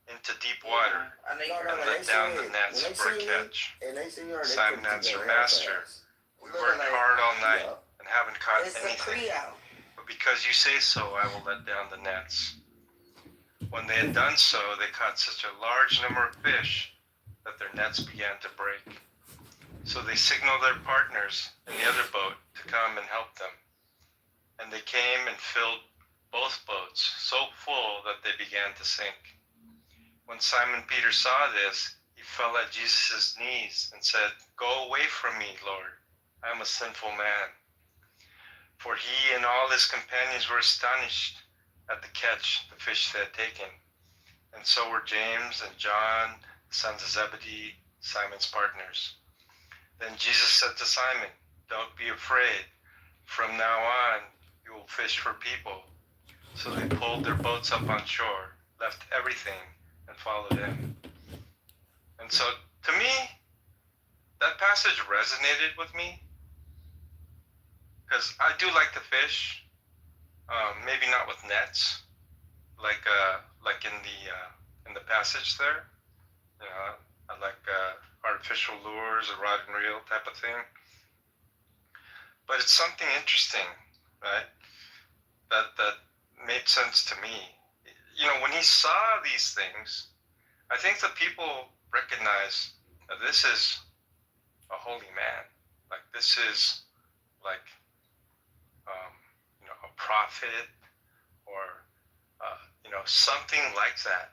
into deep water and let down the nets for a catch. Simon answered, Master, we worked hard all night and haven't caught anything. But because you say so, I will let down the nets. When they had done so, they caught such a large number of fish that their nets began to break. So they signaled their partners in the other boat to come and help them. And they came and filled both boats so full that they began to sink. When Simon Peter saw this, he fell at Jesus' knees and said, Go away from me, Lord. I am a sinful man. For he and all his companions were astonished at the catch the fish they had taken. And so were James and John, the sons of Zebedee, Simon's partners. Then Jesus said to Simon, Don't be afraid. From now on, you will fish for people. So they pulled their boats up on shore, left everything, and followed him. And so, to me, that passage resonated with me. Because I do like to fish, maybe not with nets, like in the passage there. I like artificial lures, a rod and reel type of thing. But it's something interesting, right? That made sense to me. When he saw these things, I think the people recognize that this is a holy man. Like this is like a prophet or something like that.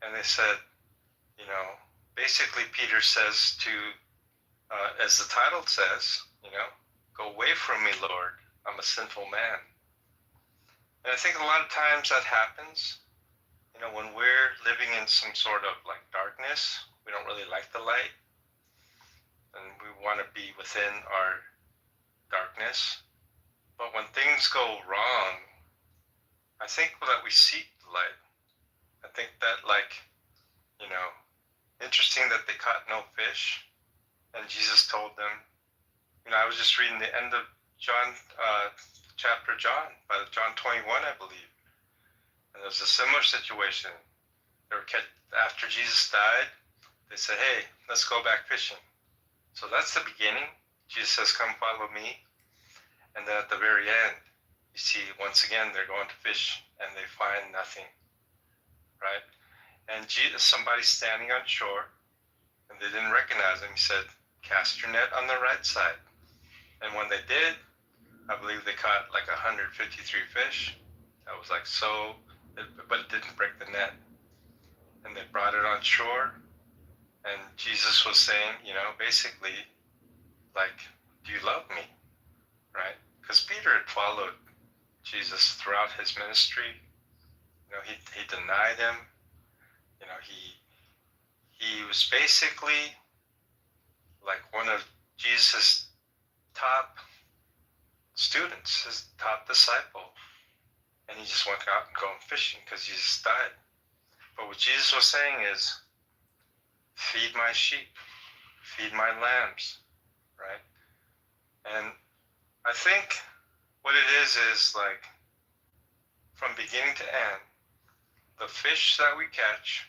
And they said, basically Peter says to, as the title says, go away from me, Lord, I'm a sinful man. And I think a lot of times that happens, when we're living in some sort of like darkness, we don't really like the light, and we want to be within our darkness. But when things go wrong, I think that we seek the light. I think that interesting that they caught no fish, and Jesus told them, I was just reading the end of John, John 21, I believe. And there's a similar situation. After Jesus died, they said, hey, let's go back fishing. So that's the beginning. Jesus says, come follow me. And then at the very end, you see, once again, they're going to fish and they find nothing, right? And somebody's standing on shore and they didn't recognize him. He said, cast your net on the right side. And when they did, I believe they caught like 153 fish. That was like but it didn't break the net. And they brought it on shore. And Jesus was saying, basically, like, do you love me? Right? Because Peter had followed Jesus throughout his ministry. He denied him. He was basically like one of Jesus' top students, his top disciple. And he just went out and going fishing because Jesus died. But what Jesus was saying is, feed my sheep, feed my lambs, right? And I think what it is like, from beginning to end, the fish that we catch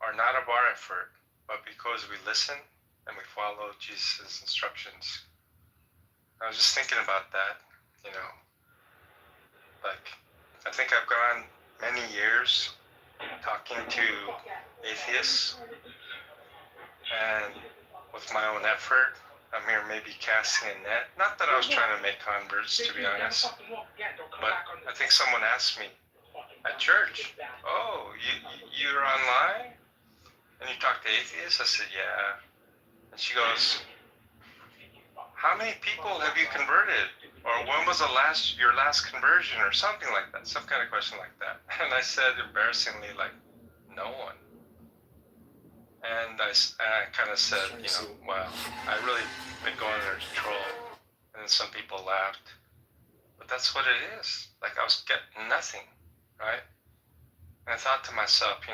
are not of our effort, but because we listen and we follow Jesus' instructions. I was just thinking about that, Like, I think I've gone many years talking to atheists, and with my own effort, I'm here maybe casting a net. Not that I was trying to make converts, to be honest, but I think someone asked me at church, "Oh, you're online and you talk to atheists?" I said, "Yeah." And she goes, "How many people have you converted? Or when was your last conversion?" Or something like that, some kind of question like that. And I said, embarrassingly, like, no one. And I kind of said, well, I really been going under control. And then some people laughed. But that's what it is. Like, I was getting nothing, right? And I thought to myself,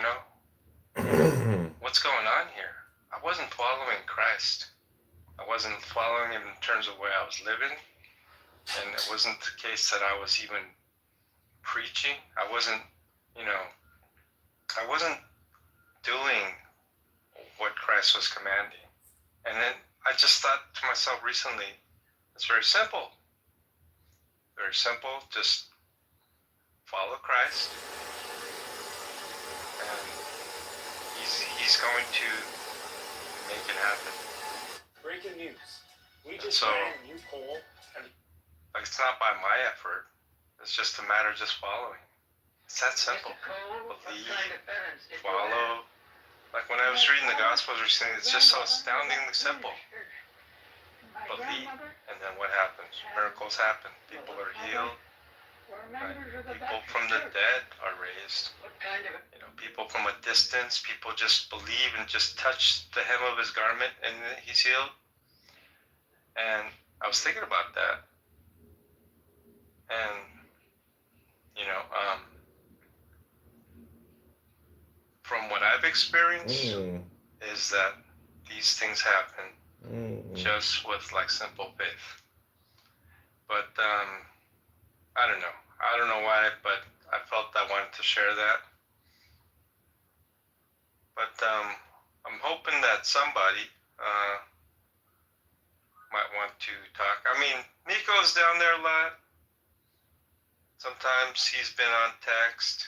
what's going on here? I wasn't following Christ. I wasn't following him in terms of where I was living. And it wasn't the case that I was even preaching. I wasn't doing what Christ was commanding. And then I just thought to myself recently, it's very simple. Very simple. Just follow Christ. And he's going to make it happen.
Breaking news. We
just ran a new poll. Like, it's not by my effort. It's just a matter of just following. It's that simple. Believe, follow. Like when I was reading the Gospels recently, it's just so astoundingly simple. Believe, and then what happens? Miracles happen. People are healed. Right? People from the dead are raised. People from a distance, people just believe and just touch the hem of his garment and he's healed. And I was thinking about that. And, from what I've experienced is that these things happen just with like simple faith. But I don't know. I don't know why, but I felt I wanted to share that. But I'm hoping that somebody might want to talk. I mean, Nico's down there a lot. Sometimes he's been on text.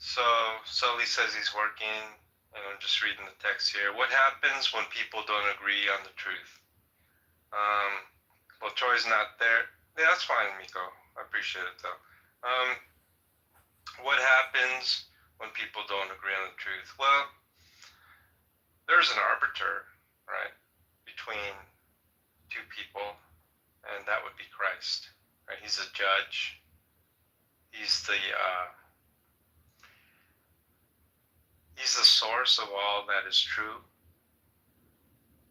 So Sully says he's working, and I'm just reading the text here. What happens when people don't agree on the truth? Well, Troy's not there. Yeah, that's fine, Miko. I appreciate it, though. What happens when people don't agree on the truth? Well, there's an arbiter, right, between two people, and that would be Christ. Right? He's a judge. He's the source of all that is true.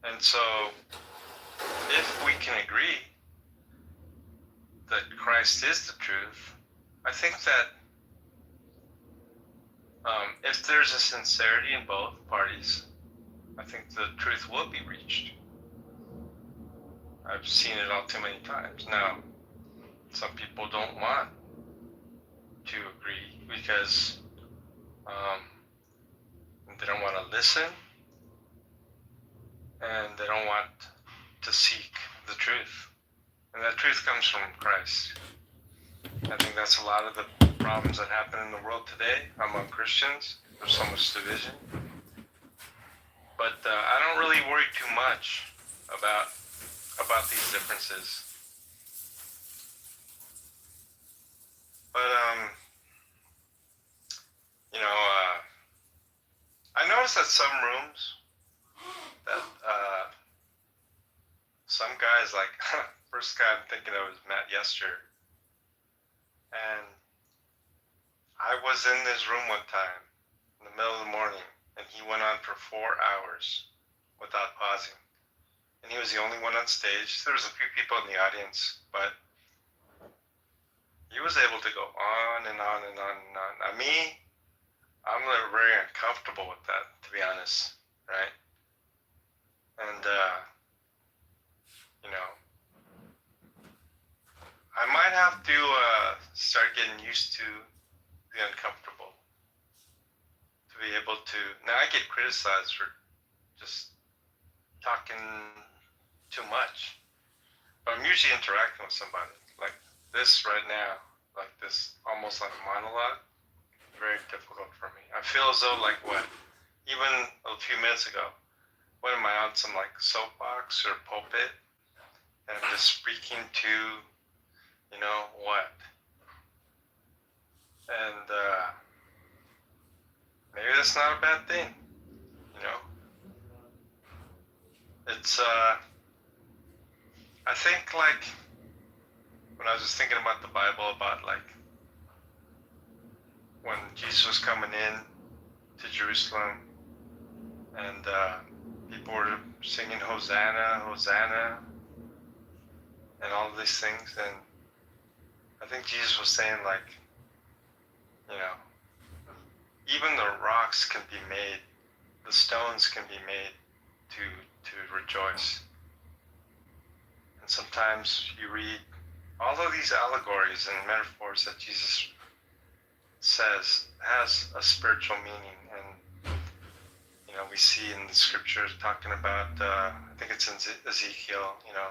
And so, if we can agree that Christ is the truth, I think that if there's a sincerity in both parties, I think the truth will be reached. I've seen it all too many times. Now, some people don't want to agree because they don't want to listen and they don't want to seek the truth. And that truth comes from Christ. I think that's a lot of the problems that happen in the world today among Christians. There's so much division. But I don't really worry too much about these differences. But I noticed that some rooms that some guys, like first guy I'm thinking of is Matt Yester, and I was in this room one time in the middle of the morning, and he went on for 4 hours without pausing, and he was the only one on stage. There was a few people in the audience, but he was able to go on and on and on and on. I'm very uncomfortable with that, to be honest, right? And I might have to start getting used to the uncomfortable, to be able to. Now I get criticized for just talking too much, But I'm usually interacting with somebody. Like this right now, like this almost like monologue, very difficult for me. I feel as though like what, even a few minutes ago, what am I on some like soapbox or pulpit? And I'm just speaking to, you know, what? And maybe that's not a bad thing, you know? It's, I think like, when I was just thinking about the Bible, about like, when Jesus was coming in to Jerusalem, and people were singing Hosanna, Hosanna, and all of these things, and I think Jesus was saying like, you know, even the rocks can be made, the stones can be made to rejoice. And sometimes you read all of these allegories and metaphors that Jesus says has a spiritual meaning. And, you know, we see in the scriptures talking about, I think it's in Ezekiel, you know,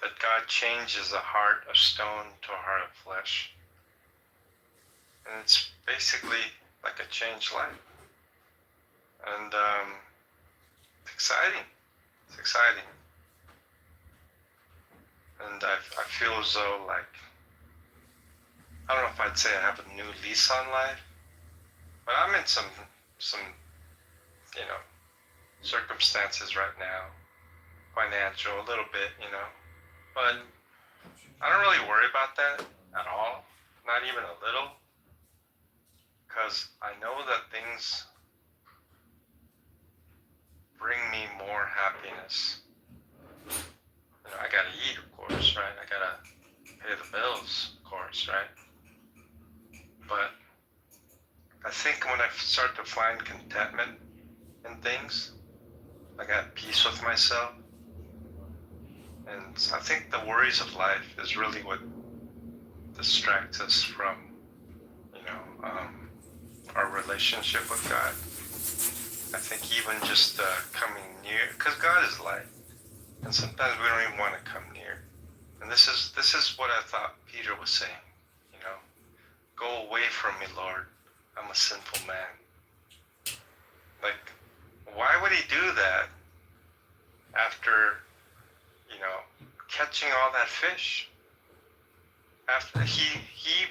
that God changes a heart of stone to a heart of flesh. And it's basically like a changed life. And it's exciting. It's exciting. And I feel as though like, I don't know if I'd say I have a new lease on life, but I'm in some, you know, circumstances right now, financial, a little bit, you know, but I don't really worry about that at all, not even a little, because I know that things bring me more happiness. You know, I gotta eat, of course, right? I gotta pay the bills, of course, right? But I think when I start to find contentment in things, I got peace with myself. And I think the worries of life is really what distracts us from, you know, our relationship with God. I think even just coming near, because God is light, and sometimes we don't even want to come near. And this is what I thought Peter was saying, you know, go away from me, Lord, I'm a sinful man. Like, why would he do that after, you know, catching all that fish? After he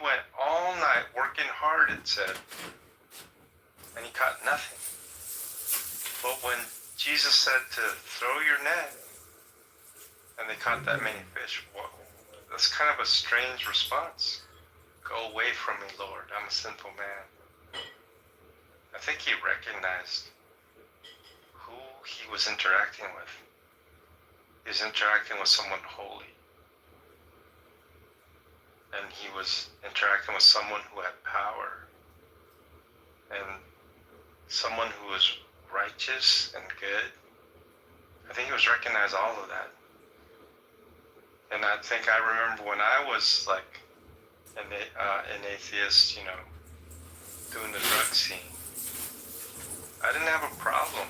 went all night working hard, it said, and he caught nothing. But when Jesus said to throw your net, and they caught that many fish, well, that's kind of a strange response. Go away from me, Lord, I'm a sinful man. I think he recognized who he was interacting with. He was interacting with someone holy. And he was interacting with someone who had power. And someone who was righteous and good. I think he was recognizing all of that. And I think I remember when I was like an atheist, you know, doing the drug scene, I didn't have a problem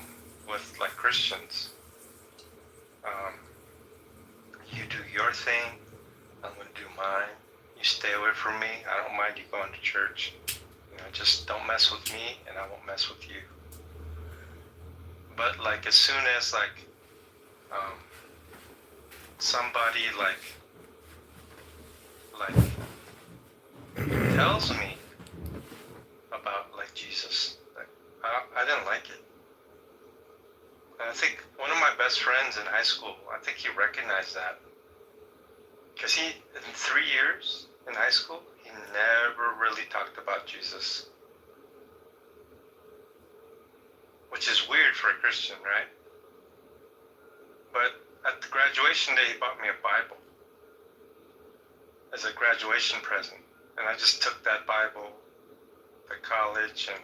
with like Christians. You do your thing, I'm gonna do mine. You stay away from me, I don't mind you going to church. You know, just don't mess with me and I won't mess with you. But like as soon as like somebody like tells me about like Jesus, like I didn't like it. And I think one of my best friends in high school, I think he recognized that. Because in 3 years in high school, he never really talked about Jesus. Which is weird for a Christian, right? But at the graduation day, he bought me a Bible as a graduation present. And I just took that Bible to college and,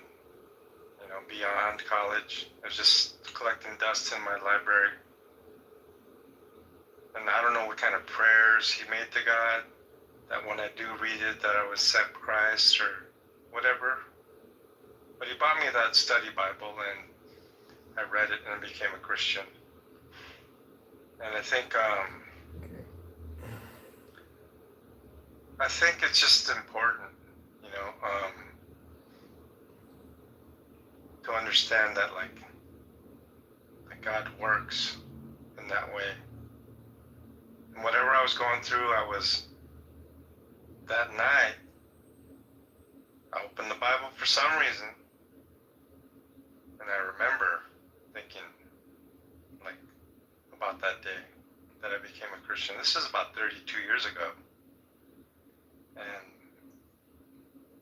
you know, beyond college. I was just collecting dust in my library. And I don't know what kind of prayers he made to God, that when I do read it, that I would accept Christ or whatever. But he bought me that study Bible and I read it and I became a Christian. And I think it's just important, you know, to understand that that God works in that way. And whatever I was going through, that night, I opened the Bible for some reason, and I remember thinking, about that day that I became a Christian. This is about 32 years ago. And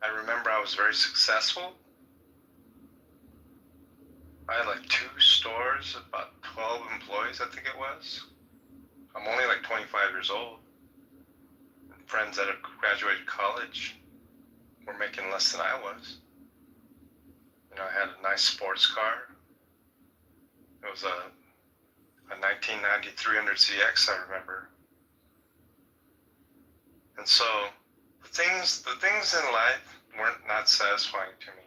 I remember I was very successful. I had 2 stores, about 12 employees, I think it was. I'm only 25 years old. Friends that have graduated college were making less than I was. You know, I had a nice sports car. It was a 1990 300ZX, I remember. And so the things in life weren't not satisfying to me.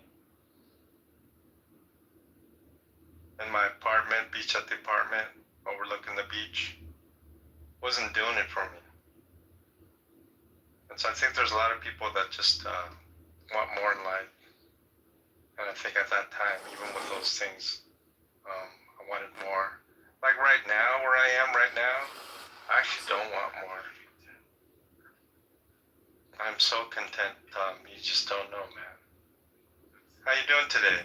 And my apartment, beach at the apartment, overlooking the beach, wasn't doing it for me. And so I think there's a lot of people that just want more in life. And I think at that time, even with those things, I wanted more. Like right now, where I am right now, I actually don't want more. I'm so content, you just don't know, man. How you doing today?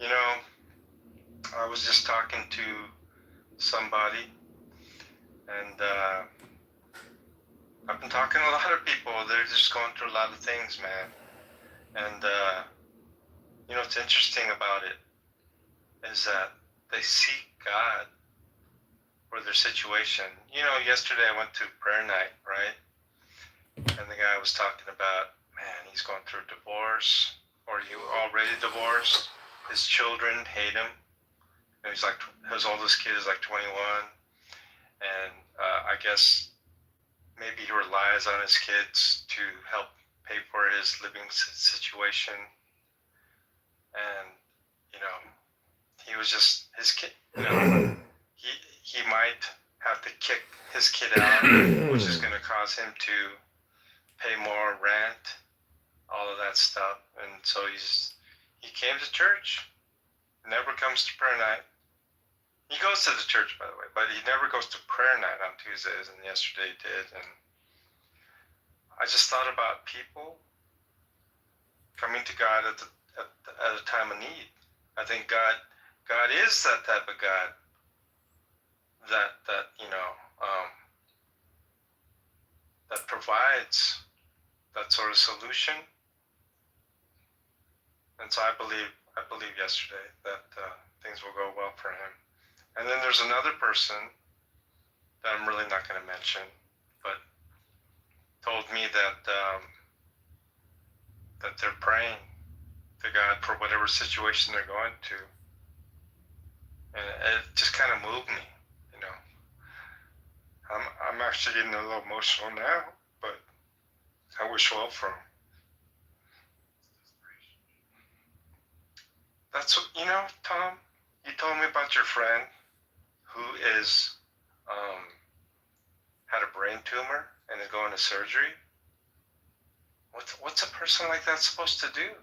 You know, I was just talking to somebody, and I've been talking to a lot of people. They're just going through a lot of things, man. And you know, what's interesting about it is that they seek God for their situation. You know, yesterday I went to prayer night, right? And the guy was talking about, man, he's going through a divorce, or he already divorced. His children hate him. And he's his oldest kid is 21. And I guess maybe he relies on his kids to help pay for his living situation. And, you know, he was just, his kid, you know, he might have to kick his kid out, which is going to cause him to pay more rent, all of that stuff. And so he came to church, never comes to prayer night. He goes to the church, by the way, but he never goes to prayer night on Tuesdays, and yesterday he did. And I just thought about people coming to God at a time of need. I think God is that type of God that you know, that provides that sort of solution. And so I believe yesterday that things will go well for him. And then there's another person that I'm really not going to mention, but told me that that they're praying to God for whatever situation they're going to. And it just kind of moved me, you know. I'm actually getting a little emotional now, but I wish well for him. That's what, you know, Tom, you told me about your friend who is had a brain tumor and is going to surgery. What's a person like that supposed to do?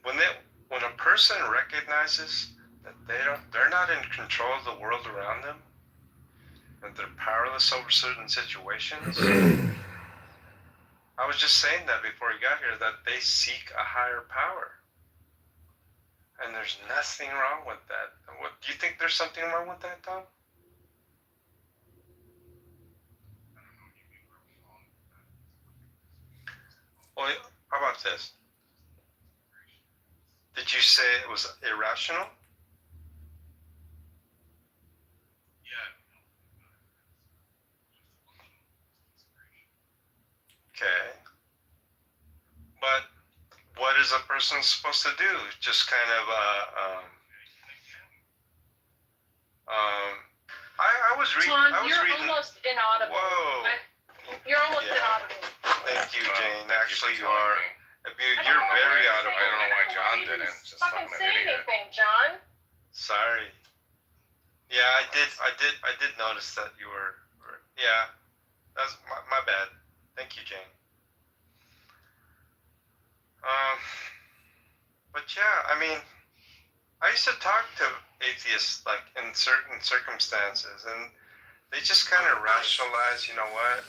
When a person recognizes that they're not in control of the world around them, that they're powerless over certain situations. I was just saying that before you got here, that they seek a higher power. And there's nothing wrong with that. Do you think there's something wrong with that, Tom? Well, how about this? Did you say it was irrational? Okay. But what is a person supposed to do? Just kind of, I was reading.
John, you're almost inaudible.
Whoa.
You're almost
Yeah.
inaudible.
Thank Thank you, Jane. Actually, you are. You're very out of.
I don't know why John didn't. Just fucking say anything, John.
Sorry. Yeah, I did notice that you were. Yeah, that's my bad. Thank you, Jane. But yeah, I mean, I used to talk to atheists like in certain circumstances, and they just kind of rationalize. You know what?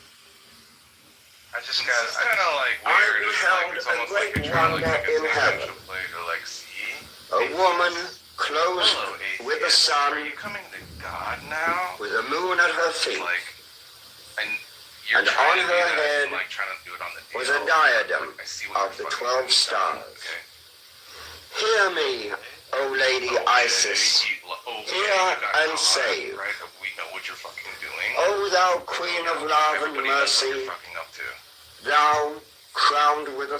I just got.
It's kind of like weird. It's almost like you're trying to like take advantage of play to like see. A woman clothed with the sun.
Are you coming to God now?
With the moon at her feet.
Like, and you're
and
trying
on
to
her
do that,
head
like trying to do it on the
was a diadem of the 12 stars.
Okay.
Hear me, O Lady Isis. Hear and save.
Right? We know what you're fucking doing.
O thou Queen of love and mercy, thou crowned with a